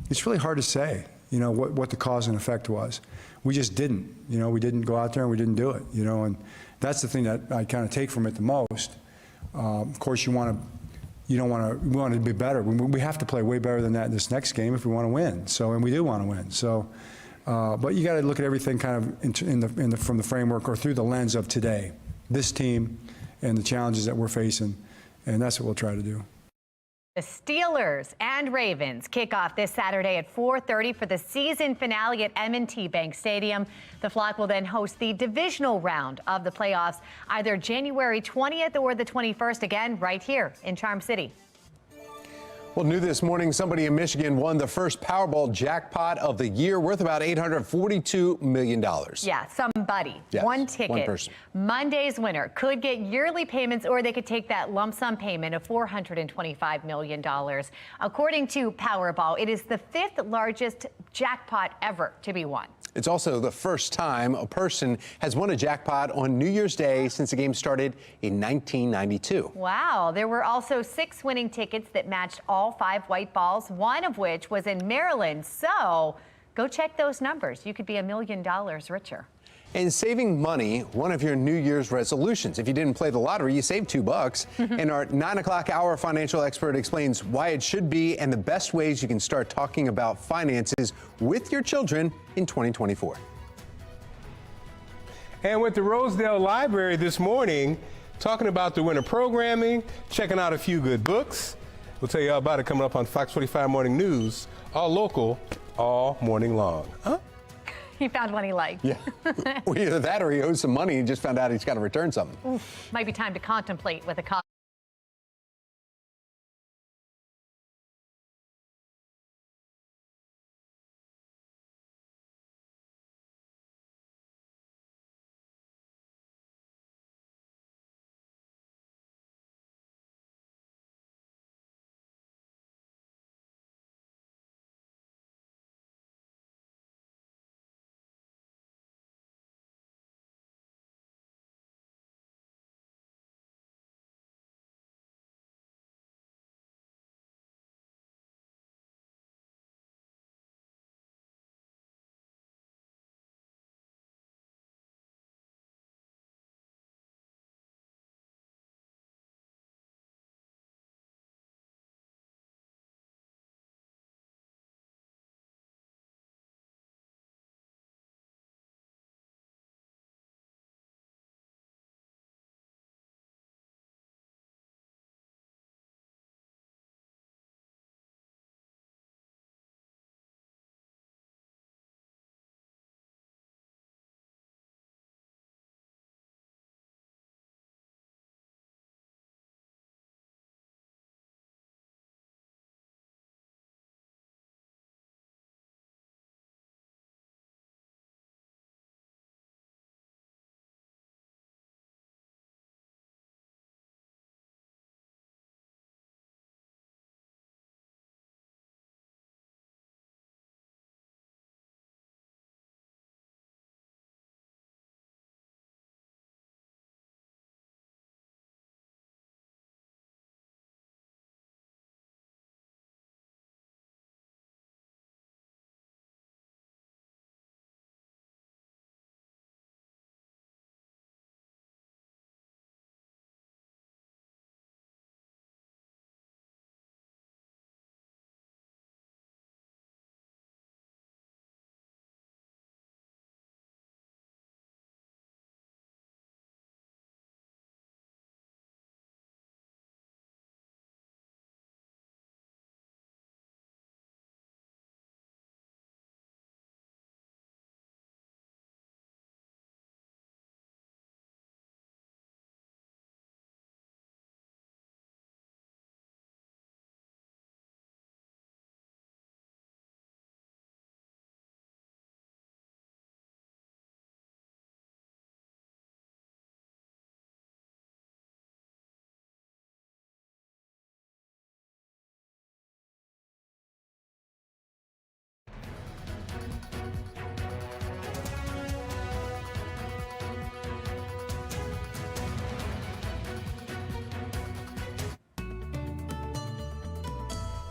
It's really hard to say, what the cause and effect was. We just didn't, we didn't go out there and we didn't do it, and that's the thing that I kind of take from it the most. Of course, we want to be better. We have to play way better than that in this next game if we want to win. So, and we do want to win. So, but you got to look at everything kind of from the framework or through the lens of today, this team and the challenges that we're facing, and that's what we'll try to do. The Steelers and Ravens kick off this Saturday at 4:30 for the season finale at M&T Bank Stadium. The Flock will then host the divisional round of the playoffs either January 20th or the 21st, again, right here in Charm City. Well, new this morning, somebody in Michigan won the first Powerball jackpot of the year, worth about $842 million. Yeah, somebody. Yes, one ticket. one person. Monday's winner could get yearly payments, or they could take that lump sum payment of $425 million. According to Powerball, it is the 5th largest jackpot ever to be won. It's also the first time a person has won a jackpot on New Year's Day since the game started in 1992. Wow. There were also 6 winning tickets that matched all 5 white balls, one of which was in Maryland. So go check those numbers. You could be $1 million richer. And saving money, one of your New Year's resolutions. If you didn't play the lottery, you saved $2. And our 9 o'clock hour financial expert explains why it should be and the best ways you can start talking about finances with your children in 2024. And with the Rosedale Library this morning, talking about the winter programming, checking out a few good books. We'll tell you all about it coming up on Fox 45 Morning News, all local, all morning long. Huh? He found one he liked. Yeah. Well, either that or he owes some money and just found out he's got to return something. Oof, might be time to contemplate with a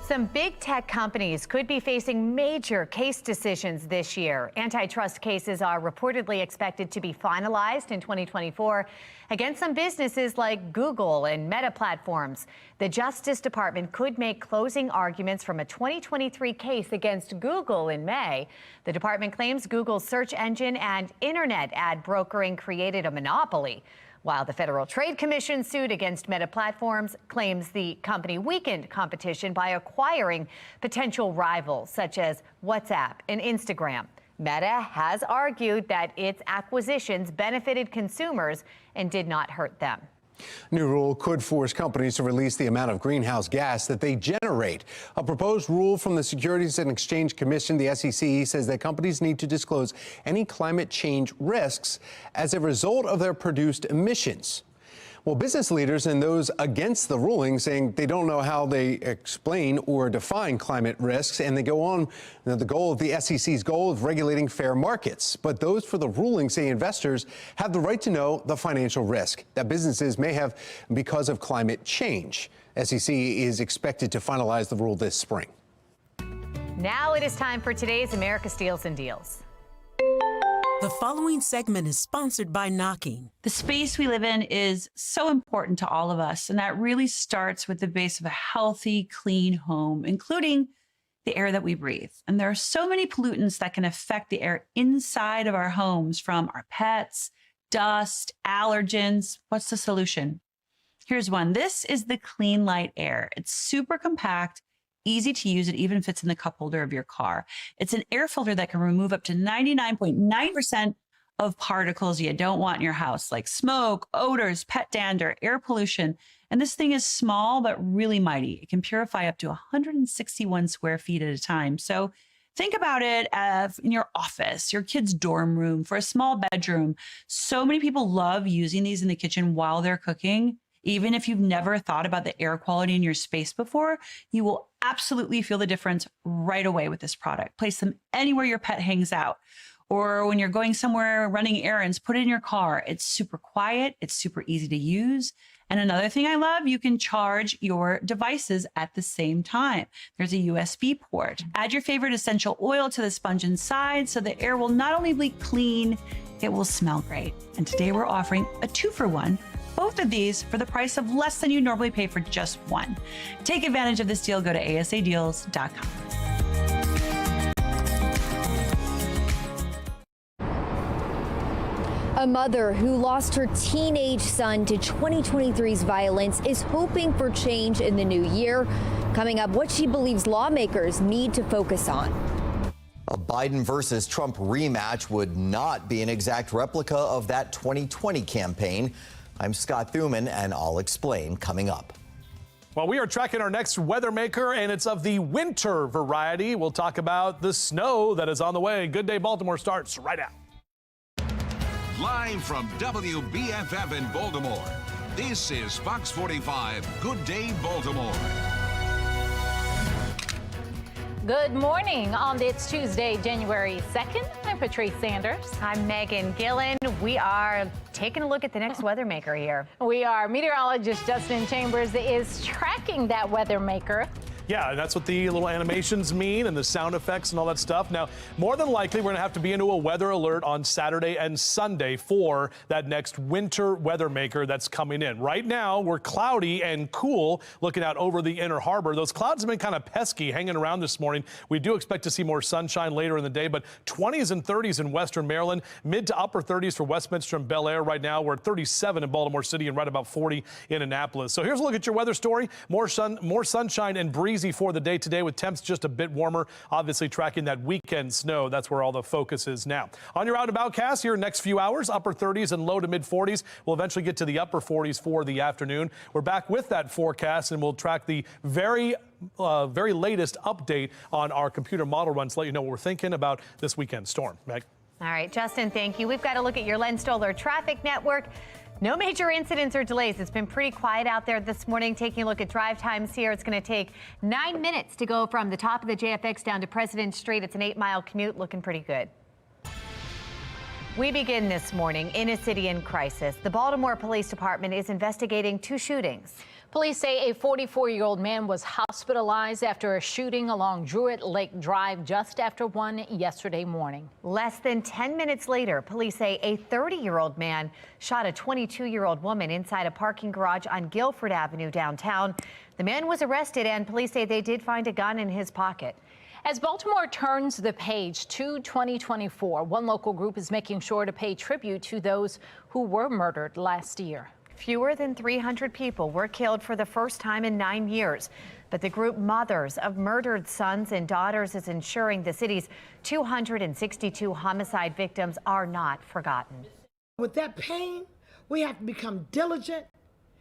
Some big tech companies could be facing major case decisions this year. Antitrust cases are reportedly expected to be finalized in 2024 against some businesses like Google and Meta Platforms. The Justice Department could make closing arguments from a 2023 case against Google in May. The department claims Google's search engine and internet ad brokering created a monopoly, while the Federal Trade Commission suit against Meta Platforms claims the company weakened competition by acquiring potential rivals such as WhatsApp and Instagram. Meta has argued that its acquisitions benefited consumers and did not hurt them. New rule could force companies to release the amount of greenhouse gas that they generate. A proposed rule from the Securities and Exchange Commission, the SEC, says that companies need to disclose any climate change risks as a result of their produced emissions. Well, business leaders and those against the ruling saying they don't know how they explain or define climate risks, and they go on the goal of the SEC's goal of regulating fair markets. But those for the ruling say investors have the right to know the financial risk that businesses may have because of climate change. SEC is expected to finalize the rule this spring. Now it is time for today's America Steals and Deals. The following segment is sponsored by Knocking. The space we live in is so important to all of us, and that really starts with the base of a healthy, clean home, including the air that we breathe. And there are so many pollutants that can affect the air inside of our homes, from our pets, dust, allergens. What's the solution? Here's one. This is the Clean Light Air. It's super compact, easy to use. It even fits in the cup holder of your car. It's an air filter that can remove up to 99.9% of particles you don't want in your house, like smoke, odors, pet dander, air pollution. And this thing is small, but really mighty. It can purify up to 161 square feet at a time. So think about it in your office, your kid's dorm room, for a small bedroom. So many people love using these in the kitchen while they're cooking. Even if you've never thought about the air quality in your space before, you will absolutely feel the difference right away with this product. Place them anywhere your pet hangs out, or when you're going somewhere running errands, put it in your car. It's super quiet. It's super easy to use. And another thing I love, you can charge your devices at the same time. There's a USB port. Add your favorite essential oil to the sponge inside so the air will not only be clean, it will smell great. And today we're offering a 2-for-1. Both of these for the price of less than you normally pay for just one. Take advantage of this deal. Go to asadeals.com. A mother who lost her teenage son to 2023's violence is hoping for change in the new year. Coming up, what she believes lawmakers need to focus on. A Biden versus Trump rematch would not be an exact replica of that 2020 campaign. I'm Scott Thuman, and I'll explain coming up. Well, we are tracking our next weather maker, and it's of the winter variety. We'll talk about the snow that is on the way. Good Day Baltimore starts right now. Live from WBFF in Baltimore, this is Fox 45 Good Day Baltimore. Good morning on this Tuesday, January 2nd. I'm Patrice Sanders. I'm Megan Gillen. We are taking a look at the next weather maker here. We are. Meteorologist Justin Chambers is tracking that weather maker. Yeah, and that's what the little animations mean and the sound effects and all that stuff. Now, more than likely, we're going to have to be into a weather alert on Saturday and Sunday for that next winter weather maker that's coming in. Right now, we're cloudy and cool looking out over the Inner Harbor. Those clouds have been kind of pesky hanging around this morning. We do expect to see more sunshine later in the day, but 20s and 30s in western Maryland, mid to upper 30s for Westminster and Bel Air. Right now, we're at 37 in Baltimore City and right about 40 in Annapolis. So here's a look at your weather story. More sunshine and breeze for the day today, with temps just a bit warmer. Obviously tracking that weekend snow. That's where all the focus is now. On your out and about cast here next few hours, upper 30s and low to mid 40s. We'll eventually get to the upper 40s for the afternoon. We're back with that forecast, and we'll track the very latest update on our computer model runs to let you know what we're thinking about this weekend storm. Meg? All right, Justin, thank you. We've got to look at your Len Stoller traffic network. No major incidents or delays. It's been pretty quiet out there this morning. Taking a look at drive times here, it's going to take 9 minutes to go from the top of the JFX down to President Street. It's an 8-mile commute, looking pretty good. We begin this morning in a city in crisis. The Baltimore Police Department is investigating 2 shootings. Police say a 44-year-old man was hospitalized after a shooting along Druid Lake Drive just after 1 yesterday morning. Less than 10 minutes later, police say a 30-year-old man shot a 22-year-old woman inside a parking garage on Guilford Avenue downtown. The man was arrested, and police say they did find a gun in his pocket. As Baltimore turns the page to 2024, one local group is making sure to pay tribute to those who were murdered last year. Fewer than 300 people were killed for the first time in 9 years. But the group Mothers of Murdered Sons and Daughters is ensuring the city's 262 homicide victims are not forgotten. With that pain, we have to become diligent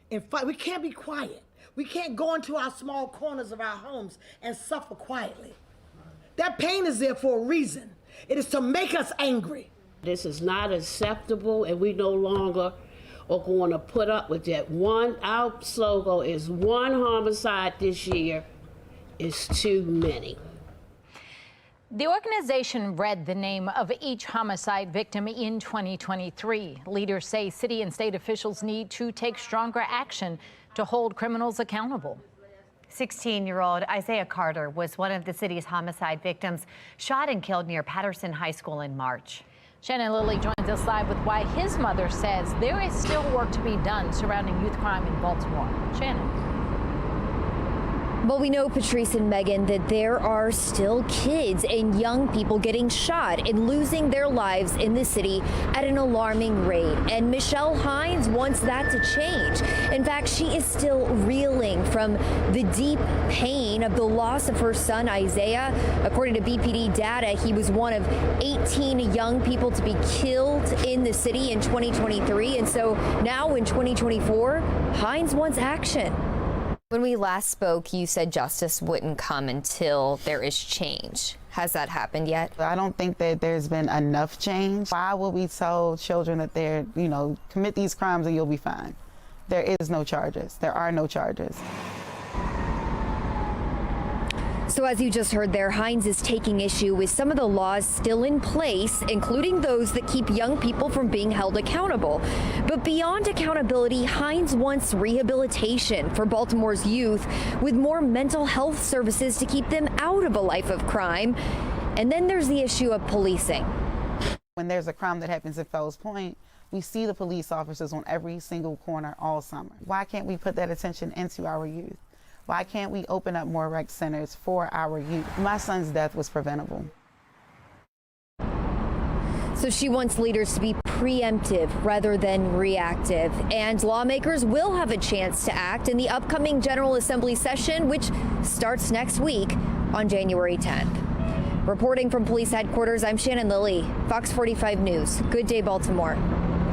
and fight. We can't be quiet. We can't go into our small corners of our homes and suffer quietly. That pain is there for a reason. It is to make us angry. This is not acceptable, and we no longer are going to put up with that. Our slogan is one homicide this year is too many. The organization read the name of each homicide victim in 2023. Leaders say city and state officials need to take stronger action to hold criminals accountable. 16-year-old Isaiah Carter was one of the city's homicide victims, shot and killed near Patterson High School in March. Shannon Lilly joins us live with why his mother says there is still work to be done surrounding youth crime in Baltimore. Shannon. Well, we know, Patrice and Megan, that there are still kids and young people getting shot and losing their lives in the city at an alarming rate. And Michelle Hines wants that to change. In fact, she is still reeling from the deep pain of the loss of her son, Isaiah. According to BPD data, he was one of 18 young people to be killed in the city in 2023. And so now in 2024, Hines wants action. When we last spoke, you said justice wouldn't come until there is change. Has that happened yet? I don't think that there's been enough change. Why would we tell children that they're, commit these crimes and you'll be fine? There is no charges. There are no charges. So as you just heard there, Hines is taking issue with some of the laws still in place, including those that keep young people from being held accountable. But beyond accountability, Hines wants rehabilitation for Baltimore's youth with more mental health services to keep them out of a life of crime. And then there's the issue of policing. When there's a crime that happens at Fells Point, we see the police officers on every single corner all summer. Why can't we put that attention into our youth? Why can't we open up more rec centers for our youth? My son's death was preventable. So she wants leaders to be preemptive rather than reactive. And lawmakers will have a chance to act in the upcoming General Assembly session, which starts next week on January 10th. Reporting from police headquarters, I'm Shannon Lilly, Fox 45 News. Good day, Baltimore.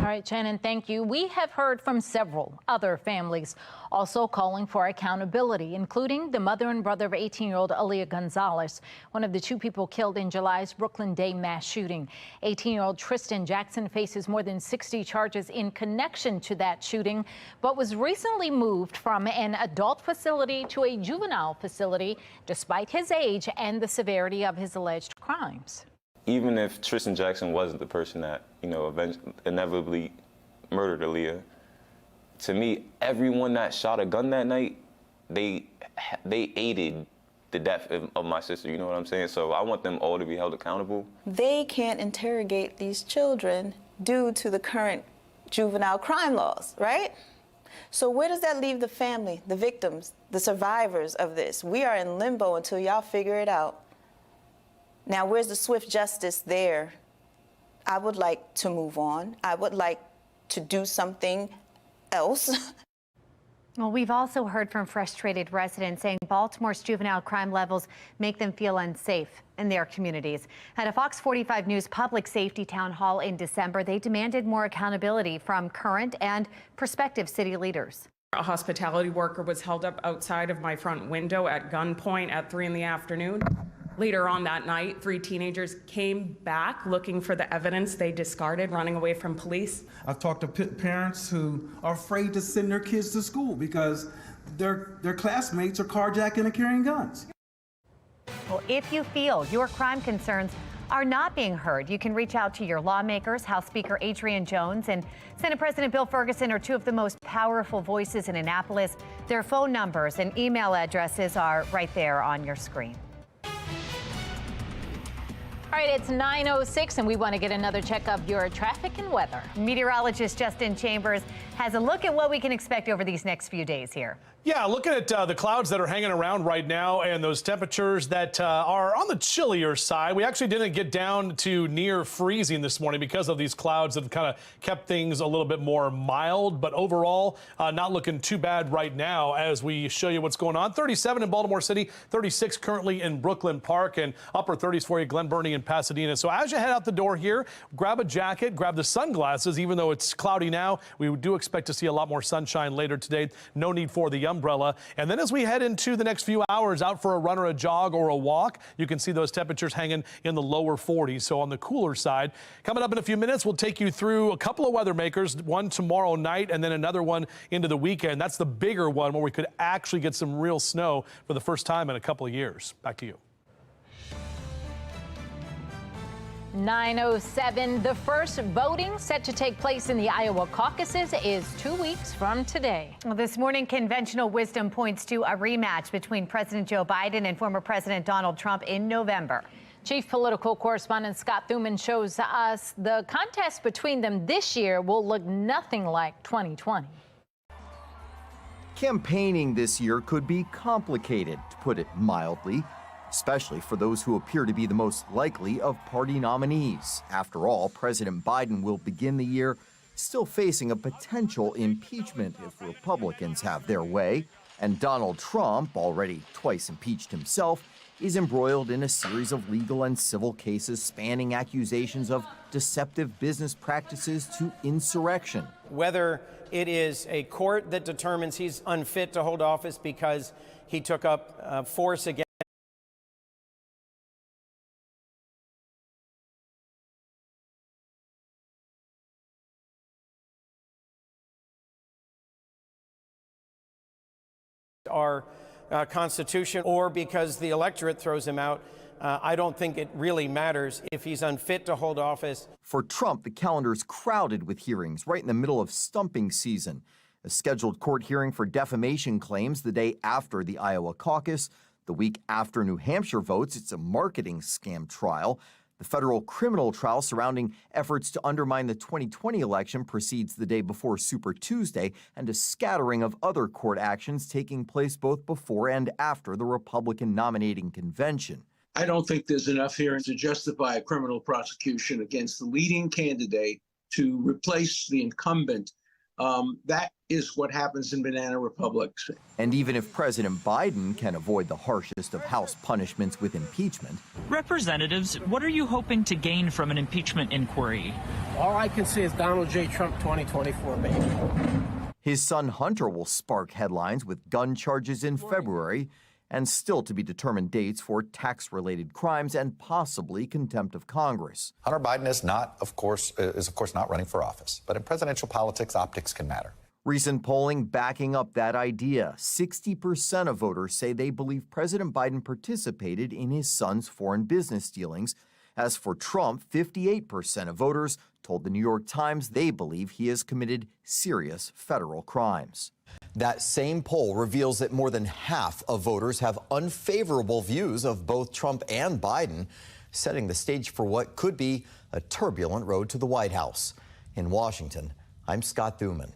All right, Shannon, thank you. We have heard from several other families also calling for accountability, including the mother and brother of 18-year-old Aaliyah Gonzalez, one of the two people killed in July's Brooklyn Day mass shooting. 18-year-old Tristan Jackson faces more than 60 charges in connection to that shooting, but was recently moved from an adult facility to a juvenile facility, despite his age and the severity of his alleged crimes. Even if Tristan Jackson wasn't the person that, inevitably murdered Aaliyah, to me, everyone that shot a gun that night, they aided the death of my sister, you know what I'm saying? So I want them all to be held accountable. They can't interrogate these children due to the current juvenile crime laws, right? So where does that leave the family, the victims, the survivors of this? We are in limbo until y'all figure it out. Now, where's the swift justice there? I would like to move on. I would like to do something else. Well, we've also heard from frustrated residents saying Baltimore's juvenile crime levels make them feel unsafe in their communities. At a Fox 45 News public safety town hall in December, they demanded more accountability from current and prospective city leaders. A hospitality worker was held up outside of my front window at gunpoint at 3 in the afternoon. Later on that night, 3 teenagers came back looking for the evidence they discarded, running away from police. I've talked to parents who are afraid to send their kids to school because their classmates are carjacking and carrying guns. Well, if you feel your crime concerns are not being heard. You can reach out to your lawmakers. House Speaker Adrian Jones and Senate President Bill Ferguson are two of the most powerful voices in Annapolis. Their phone numbers and email addresses are right there on your screen. All right, it's 9:06, and we want to get another check of your traffic and weather. Meteorologist Justin Chambers has a look at what we can expect over these next few days here. Yeah, looking at the clouds that are hanging around right now and those temperatures that are on the chillier side. We actually didn't get down to near freezing this morning because of these clouds that have kind of kept things a little bit more mild. But overall, not looking too bad right now as we show you what's going on. 37 in Baltimore City, 36 currently in Brooklyn Park, and upper 30s for you, Glen Burnie and Pasadena. So as you head out the door here, grab a jacket, grab the sunglasses. Even though it's cloudy now, we do expect to see a lot more sunshine later today. No need for the umbrella. And then as we head into the next few hours, out for a run or a jog or a walk, you can see those temperatures hanging in the lower 40s. So on the cooler side, coming up in a few minutes, we'll take you through a couple of weather makers, one tomorrow night and then another one into the weekend. That's the bigger one where we could actually get some real snow for the first time in a couple of years. Back to you. 9:07. The first voting set to take place in the Iowa caucuses is 2 weeks from today. Well, this morning, conventional wisdom points to a rematch between President Joe Biden and former President Donald Trump in November. Chief political correspondent Scott Thuman shows us the contest between them this year will look nothing like 2020. Campaigning this year could be complicated, to put it mildly, especially for those who appear to be the most likely of party nominees. After all, President Biden will begin the year still facing a potential impeachment if Republicans have their way. And Donald Trump, already twice impeached himself, is embroiled in a series of legal and civil cases spanning accusations of deceptive business practices to insurrection. Whether it is a court that determines he's unfit to hold office because he took up force against our Constitution, or because the electorate throws him out, I don't think it really matters if he's unfit to hold office. For Trump, the calendar is crowded with hearings right in the middle of stumping season. A scheduled court hearing for defamation claims the day after the Iowa caucus. The week after New Hampshire votes, it's a marketing scam trial. The federal criminal trial surrounding efforts to undermine the 2020 election proceeds the day before Super Tuesday, and a scattering of other court actions taking place both before and after the Republican nominating convention. I don't think there's enough here to justify a criminal prosecution against the leading candidate to replace the incumbent. That is what happens in banana republics. And even if President Biden can avoid the harshest of House punishments with impeachment. Representatives, what are you hoping to gain from an impeachment inquiry? All I can say is Donald J. Trump 2024, baby. His son Hunter will spark headlines with gun charges in February, and still to be determined dates for tax-related crimes and possibly contempt of Congress. Hunter Biden is of course not running for office, but in presidential politics, optics can matter. Recent polling backing up that idea. 60% of voters say they believe President Biden participated in his son's foreign business dealings. As for Trump, 58% of voters told the New York Times they believe he has committed serious federal crimes. That same poll reveals that more than half of voters have unfavorable views of both Trump and Biden, setting the stage for what could be a turbulent road to the White House. In Washington, I'm Scott Thuman.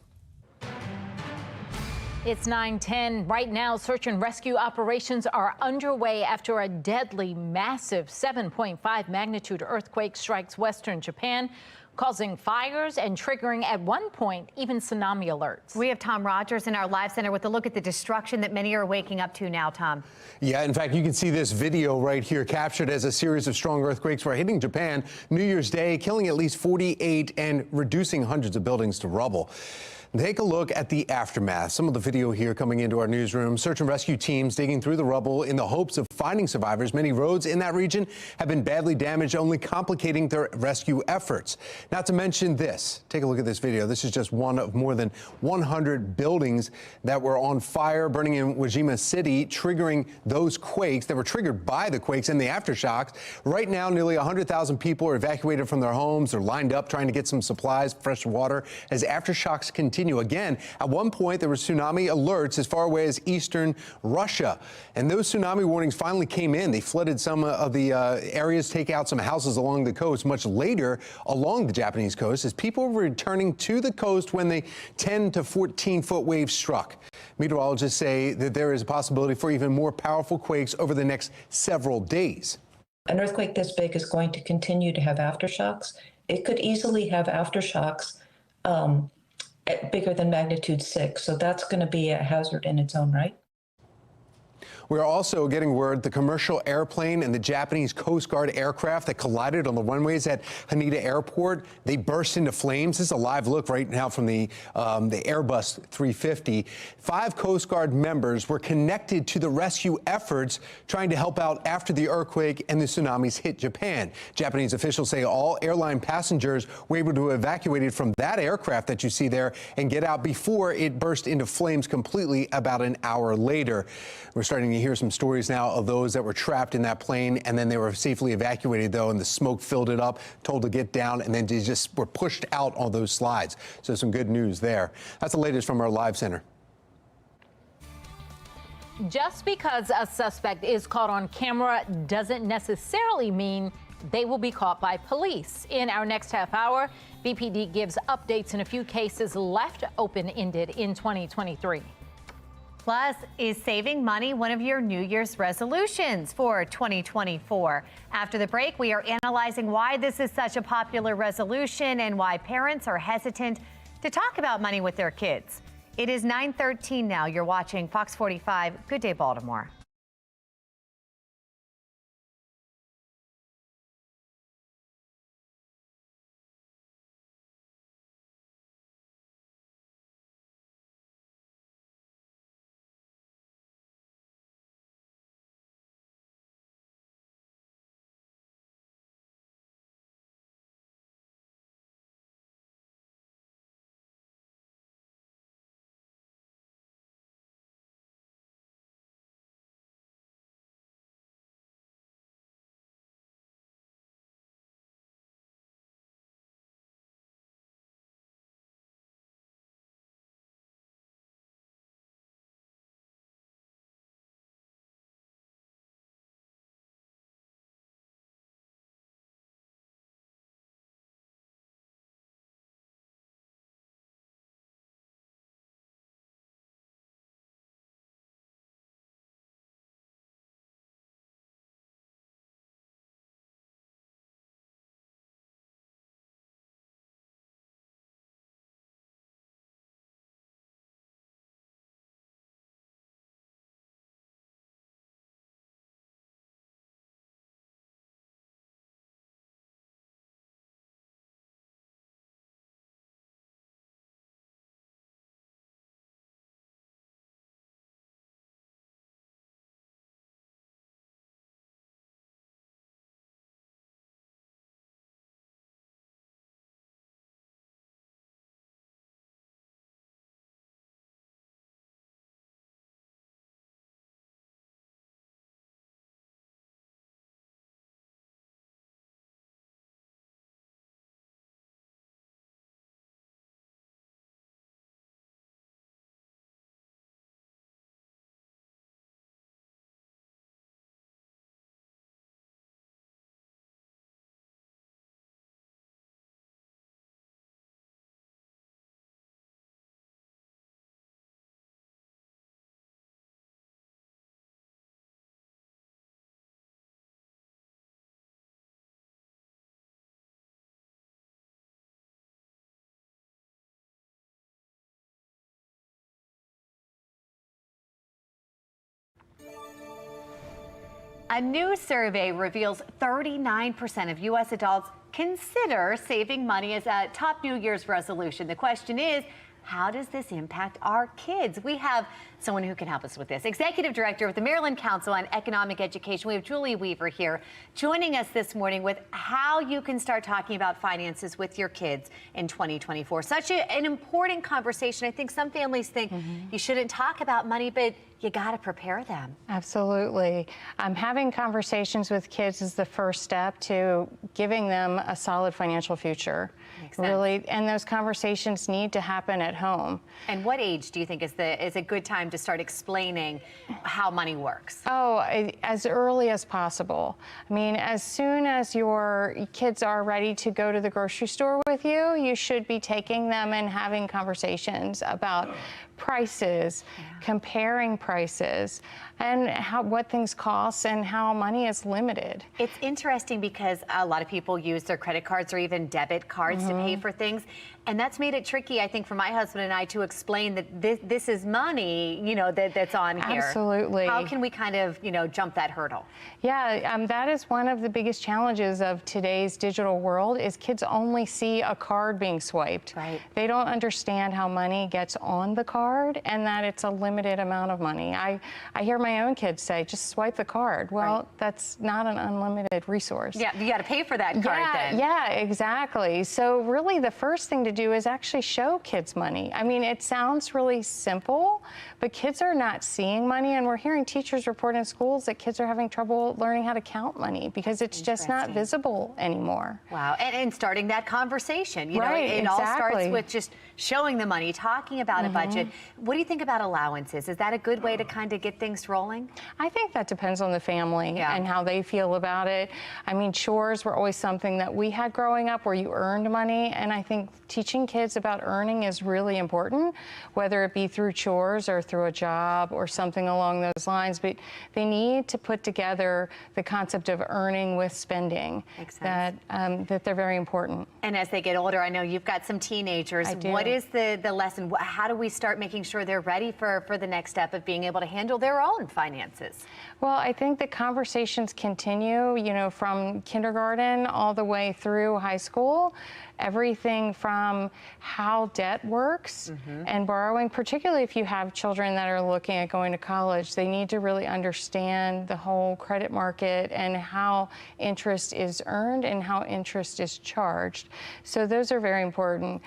It's 9:10. Right now, search and rescue operations are underway after a deadly, massive 7.5 magnitude earthquake strikes western Japan, causing fires and triggering, at one point, even tsunami alerts. We have Tom Rogers in our live center with a look at the destruction that many are waking up to now, Tom. Yeah, in fact, you can see this video right here captured as a series of strong earthquakes were hitting Japan New Year's Day, killing at least 48 and reducing hundreds of buildings to rubble. Take a look at the aftermath. Some of the video here coming into our newsroom. Search and rescue teams digging through the rubble in the hopes of finding survivors. Many roads in that region have been badly damaged, only complicating their rescue efforts. Not to mention this. Take a look at this video. This is just one of more than 100 buildings that were on fire, burning in Wajima City, triggering those quakes that were triggered by the quakes and the aftershocks. Right now, nearly 100,000 people are evacuated from their homes. They're lined up trying to get some supplies, fresh water, as aftershocks continue. Again, at one point, there were tsunami alerts as far away as eastern Russia. And those tsunami warnings finally came in. They flooded some of the areas, take out some houses along the coast. Much later, along the Japanese coast, as people were returning to the coast when the 10 to 14-foot wave struck. Meteorologists say that there is a possibility for even more powerful quakes over the next several days. An earthquake this big is going to continue to have aftershocks. It could easily have aftershocks bigger than magnitude 6. So that's going to be a hazard in its own right. We're also getting word the commercial airplane and the Japanese Coast Guard aircraft that collided on the runways at Haneda Airport, they burst into flames. This is a live look right now from the Airbus 350. 5 Coast Guard members were connected to the rescue efforts trying to help out after the earthquake and the tsunamis hit Japan. Japanese officials say all airline passengers were able to evacuate from that aircraft that you see there and get out before it burst into flames completely about an hour later. We're starting to hear some stories now of those that were trapped in that plane, and then they were safely evacuated, though, and the smoke filled it up, told to get down, and then they just were pushed out on those slides. So some good news there. That's the latest from our live center. Just because a suspect is caught on camera doesn't necessarily mean they will be caught by police. In our next half hour, BPD gives updates in a few cases left open-ended in 2023. Plus, is saving money one of your New Year's resolutions for 2024? After the break, we are analyzing why this is such a popular resolution and why parents are hesitant to talk about money with their kids. It is 9:13 now. You're watching Fox 45. Good day, Baltimore. A new survey reveals 39% of U.S. adults consider saving money as a top New Year's resolution. The question is, how does this impact our kids? We have someone who can help us with this. Executive Director with the Maryland Council on Economic Education. We have Julie Weaver here joining us this morning with how you can start talking about finances with your kids in 2024. Such an important conversation. I think some families think you shouldn't talk about money, but you got to prepare them. Absolutely. Having conversations with kids is the first step to giving them a solid financial future. Makes sense. Really, and those conversations need to happen at home. And what age do you think is a good time to start explaining how money works? Oh, as early as possible. I mean, as soon as your kids are ready to go to the grocery store with you, you should be taking them and having conversations about prices, comparing prices, and what things cost and how money is limited. It's interesting because a lot of people use their credit cards or even debit cards to pay for things. And that's made it tricky, I think, for my husband and I to explain that this is money, that's on here. Absolutely. How can we kind of, jump that hurdle? Yeah, that is one of the biggest challenges of today's digital world is kids only see a card being swiped. Right. They don't understand how money gets on the card and that it's a limited amount of money. I hear my own kids say, just swipe the card. Well, that's not an unlimited resource. Yeah, you got to pay for that card then. Yeah, exactly. So really the first thing to do is actually show kids money. I mean, it sounds really simple, but kids are not seeing money, and we're hearing teachers report in schools that kids are having trouble learning how to count money because it's just not visible anymore. Wow, and starting that conversation. Right, it exactly. all starts with just showing the money, talking about a budget. What do you think about allowances? Is that a good way to kind of get things rolling? I think that depends on the family and how they feel about it. I mean, chores were always something that we had growing up where you earned money, and I think teaching kids about earning is really important, whether it be through chores or through a job or something along those lines. But they need to put together the concept of earning with spending. Makes sense. That they're very important. And as they get older, I know you've got some teenagers. I do. What is the lesson? How do we start making sure they're ready for the next step of being able to handle their own finances? Well, I think the conversations continue, from kindergarten all the way through high school. Everything from how debt works and borrowing, particularly if you have children that are looking at going to college, they need to really understand the whole credit market and how interest is earned and how interest is charged. So those are very important.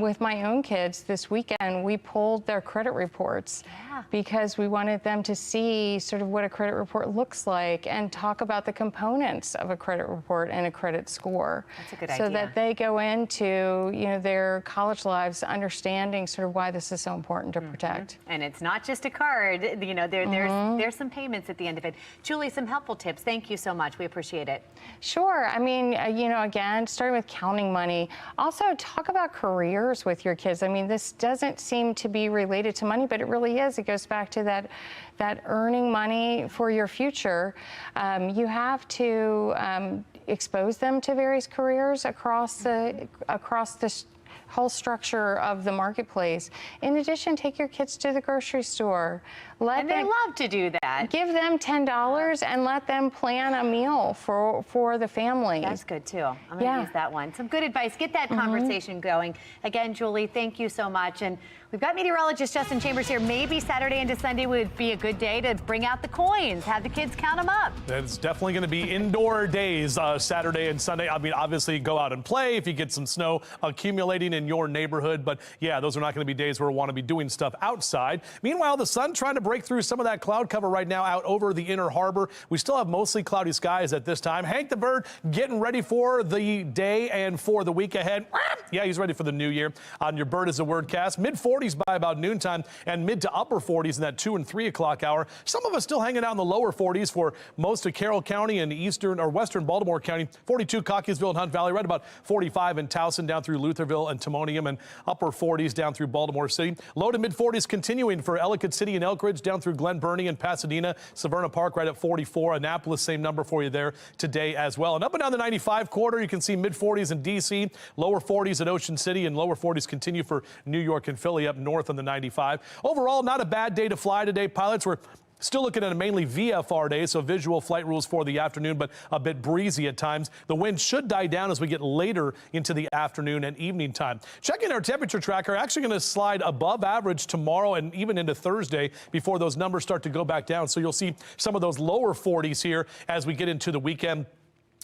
With my own kids this weekend, we pulled their credit reports because we wanted them to see sort of what a credit report looks like and talk about the components of a credit report and a credit score. That's a good so idea. that they go into their college lives understanding sort of why this is so important to protect. And it's not just a card, there's some payments at the end of it. Julie, some helpful tips. Thank you so much. We appreciate it. Sure. I mean, again, starting with counting money. Also, talk about careers with your kids. I mean, this doesn't seem to be related to money, but it really is. It goes back to that earning money for your future. You have to expose them to various careers across the whole structure of the marketplace. In addition, take your kids to the grocery store. And they love to do that. Give them $10 and let them plan a meal for the family. That's good too. I'm going to use that one. Some good advice. Get that conversation going. Again, Julie, thank you so much. And we've got meteorologist Justin Chambers here. Maybe Saturday into Sunday would be a good day to bring out the coins, have the kids count them up. It's definitely going to be indoor days Saturday and Sunday. I mean, obviously go out and play if you get some snow accumulating in your neighborhood. But yeah, those are not going to be days where we want to be doing stuff outside. Meanwhile, the sun trying to break through some of that cloud cover right now out over the inner harbor. We still have mostly cloudy skies at this time. Hank the Bird getting ready for the day and for the week ahead. Yeah, he's ready for the new year. On your Bird is a Word cast. Mid-40s by about noontime and mid to upper 40s in that 2 and 3 o'clock hour. Some of us still hanging out in the lower 40s for most of Carroll County and eastern or western Baltimore County. 42 Cockeysville and Hunt Valley, right about 45 in Towson down through Lutherville and Timonium, and upper 40s down through Baltimore City. Low to mid 40s continuing for Ellicott City and Elkridge down through Glen Burnie and Pasadena. Severna Park right at 44. Annapolis, same number for you there today as well. And up and down the 95 corridor, you can see mid 40s in D.C., lower 40s at Ocean City, and lower 40s continue for New York and Philly up north on the 95. Overall, not a bad day to fly today. Pilots were Still looking at a mainly VFR day, so visual flight rules for the afternoon, but a bit breezy at times. The wind should die down as we get later into the afternoon and evening time. Checking our temperature tracker, actually going to slide above average tomorrow and even into Thursday before those numbers start to go back down. So you'll see some of those lower 40s here as we get into the weekend.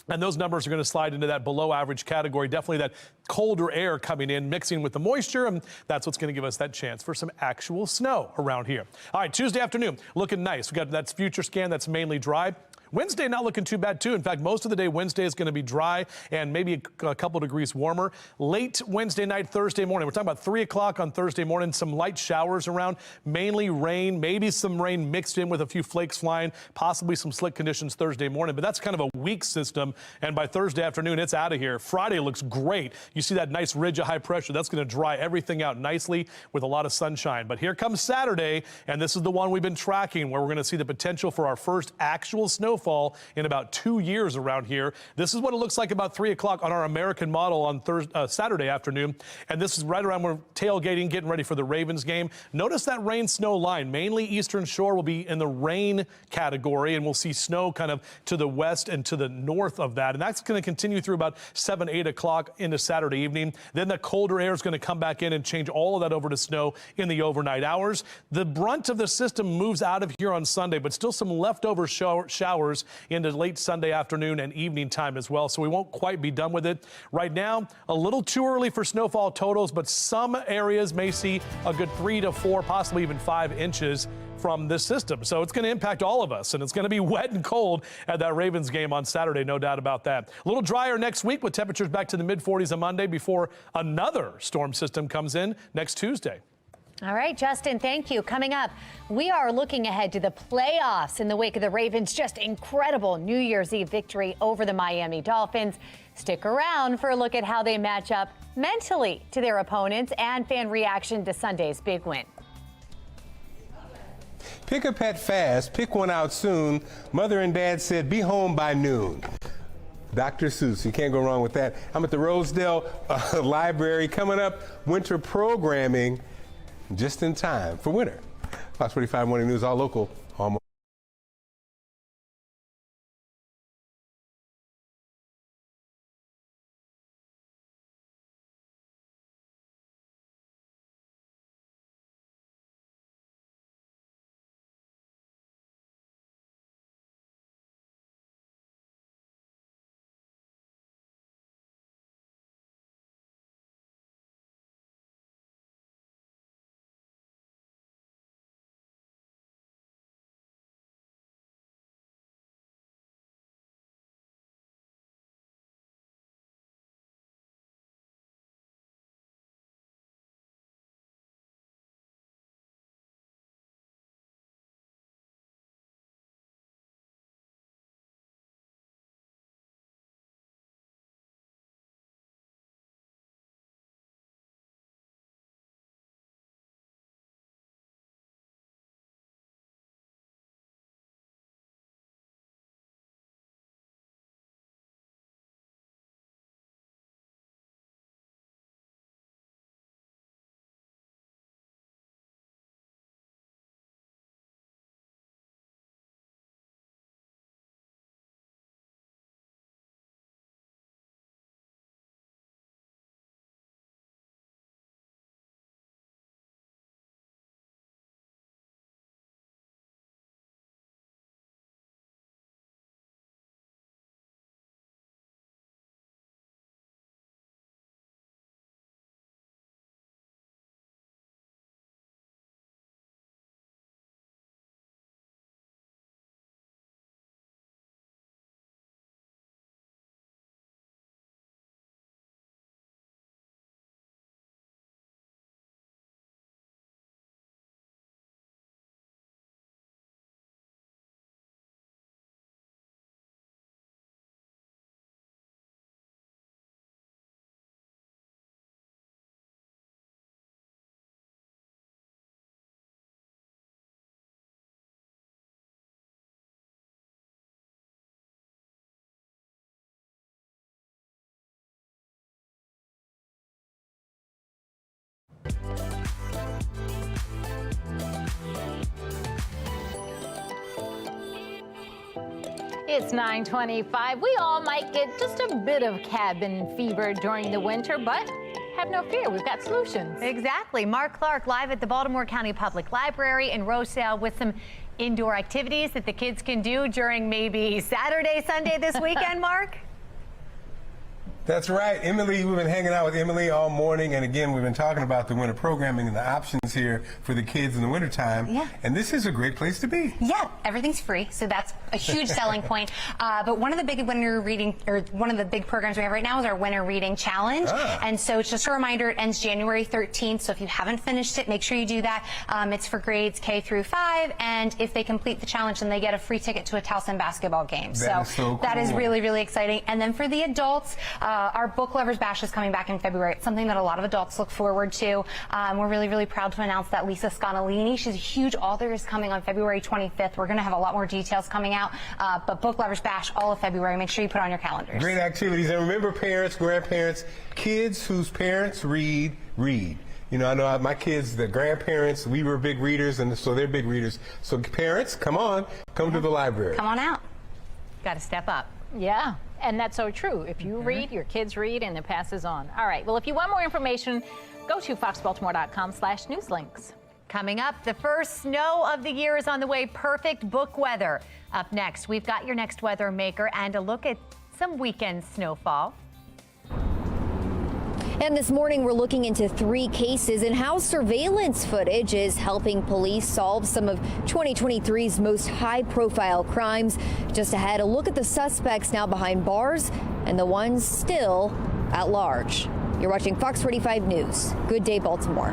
And those numbers are going to slide into that below average category. Definitely that colder air coming in, mixing with the moisture, and that's what's going to give us that chance for some actual snow around here. All right, Tuesday afternoon, looking nice. We got that future scan that's mainly dry. Wednesday not looking too bad, too. In fact, most of the day Wednesday is going to be dry and maybe a couple degrees warmer. Late Wednesday night, Thursday morning. We're talking about 3 o'clock on Thursday morning. Some light showers around, mainly rain, maybe some rain mixed in with a few flakes flying, possibly some slick conditions Thursday morning. But that's kind of a weak system. And by Thursday afternoon, it's out of here. Friday looks great. You see that nice ridge of high pressure. That's going to dry everything out nicely with a lot of sunshine. But here comes Saturday, and this is the one we've been tracking where we're going to see the potential for our first actual snowfall in about 2 years around here. This is what it looks like about 3 o'clock on our American model on Saturday afternoon. And this is right around where we're tailgating, getting ready for the Ravens game. Notice that rain snow line. Mainly Eastern Shore will be in the rain category, and we'll see snow kind of to the west and to the north of that. And that's going to continue through about 7, 8 o'clock into Saturday evening. Then the colder air is going to come back in and change all of that over to snow in the overnight hours. The brunt of the system moves out of here on Sunday, but still some leftover showers into late Sunday afternoon and evening time as well. So we won't quite be done with it. Right now, a little too early for snowfall totals, but some areas may see a good 3 to 4, possibly even 5 inches from this system. So it's going to impact all of us, and it's going to be wet and cold at that Ravens game on Saturday, no doubt about that. A little drier next week with temperatures back to the mid-40s on Monday before another storm system comes in next Tuesday. All right, Justin, thank you. Coming up, we are looking ahead to the playoffs in the wake of the Ravens' just incredible New Year's Eve victory over the Miami Dolphins. Stick around for a look at how they match up mentally to their opponents and fan reaction to Sunday's big win. Pick a pet fast, pick one out soon. Mother and dad said be home by noon. Dr. Seuss, you can't go wrong with that. I'm at the Rosedale Library. Coming up, winter programming just in time for winter. Fox 45 Morning News, all local, all It's 9:25. We all might get just a bit of cabin fever during the winter, but have no fear, we've got solutions. Exactly. Mark Clark live at the Baltimore County Public Library in Rosedale with some indoor activities that the kids can do during maybe Saturday, Sunday this weekend, Mark? That's right. Emily, we've been hanging out with Emily all morning, and again, we've been talking about the winter programming and the options here for the kids in the wintertime. Yeah. And this is a great place to be. Yeah, everything's free, so that's a huge selling point. But one of the big winter reading, or one of the big programs we have right now is our Winter Reading Challenge. And so it's just a reminder, it ends January 13th, so if you haven't finished it, make sure you do that. It's for grades K through 5, and if they complete the challenge, then they get a free ticket to a Towson basketball game. That is so cool. That is really, really exciting. And then for the adults, our Book Lovers Bash is coming back in February. It's something that a lot of adults look forward to. We're really, really proud to announce that Lisa Sconolini, she's a huge author, is coming on February 25th. We're going to have a lot more details coming out, but Book Lovers Bash all of February. Make sure you put on your calendars. Great activities. And remember, parents, grandparents, kids whose parents read. You know, I know my kids, the grandparents, we were big readers, and so they're big readers. So parents, come on, come to the library. Come on out. Got to step up. Yeah, and that's so true. If you read, your kids read, and it passes on. All right, well, if you want more information, go to foxbaltimore.com/newslinks. Coming up, the first snow of the year is on the way. Perfect book weather. Up next, we've got your next weather maker and a look at some weekend snowfall. And this morning, we're looking into 3 cases and how surveillance footage is helping police solve some of 2023's most high-profile crimes. Just ahead, a look at the suspects now behind bars and the ones still at large. You're watching Fox 45 News. Good day, Baltimore.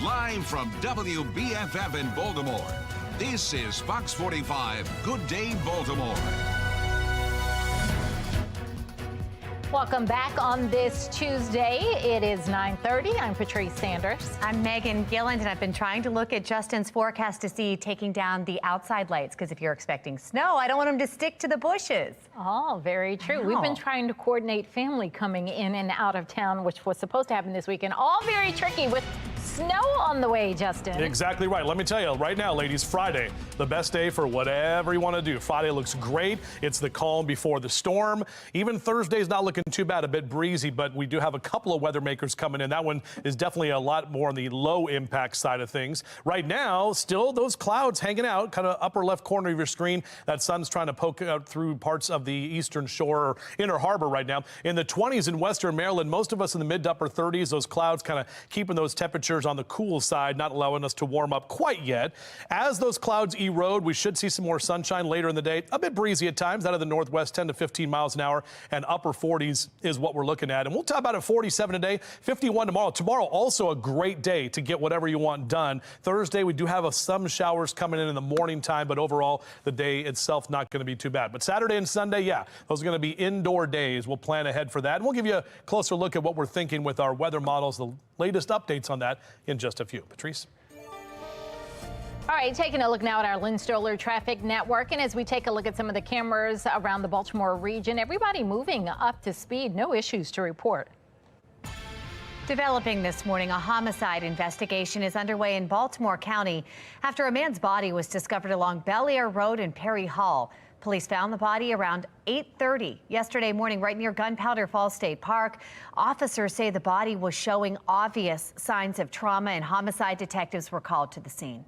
Live from WBFF in Baltimore, this is Fox 45 Good Day Baltimore. Welcome back on this Tuesday. It is 9:30. I'm Patrice Sanders. I'm Megan Gilland, and I've been trying to look at Justin's forecast to see taking down the outside lights, because if you're expecting snow, I don't want them to stick to the bushes. Oh, very true. We've been trying to coordinate family coming in and out of town, which was supposed to happen this weekend. All very tricky with Snow on the way, Justin. Exactly right. Let me tell you right now, ladies, Friday, the best day for whatever you want to do. Friday looks great. It's the calm before the storm. Even Thursday's not looking too bad, a bit breezy, but we do have a couple of weather makers coming in. That one is definitely a lot more on the low impact side of things. Right now, still those clouds hanging out, kind of upper left corner of your screen. That sun's trying to poke out through parts of the eastern shore or inner harbor right now. In the 20s in western Maryland, most of us in the mid to upper 30s, those clouds kind of keeping those temperatures on the cool side, not allowing us to warm up quite yet. As those clouds erode, we should see some more sunshine later in the day. A bit breezy at times out of the northwest, 10 to 15 miles an hour, and upper 40s is what we're looking at. And we'll top out at 47 today, 51 tomorrow. Tomorrow also a great day to get whatever you want done. Thursday, we do have some showers coming in the morning time, but overall, the day itself not going to be too bad. But Saturday and Sunday, yeah, those are going to be indoor days. We'll plan ahead for that. And we'll give you a closer look at what we're thinking with our weather models, the latest updates on that in just a few. Patrice? All right, taking a look now at our Lynn Stoller traffic network. And as we take a look at some of the cameras around the Baltimore region, everybody moving up to speed. No issues to report. Developing this morning, a homicide investigation is underway in Baltimore County after a man's body was discovered along Bel Air Road in Perry Hall. Police found the body around 8:30 yesterday morning right near Gunpowder Falls State Park. Officers say the body was showing obvious signs of trauma, and homicide detectives were called to the scene.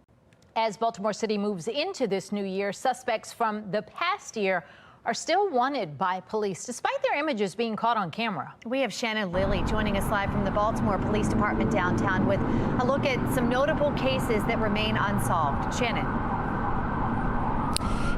As Baltimore City moves into this new year, suspects from the past year are still wanted by police, despite their images being caught on camera. We have Shannon Lilly joining us live from the Baltimore Police Department downtown with a look at some notable cases that remain unsolved. Shannon.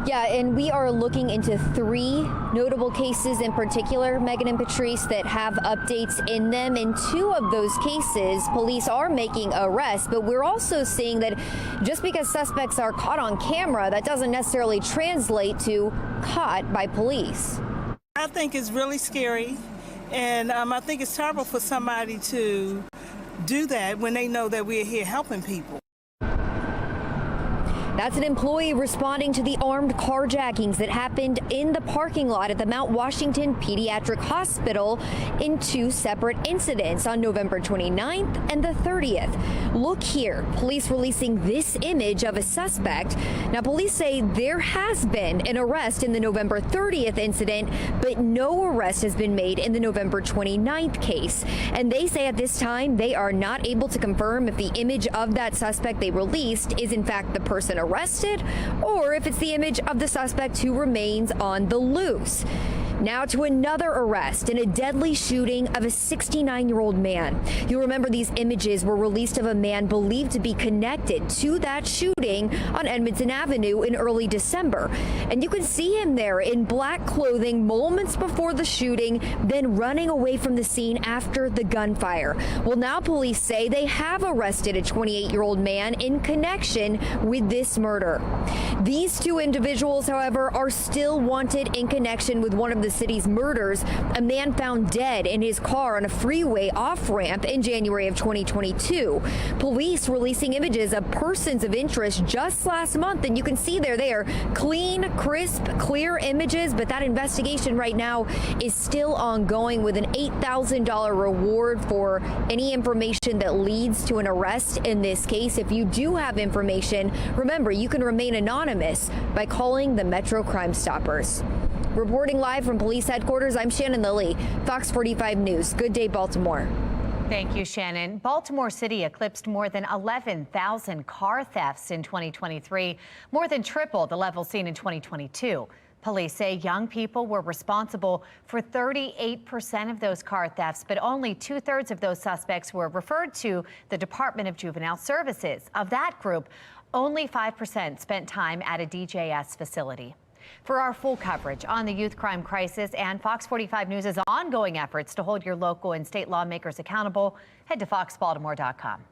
Yeah, and we are looking into 3 notable cases in particular, Megan and Patrice, that have updates in them. In 2 of those cases, police are making arrests, but we're also seeing that just because suspects are caught on camera, that doesn't necessarily translate to caught by police. I think it's really scary, and I think it's terrible for somebody to do that when they know that we're here helping people. That's an employee responding to the armed carjackings that happened in the parking lot at the Mount Washington Pediatric Hospital in 2 separate incidents on November 29th and the 30th. Look here, police releasing this image of a suspect. Now, police say there has been an arrest in the November 30th incident, but no arrest has been made in the November 29th case. And they say at this time they are not able to confirm if the image of that suspect they released is in fact the person arrested, or if it's the image of the suspect who remains on the loose. Now to another arrest in a deadly shooting of a 69-year-old man. You'll remember these images were released of a man believed to be connected to that shooting on Edmonton Avenue in early December. And you can see him there in black clothing moments before the shooting, then running away from the scene after the gunfire. Well, now police say they have arrested a 28-year-old man in connection with this murder. These 2 individuals, however, are still wanted in connection with one of the city's murders, a man found dead in his car on a freeway off-ramp in January of 2022. Police releasing images of persons of interest just last month, and you can see there they are clean, crisp, clear images, but that investigation right now is still ongoing with an $8,000 reward for any information that leads to an arrest in this case. If you do have information, remember, you can remain anonymous by calling the Metro Crime Stoppers. Reporting live from police headquarters, I'm Shannon Lilly, Fox 45 News. Good day, Baltimore. Thank you, Shannon. Baltimore City eclipsed more than 11,000 car thefts in 2023, more than triple the level seen in 2022. Police say young people were responsible for 38% of those car thefts, but only 2/3 of those suspects were referred to the Department of Juvenile Services. Of that group, only 5% spent time at a DJS facility. For our full coverage on the youth crime crisis and Fox 45 News' ongoing efforts to hold your local and state lawmakers accountable, head to foxbaltimore.com.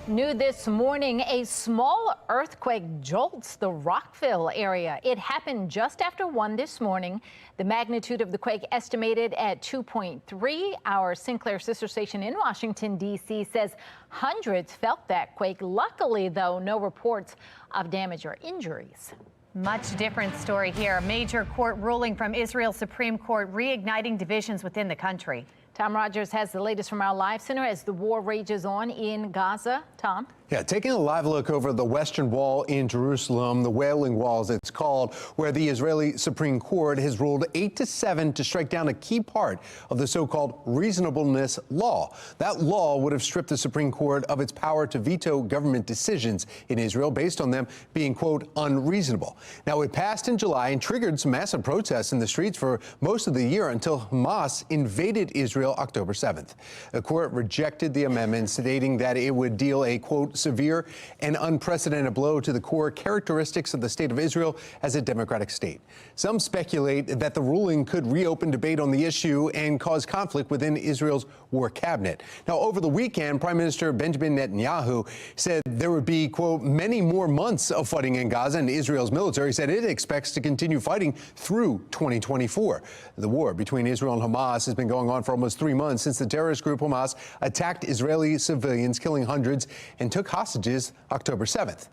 New this morning, a small earthquake jolts the Rockville area. It happened just after 1 this morning. The magnitude of the quake estimated at 2.3. Our Sinclair sister station in Washington, D.C. says hundreds felt that quake. Luckily, though, no reports of damage or injuries. Much different story here. A major court ruling from Israel's Supreme Court reigniting divisions within the country. Tom Rogers has the latest from our live center as the war rages on in Gaza. Tom? Yeah, taking a live look over the Western Wall in Jerusalem, the Wailing Wall as it's called, where the Israeli Supreme Court has ruled 8-7 to strike down a key part of the so-called reasonableness law. That law would have stripped the Supreme Court of its power to veto government decisions in Israel based on them being, quote, unreasonable. Now, it passed in July and triggered some massive protests in the streets for most of the year until Hamas invaded Israel October 7th. The court rejected the amendment, stating that it would deal a, quote, severe and unprecedented blow to the core characteristics of the state of Israel as a democratic state. Some speculate that the ruling could reopen debate on the issue and cause conflict within Israel's war cabinet. Now, over the weekend, Prime Minister Benjamin Netanyahu said there would be, quote, many more months of fighting in Gaza, and Israel's military said it expects to continue fighting through 2024. The war between Israel and Hamas has been going on for almost 3 months since the terrorist group Hamas attacked Israeli civilians, killing hundreds, and took hostages October 7th.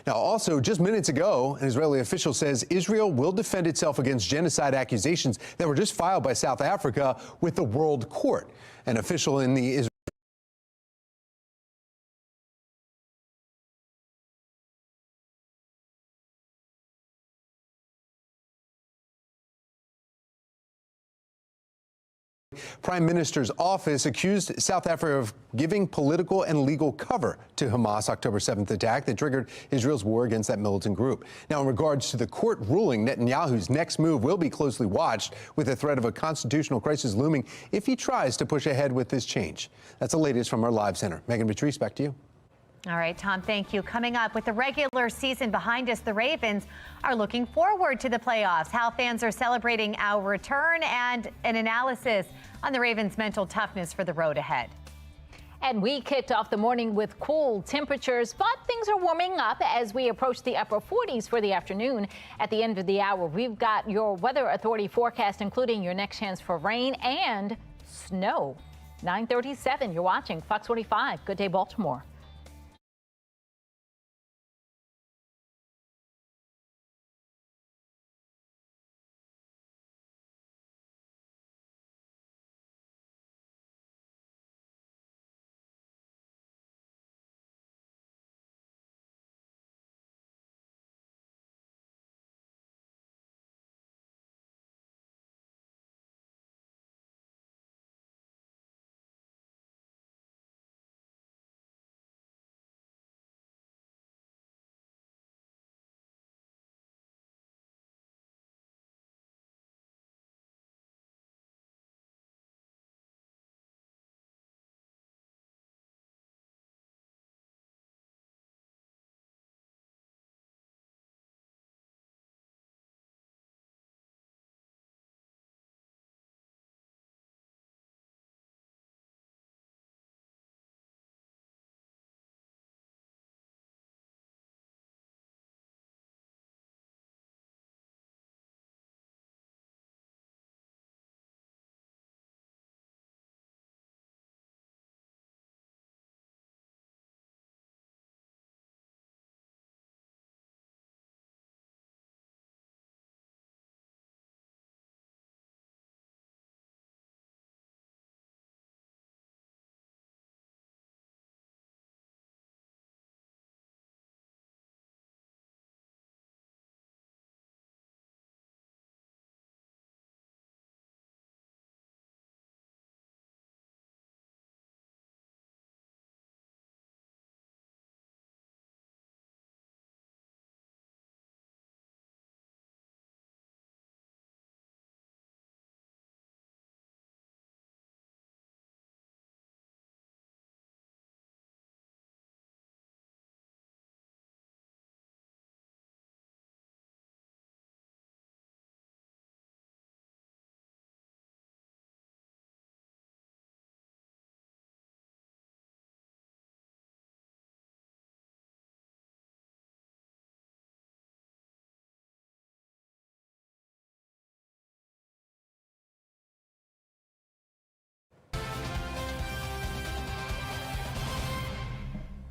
Now, also, just minutes ago, an Israeli official says Israel will defend itself against genocide accusations that were just filed by South Africa with the World Court. An official in the Israeli Prime Minister's office accused South Africa of giving political and legal cover to Hamas' October 7th attack that triggered Israel's war against that militant group. Now, in regards to the court ruling, Netanyahu's next move will be closely watched, with the threat of a constitutional crisis looming if he tries to push ahead with this change. That's the latest from our live center. Megan Patrice, back to you. All right, Tom, thank you. Coming up, with the regular season behind us, the Ravens are looking forward to the playoffs, how fans are celebrating our return, and an analysis on the Ravens' mental toughness for the road ahead. And we kicked off the morning with cool temperatures, but things are warming up as we approach the upper 40s for the afternoon. At the end of the hour, we've got your Weather Authority forecast, including your next chance for rain and snow. 9:37, you're watching Fox 45. Good day, Baltimore.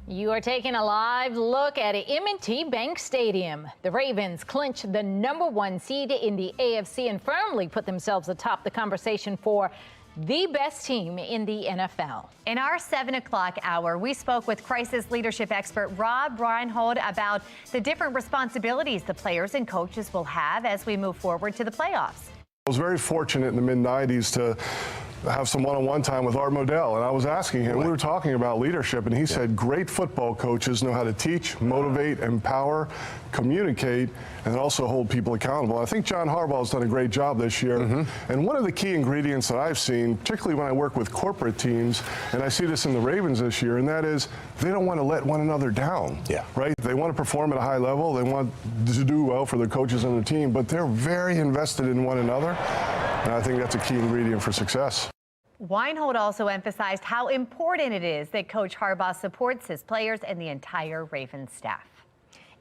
You are taking a live look at M&T Bank Stadium. The Ravens clinched the #1 seed in the AFC and firmly put themselves atop the conversation for the best team in the NFL. In our 7 o'clock hour, we spoke with crisis leadership expert Rob Reinhold about the different responsibilities the players and coaches will have as we move forward to the playoffs. I was very fortunate in the mid-90s to have some one-on-one time with Art Modell, and I was asking him, we were talking about leadership, and he said great football coaches know how to teach, motivate, empower, communicate, and also hold people accountable. I think John Harbaugh has done a great job this year, and one of the key ingredients that I've seen, particularly when I work with corporate teams, and I see this in the Ravens this year, and that is they don't want to let one another down, right? They want to perform at a high level, they want to do well for their coaches and the team, but they're very invested in one another, and I think that's a key ingredient for success. Weinhold also emphasized how important it is that Coach Harbaugh supports his players and the entire Ravens staff.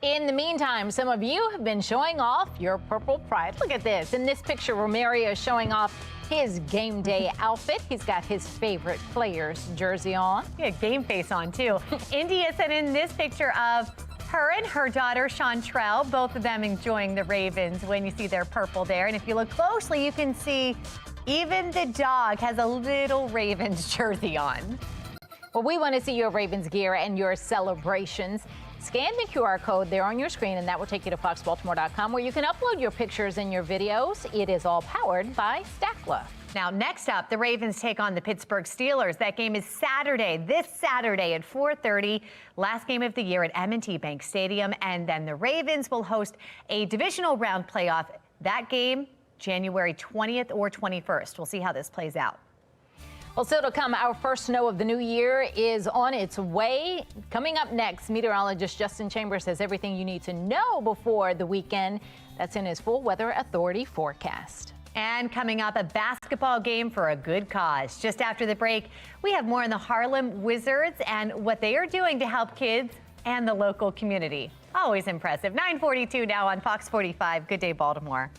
In the meantime, some of you have been showing off your purple pride. Look at this. In this picture, Romario is showing off his game day outfit. He's got his favorite player's jersey on. Yeah, game face on, too. India sent in this picture of her and her daughter, Chantrell, both of them enjoying the Ravens when you see their purple there. And if you look closely, you can see even the dog has a little Ravens jersey on. Well, we want to see your Ravens gear and your celebrations. Scan the QR code there on your screen, and that will take you to foxbaltimore.com, where you can upload your pictures and your videos. It is all powered by Stackla. Now, next up, the Ravens take on the Pittsburgh Steelers. That game is Saturday, this Saturday at 4:30. Last game of the year at M&T Bank Stadium. And then the Ravens will host a divisional round playoff. That game, January 20th or 21st. We'll see how this plays out. Well, still to come, our first snow of the new year is on its way. Coming up next, meteorologist Justin Chambers has everything you need to know before the weekend. That's in his full weather authority forecast. And coming up, a basketball game for a good cause. Just after the break, we have more on the Harlem Wizards and what they are doing to help kids and the local community. Always impressive. 9:42 now on Fox 45. Good day, Baltimore.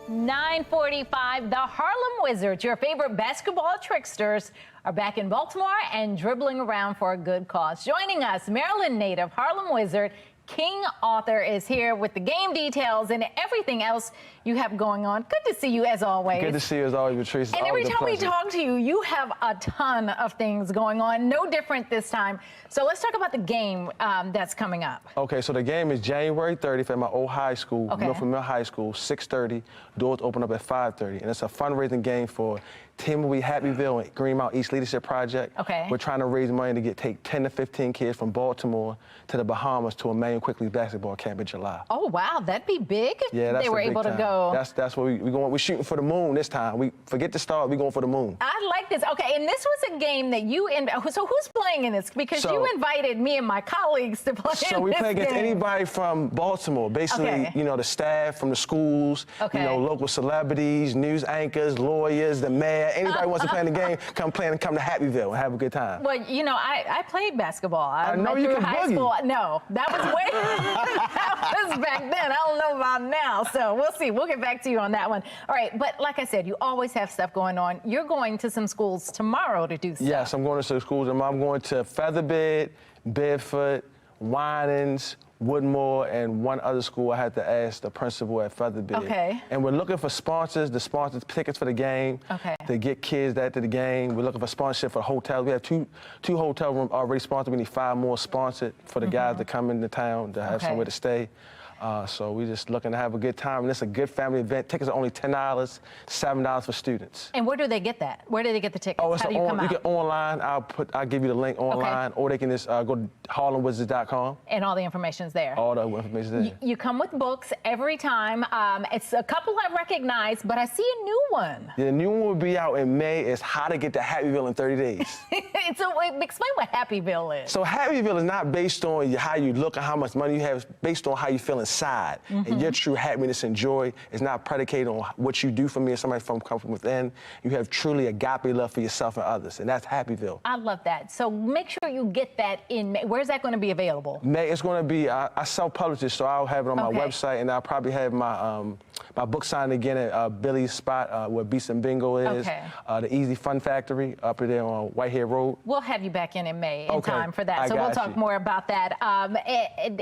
.45, the Harlem Wizards, your favorite basketball tricksters, are back in Baltimore and dribbling around for a good cause. Joining us, Maryland native Harlem Wizard King author is here with the game details and everything else you have going on. Good to see you as always. Good to see you as always, Patrice. And every time we talk to you, you have a ton of things going on. No different this time. So let's talk about the game that's coming up. Okay, so the game is January 30th at my old high school, Milford Mill High School, 6:30. Doors open up at 5:30. And it's a fundraising game for Team We Happyville and Greenmount East Leadership Project. Okay. We're trying to raise money to take 10 to 15 kids from Baltimore to the Bahamas to a Maine Quickly basketball camp in July. Oh, wow, that'd be big. Yeah, that's they were a big able time. to go. That's what we're going. We're shooting for the moon this time. We forget the star. We're going for the moon. I like this. Okay, and this was a game that you so who's playing in this? Because you invited me and my colleagues to play in this game. So we play against anybody from Baltimore, basically, you know, the staff from the schools, you know, local celebrities, news anchors, lawyers, the mayor, anybody wants to play in the game, come play and come to Happyville and have a good time. Well, you know, I played basketball. I know you through can high boogie. school. No, that was way that was back then. I don't know about now. So we'll see. We'll get back to you on that one. All right, but like I said, you always have stuff going on. You're going to some schools tomorrow to do stuff. Yes, I'm going to some schools. I'm going to Featherbed, Bedford, Winans, Woodmore, and one other school. I had to ask the principal at Featherbed. Okay. And we're looking for sponsors, the sponsors tickets for the game. Okay. To get kids to the game. We're looking for sponsorship for hotels. We have two hotel rooms already sponsored. We need 5 more sponsored for the guys to come into town to have somewhere to stay. So we're just looking to have a good time. And it's a good family event. Tickets are only $10, $7 for students. And where do they get that? Where do they get the tickets? Oh, it's How do you come out? get online. I'll give you the link online, or they can just go to harlemwizards.com. And all the information's there. All the information there. You come with books every time. It's a couple I recognize, but I see a new one. The new one will be out in May. It's How to Get to Happyville in 30 days. So explain what Happyville is. So Happyville is not based on how you look and how much money you have. It's based on how you feel inside. And your true happiness and joy is not predicated on what you do for me or somebody come from within. You have truly agape love for yourself and others, and that's Happyville. I love that. So make sure you get that in May. Where's that going to be available? May, it's going to be, I self-publish it, so I'll have it on my website, and I'll probably have my my book signed again at Billy's spot where Beats and Bingo is. The Easy Fun Factory up there on Whitehead Road. We'll have you back in May in time for that. So we'll talk more about that.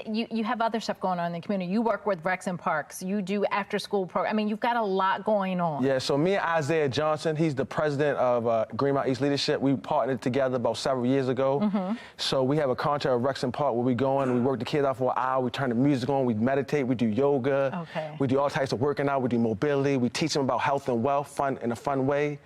You have other stuff going on in the community. You work with Rex and Parks. You do after-school program. I mean, you've got a lot going on. Yeah, so me and Isaiah Johnson, he's the president of Greenmount East Leadership. We partnered together about several years ago. So we have a contract with Rex and Park where we go in and we work the kids out for an hour. We turn the music on. We meditate. We do yoga. We do all types of working out. We do mobility. We teach them about health and wealth in a fun way.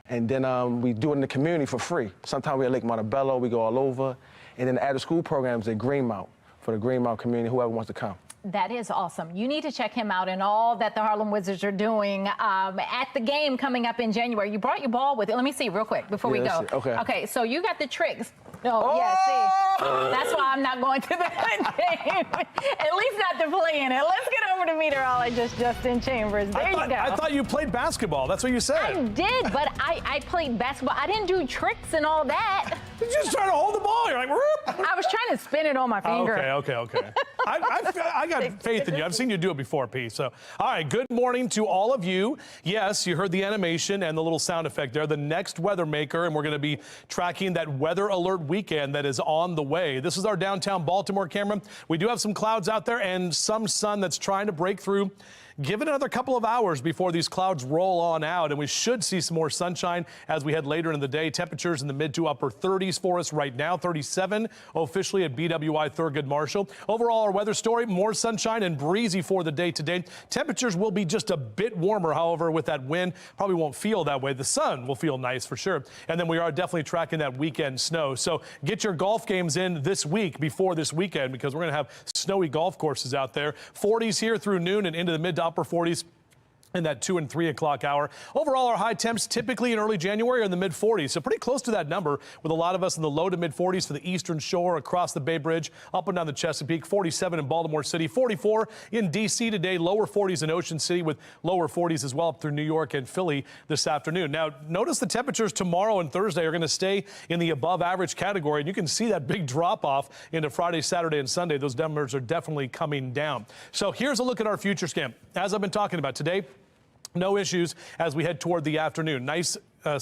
And then we do it in the community for free. Sometimes we're at Lake Montebello. We go all over. And then the after-school programs at Greenmount for the Greenmount community, whoever wants to come. That is awesome. You need to check him out and all that the Harlem Wizards are doing at the game coming up in January. You brought your ball with it. Let me see real quick before we go. Okay, so you got the tricks. Yeah, see, that's why I'm not going to the game. At least not to play in it. Let's get over to meteorologist Justin Chambers. There you go. I thought you played basketball. That's what you said. I did, but I played basketball. I didn't do tricks and all that. You're just trying to hold the ball. You're like, whoop. I was trying to spin it on my finger. Okay. I got faith in you. I've seen you do it before, P. So, all right, good morning to all of you. Yes, you heard the animation and the little sound effect there. The next weather maker, and we're going to be tracking that weather alert weekend that is on the way. This is our downtown Baltimore camera. We do have some clouds out there and some sun that's trying to break through. Give it another couple of hours before these clouds roll on out, and we should see some more sunshine as we head later in the day. Temperatures in the mid to upper 30s for us right now, 37 officially at BWI Thurgood Marshall. Overall, our weather story, more sunshine and breezy for the day today. Temperatures will be just a bit warmer, however, with that wind. Probably won't feel that way. The sun will feel nice for sure. And then we are definitely tracking that weekend snow. So get your golf games in this week before this weekend because we're going to have snowy golf courses out there. 40s here through noon and into the mid to upper 40s in that 2 and 3 o'clock hour. Overall, our high temps typically in early January are in the mid 40s, so pretty close to that number with a lot of us in the low to mid 40s for the Eastern Shore, across the Bay Bridge, up and down the Chesapeake, 47 in Baltimore City, 44 in D.C. today, lower 40s in Ocean City with lower 40s as well up through New York and Philly this afternoon. Now, notice the temperatures tomorrow and Thursday are going to stay in the above average category, and you can see that big drop off into Friday, Saturday, and Sunday. Those numbers are definitely coming down. So here's a look at our future scan. As I've been talking about today, no issues as we head toward the afternoon. Nice,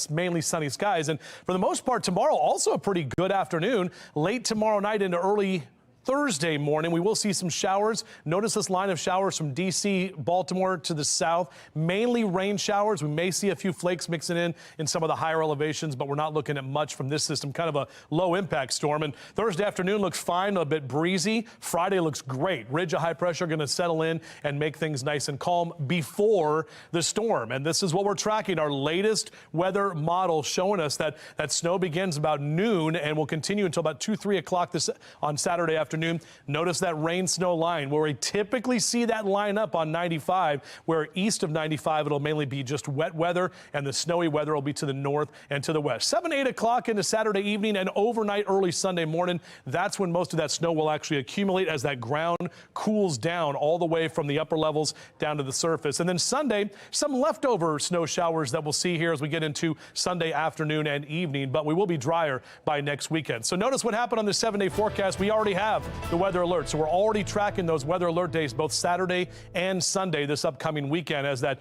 mainly sunny skies. And for the most part, tomorrow also a pretty good afternoon. Late tomorrow night into early Thursday morning, we will see some showers. Notice this line of showers from D.C., Baltimore to the south, mainly rain showers. We may see a few flakes mixing in some of the higher elevations, but we're not looking at much from this system, kind of a low impact storm. And Thursday afternoon looks fine, a bit breezy. Friday looks great. Ridge of high pressure going to settle in and make things nice and calm before the storm. And this is what we're tracking. Our latest weather model showing us that snow begins about noon and will continue until about 2, 3 o'clock on Saturday afternoon. Notice that rain snow line where we typically see that line up on 95, where east of 95 it'll mainly be just wet weather, and the snowy weather will be to the north and to the west. 7, 8 o'clock into Saturday evening and overnight early Sunday morning, that's when most of that snow will actually accumulate as that ground cools down all the way from the upper levels down to the surface. And then Sunday, some leftover snow showers that we'll see here as we get into Sunday afternoon and evening, but we will be drier by next weekend. So notice what happened on the 7-day forecast. We already have the weather alert. So we're already tracking those weather alert days, both Saturday and Sunday this upcoming weekend, as that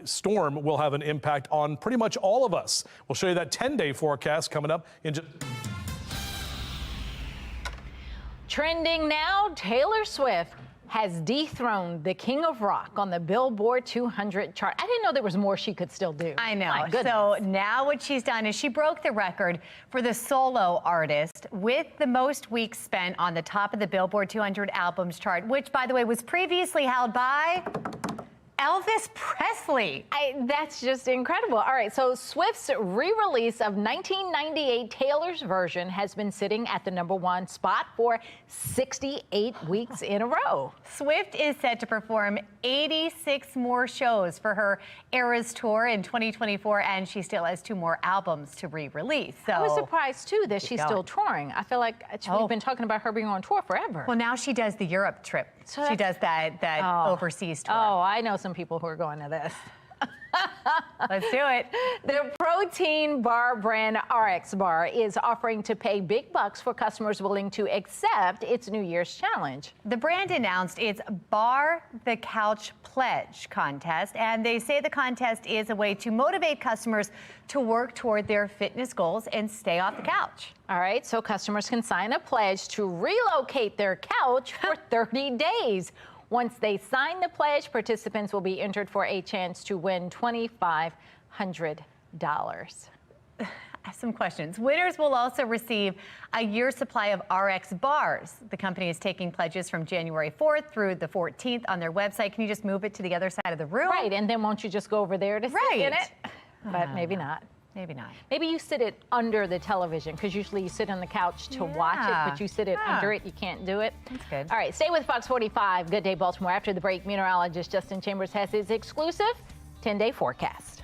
storm will have an impact on pretty much all of us. We'll show you that 10-day forecast coming up in just... Trending now, Taylor Swift has dethroned the King of Rock on the Billboard 200 chart. I didn't know there was more she could still do. I know. So now what she's done is she broke the record for the solo artist with the most weeks spent on the top of the Billboard 200 albums chart, which, by the way, was previously held by Elvis Presley. That's just incredible. All right, so Swift's re-release of 1998 Taylor's version has been sitting at the #1 spot for 68 weeks in a row. Swift is set to perform 86 more shows for her Eras Tour in 2024, and she still has 2 more albums to re-release. So I was surprised, too, that she's still touring. I feel like we've been talking about her being on tour forever. Well, now she does the Europe trip. So she does that overseas tour. Oh, I know some people who are going to this. Let's do it. The protein bar brand RX Bar is offering to pay big bucks for customers willing to accept its New Year's challenge. The brand announced its Bar the Couch Pledge contest, and they say the contest is a way to motivate customers to work toward their fitness goals and stay off the couch. All right, so customers can sign a pledge to relocate their couch for 30 days. Once they sign the pledge, participants will be entered for a chance to win $2,500. I have some questions. Winners will also receive a year's supply of RX bars. The company is taking pledges from January 4th through the 14th on their website. Can you just move it to the other side of the room? Right, and then won't you just go over there to sit in it? But maybe not. Maybe not. Maybe you sit it under the television, because usually you sit on the couch to watch it, but you sit it under it. You can't do it. That's good. All right, stay with Fox 45. Good day, Baltimore. After the break, meteorologist Justin Chambers has his exclusive 10-day forecast.